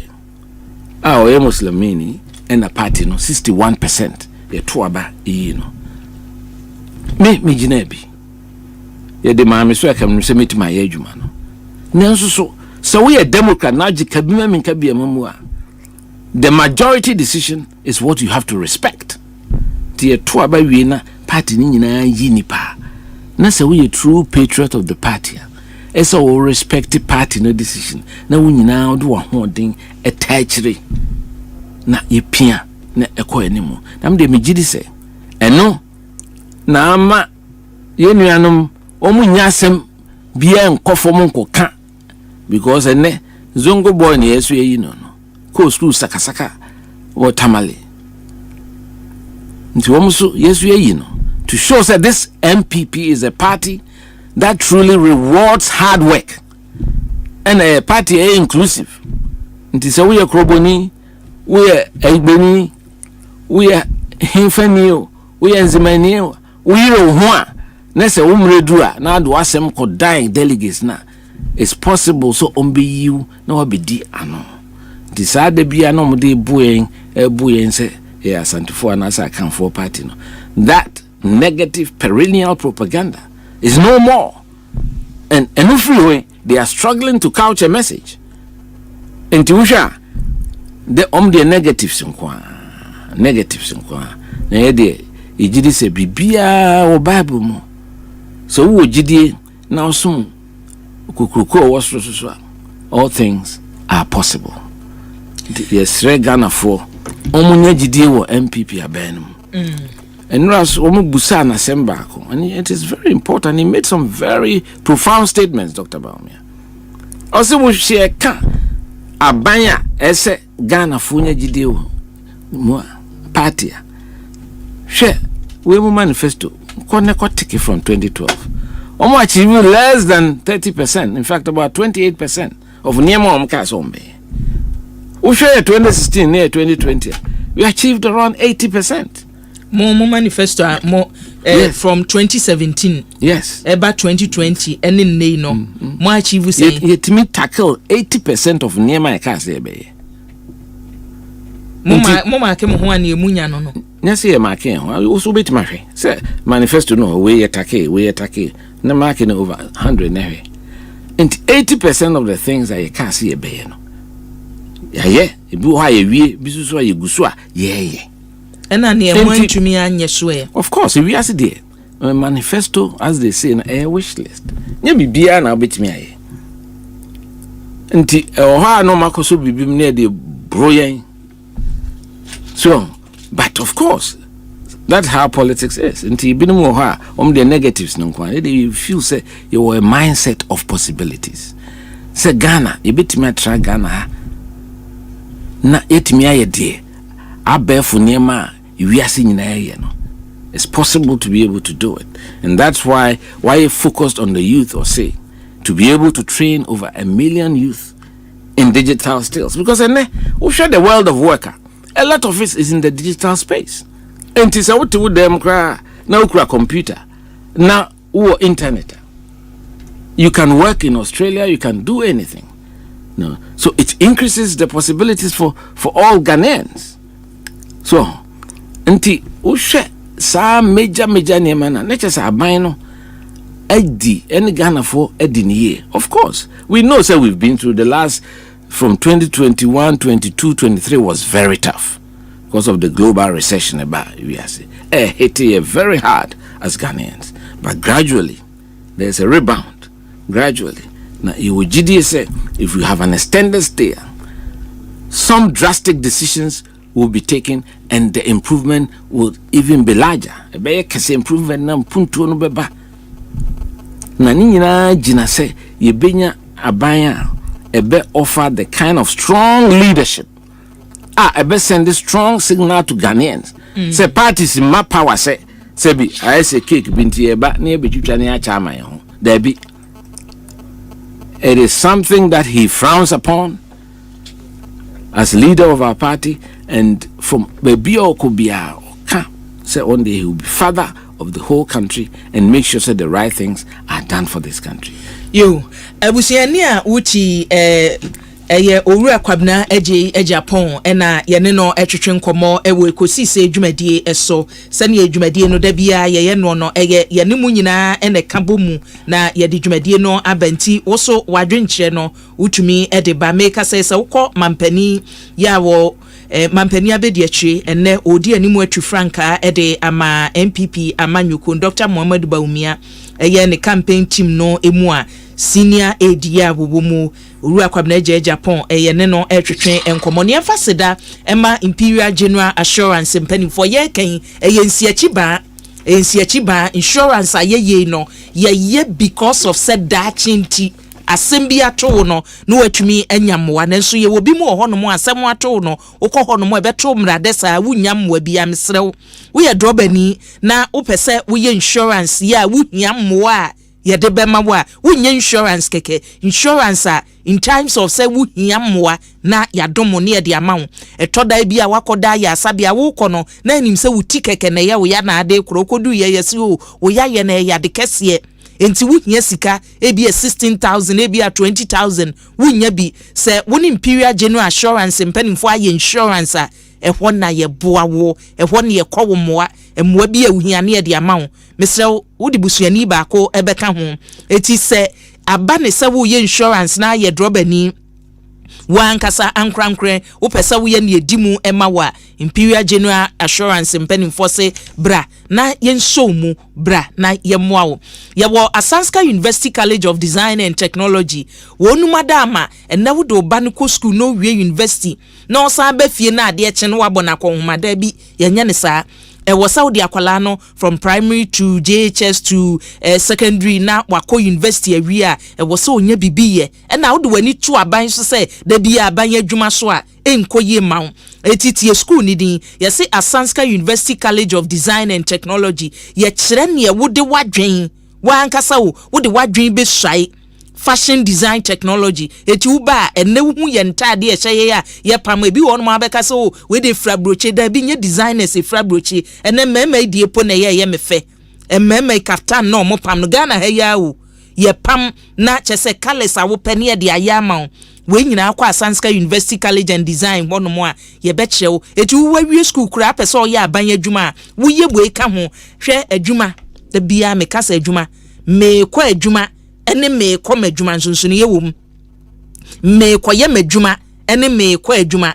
oye muslimini and a party no 61% yeto aba yi no me ginebi ye de maame so akam no se metima ye adwuma no nanso so we a democrat na agika bima minka bia mamu a the majority decision is what you have to respect. The yeto aba wi na party ni nyina yi nipa na say we a true patriot of the party. Esa we respect the party no decision. Na we nyina do ahoden etachire. Na yepia na ekọ enimu. Na me de megidi say eno na ama yenuanom omu nyasem bia nkofo mu nkoka because ene zongo boy na yesu yi no ko school sakasaka o tamale. Nti omu so yesu yi no to show that this MPP is a party that truly rewards hard work and a party inclusive. It is a we are Kroboni, we are Egbeni, we are Hinfenio, we are Zemanio, we are Hua, Nessa Umredua, now do Asem could dying delegates now. It's possible so be you, no be di ano. Decide the be no de buoying, a buoying say, yes, and to for an answer come for party. No. That negative perennial propaganda is no more, and free they are struggling to couch a message. And to the negatives in na ye de ejidi se bibia o bible mu So wo gidie na osom kukuruko wo so all things are possible. Yes, Ghana for omunya gidie wo MPP abenum. And Ras Omubusa na Sembako. And it is very important. He made some very profound statements, Dr. Baumia. Also, we share Abanya ese Ghana funya jideo party. Share we manifesto. Take it from 2012. Almost achieving less than 30%. In fact, about 28% of Niemo Omkasombe. We share 2016 near 2020. We achieved around 80%. More manifesto Yes. from 2017. Yes. About 2020 and in no more achieve say yet me tackle 80% of Niema Ekase be. Mama ke mo ho an emunya no. Nyase ye marke ho also bit mahwe. Say manifesto no we attack. Na marke no over 100 na hwe. And 80% of the things that you can't see be no. Yeah. Ebi ho aye wie bisusu aye gusu a yeah. And an to me and yes, of course, if we are there, a manifesto, as they say, a wish list. You be beer now, bit me. And no Marcos will be near the brilliant. So, but of course, that's how politics is. And you be more the negatives, no one. You feel say you are a mindset of possibilities. Say Ghana, you bit me try Ghana. Na yet me a dear. I bear for Nema. It's possible to be able to do it, and that's why I focused on the youth, or say, to be able to train over 1 million youth in digital skills, because we share the world of worker. A lot of it is in the digital space, and it's what to them now computer, now internet. You can work in Australia, you can do anything. No, so it increases the possibilities for all Ghanaians. So. Nti ushe sa major niemana nature sa abino edi any Ghana for edi niye. Of course, we know say we've been through the last from 2021, 22, 23 was very tough because of the global recession about we are say hit it very hard as Ghanaians, but gradually there's a rebound. Gradually, now you would say if you have an extended stay, some drastic decisions will be taken and the improvement will even be larger. A better improvement na punto no beba. Na ni nyina gina se ye benya abanya ebe offer the kind of strong leadership. Ebe send a strong signal to Ghanaians. Say parties in my power say bi I say cake binti eba na be twitwa na chama ye ho. There be. It is something that he frowns upon as leader of our party, and from baby Okubia say one day he will be father of the whole country and make sure that the right things are done for this country. You abusiania uchi owura kwabna eje Japan na yene no etwetwe nkomo ewo Ekosiise adwumadie eso sane adwumadie no da bia ye no yene mu nyina ene kabomu na ye de adwumadie no abanti woso wadwenkyere no utumi de ba make say wokọ mampani ya wo mampani abedi akyi enne odi animu atwi franka de ama MPP amanyuko Dr. Muhammad Baumia ne campaign team no emu a senior ADA bobomu uru akwabna Japan ne no etwetwe enkomo ne fasida ema Imperial General Assurance mpani for ye kan ensiachiba insurance ayeye no ye because of said that chinti asembia to no watumi anyamwa nanso ye obi mu ho no mu asem ato no ukọ ho no mu ebeto mrade sa wunyamwa bia mesrew wo ye drobani na upese wo ye insurance ya wunyamwa ye de bema wa wunye insurance keke insurance in times of say wunyamwa na yadomo ne de amawo etoda bia wakoda ya sabia wo kono na anim se wuti keke na ye wo ya na ade krokodu ye yesi wo ya ye na ya de kese enti wunya sika ebi 16,000 ebi 20,000 wunya bi se woni Imperial General Assurance mpanimfo aye insurance ehwo na ye boa wo ehwo ne ye kwawo moa emwa bi awuhia ne de amawo mesre wodi busuani ba ko ebeka ho eti se aba ne se wo ye insurance na ye drobani wankasa ankrankre wo pesa wo ye ne edimu ema wa Imperial General Assurance mpanimfo se bra na yenso mu bra na yemmoa wo ye wo Asanska University College of Design and Technology wonu madama ena wo do ba no ko school no wie university na osan ba fie na ade eche no wabona ko homada bi yenya ne saa was Saudi Akwalano from primary to JHS to secondary na wako university area was so nya bibiye and now do wani to aban so say da bia aban adwuma so a enkoye mawo etitie school ni din ye say Asanska University College of Design and Technology ye kire ne wo de wadwen wa ankasa wo de wadwen be swai fashion design technology eti uba enne hu ye ntade ye hye ya ye pam ebi won ma beka so we de frabroche da bi nye designers e frabroche enne mema die po na ye mefe mema kaftan no mo pam no Ghana ha ya wo ye pam na chese colors a wo pene ye de ayama we nyina akwa Asanska University College and Design wono mo a ye be kyew eti wo wie school kura pese o ye aban adwuma wo ye bo eka ho hwe adwuma da bia me kasa adwuma me kwa adwuma ene me kwa madwuma nsonsono ye wom me kwa ye madwuma ene me kwa adwuma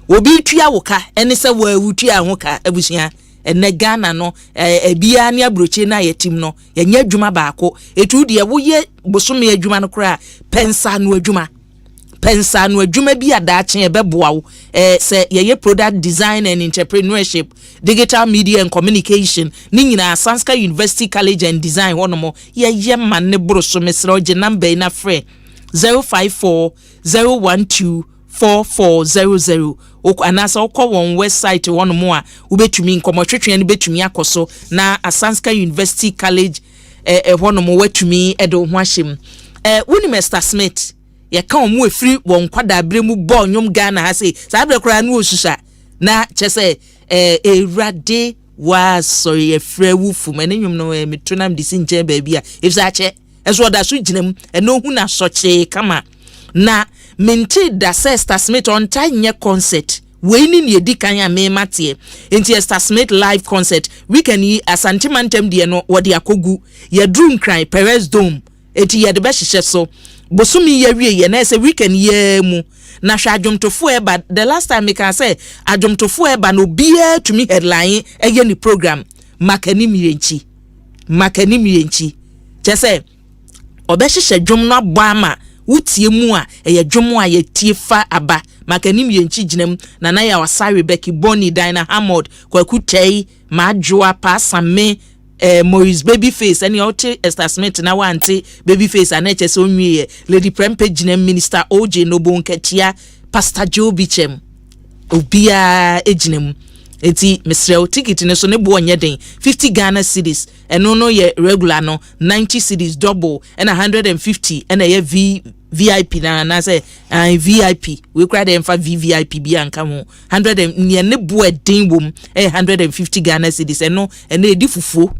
obi tua woka ene se wa wutua ho ka abusia ene Ghana no ebia ne abroche na yetim no yenya adwuma baako etu de wo ye bosome adwuma no kra pensa no adwuma bi adaache e beboa wo se ye product design and entrepreneurship digital media and communication ni nyina Asanska University College and Design wonomo ye man ne broso mesra oje number na frɛ 054-012-4400 anasa okɔ won website wonomo a ubetumi nkomotwetwe ne betumi akoso na Asanska University College wonomo watumi edo ho ahyem Mr. Smith ye ka omu efiri won kwada bremu bo nyom Ghana ha sei sa bre kora na osusa na chese erade wa sorry efre wufu mane nyom no metunam disi nje ba bia ifsa che eso da so ginam eno hu na soche kama na mente da Star Smith on tanye concert we ni edi kan ya me matie enti Star Smith live concert weekend yi asantimantem de no wode akogu ye drum cry Perez Dome eti ye de be hihye so bosumi ye wie ye na se weekend ye mu na hwa adwomtofo eba the last time me can say adwomtofo eba no bia to me headline eye ni program makani miyenchi chese obehihye dwom no abama wutie mu a eye dwom a ye tie fa aba makani miyenchi ginam na na ya wasare Becky Bonnie Dina Hammond kwaku tei madwoa pa same Maurice Babyface any ote Star Smith na wante Babyface aneche so nwie Lady Prempe ginam Minister OJ Nobonketia Pastor Joe Bichem obia eginam eti mesrel ticket ne so ne bo onye den 50 Ghana cedis eno no ye regular no 90 cedis double and 150 and ye VIP na say VIP we cry them for VVIP bi anka ho 100 ne bo eden wom 150 Ghana cedis eno edi fufuo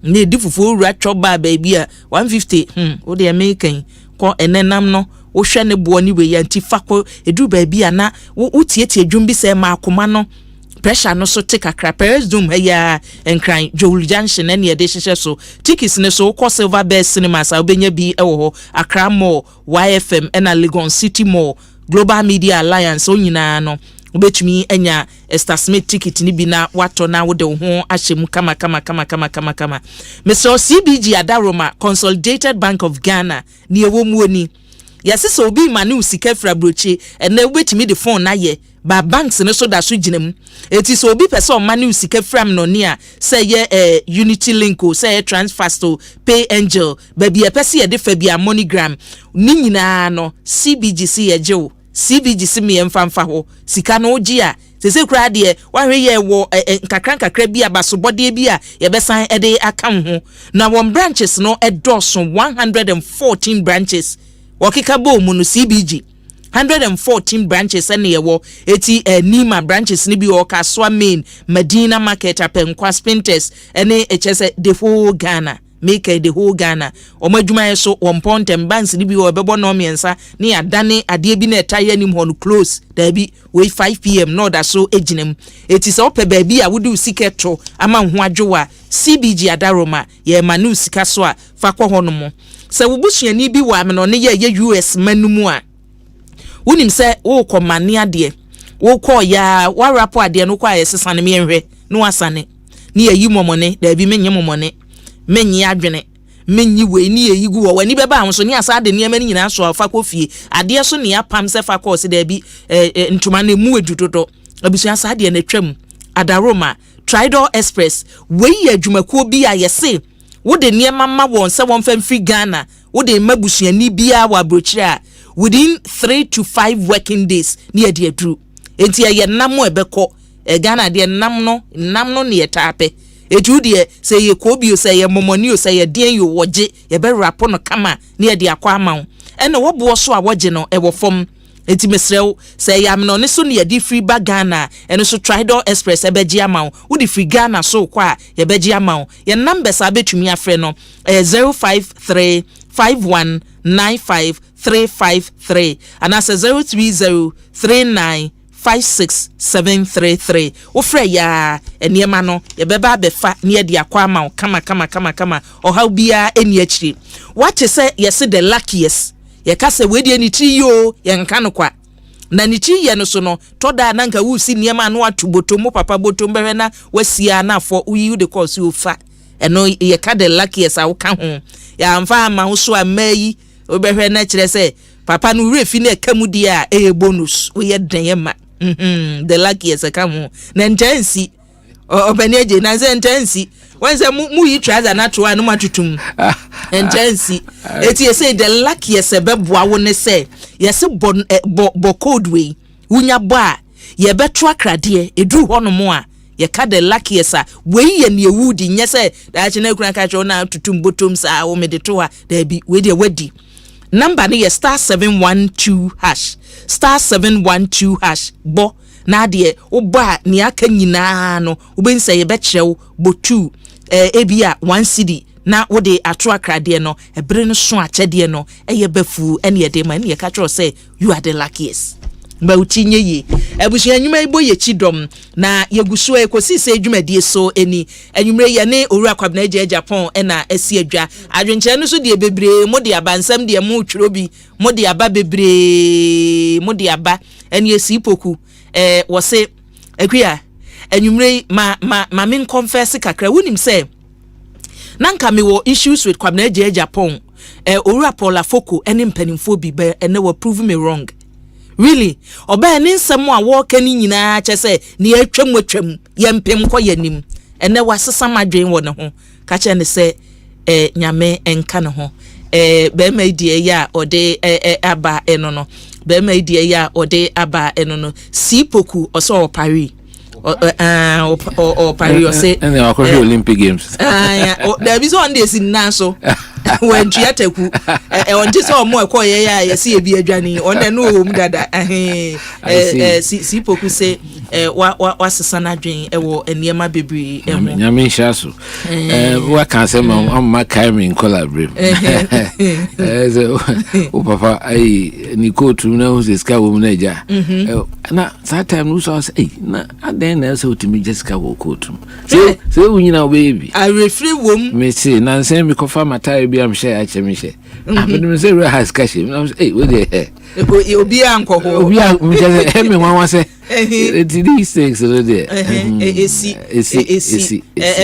ne di fufuo wura choba baby a 150 wo de American ko enenam no wo hwe ne bo ni we yanti fako edu baby a na wo tietie dwum bi se ma akoma no pressure no so take akra Perez Dome ya enkran Joel Junction na de hihye so tickets ne so ko Silver Bear Cinemas a obenya bi ewo ho Accra Mall YFM na Legon City Mall Global Media Alliance onyina no obetumi enya Star Smith ticket ni bi na wato na wo de ho ahyem kama Mr. CBG Adaroma Consolidated Bank of Ghana ni ewo mu oni yase so obi manu sika frabroche ene obetumi de phone na ye ba banks ne so da so ginam eti so obi pese o manu sika fram no ne a say ye Unity Link o say Transfast o Pay Angel ba bia pese ye de fa bia MoneyGram ni nyina no CBGC ye je o CBGC me emfamfa ho sika no oji a sese kura de wahwe ye wo nkakra bi abasobode bi a ye besan ede aka ho na won branches no edoso 114 branches wakika bo mu no CBG 114 branches ene yewo eti Nima branches ni bi o Kaswa Main Medina Market Apenkwa Spinters ene echese the whole Ghana make the whole Ghana omadwuma ye so on pontem banks ni bi o bebo no miensa ni adane ade bi na etaye nim hon close da bi we 5 pm no da so ejinem eti so pe ba bi a wudi siketo ama ho adwowa CBG Adaroma ye manu sika so a fa kɔ hono mo se wubusuani bi wa me no ne ye US manumu a wonim se wo komane ade wo ko ya wa rapo ade no kwa yesesa ne menhwe no asane ne yayi momone da bi menye momone menyi adwene menyi we ni yayi gu wo wani beba ho so ne asa de ne mani nyina so afa kofie ade so ne apam se fa ko se da bi ntuma ne mu edudodo abisu asa ade na twam adaroma Tridor Express we adwumakuo bi a yese wo de niema ma won se won fam free Ghana wo de mabusuani bia wa brochira within 3 to 5 working days ne ade aduru enti ye nam ebeko Ghana de nam no ne yetape etu de se ye kobio se ye momoni o se ye den yo woje ye be rapo no kama ne ade akwa ama ene wo bo so a woje no e wo fom enti mesrew se ya me no ne so ne yedi free ba Ghana ene so Tridor Express e beji ama wo di free Ghana so kwa ye beji ama ye numbers abetumi afre no 05351955353 and as 03039567733 wo frɛ ya eniema no ye beba befa ne de akwa ama kama o how bia eni akiri what say yes the luckiest ye kase we de ni tri yo ye nka no kwa na ni tri ye no so no toda na nka wu si niema no atubotomo papa botom behwe na wasia na afọ uyi de course you fa eno ye ka the luckiest a wo ka ho ya mfa ama ho so amayi obehwe na kire se papa no refi na kamudi a bonus wo ye den ye ma the luckiest ka ho na ntansi obani eje na se ntansi wanse mu yi trouser na to anu matutum ntansi eti ye say the luckiest beboa wo ne say yesi bo code way unya bo a ye beto akrade edu ho no mo a ye ka the luckiest a we ye ne ewudi nye say da chi na kura ka cho na tutum botom sa wo me de to a da bi we de wadi number ne ye *712# bo na de wo ba ne aka nyina no wo ben say ye be kirew botu ebia 1 cedi na wo de ato akrade no ebere no so akyede no eye bafu ene ye de ma ne ye ka tro say you are the luckiest ba utinye yi ebusu anyuma ibo ye chidom na yeguso ekosise adwumadie so eni anyumre ye ne owura kwabna agya Japan ena asi adwa adwenkyere no so de bebre mo de abansam de mo twiro bi mo de aba bebre mo de aba eni esipoku wo se akua anyumre ma min confess kakra wonim say nanka me wo issues with kwabna agya Japan owura Paula Foko eni mpanimfo bi be ene wo prove me wrong. Really oba ni nsem a wo ka ni nyina che se ne atwam ye mpem kɔ yanim ene wasesa madwen wo ne ho ka che ne se nyame enka ne ho be ma die ya ode aba eno no be ma die ya ode aba eno no sipoku oso opari o pari o say and the Olympic Games there be so on this in naso when triataku on this or more ko ye see e bi adwane on the no home dada si poku say wa sesa na dwen e wo eniema bebre e ho nyame hyaso wa kan say ma kai me collaborate o papa ai ni ko tu na ho se ska wo na ja na that time no so say na aden na so to me Jessica wo ko tu say unyina baby I refree wom me say na say me ko fa matai bi am share a che me share abenu me say we has cash me say we dey obi anko ho obi a me say me wan say these things so there esi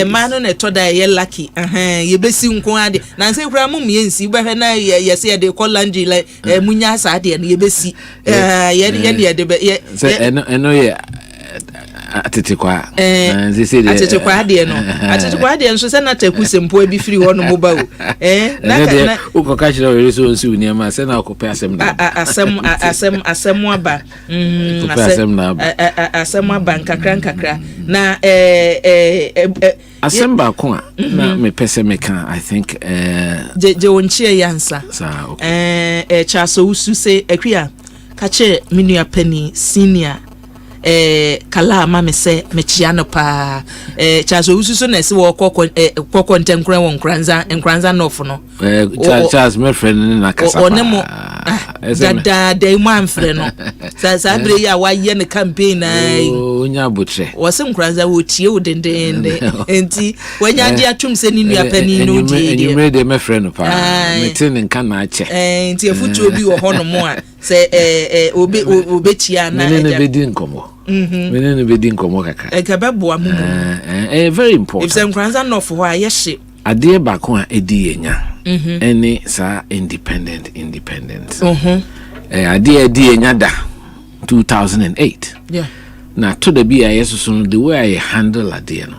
mano na toda ye lucky ye besi nko ade na say kura mum ye nsi behwe na ye say de call landry like munya sa ade na ye besi ye de say eno ye atetekwa atetekwa de no atetekwa de nso se na taku sempo abi firi ho no moba o na ukoka chira we so nsi uniama se na okope asem na asem aba asem aba nkakra na asem ba ko na me pese me kan I think je wonchie yansa chaso usu se akua ka che menua pani senior kala ma me se me chia no pa chaso ususo na se wo kokko ntenkran won nkranza no fo no Charles my friend na kasa onemo da mu amfre no sa bre ya wa ye ne campaign na onya botre wo se nkranza wo tie wo dendende enti wanya dia atum se ni nua pani no die enumre de my friend pa me tin nka na ache enti afutu obi wo ho no mo a say obetia na bedin komo menene bedin komo kaka ekabebo amumu very important if some kranza no for why yeshe ade ba ko a edi enya any sa independent ade edi enya da 2008 yeah na to the BIS so the way I handle ade no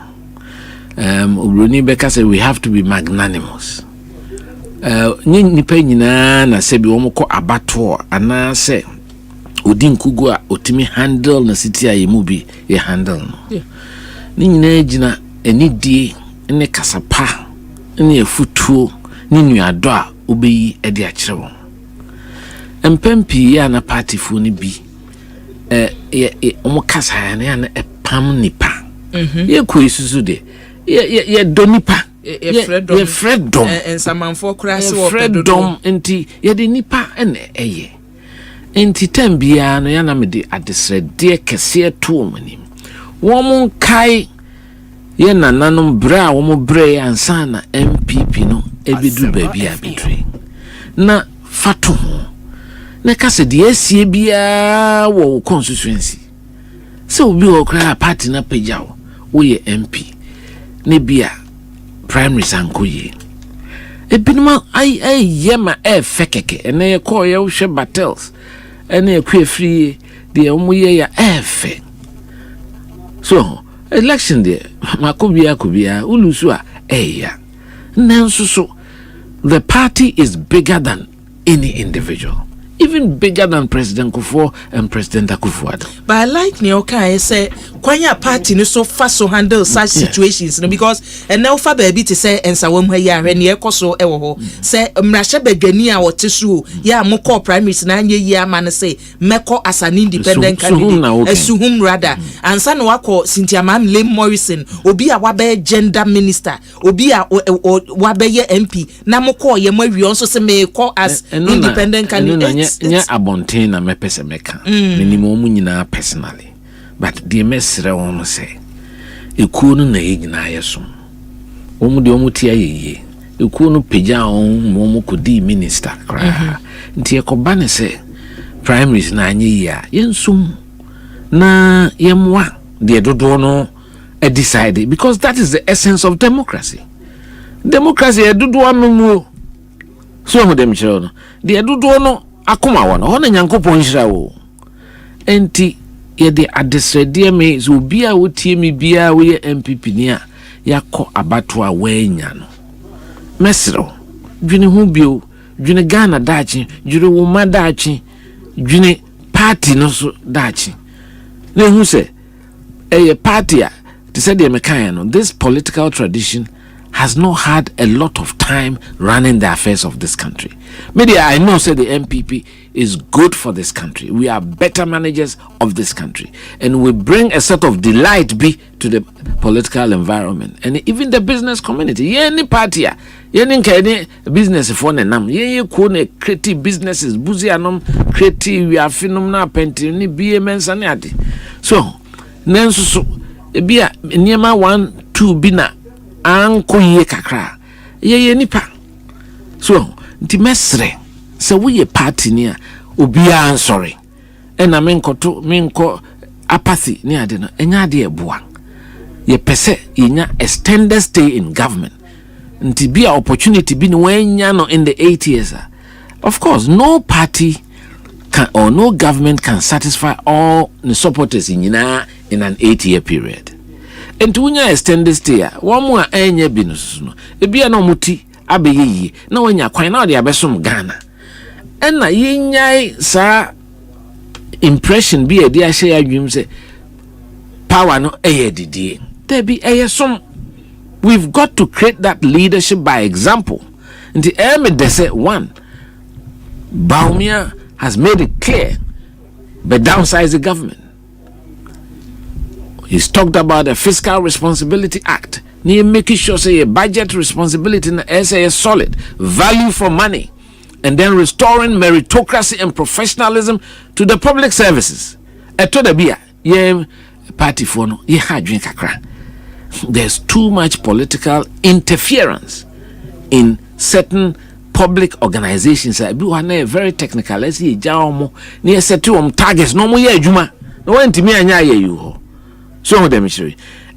Obroni Beka said we have to be magnanimous. Nipa nyina na se bi wo ko abato ana se odin kugu a otimi handle na city aye mu bi ye handle no. Ni nyina gina enidie ne kasapa ne afutuo ne nuado a obeyi e de akire wo. Empempi ya na party fu ni bi omo kasa ya na epam nipa. Ye ko isusu de ye donipa ye freedom and some for crash or freedom enti ye de nipa ene eye enti tambia no ya na me de adesrede kese to manim wo kai ye nananom bra wo bre ansa na MPP no ebedu baabi abedre na fatu na kase de asie bia wo constituency so obi wo kra party na pejawo wo ye MP ne bia primary sankoye ebinuma ai yema fekeke ene ye call ye hwe battles ene ekwe free de omuye ya efe so election de makobia ulusu a ya nanso so the party is bigger than any individual, even bigger than President Kufuor and President Akufo-Addo. But I like Nyoka say kwanya party no so fast so handle such situations no because and now fa baby to say ensa wom ha ya hwe ne ekoso ewo ho say mrahye badwani a wote so ya moko primaries na anye yi ama ne say meko as an independent candidate esuhum rather ansa no wako Cynthia Mamle Morrison obi a wabe gender minister obi a wabe ye MP na moko ye mawi onso say me call as independent candidate nya abonten na mepese meka minimum mu nyina personally but the mesre won say ekuo no na yigina yeso omu de omu tia yeye ekuo no peja on mo kodi minister kra nti ekoba ne say primaries na anye ya yensum na yemwa de dodo no decide because that is the essence of democracy dodo amumu so mo dem chiro no de dodo no akoma wono ho na nyankopon hira wo enti ye de adesrede me so bia wotie me bia wo ye MPP ni a yakọ abato a wanya no mesro dwene hu bio dwene Ghana dachi dwene wo ma dachi dwene party no so dachi na hu se party a to say the mekan no this political tradition has not had a lot of time running the affairs of this country. Maybe I know say the MPP is good for this country. We are better managers of this country. And we bring a sort of delight to the political environment. And even the business community. Any party, any business for nam. Ye creative businesses. Buzi anom creative. We are phenomena penti. Ni BMS aniati. So, nenso so. Ebia niema 1, 2 bina. Anko ye kakra ye nipa so nti mesre se wo ye party ni a obia ansori ena menko apathy ni ade no enya ade eboa ye pese yenya extended stay in government nti bia opportunity bi ni wanya no in the 8 years of course no party can or no government can satisfy all the supporters in an 8-year period. And wunya extended stay one more enye binus no ebia na omuti abeyi na wanya kwan na de abesom Ghana na yenyai sa impression bi e de ahye adwum se power no didie there be some we've got to create that leadership by example and the say one Baumia has made it clear but downsize the government. He's talked about the Fiscal Responsibility Act. Near making sure say a budget responsibility in the SA is solid, value for money, and then restoring meritocracy and professionalism to the public services. Party for no there's too much political interference in certain public organizations are very technical. Let's see, Jaumo near set to targets no more juma. No one to me and you. So them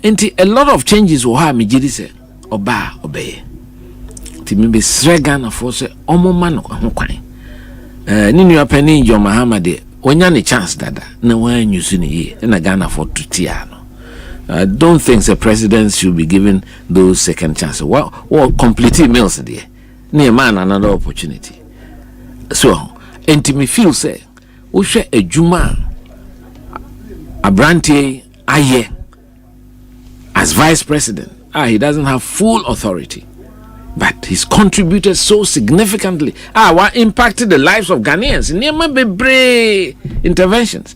into a lot of changes will have me say obey. Timbe Sregan for say omo man kwan. Ninu apeni John Mahamade onya ne chance dada na wan use ni ye na Ghana for to tia no. I don't think the president should be given those second chances. Well, complete meals there. Near man another opportunity. So, and me feel say, we share a Juma, a Branty, aye, as vice president. He doesn't have full authority, but he's contributed so significantly. What impacted the lives of Ghanaians? Near my brave interventions.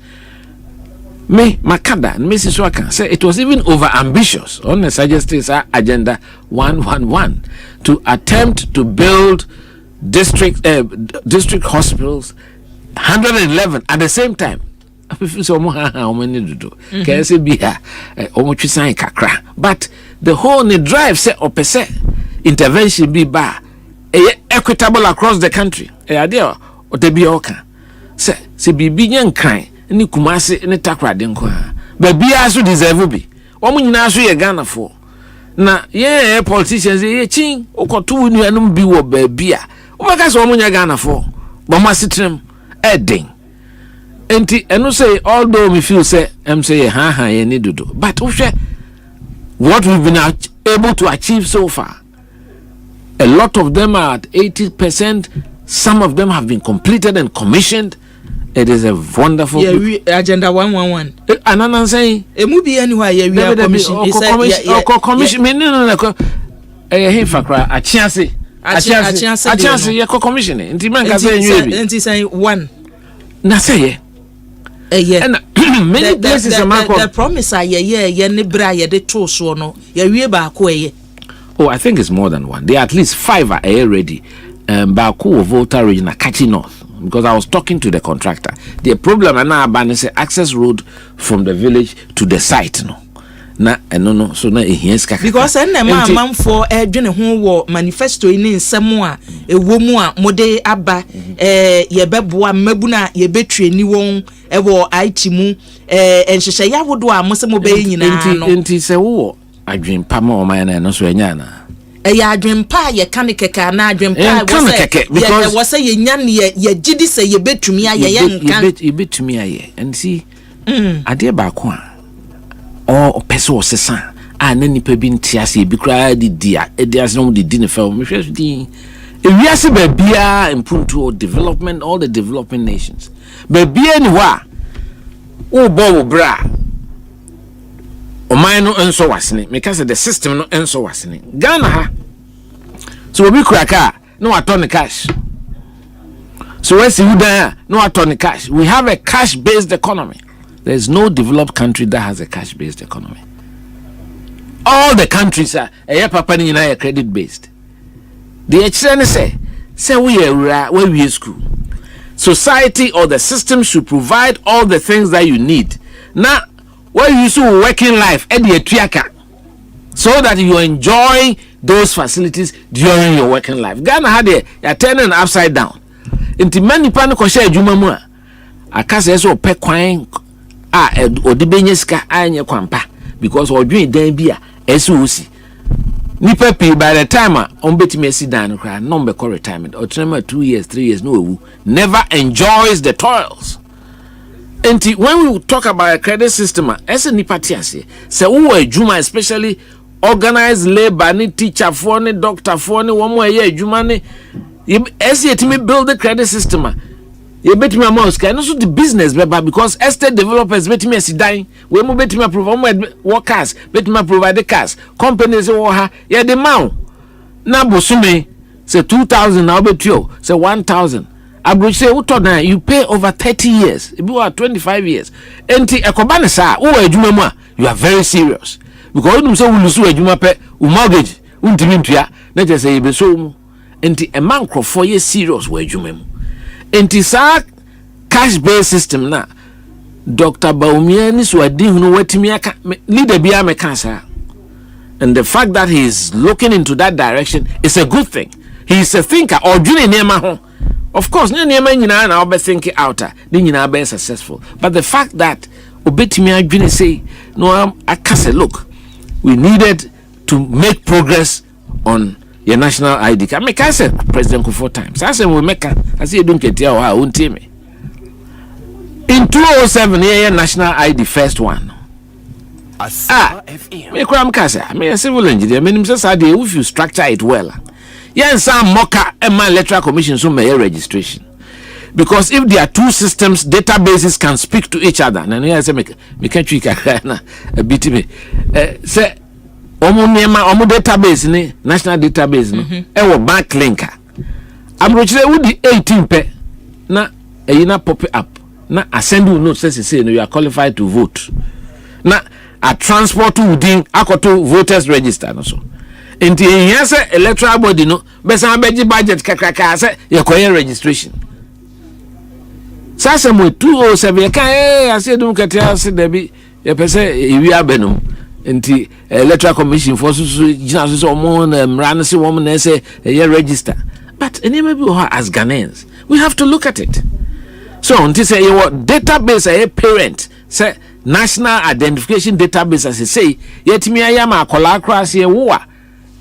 Me Makada and Mrs. Waka say it was even over ambitious on the suggested agenda 111 to attempt to build district hospitals 111 at the same time. But the whole drive say opese intervention be equitable across the country. Idea or the be oka say be nyan cry. Ni kumase ni takra de nko ha ba bia so deserve bi omo nyina so ye Ghana for na ye politicians ye chin okoto nu anum bi wo ba bia o maka so omo nya Ghana for ba ma sitrem eden enti eno say although me feel say say ha ye ni dodo but what we've been able to achieve so far, a lot of them are at 80%, some of them have been completed and commissioned. It is a wonderful agenda 111. And I'm saying it will be anywhere commission. Hey, Fakra, a chance you commissioning. And say one. Na say and many places the promise are ne bra ye de to so no ye wie ba ko ye. Oh, I think it's more than one. There are at least 5 are ready. Baku Volta region Kachi North. Because I was talking to the contractor. The problem now is access road from the village to the site. No. No. So now here's because man for dwene ho wo manifesto ni nsemo a ewo mu a mode aba ye beboa mabuna ye betwe ni won wo IT mu enhyehyɛ yawodo a mo se mo be nyina no enti se wo adwen pa ma o man na no so anya na ya adwempa ye kane keka na adwempa wo se ye nya ne ye gidi se ye betumi aye ye nkan ye betumi aye and see ade ba ko a o pese wo sesa a na nipa bi ntiase bi kra di ase no di ne fa me hwe di ewiase ba bia improve development all the developing nations ba bia ni wa o bo wo bra o man no enso wasene because the system no enso wasene Ghana ha so obi kraka no atone cash so we see udan no atone cash we have a cash based economy. There is no developed country that has a cash based economy. All the countries are papa ni na credit based. The children say we are school. Society or the system should provide all the things that you need. Now where you so working life so that you enjoy those facilities during your working life. Ghana had you're turning upside down. Into many panic or share juma akase so pe kwan odibenyeska anye kwampa because odwen dan bia esuosi nipa pe by the time on betimi sit down cry number call retirement or 2 years 3 years no ewu never enjoys the toils. And when we talk about a credit system as a nipa tiase say wo adwuma especially organized labor ni teacher for ni doctor for ni wo mo ye adwuma ni as yetimi build the credit system you bet me a mouse can also the business because estate developers bet me a sidine we mo bet me provide workers bet me provide the cars companies ha yeah the man na bosume say 2,000 now bet you say 1,000 abro say uto you pay over 30 years if you are 25 years enti ekobane sa wo adwuma mu a you are very serious because you say we lose adwuma pe mortgage untimi ntua na je say be so mu enti a man crop for years serious wo adwuma mu. Enti sa cash based system na Dr. Baumia ni swadi hunu wetimi aka leader bia me kansa and the fact that he is looking into that direction is a good thing He's a thinker. Or Juni Nema. Of course, Nema Nina and I'll be thinking outer. Then you be successful. But the fact that Obetimia Juni say, no, I can't say, look, we needed to make progress on your national ID card. I said President Kufuor times. I said we make. I said you don't get your own team. In 2007, your national ID first one. Me kwam kasa. Me a civil engineer. Me nimsa say if you structure it well. Yes, some mocha and my electoral commission so may registration. Because if there are two systems, databases can speak to each other. And I say me can't trick a bit me. Say omo database ni national database no e wo bank linker abrochire wudi 18 pe na na pop up na send you note say no you are qualified to vote na a transport within akoto voters register no so enti here say electoral body no be san beji budget kakaka say you koye registration sasa mo 207 kan ase dum katia se da bi ye pese ewi abenum enti electoral commission for so omo ran say woman na say register but anyway as Ghanaians we have to look at it so until say your database a parent say national identification database as say yetimi ayama akola cross ye wo a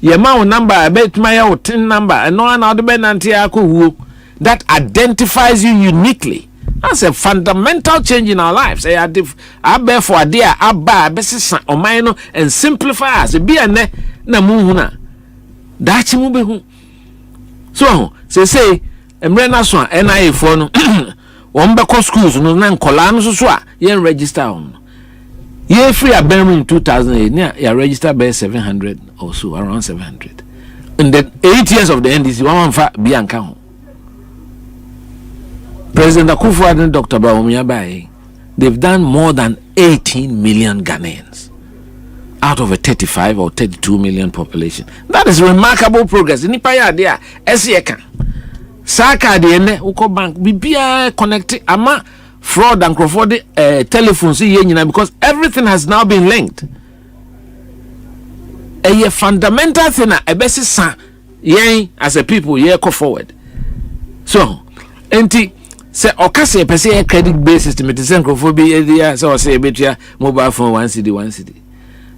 ye ma number about my tin number no na do be nanti akowu that identifies you uniquely. That's a fundamental change in our lives. I bear for a dear abba besisa omaino and simplify as be a ne na muhuna. Dachi mubehu. So say emrena so NIA for no wombeko schools no na nkola no so a yen register on. Ye free abem in 2008 near ya register by 700 or so around 700. In the 8 years of the NDC one fa be anka. President Akufo and Dr. Bawumia, they've done more than 18 million Ghanaians out of a 35 or 32 million population. That is remarkable progress. Nipaya there, Esieka. Saka de uko bank bibia connected ama fraud and Crawford telephones because everything has now been linked. A fundamental thing a best sa as a people go forward. So, enti say okase pese credit based system it is encophobia so say betia mobile phone 1 cedi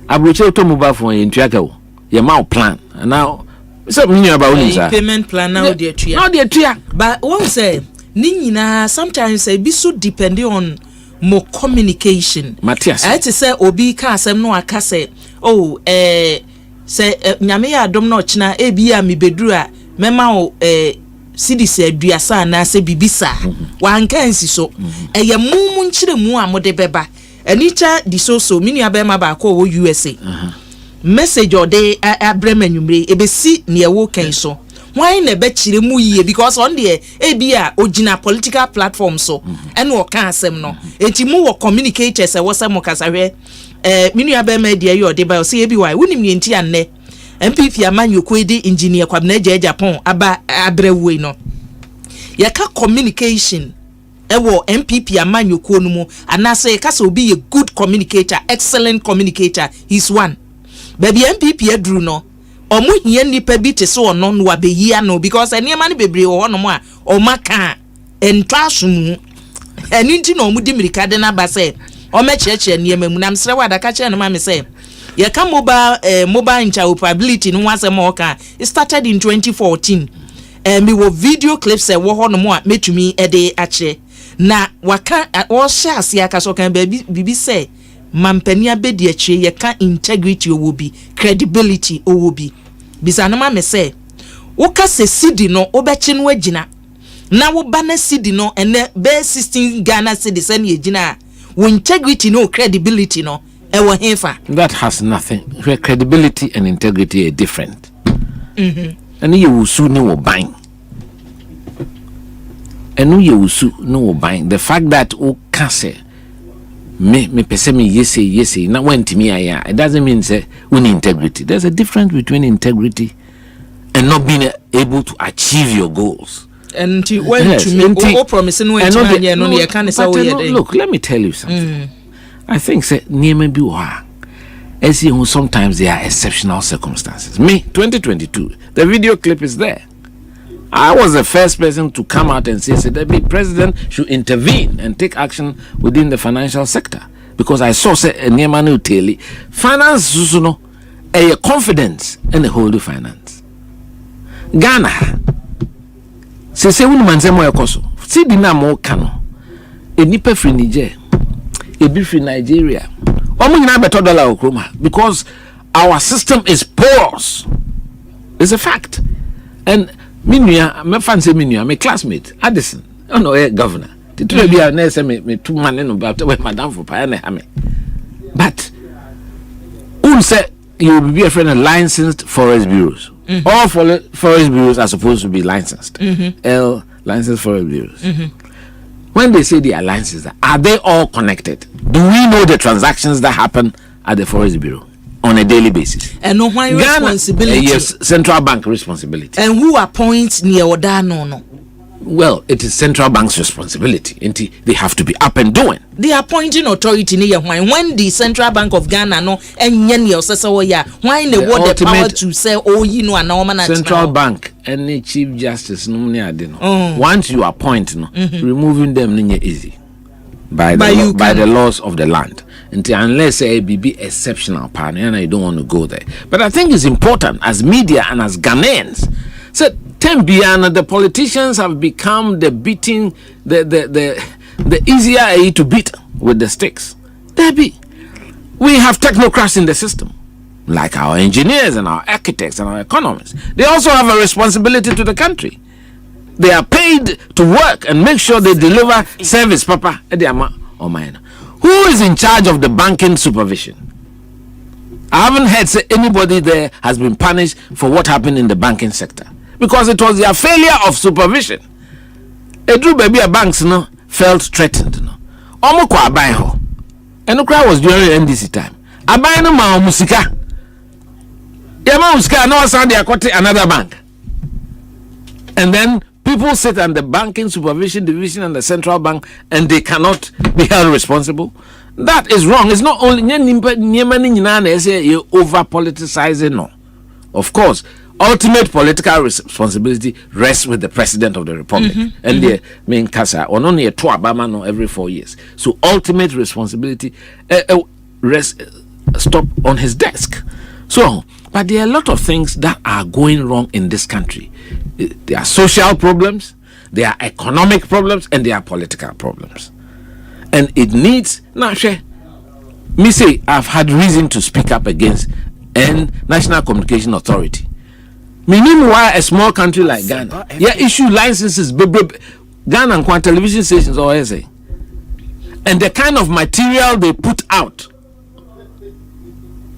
abroche to mobile phone in tracker your mouth plan and now so mean about payment plan now dey tria now dey tria but one say ni nyina sometimes say be so depending on more communication Matthias I say obi ka asem no aka say oh say nyame ya dom no china e bia me beduru a mema o CDC aduasa na se bibisa wankansi so eye mumu nchire mu amode beba anicha di so mini abema ba ko wo USA message ode abremanumre ebesi ne ewo kan so why na be chire mu yiye because on the bia ogina political platform so ene o kan asem no enti mu wo communicators e wo se mo kasahwe mini abema dia ye ode ba so e bi why wonim ne enti anne MPP amanyokwedi engineer kwabna Japan aba abrewe no yaka communication ewo MPP amanyokwo no mu anase kasa obi a good communicator excellent communicator he's one baby MPP adru no omo hia nipa bi te so ono no abeyia no because eniema ne bebre wo no mu a omaka entwasum eni nti no omudi mirika de na ba se omecheche eniema mu na msre wada ka che no ma me se yaka mobile interoperability no was a it started in 2014 me wo video clips e wo ho no mo a metumi e de ache na waka wo share asia ka so kan bibi say mampani abedi ache yaka integrity owo bi credibility owo bi bisa no ma me say wo ka se cedi no obechi no agina na wo ba na cedi no ene be 16 Ghana cedis na agina wo integrity no credibility no that has nothing. Credibility and integrity are different. And you will soon know buying. And you will soon know buying. The fact that oh cancer me pese me yes not when to me it doesn't mean say win integrity. There's a difference between integrity and not being able to achieve your goals. And when to me promising when to look, let me tell you something. I think say niema bi wa as you sometimes there are exceptional circumstances. Me 2022 the video clip is there. I was the first person to come out and say the president should intervene and take action within the financial sector, because I saw Niemanu Teli finance susuno a confidence and a holy finance. Ghana se wunu manzemo yakoso si dina mo kano enipa free Niger ebi free Nigeria omo nyina beto dollar okroma, because our system is porous. It's a fact. And Minya, my fancy Minya, my classmate, Addison, I know a governor. The two be a nurse, me 2 man in about where Madame for Payane Hame. But, say you will be a friend of licensed forest bureaus. All forest bureaus are supposed to be licensed. L licensed forest bureaus. When they say they are licensed, are they all connected? Do we know the transactions that happen at the forest bureau on a daily basis? And no why responsibility? Yes, central bank responsibility. And who appoints near Odano? No. Well, it is central bank's responsibility. They have to be up and doing. The appointing authority near when the Central Bank of Ghana no and yen ya why they want the power to say Central Bank and the Chief Justice once you appoint removing them easy by the laws of the land. Unless a be exceptional partner, and I don't want to go there. But I think it's important as media and as Ghanaians. So Tembiana, the politicians have become the beating, the easier to beat with the sticks. Debbie, we have technocrats in the system, like our engineers and our architects and our economists. They also have a responsibility to the country. They are paid to work and make sure they deliver service, Papa. Who is in charge of the banking supervision? I haven't heard say anybody there has been punished for what happened in the banking sector, because it was their failure of supervision. Edru baby banks no felt threatened. No, omo kwa aban ho. Enukra was during NDC time. Aban no ma musika. Yama musika no sound they akoti another bank. And then people sit on the banking supervision division and the central bank, and they cannot be held responsible. That is wrong. It's not only over politicizing. No, of course, ultimate political responsibility rests with the president of the republic and the main casa. On only a two Obama no every 4 years. So ultimate responsibility stop on his desk. So, but there are a lot of things that are going wrong in this country. There are social problems, there are economic problems, and there are political problems. And it needs, me say, I've had reason to speak up against National Communication Authority. Meanwhile, a small country like Ghana, issue licenses, Ghana and television stations or Osei. And the kind of material they put out,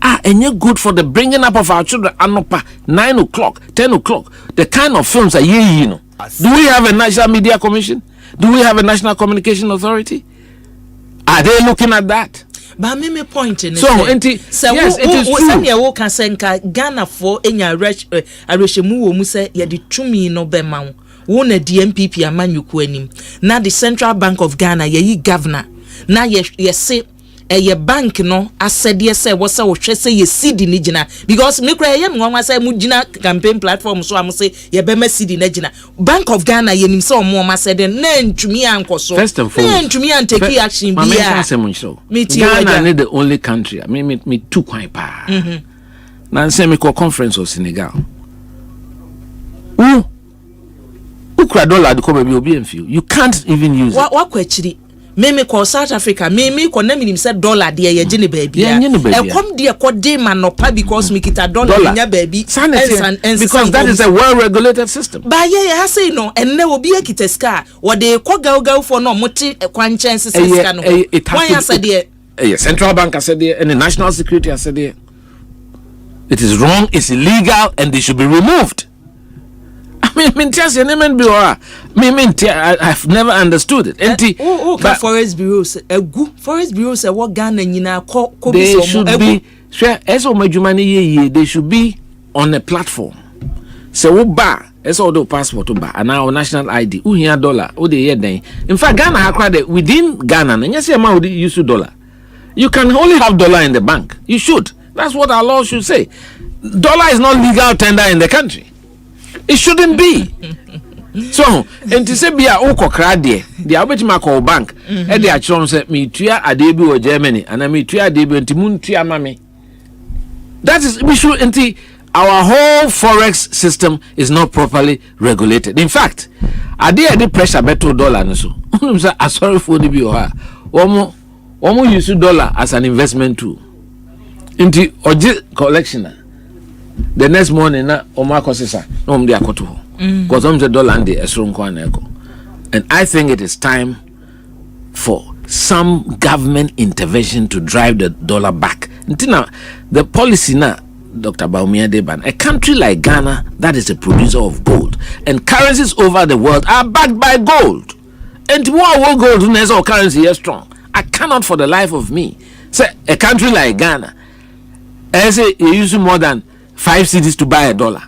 and you're good for the bringing up of our children. 9 o'clock, 10 o'clock. The kind of films are Do we have a National Media Commission? Do we have a National Communication Authority? Are they looking at that? But me point in so yes, it is true. Ghana for enya areshemu wo mu say ye de tumi no be ma wo na DMPP amanyuku anim. Na the Central Bank of Ghana ye governor. Na ye say a bank no asede say wo say wo hwe say ye CD ni gina, because me kra ye nwa say mu gina campaign platform so am say ye be ma CD na gina. Bank of Ghana ye nim say omo ma say den na ntumi ankoso na ntumi antake action bia Ghana is the only country me too kwan pa na say me ko conference of Senegal ukra dollar de ko be obi enfio, you can't even use it. What kwachiri me call South Africa, me ko na minim say dollar de ye gine baby e come de ko de manopa, because me kita dollar nya baby because that is a well regulated system. Ba ye ha say no enne obi akita ska wo de ko gaw for no mote kwanchan ska no why ya say de central bank said there and the national security said there. It is wrong, it's illegal, and they should be removed. I've never understood it. But forest bureaus, forest bureaus, what Ghana they should be. They should be on a platform. So bar, it's all the passport to bar, and our national ID. $dollar, in fact, Ghana have within Ghana, and yes, amount use $. You can only have $. In the bank. You should. That's what our law should say. $. Is not legal tender in the country. It shouldn't be. So enti se bia wo kokra de obetima call bank e de achron se me tua ade bi wo Germany ana me tua ade bi enti mun tua mame. That is we should enti our whole forex system is not properly regulated. In fact, ade the pressure better dollar no so. Onum say asori for ni bi o ha. Omo use dollar as an investment tool. Enti oje collectioner. The next morning na omo akosesa na omo de akoto ho. Because I'm the dollar and the and I think it is time for some government intervention to drive the dollar back. Now, the policy now, Dr. Baumia Deban, a country like Ghana that is a producer of gold and currencies over the world are backed by gold. And more gold is our currency is strong. I cannot for the life of me say a country like Ghana, I say you use more than 5 cities to buy $1.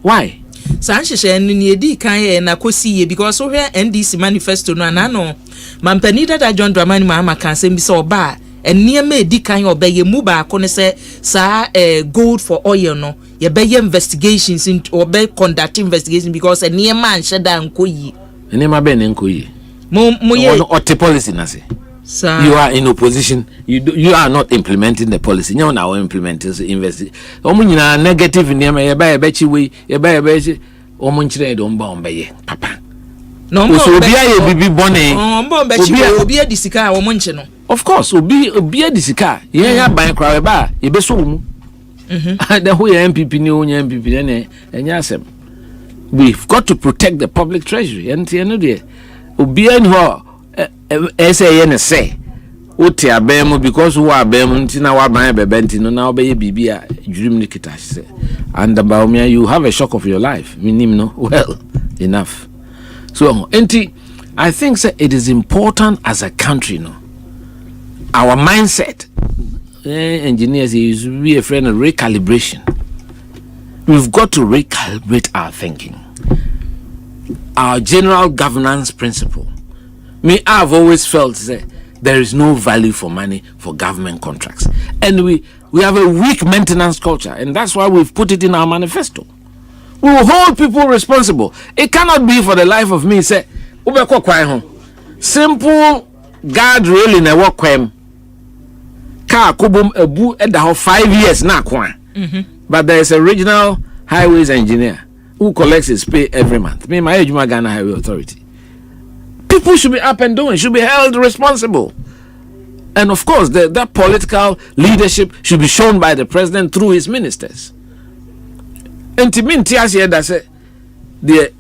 Why? Sansheshe ni edi kan na kosi ye because so here NDC manifesto no anano mampani dada John Dramani Mahama kan say bi so oba eniema edi kan obeye mu ba ko ne say sa gold for oil no ye be investigations into obe conduct investigation because eniema anhye da nkoyi eniema be ne nkoyi mo ye ote policy na say you are in opposition, you are not implementing the policy. You now implementing invest. Omunyina negative name ye ba ebechi we ye ba ebechi omunchire don ba onbeye papa. No mo so obi aye bibi bone. Ombo bechi obi adisika omunche no. Of course obi adisika ye ya ban kwa ba ye be so mu. The who MPP ni onya MPP ne enya asem. We've got to protect the public treasury and no there. Obi anho say say uti abemo because who abemo ntina wa ban bebenti no na obeye bibia dream nikita say and about me you have a shock of your life minim no well enough so I think say it is important as a country no our mindset engineers is be a friend of recalibration. We've got to recalibrate our thinking, our general governance principle. I've always felt that there is no value for money for government contracts. And we have a weak maintenance culture, and that's why we've put it in our manifesto. We will hold people responsible. It cannot be for the life of me, say, simple guardrail in a work kwem. Car kubum ebu edaho 5 years na kwa. But there is a regional highways engineer who collects his pay every month. Me, my Ejuma Ghana Highway Authority. People should be up and doing, should be held responsible. And of course, that political leadership should be shown by the president through his ministers. And to me, that say the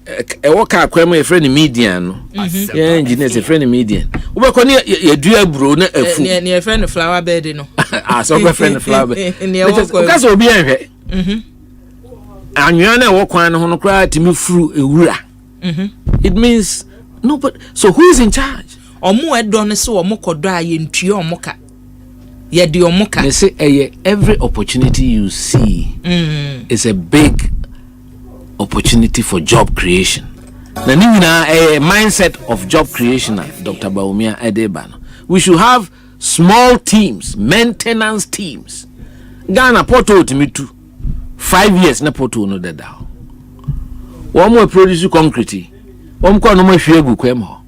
worker kweme a friend median, engineers a friend median. We call you do bro na efu. Near friend flower bed no. Ah, so friend flower bed. Because obi ehwe. Anyana wo kwan no kra timi furu ewura. It means no, but so who is in charge? Omo edon se omo kodo aye ntua omo ka. Ye de omo ka. They say every opportunity you see is a big opportunity for job creation. Na nina a mindset of job creation, Dr. Baumia Edebano. We should have small teams, maintenance teams. Ghana porto to me too. 5 years na porto no dada. One more produce concrete. One kwa no mo hwegu kwem ho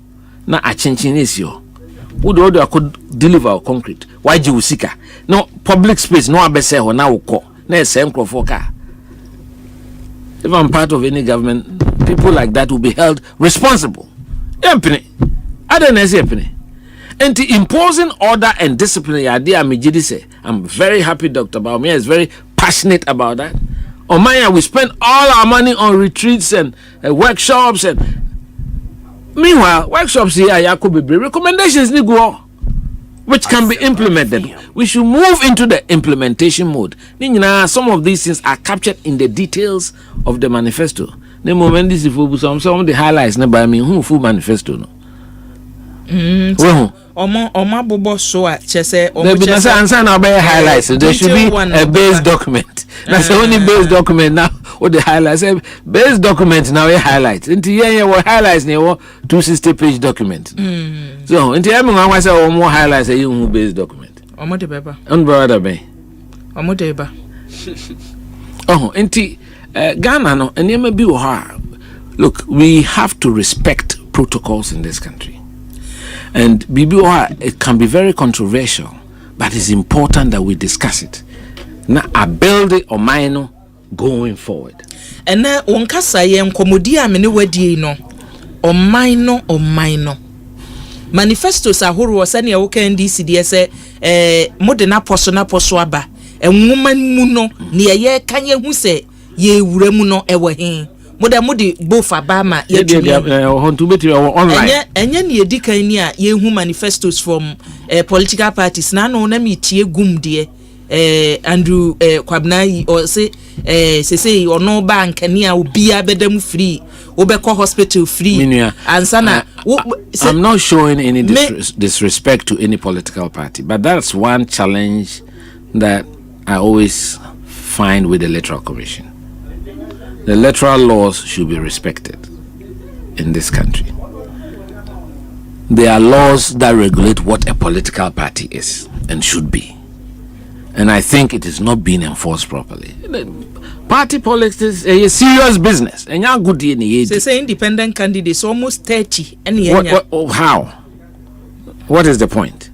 na achinchin esio wo do akọ deliver concrete waji usika no public space no abese ho na wokọ na ese nkrofo ka. If I'm part of any government, people like that will be held responsible. Empene adanese empene and imposing order and discipline idea me say I'm very happy Dr. Baumia is very passionate about that. On Maya we spend all our money on retreats and workshops and meanwhile, workshops here are recommendations which can be implemented. We should move into the implementation mode. Some of these things are captured in the details of the manifesto. The moment this is some of the highlights by me who full manifesto no. Oma bobo so chese highlights. There should be a base document. That's the only base document now. What the highlights? Base document now a highlights. Into what highlights near 260-page document. So into I say more highlights a you base document. Omo de beba. Brother be. Omo de beba. Into Ghana no and you may be look, we have to respect protocols in this country. And BBOA, it can be very controversial, but it's important that we discuss it. Now, I build it or mine going forward. And now, on Kasa, Komodia, many wedi no, or minor. Manifestos are who was any okay in DCDS, modern apostle aba, and woman muno, near ye kanye who say, ye remuno ewe hin. Modi both Abama, ye and yen ye dikania, ye who manifestos from political parties, none on me tie gum dear. Andrew Kwabnai or say or no bank and near be a bedem free, Obeko hospital free. And Sana, I'm not showing any disrespect to any political party, but that's one challenge that I always find with the Electoral Commission. The electoral laws should be respected in this country. There are laws that regulate what a political party is and should be. And I think it is not being enforced properly. Party politics is a serious business. And you're good in the age. They say independent candidates almost 30. How? What is the point?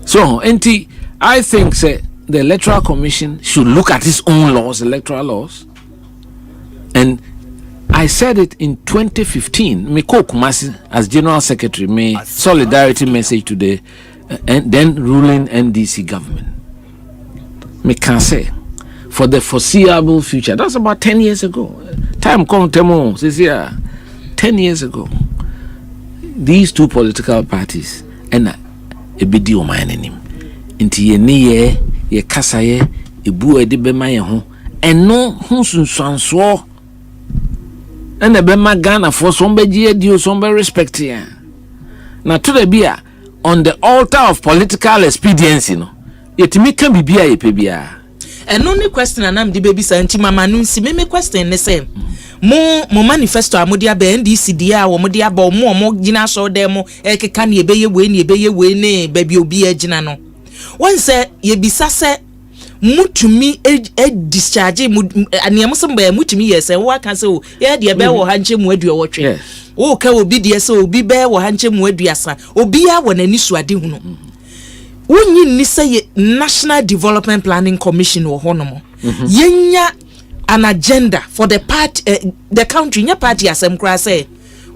So, I think the Electoral Commission should look at its own laws, electoral laws. And I said it in 2015. Miko Kumasi, as General Secretary, made solidarity message to the then ruling NDC government. Me can say for the foreseeable future. That's about 10 years ago. Time come temo this year. 10 years ago. These two political parties and a bidi o man him. Inti ye niye ye kasaye ebu edi bema ye ho eno hu sunsanso. And the bema Ghana for some be some respect here. Now to the beer on the altar of political expediency, it may can be a pebia. And only question and I'm the baby santi mama nunsi me question the same. Mo manifesto amodia be NDCDA or modia bo mo gina so demo eke kan ye be ye we ne baby obi e gina no. One say ye bisa se mutumi discharge aniam some be mutumi yes e wa kan say o ye de be wo hanche mu adu wotwe. O ka obi de say obi be wo hanche mu aduasa obi ya wo nani suade hu no. Wunyi ni say National Development Planning Commission wo hono yenya an agenda for the part the country nya party asem kra say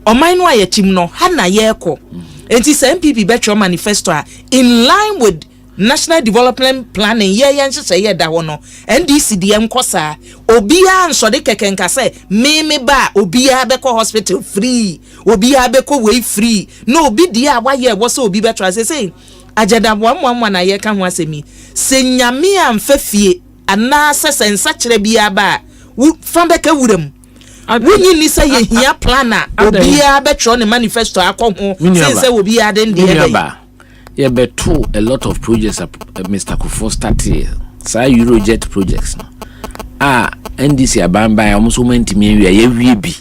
oman no ayetim no ha na ye ko enti say MPP betro manifesto in line with National Development Planning ye say ye da wono NDCDM kosa obia nso de kekenka say me ba obia be ko hospital free obia be ko way free no obi dia wa ye wo say obi betro say agenda one na ye ka ho asemi se nyame amfafie ana sensa kire bia ba fa ka wuram wunyi ni say ye hia planner obia betro ne manifesto akọ ho say obia den de ye beto a lot of projects Mr. Kufo started say Eurojet projects NDC abamba almost mentimi ye wie bi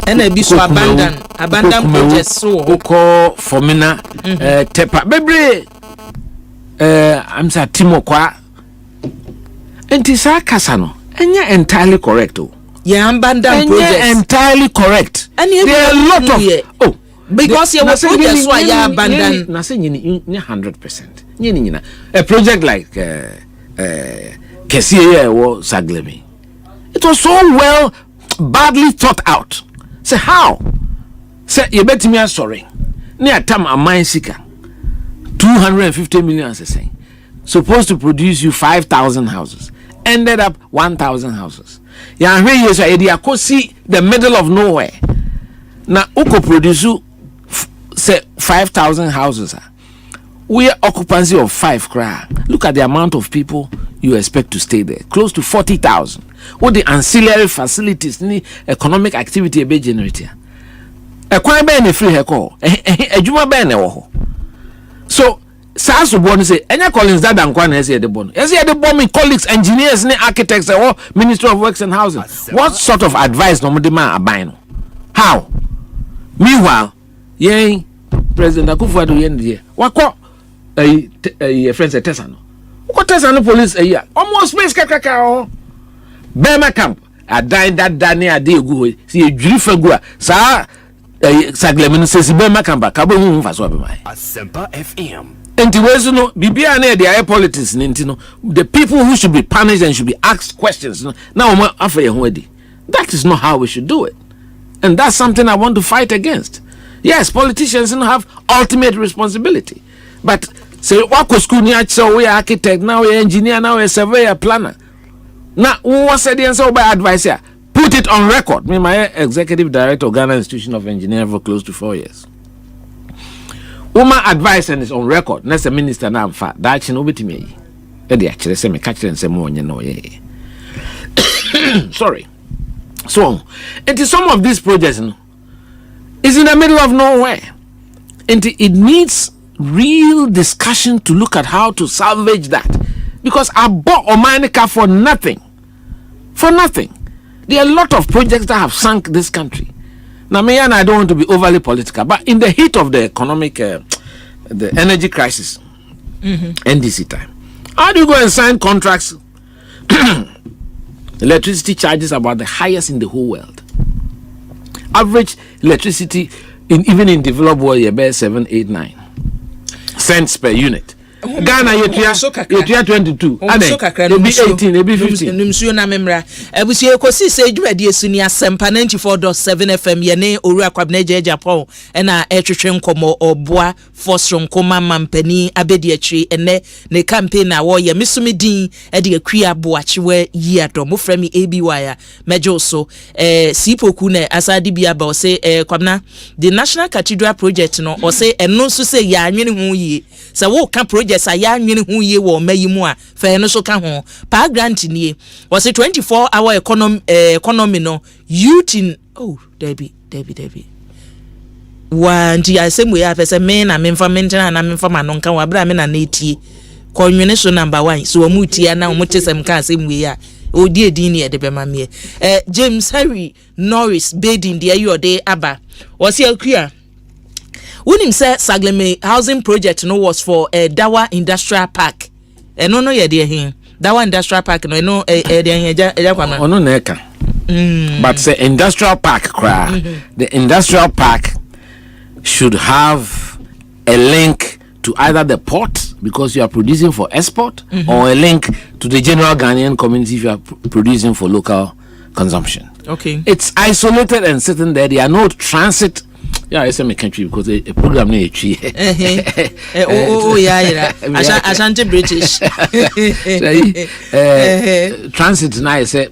ena bi so abandon projects so ko formina tepa bebre I'm say Timo kwa enti sa kasa no enya entirely correct yeah abandon projects entirely correct there are a lot of because you were projects why you abandon na say nyini 100% nyini a project like Kesiye wo Saglemi, it was so well badly thought out. Say how say you bet me sorry near time a mine seeker 250 million say supposed to produce you 5,000 houses ended up 1,000 houses. Yeah, here say you see the middle of nowhere na uko produce say 5,000 houses. We are occupancy of 5 cra. Look at the amount of people you expect to stay there. Close to 40,000. What the ancillary facilities ni economic activity be generator. E kwan be ne free heko. Ejuma be ne wo ho. So saso bon say enya Collins that and kwan say the bon. Yes the bon me colleagues engineers ni architects or Ministry of Works and Housing. What sort of advice no de man aban no? How? Meanwhile, President Akufo-Addo yende wako friends at Tesano. What Tesano police almost space kakaka Bema camp adan that near de go see a drifa go sa saglemen says be makamba kabo hu mfa so be mai Asempa FM. enti wezu no bibia na the air politics nti no the people who should be punished and should be asked questions no now afa ye ho adi. That is not how we should do it, and that's something I want to fight against. Yes, politicians don't have ultimate responsibility, but say what school ni acho we architect now we engineer now we surveyor planner. Now what said the answer by advice here? Put it on record. Me my executive director of Ghana Institution of Engineering for close to 4 years. Woman advice and is on record. Next minister now fa that no bit me. E dey actually say me catch and say mo onye no ye. Sorry. So, it is some of these projects is in the middle of nowhere. And it needs real discussion to look at how to salvage that. Because I bought Omanica for nothing. For nothing. There are a lot of projects that have sunk this country. Now, me and I don't want to be overly political, but in the heat of the economic, the energy crisis, NDC time, how do you go and sign contracts? Electricity charges about the highest in the whole world. Average electricity even in developed world you bear 7, 8, 9 cents per unit. Ghana you 22 and they be 18 they be 15 nimsuo na memra abusie Ekosiise dwumadie suni Asempa 94.7 FM ye ne owura kwabna Japan na etwetwe nkomo oboa fosronko mampani abedi akiri ene ne campaign na wo ye misumi din e de akua aboachewe yi adom frami ABY mejo so sipoku na asade bia ba o se kwabna the National Cathedral project no o se eno so se ya anwene hu yi se wo ka project saya nwene hu ye wo mayimu a fa no so ka ho pa grant nie was a 24-hour economy no youth in Debbie wanti asemu ya pese me na memfa mentena na memfa manonka wa bra me na netie konwene so number 1 so mu tie na mu tesem ka asemu ya odi edin ne de bema me James Harry Norris Bedin de ayode aba was here clear. Unim say Sagleme housing project no was for Dawa Industrial Park. No ye de hin. Dawa Industrial Park no no de hin eja kwama. Ono na eka. But say industrial park cry. The industrial park should have a link to either the port because you are producing for export or a link to the general Ghanaian community if you are producing for local consumption. Okay. It's isolated and sitting there. There are no transit. Yeah, it's a country because a program near tree. Ashanti British. Transit now say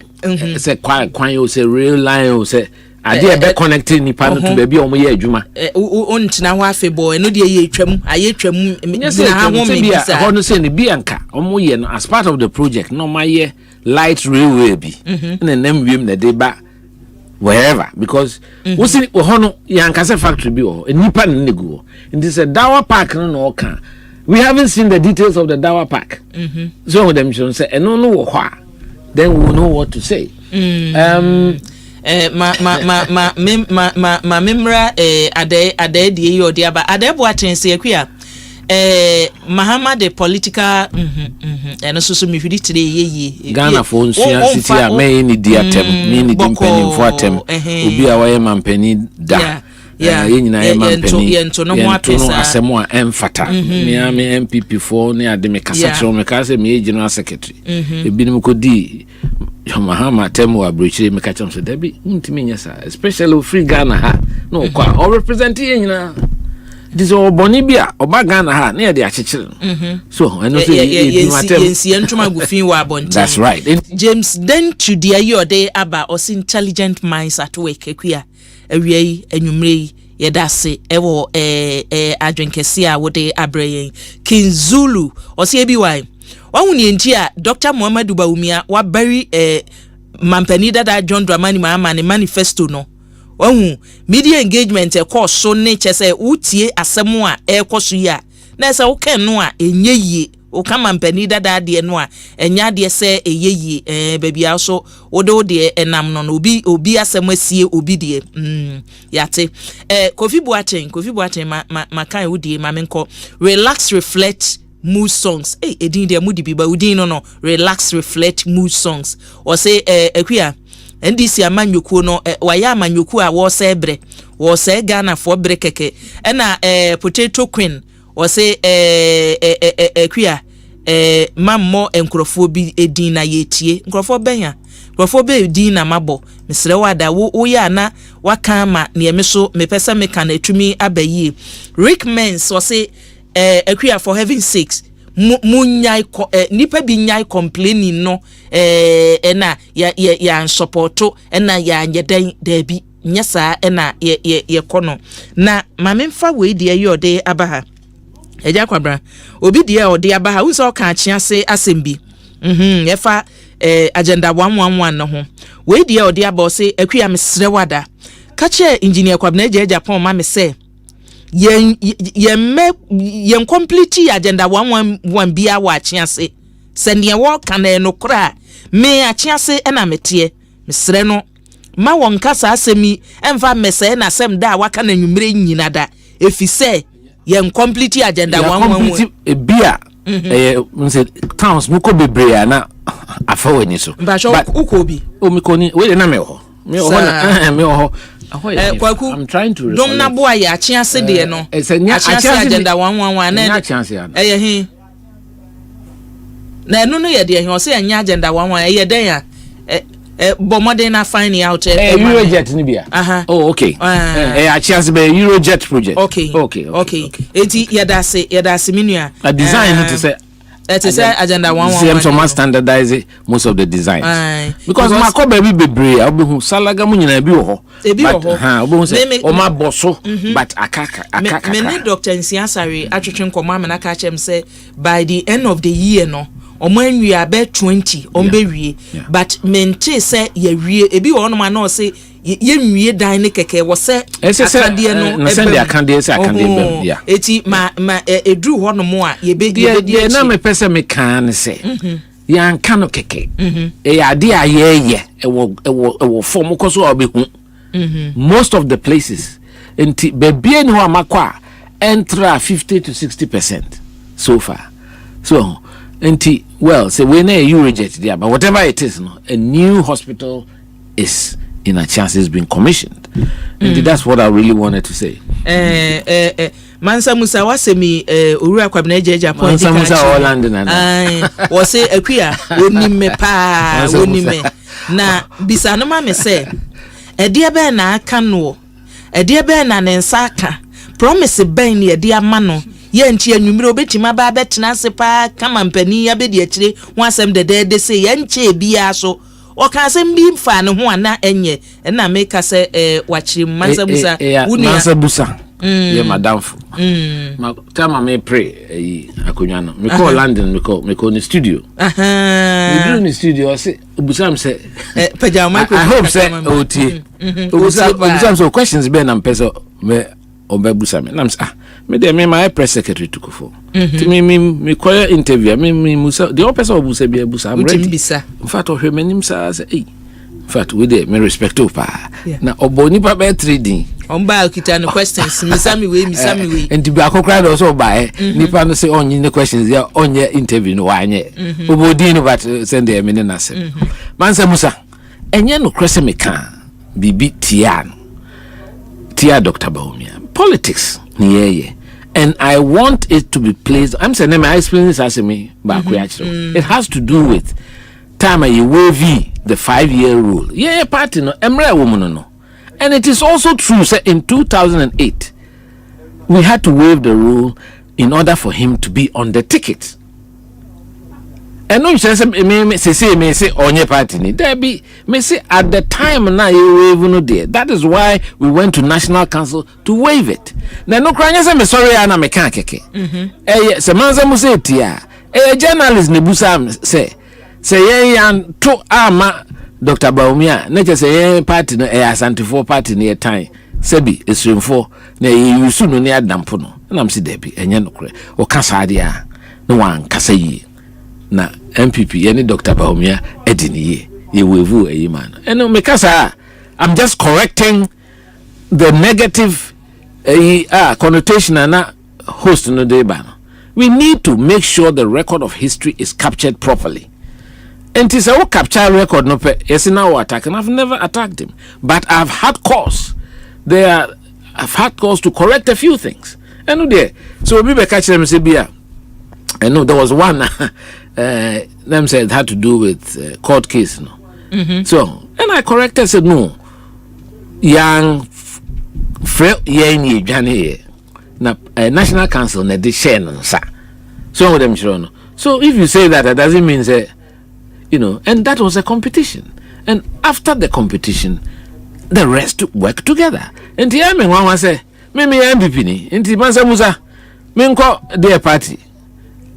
quite you say rail line say I did be connecting ni pan to baby omo ye adwuma. Ontina ho afebo no de ye twam aye twam na ha ho me bisa. Ho no say ni bi anka omo ye no as part of the project no my ye light railway bi. Na nam wiem na de ba wherever because we see ohono yankase factory bi o nipa ne nego it is a Dawa Park no kan we haven't seen the details of the Dawa Park so them should say no wo ho then we will know what to say ma memra ade die yo dia ba ade bo atense akua Mahama the political and so me fidi today ye Ghana for Nsia city a me ni dia tem me ni dimpeni for tem obi a waye mampani da ye nyina ye mampani yento no ho apesa asemo a emfata me am MPP for ne ade me kasa tro me kasa me general secretary ebi nim ko di Mahama tem wa brochire me ka cham so da bi ntimi nyasa especially free Ghana ha no kwa o represent ye nyina this all Bonibia or Bagana ha near the achichin. So I know that's right. James then to the your day about us intelligent minds at work queer a way enumere yedase ewo adwenkesia wode abrayen King Zulu or CBY wawuni ntia Dr. Muhammadu Bawumia wa bury mampani that John Dramani Mahama ne manifesto no media engagement course so nature say utie asemu a ekoso yi a na say wo kan no a enye yie wo kama mpani dada de no a enya de say eyeye baby also wo de enam no obi asemu asie obi de yate Kofi Boateng ma kan wo de ma menko relax reflect mood songs edin de mudi bi ba udin no relax reflect mood songs or say akua NDC amanyuku no waya amanyuku a wo se bre wo se Ghana for bre keke na potato queen wo se kwia mammo enkrofo bi edin na yetie enkrofo benya enkrofo be edin na mabo mesre wada wo ya na waka ma ne emeso mepesa meka na atumi abayi Rick Mens wo se kwia for heaven's sakes munyai nipa bi nyai complaining no na ya supporto na ya nyedan da bi nyesa na ye kono na mamemfa we de yode abaha eja kwabra obi de ode abaha wo so ka achiase asembi yefa agenda 111 no ho we de ode aba se akua mesre wada kache engineer kwabna eja Japan ma me se yen complete agenda 111 bia wa achiase sendie wo kana no kra me achiase na metie mesre no ma won kasa asemi emfa mese na asem da waka na nwumre nyina da efise yen complete agenda 111 bia say towns muko bebre na afawani so but ukobi omikoni we na me ho I'm trying to dom na boa ya achiase de no achiase agenda 111 na he na enu no ye de he o se anya agenda 111 ye den ya bomodern na find out Eurojet ni bia oh okay achiase be Eurojet project okay eti yadase minua a design to say it is agenda 111 some standardize most of the designs because makoba baby bebre obehu salaga mu nyina bi wo ho obehu say o ma boso but akaka me Dr. Nsiasare atwetwe nkoma amana ka chem say by the end of the year no omanwi abe 20 ombewie but mente say ye wie ebi wo no ma no say ye nwie dan ne keke wo say akade no send akade say akade bem ya eti ma edru ho no mo a ye be na me pese me kan say ya nka no keke ya ade ayeye ewo form ko so obehu most of the places enti bebie ni ho amakwa entra 50 to 60% so far so enti well say we na you reject there but whatever it is no a new hospital is in a chance is being commissioned and that's what I really wanted to say Mansa Musa wasemi owura kwabna ejeja point Mansa Musa Holland na wo say akua onime pa onime na bisa no ma me say ede be na aka no ede be na nensa aka promise ben ne ede ama no ye nti anwumire obetima ba betena se pa kama mpani ya bedi akire ho asem de se ye nche bia so o ka asem bi mfa ne ho ana enye na make say wachiri Mansa Musa wuni Mansa Musa ye madam ma tama me pray akonwa no me call London me call ni studio me do ni studio say obusam say pajama I hope say oti obusam so questions be na mpesa me obebusa me na me dey me my press secretary to go to me call interview me musa the person obusa be abusa I'm ready in fact o hwe manim say in fact we dey me respect pa na oboni pa be trading omba okita no questions misami we and be akokra do so ba nipa no say onye the questions ya onye interview no wanye obodi no but send them in na say Mansa Musa enye no krese me kan bibi tia Dr. Bawumia politics niye and I want it to be placed I'm saying I explain this as me back it has to do with time you waive the 5-year rule party no emre woman no and it is also true say in 2008 we had to waive the rule in order for him to be on the ticket and no say me say onye party ni there be me say at the time na you waive no there that is why we went to National Council to waive it na no kranya say me sorry ana me kan keke se Mansa Musa tia journalist ne busa say yan to ama Dr. Bawumia na che say party no Asantefo party ne time sebi esremfo na yusu no ne adampo no na am say there be enye no kre o kasa ade a no wan kasa yi na MPP yani Dr. Bawumia ediniye ye wevu man and because I'm just correcting the negative connotation and host no dey ban we need to make sure the record of history is captured properly And it's a capture record no pe. Yes, now attack, and I've never attacked him, but I've had cause. I've had cause to correct a few things. And there, so we be catch them say beer. I know there was one. Them said it had to do with court case, no. So, and I corrected, said no. Young, na National Council na de share no sa. So them sure no. So if you say that, that doesn't mean say, you know. And that was a competition. And after the competition, the rest work together. And the I mean one say, me MPP ni. Inti mansa musa, me nko their party.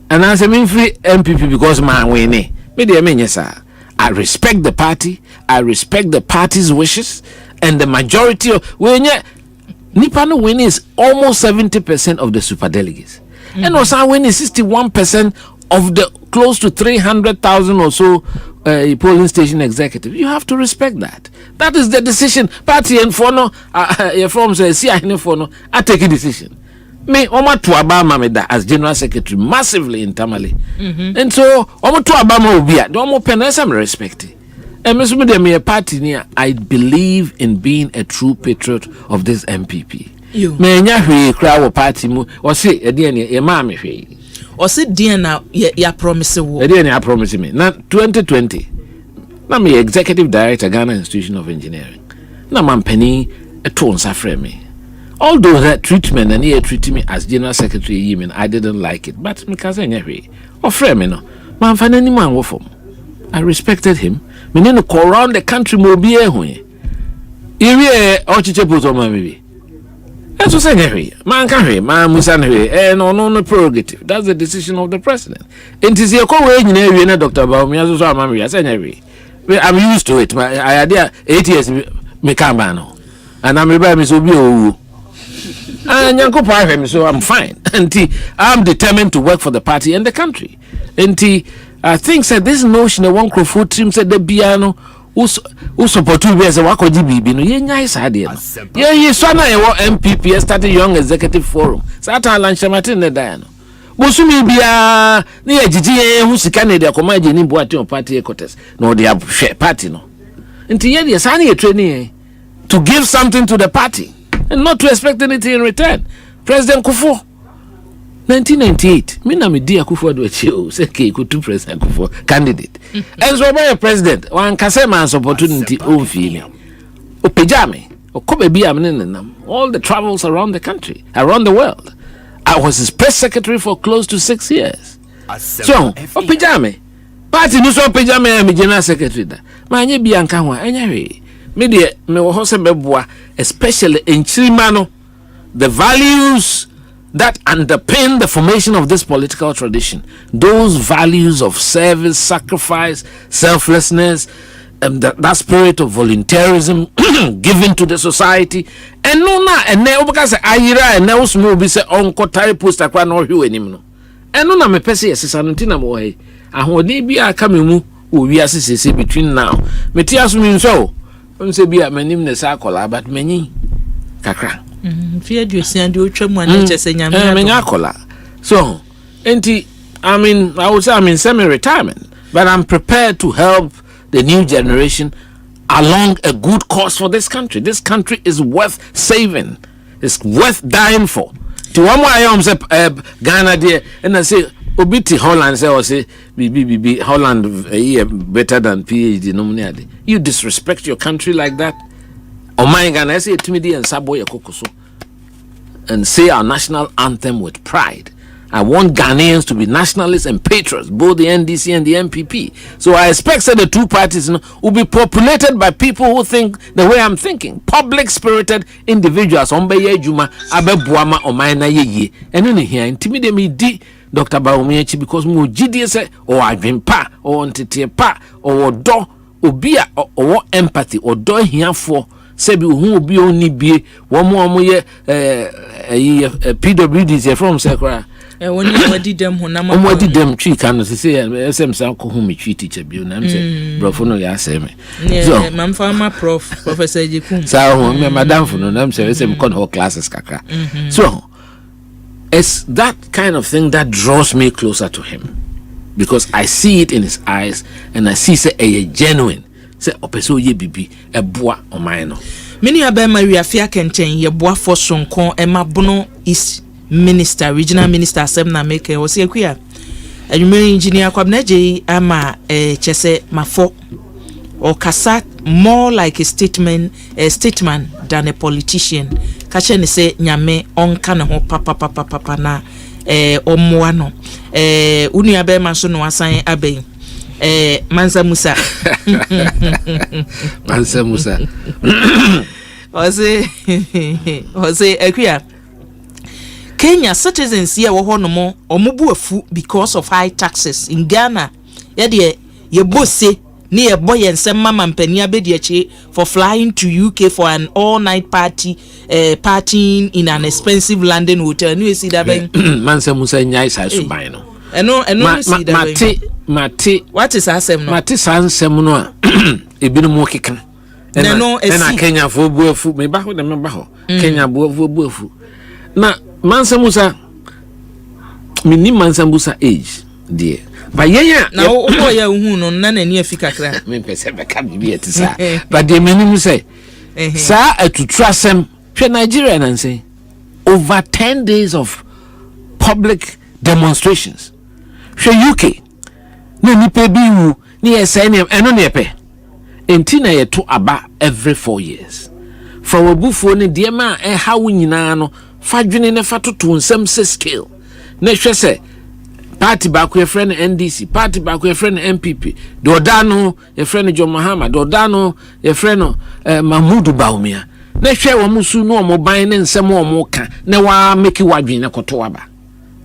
And I say me free MPP because man we ni. Me dey mean yes sir. I respect the party. I respect the party's wishes, and the majority of when Nipa no win is almost 70% of the super delegates, and also win is 61% of the close to 300,000 or so polling station executive. You have to respect that. That is the decision. Party and for no, from CIN for no, I take a decision. Me Oma to Obama me that as general secretary massively in Tamale, and so Oma to Obama will be at the Omo Penesa me respect it. And Mr. Me a party near. I believe in being a true patriot of this MPP. Me nya crowd party mu or say again ye ma me hwe. Or say dear now ya promise wo. Again ya promise me. Na 2020. Na me executive director Ghana Institution of Engineering. Na mampani a tone safre me. Although that treatment and he treated me as general secretary Yemen, I didn't like it. But because I never or frame me no. Man fan any man wo from. I respected him. Me no call around the country mo be e ho. Iri o chiche put on my baby. That's what I say. Man can hwe, man musa hwe. No prerogative. That's the decision of the president. It is your call we nyina hwe na Dr. Baumi aso so amam hwe. I say hwe. I'm used to it. I had 8 years me can ban no. And I'm by me so be owu. And yanko pa hwe me so I'm fine. And I'm determined to work for the party and the country. And I think said this notion of one crowfoot team said the piano who support you as a wako GBB no ye nyai sade no ye so na ye MPP started young executive forum sata lunch matin ne da no Bonsu mi bia na ye gigi hu sika ne de akoma je ni boate on party headquarters no de party no nti ye de sa na ye training to give something to the party and not to expect anything in return. President Kufuor 1998, me na me di Akufo do achi say ke ko to President Akufo candidate. And so by president, one kase man opportunity o feel. O pejame, o ko be bia me nenam. All the travels around the country, around the world. I was his press secretary for close to 6 years. So, o pejame. Party no so pejame me general secretary da. Ma anye bia nka ho anya hwe. Me de me wo ho se beboa, especially in Chirimano, the values that underpin the formation of this political tradition, those values of service, sacrifice, selflessness, and that spirit of volunteerism given to the society. And no na and ne because ayira and now small be say onko tire post akwa no hwe anim no. And no na me pese yesesa no ntina mo he. Ahode bi aka me mu o wi asese between now. Me ti aso mi nso o nse bi amanim ne sa akola but menyi kakra. Fear do see and do trim one just in So, I would say I'm in semi-retirement, but I'm prepared to help the new generation along a good cause for this country. This country is worth saving. It's worth dying for. To one more I am say Ghana there, and I say Obiti Holland say BB Holland better than PhD nominally. You disrespect your country like that. Oh my God, I say Timidi and Saboya Kokoso and say our national anthem with pride. I want Ghanaians to be nationalists and patriots, both the NDC and the MPP. So I expect that the two parties will be populated by people who think the way I'm thinking. Public-spirited individuals. Juma, Abe Buama, Omaina Ye. And in here, intimidate me, Dr. Baumiechi, because mo GDS or Adwimpa or Ntitepa or Do Obia or empathy or Do here for. Sebi who be only be one more year PWDs from Sakra. When you did them, what did them tree can say, some uncle whom me treat teacher be named Brofono Yaseme. So, Mam Farmer Professor Jikum. So, Madame for no name, some con whole classes, Kaka. So, it's that kind of thing that draws me closer to him. because I see it in his eyes and I see say a genuine say opeso ye bibi eboa oman no. Many abema wiafia kenten ye boa for sonko emabono is minister regional minister Asempa make o se akua adwumere engineer kwabnaje ama chese mafo or kasa more like a statesman than a politician. Kache ne say nyame onka ne ho papa na omoa no unu abema so no asan aben Mansa Musa Mansa Musa Osei akua Kenya citizens here wo hono mo omubu afu because of high taxes in Ghana. Ye bose ni ye boy ensem mama mpani abediache for flying to UK for an all-night party partying in an expensive London hotel. You see that ben Mansa Musa nyai sa suban no. Eno see that Mate what is asem no? Mate sansem no a ebinu mo keka. Na Kenya fo buafu me ba ho na me ba ho. Kenya buafu. Na Mansa Musa mini Mansa Musa age dear. But yeah na o ya hu no na nani afika kra. Me pese be ka bibi etisa. But the mini say sa atutrasem hwe Nigeria nan say over 10 days of public demonstrations. Hwe UK na nipa bi wu ni SNM eno ne pe. Enti na ye to aba every 4 years. For wabufuo ne de ma hawo nyina no fadwene ne fatoto nsem se scale na hwe se party back your friend NDC party back your friend MPP do dano your friend John Mahama do dano your friend Mahmudu Bawumia na hwe wo musu no mo ban ne nsem wo mo ka na wa make wadwene koto aba.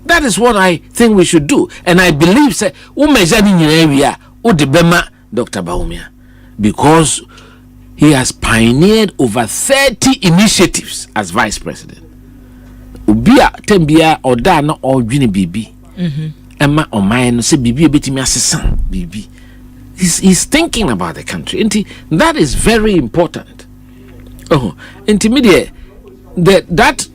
That is what I think we should do, and I believe say wo measure ni nyina wi a wo de bema Dr. Bawumia because he has pioneered over 30 initiatives as vice president. Ubia tembia oda na odwene bibi emma oman no se bibi ebetimi asesan bibi. He's thinking about the country, and that is very important. Intermediate that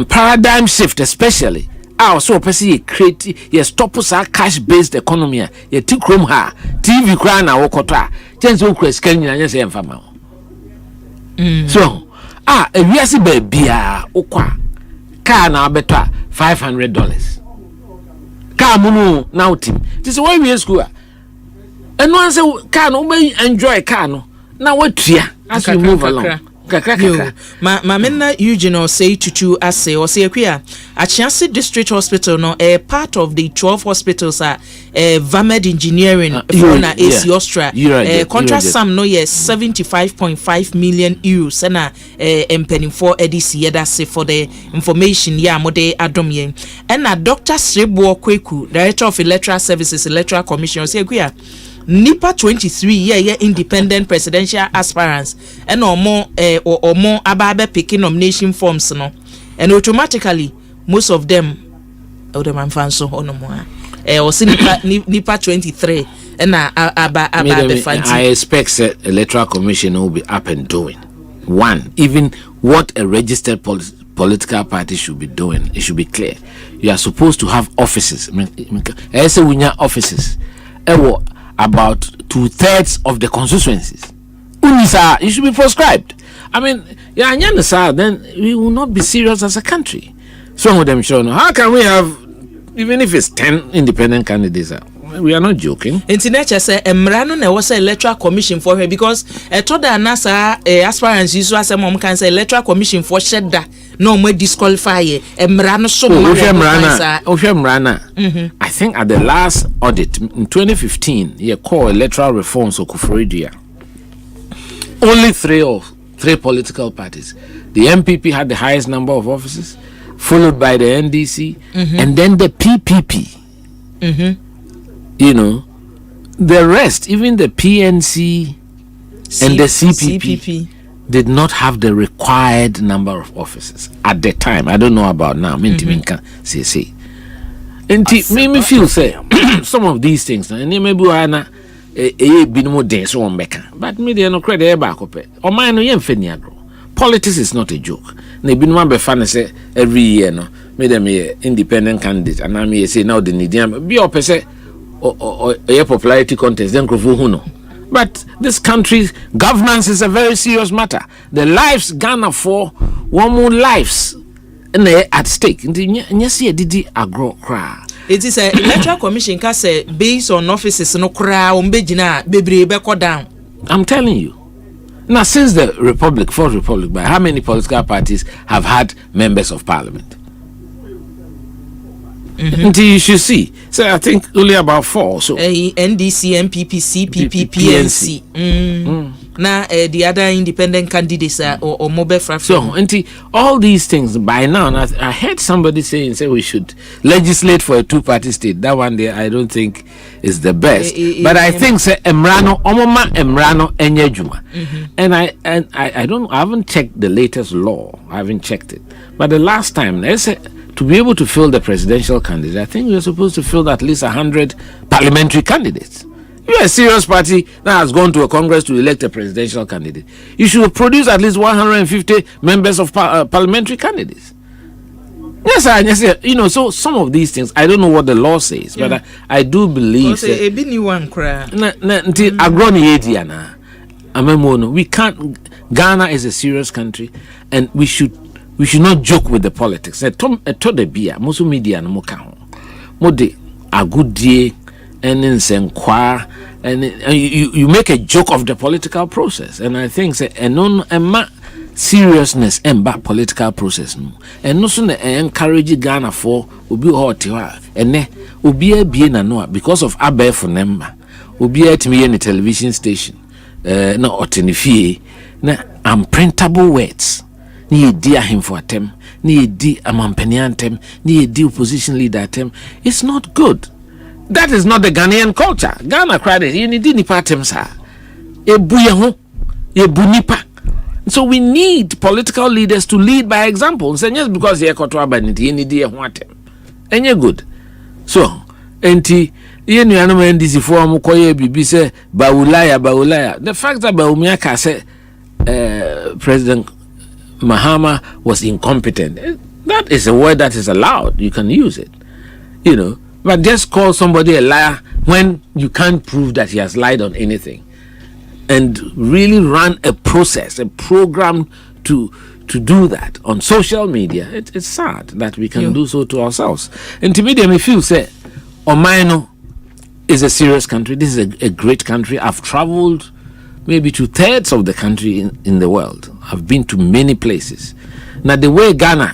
paradigm shift, especially also person create stop us our cash based economy ye tikrom ha TV kra na wokota chance wo kra sika nyina nyese emfama so ewiase ba bia okwa car na beto $500 car munu na utim this is why we school eno anse car no we enjoy car no na watua as we move along. Ma menna Eugene Osei tutu ase Osei akua Achiase district hospital no part of the 12 hospitals are Vamed engineering for na AC Austria contract sum no yes 75.5 million euros na empenifo edisi yeda se for the information ya mode adom yen na Dr. Srebo Kweku director of electoral services electoral commission Osei akua Nipa 23 year independent presidential aspirants and or more ababe picking nomination forms no and automatically most of them fanso ono mo or nipa 23 and ababe fancy. I expect that electoral commission will be up and doing one even what a registered political party should be doing. It should be clear. You are supposed to have offices. I say we need offices. About 2/3 of the constituencies. Unisa, it should be prescribed. I mean, then we will not be serious as a country. Some of them show no. How can we have, even if it's 10 independent candidates? We are not joking. Internet say emrano na was electoral commission for her because told the nasa aspirants use as mom can say electoral commission for shedda no more disqualify emrano so I think at the last audit in 2015 he called electoral reforms of Kufuridia. Only three political parties. The MPP had the highest number of offices, followed by the NDC and then the PPP. You know, the rest, even the PNC and the CPP did not have the required number of offices at the time. I don't know about now. Me say. And me feel say some of these things. And maybe but me they no credit back up. Or mine no yen. Politics is not a joke. Ne be no be fan say every year no made them a independent candidate, and I'm here say now the need be a person or a popularity contest, then go. But this country's governance is a very serious matter. The lives Ghana for one more lives and they at stake. And yes, did agro cry. It is a electoral commission can say based on offices no cry down. I'm telling you. Now, since the Republic, Fourth Republic, by how many political parties have had members of parliament? Until you should see. So I think only about 4. So NDC, MPP, CPP, PNC. Now the other independent candidates or mobile fraction. So until all these things by now, I heard somebody saying say we should legislate for a 2-party state. That one day I don't think is the best. But I think say Emrano Enyejuma. And I haven't checked the latest law. I haven't checked it. But the last time they said to be able to fill the presidential candidate, I think we're supposed to fill at least 100 parliamentary candidates. You're a serious party that has gone to a congress to elect a presidential candidate. You should produce at least 150 members of parliamentary candidates. Yes, sir. You know, so some of these things, I don't know what the law says, but I do believe. We can't. Ghana is a serious country, and we should not joke with the politics. Most media no mode a good day and you make a joke of the political process, and I think say seriousness emba political process no and no so encourage Ghana for obi hot and obi abie na no because of abef number obi atimi in the television station na otenifie na unprintable words ni di ahim for atem ni di amampaniantem ni di opposition leader atem. It's not good. That is not the Ghanaian culture. Ghana cried it. You need nipa temsa. Ebunipa. So we need political leaders to lead by example. And just because you're contraband, you need and you're good. So, enti yenu anoma ndisi form koye bibi se baulaya. The fact that Baumiaka said President Mahama was incompetent, that is a word that is allowed. You can use it. You know. But just call somebody a liar when you can't prove that he has lied on anything, and really run a process, a program to do that on social media. It's sad that we can do so to ourselves. And to me, they may feel say, Omaino is a serious country. This is a great country. I've traveled maybe 2/3 of the country in the world. I've been to many places. Now the way Ghana,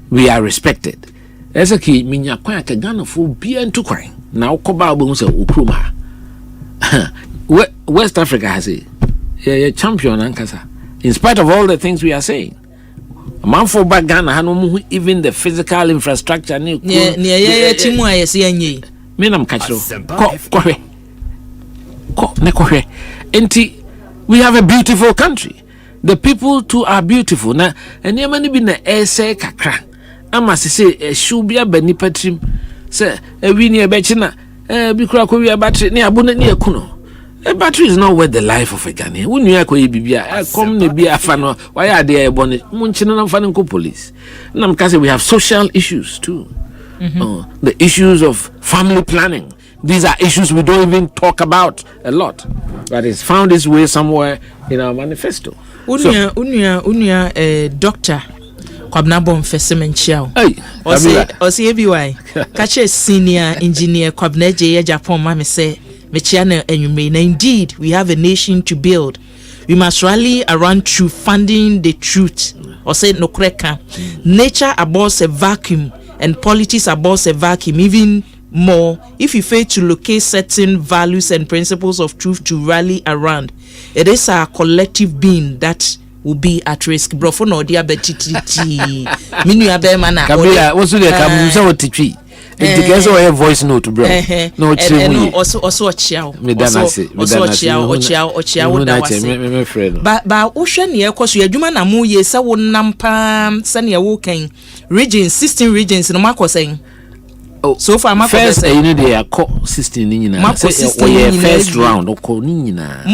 we are respected. Esaki minya kwa ke Ghana fo bia ntu kwan na ukoba obo se ukruma West Africa has a champion ankasa in spite of all the things we are saying. Man for back Ghana hanu even the physical infrastructure ni timu ayesi anye me nam kachiro ko enti we have a beautiful country. The people too are beautiful. Na enema ni bi na ese kakra ama se shubia bani patrim se wini ebechina bikura ko wi battery ne abuna ne ekuno. A battery is not worth the life of a Ghanaian. When you are going to be a come to be a fan, why are they born? Munchina fan police. Nam kasi we have social issues too. The issues of family planning. These are issues we don't even talk about a lot, but it's found its way somewhere in our manifesto. Unia doctor. Kwabna Bonfese menchiao. Osei ebiwai. Kache senior engineer Kwabna J Japan mama say mechiana enyume. Indeed, we have a nation to build. We must rally around truth, funding the truth. Osei no kreka. Nature abhors a vacuum and politics abhors a vacuum even more. If you fail to locate certain values and principles of truth to rally around, it is our collective being that will be at risk. Brofo no dia betiti minu abe mana kabila wosu de kamusa otitwi edikeso we voice note bro no chiri also ochiao medanase ochiao da wase ba ohwe ne ekoso adwuma na mu ye se wo nampa se ne wo kan regions 16 regions no makosen Oh, so far my first they are 16 nyina. First round oko nyina.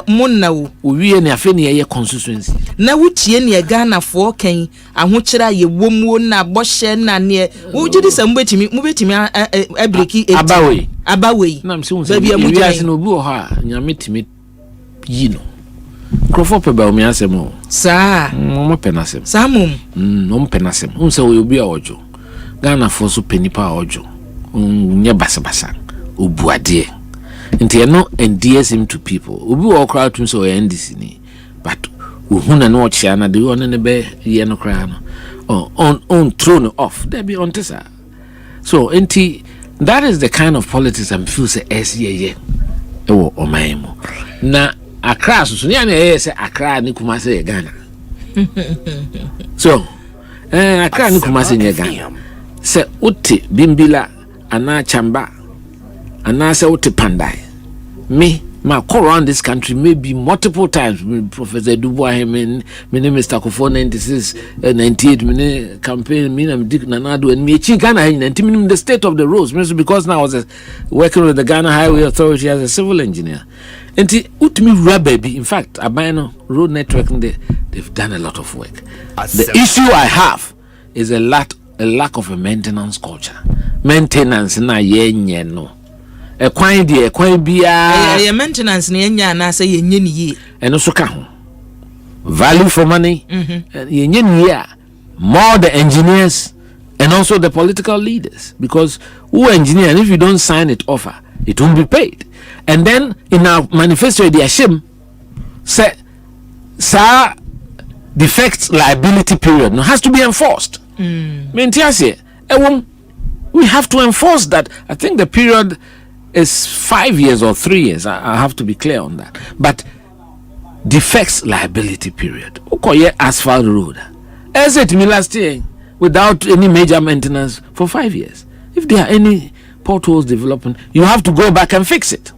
Monna wo. Owie ne afa ne ye constituency. Na wutie ne Ghana fo kan ahokyera ye womuo na bohye na ne. Wo gidi se mubetimi abreki abawei. Na mse won se bi ase no obi wo ha nyame timi yi no. Krofo pe ba o mi asem o. Sa. Mo penasem. Sa mum. No penasem. Un se obi a ojo. Ghana for so penipa ojo. Nye basa. Obuade. Nti no endears him to people. Obi wo crowd to so NDC ni. But uhuna no chia na de one ne be ye no kra no. On thrown off. There be on tesa. So nti that is the kind of politics I'm feel say ye. Ewo omaimo. Na Accra so nya na say Accra ni kuma say Ghana. So Accra ni kuma say Ghana. Se uti bimbila ana chamba ana se uti pandai me ma call around this country maybe multiple times. Professor Dubois me Mr. Kofo 96 98 me campaign me na Dick Nanado and me Ghana and the state of the roads because now I was working with the Ghana Highway Authority as a civil engineer. And utmi baby, in fact Abano road networking they've done a lot of work. The issue I have is a lack of a maintenance culture. Maintenance na yenye no. A kwan bia maintenance na yenye na say yenye ni ye. Eno so ka ho. Value for money. Yenye ni ye. More the engineers and also the political leaders, because who engineer, and if you don't sign it offer, it won't be paid. And then in our manifesto the ashim say sa defects liability period no has to be enforced. We have to enforce that. I think the period is 5 years or 3 years. I have to be clear on that. But defects liability period. Okoye asphalt road. As it me last year without any major maintenance for 5 years. If there are any potholes developing, you have to go back and fix it.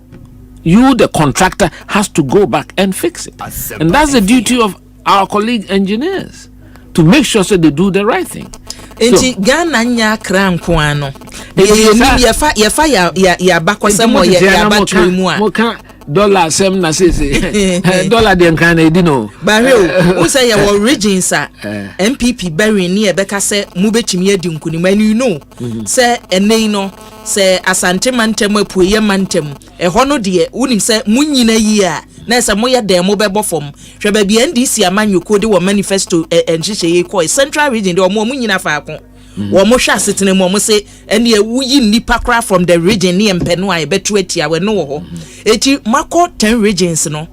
You, the contractor, has to go back and fix it. And that's the duty of our colleague engineers, to make sure that they do the right thing. Enti Ghana nya kra nkoano. Yefa ya bakwasemo ya battery mu a. Dollar sem na say dollar dem kan edi no. Barre o say ya regions a MPP Barry ni e beka say mu betimi adi nkuni manu you know. Say enei no say asante mantem apuye mantem ho no de unim say munyina yi a na say moye dem mo bebo fom hwe ba bi NDC amanyoko de wo manifesto enhyehyɛ yi ko central region de mo munyina fa ako wo mo hwa setene mo say ene wuyi nipa kra from the region ni empeno a betu atia we no wo eti mako 10 regions no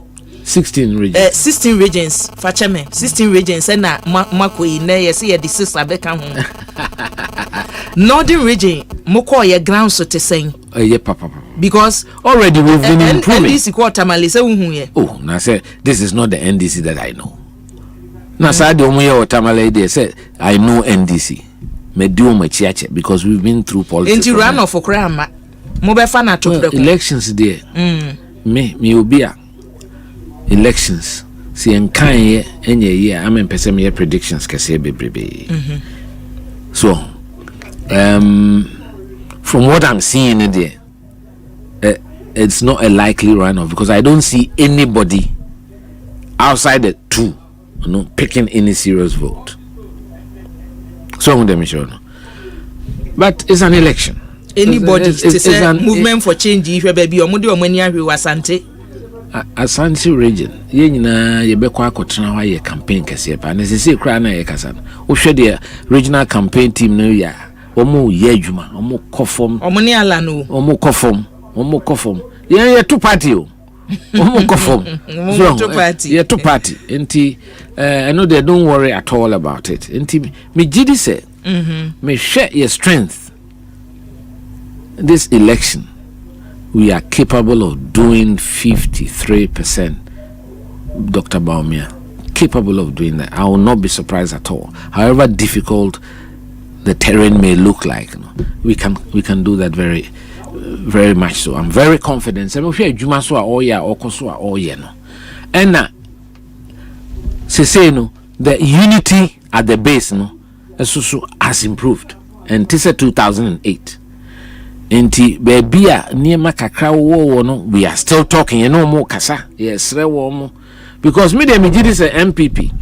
16 regions 16 regions facheme 16 regions na mako yi na ye say ye de six abeka ho northern region moko ye ground so te sen papa because already we've been improving. NDC quarter male say hu ye oh na say this is not the NDC that I know na say de omo ye watermale dey say I know NDC me do my chiache because we've been through politics. Enti run off okra ma mo be fa na to elections there me obia elections see enkan ye enye ye am empese me predictions kese bebrebe so from what I'm seeing in there it's not a likely runoff because I don't see anybody outside the two picking any serious vote. So but it's an election. Anybody it's a movement for change if baby omudi omani ahwe Asante. Asante region ye nyina ye be kwa akotena wa ye campaign kese pa na sese kra na ye kasa no wo hwe de regional campaign team no ya omo ye adwuma omo kofom omoni ala no omo kofom ye two party o omo kofom two party ye two party enti I know they don't worry at all about it enti me gidi say me share your strength. This election we are capable of doing 53%. Dr. Baumia, capable of doing that. I will not be surprised at all. However difficult the terrain may look like, we can do that very, very much so. I'm very confident. And the unity at the base has improved. And this is 2008. Enti baby a niema kakra wo no, we are still talking, you know, more kasa. Yes, because me dem is a MPP.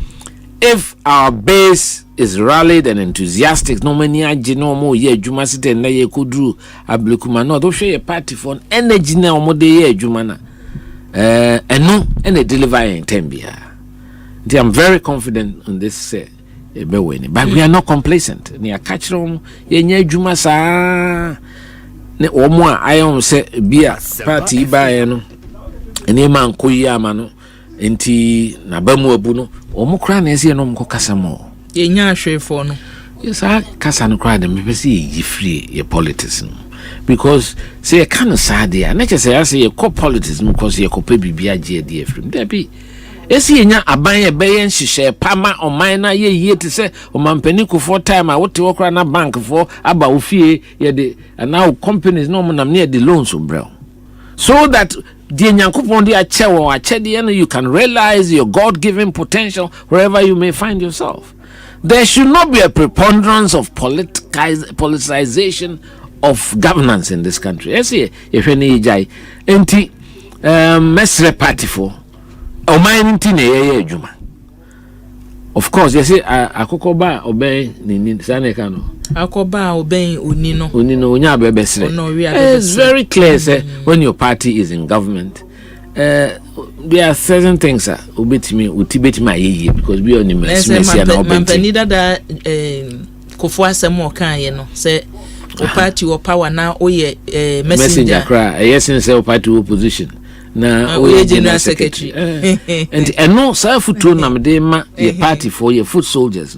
If our base is rallied and enthusiastic, no many aji no more ye juma sit and ye kudru ablukuma no do share party for energy na omo de ye juma na. And no and they deliver in Tembia. I'm very confident on this but we are not complacent. Ni catch room ye juma sa ne omo a iron say bia party ba no ene man koyi ama no enti na bamu abu no omo kra na ese no mko kasa mo ye nya ahwefo no yes I kasa no kra de me be say ye free ye politics no because say you can say there na say ye co politics because ye ko pe bibia je de free there be esi ye nya aban ye be ye nhihye pama oman na ye yie te say omampani ko for time a wote wokra na bank for aba ofie ye de now companies no mo nam na de loans bro so that the Nyankopon dia chewo achede you can realize your God-given potential wherever you may find yourself. There should not be a preponderance of politicization of governance in this country. Yes, if any jai enti mesre party for o man nti na ye adwuma. Of course, you see, akokoba obey ni saneka no. Akoba obey onino. Onino onya bebesre. It's very clear say when your party is in government, there are certain things obetimi utibetimi ayeye because we on the messy and obetimi. Mampani dada kofo asem o kan ye no say o party o power na o ye messenger cry. Yes, say o party opposition. Na we general secretary and no self-to na me ma your party for your foot soldiers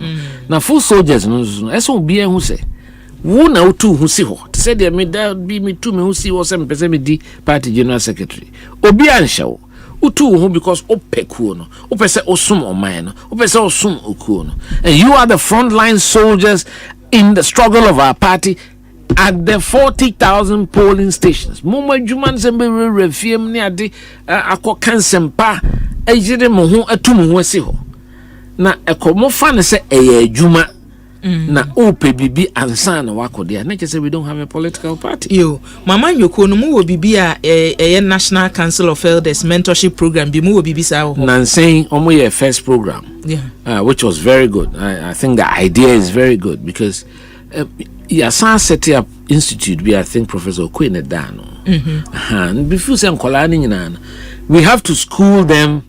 na foot soldiers no eso bi ehun say wo na otu hu si ho say there me da bi me tu me hu si wo say me pese me di party general secretary obi anshaw otu hu because opekuo no opese osum oman no opese osum okuo no and you are the frontline soldiers in the struggle of our party at the 40,000 polling stations. Muma Juman Sembe refiem ni ade akokan sempa ejire mo ho atum ho asi ho. Na ekomo fa ne se eye adwuma na ope bibi ansa na wakode na say we don't have a political party. Yo, mama nyoko no mu wo bibi a National Council of Elders mentorship program bi mu wo bibi sa ho. Nansen omo ye first program. Yeah. Which was very good. I think the idea is very good because Yasan set up institute I think Professor Queen Dano. And before saying we have to school them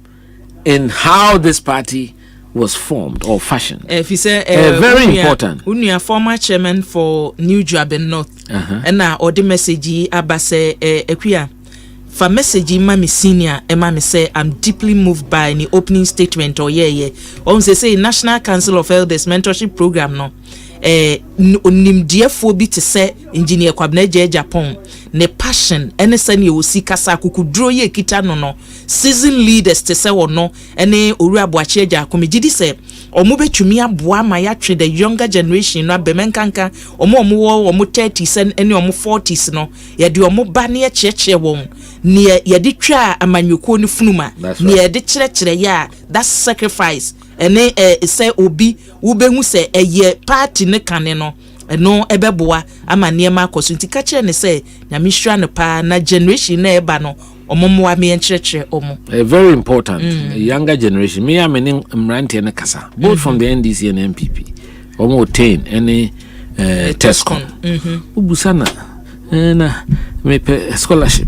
in how this party was formed or fashioned. If you say very important. We are former chairman for New Joburg North. And now or the message abase equia. For message mami senior mami say I'm deeply moved by the opening statement or on say National Council of Elders mentorship program no. Onimdiefo bi te se engineer Kwabena Japan ne passion ene se ne osi kasa kukudro ye kita no season leaders te se wono ene oru aboache agya komegidi se omo betumi aboa ma ya twe the younger generation no abemenkanka omo wo omo 30s ene omo 40s no ye de omo ba ne cheche won ne ye de twa amanyoko ne funuma ne ye de kyerɛkyerɛ ya that sacrifice ene say obi wo behu se eye party ne kane no eno ebeboa ama niema akoso nti ka kire ne se nyame hwa ne pa na generation na eba no omomoa me enkyerɛkyerɛ omo very important younger generation me am in mrante ne kasa both from the NDC and MPP omo obtain any Tescon ubusana na me scholarship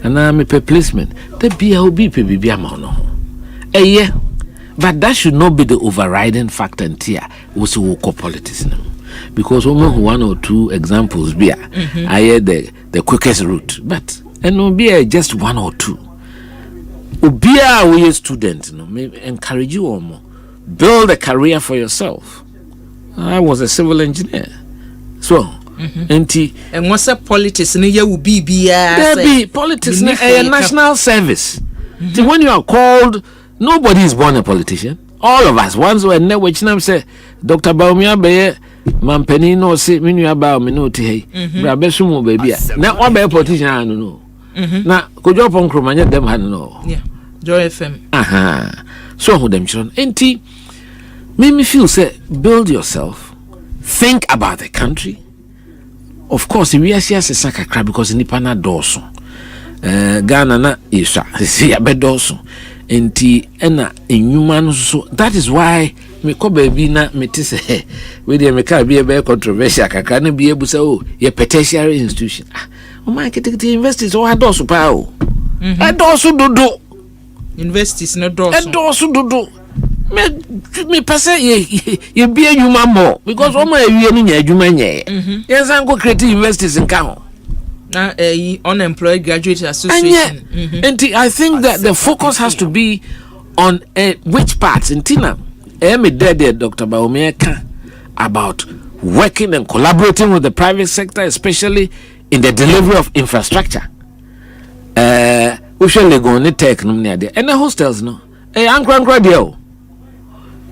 ana me placement the bia obi pe bibia ma no eye. But that should not be the overriding factor in here. Also, we politics now, because one or two examples be I hear the quickest route, but and no be just one or two. Ubia we students, no, may encourage you or more. Build a career for yourself. I was a civil engineer, so. And what's up politics? There be politics. A national service. When you are called. Nobody is born a politician. All of us. Once we never which name say Dr. Baumia Beye Mampeni no say minu about me no te Brabesumo baby. Now what be a politician I don't know. Now could you pon kromanya them had no. Yeah. Joy FM. So who them children. Enti me feel say build yourself. Think about the country. of course we are here kakra because nipa na dɔɔso Ghana na isha see abedoso enti ena enyuma no so that is why me ko baby na me te say we dey me ka be controversial kakra na be ebusa o ye tertiary institution o my kete investors o adoso pa o adoso dodo universities no doso adoso dodo me pese ye be enyuma more because o ma ewie ni nya adwuma nye yes an go create investors nka ho unemployed graduate association. And I think that the focus has to be on which parts in Tina. Dr. Baumeka about working and collaborating with the private sector, especially in the delivery of infrastructure. We shall go on the tech and the hostels no. Uncle deal.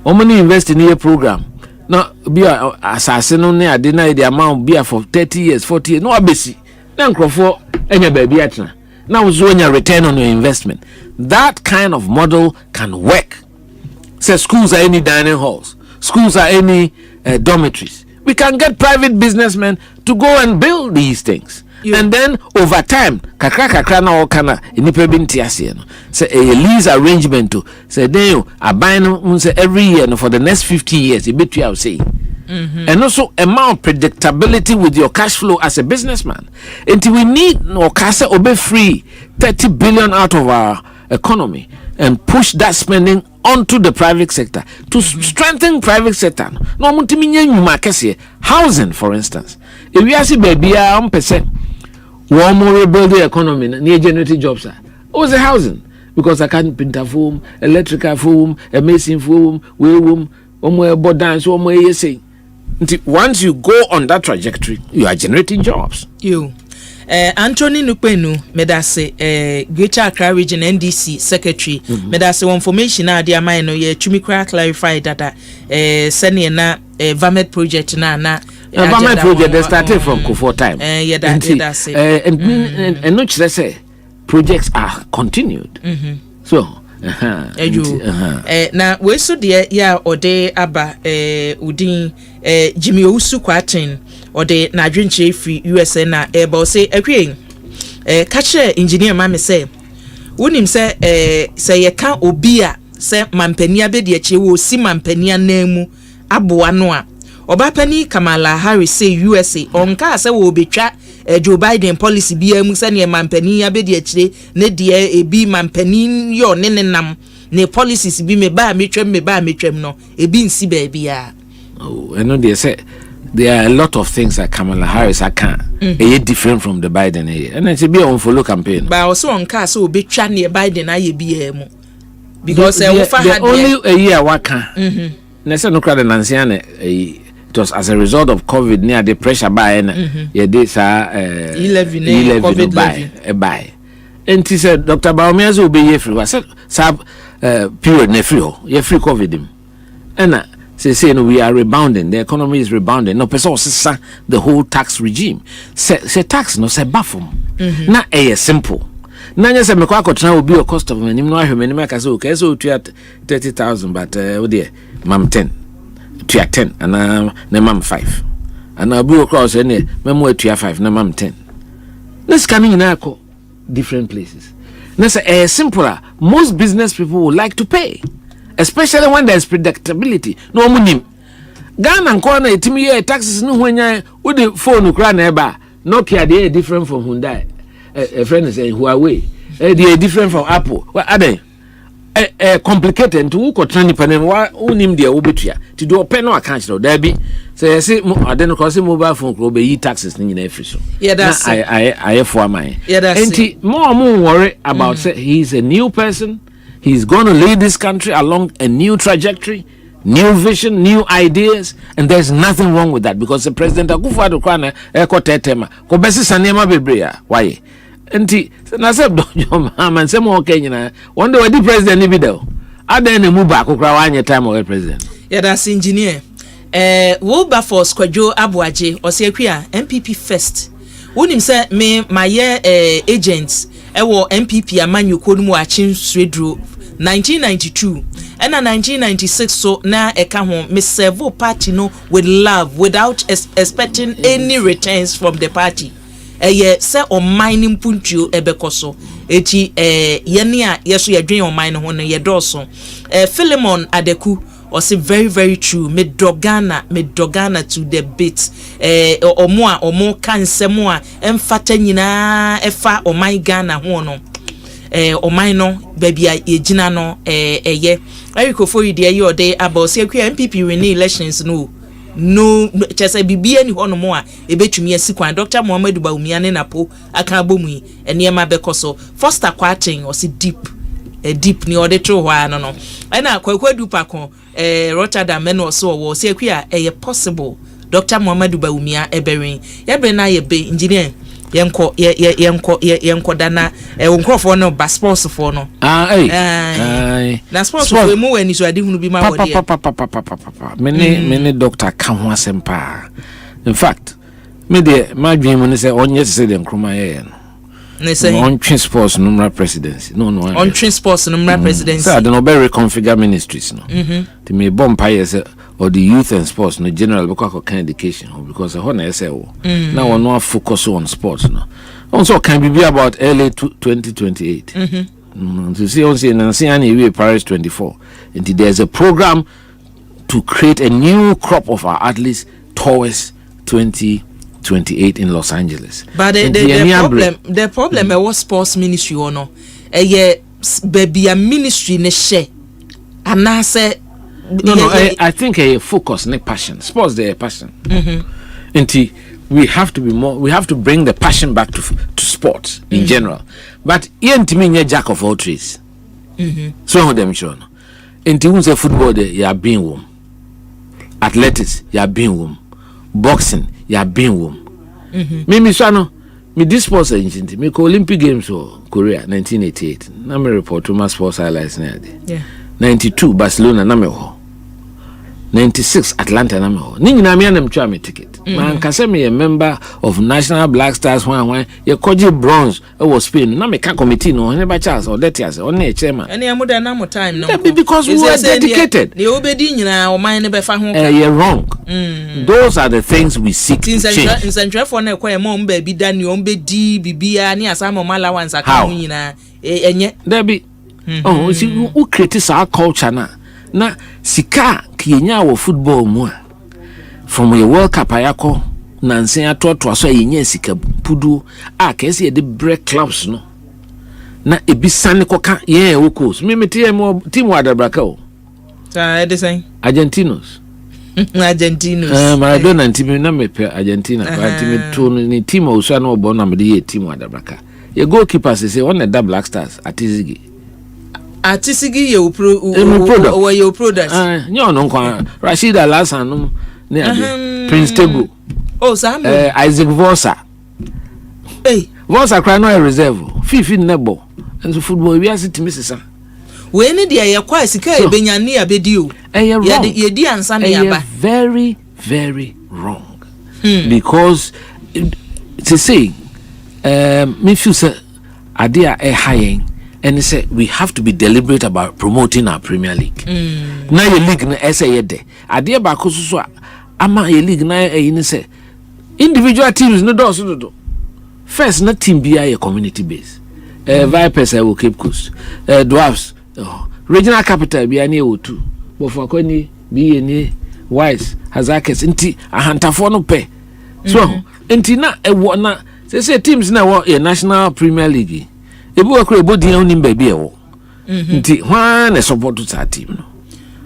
How many invest in your program? No, be a assassin on there. Deny the amount be for 30 years, 40 years. No, abesi. Now, for any baby atna. Now, when you return on your investment, that kind of model can work. Say schools are any dining halls, schools are any dormitories. We can get private businessmen to go and build these things, and then over time, kakra na okana inipe binti asieno. Say a lease arrangement to say then a buying say every year for the next 50 years. You bet you I'll say. And also amount predictability with your cash flow as a businessman. Until we need no cash obe free 30 billion out of our economy and push that spending onto the private sector to strengthen private sector. No housing, for instance. If we see baby 1% one more rebuild the economy near generating jobs. What's the housing? Because I can't paint a foam, electrical foam, a mason foam, womb, board dance, say. Once you go on that trajectory, you are generating jobs. Anthony Nupenu, Medase, Greater Accra Region NDC Secretary, Medase information na dia mine no ye tumikra clarify that senior na Vamet project na Vamet project they started from Kufo time. That's it. And not say projects are continued. So na we so de ya ode aba udin Jimmy Owusu Kwatin ode na adwenche free USA na eba say akwen catcher engineer mama say wonim say ye ka obi a say mampania be de achi wo si mampania namu aboa no a Obapani Kamala Harris say USA onka say wo betwa Joe Biden policy bi amu say ne mampani abedi akire ne de ebi mampani yo nenenam ne policies bi me ba metwem no ebi nsi ba bia. Oh, I know they say there are a lot of things that Kamala Harris can different from the Biden and it's be on follow campaign. But also onka say obetwa ne Biden aye bi amu because the only a year waka. Na say no crowd Nancy it was as a result of COVID near the pressure by this 11 COVID buy. And he said Dr. Baumia will be here free. I said sub period ne free ye free COVID him. And say no, we are rebounding, the economy is rebounding. No person the whole tax regime. Say tax no say bafum. Na simple. Nanya say me kwa kotra will be a cost of many no ahwe many ka say okay so to 30,000 but oh dear mam 10 to 10 and na mam 5 and I'll be across any memo to 5 na mam 10. Let's come in ako different places. Now say simpler. Most business people would like to pay, especially when there's predictability. No money. Ghana and corner itimi taxes no when you with the phone ukra na eba Nokia they different from Hyundai. A friend is saying Huawei. They are different from Apple. What are they? Complicated to who training panem wa unim dia obetua to do open no account no there be say say I don't cause mobile phone go be taxes ni na free so that's I for mine and more worry about say he's a new person, he's going to lead this country along a new trajectory, new vision, new ideas, and there's nothing wrong with that because the president Akufo-Addo kwana ekotetema ko besi sanema bebrea why enti na say man say mo Kenya one day the president ni bido adan na mu ba kokra wanye time of president that's engineer Wilberforce Kwadwo Abuaje Oseakua MPP first wonim say me my agents ewo MPP amanyu ko mu achi sredro 1992 and 1996 so na eka ho me serve party no with love without expecting any returns from the party. Se o mining puntuo ebekoso eti yene a yeso yedwen o mine ho no yedoso Philemon Adeku was very very true me dogana to the bit omo kansemo a emfata nyina efa o my Ghana ho no oman no baby yegina no erikofo yi de yode about say MPP win elections no chese bibia ni hono mo a ebetumi asikwan Dr. Muhammadu Bawumia ne napo aka abomu yi eniema bekoso Foster Kwatin was deep ni ode tro hwa no na kwakwadu pakon Rotterdam men so wo say possible Dr. Muhammadu Bawumia eberin yabre na ye be engineer yenko dana onkrofo no ba sports for no na sports for mu wani so ade hunu bi ma wode mene doctor ka ho Asempa. In fact me de ma dwen mu ne se onye se de nkroma ye no ne say on twin sports number presidency no on twin sports number presidency so I don't know very configure ministries no to me bomb say or the youth and sports no general because of kind education because I want to say now we no focus on sports no also can be about early 2028 to see on say Paris 24 and there's a program to create a new crop of our athletes towards 2028 in Los Angeles. But the problem was sports ministry or no baby a ministry ne share and I say no I think a focus ne passion sports their passion and we have to be more we have to bring the passion back to sports in general but yen to me jack of all trades so them sure and you say football there you are being wom athletics you are being wom boxing you are being wom me so no me this sports agency me Olympic games or Korea 1988 na me report to my sports highlights na there 92 Barcelona na me ho 96 Atlanta na me ho ni nyina me anam twa me ticket man ka say me a member of National Black Stars when ye koji bronze was Spain na me ka committee no ne ba Charles or Letias on na chairman any amuda na mo time no because we were dedicated the obedi nyina o man ne be fa ho you're wrong those are the things we seek to change in central for na kwa mo mba bi da ne o mbe di bibia ni asama mala wansa ka ho nyina enye there be oh see who criticize our culture na sika kienya wo football mu from a World Cup ayako na nsen atoto aso yenya sika pudu a kese de break clubs no na ebisane koka ye wokos me team Adabraka o ta de sen Argentinos Maradona team na me pe Argentina but team to ni team o so na obo na me de team Adabraka ye goalkeeper say one the Black Stars Atizigi ye your product nyo no kwa Rashid Alasan no ne Prince Tegu Samuel Isaac Vosa Vosa cry no reserve fifi nebo and football we are sitting misesa we ne dia ye kwa sika e benyane abedi o ye di ansa na yaba very very wrong because to say me feel say adia e high and say we have to be deliberate about promoting our Premier League. Na your league na say de. Ade ba ko so ama your league na e say individual teams no do. First na team be a community base. Vipers will Cape Coast. Dwarfs regional capital be ani O2. But for kwani be any wise hazakes nti ahantafo no pe. So nti na e wo na say teams na wo a national Premier League. Ebu akure bodi ya unim baby ewo nti hwan na support that team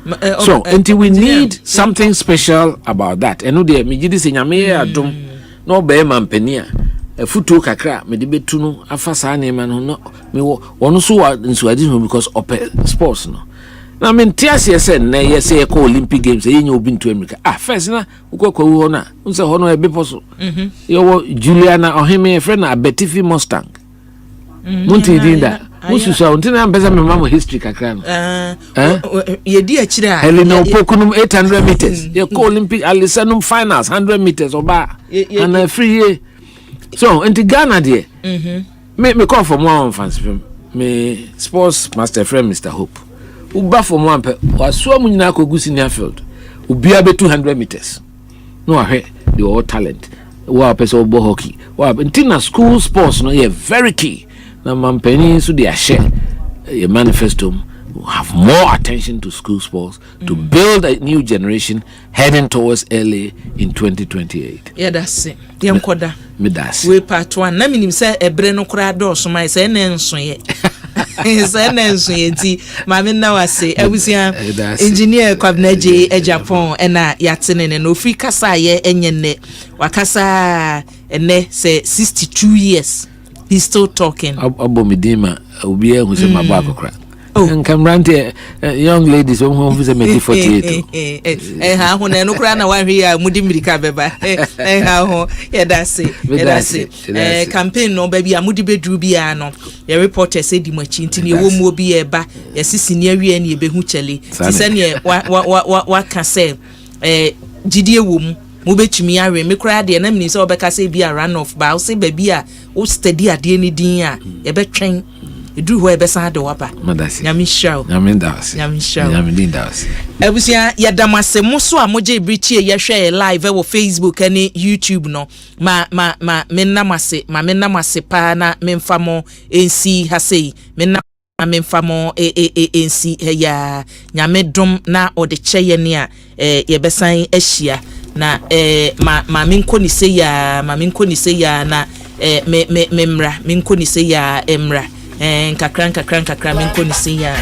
no so until we need something special about that eno de me gidi se nyame adom no be mampania futu kakra me de betu no afa sa na ma no me wono so wa nsuadi no because opel sports no na me ntiase se na ye se ko Olympic games ye nya obi ntu America first na ukwa ho na unse ho no e beposo yo Juliana oheme friend na Betifi Mustang Munti dinda mususa untina mpeza me mama history kakra no ye di akira Helena Opokunum 800 meters ye ko Olympic Alisanum finals 100 meters oba and free year so into Ghana there me call for more fans film me sports master friend Mr. Hope. Uba for one pe was so many na kogu senior field. Ubia be 200 meters. No ahe, they all talent. Wa person bo hockey. Wa intina school sports no very key. Na mampeni so they share a manifesto have more attention to school sports to build a new generation heading towards LA in 2028. Yeah, that's it. Yemkoda. Me das. We part 1. Na minim say ebre no kra do so mai say na enso ye. Say na enso ye ti ma me na wase abusia engineer Kwabnaje e Japan na yatene ne no free kasa ye enye ne wakasa ene say 62 years he's still talking. Abomidima obi e hu se mabako kra. And Camrante, young ladies, home for 48. Ha ho na no kra na wa hwe a mudi mirika beba. Ha yeah, that's it. Campaign no baby a mudi bedru bia no. The reporter said di machi ntini wo mu obi e ba. Yesisi ne awie ne be hu chele. Ti se ne wa ka se gidie wo mu betumi awe me kra de na mini se obeka se bi a run off ba o se baby a o steady ade ni din a e betwen edu ho e besa de waba nyame show nyame dindas ebusia yadamase muso a moje brichie ye hwe live e wo Facebook and YouTube no ma menamase pa na memfamo ensi hasei menna memfamo ensi ya nyame dom na ode cheye ne a ye besan ahia na ma minko ni se ya na memra minko ni se ya emra kakran minko ni se ya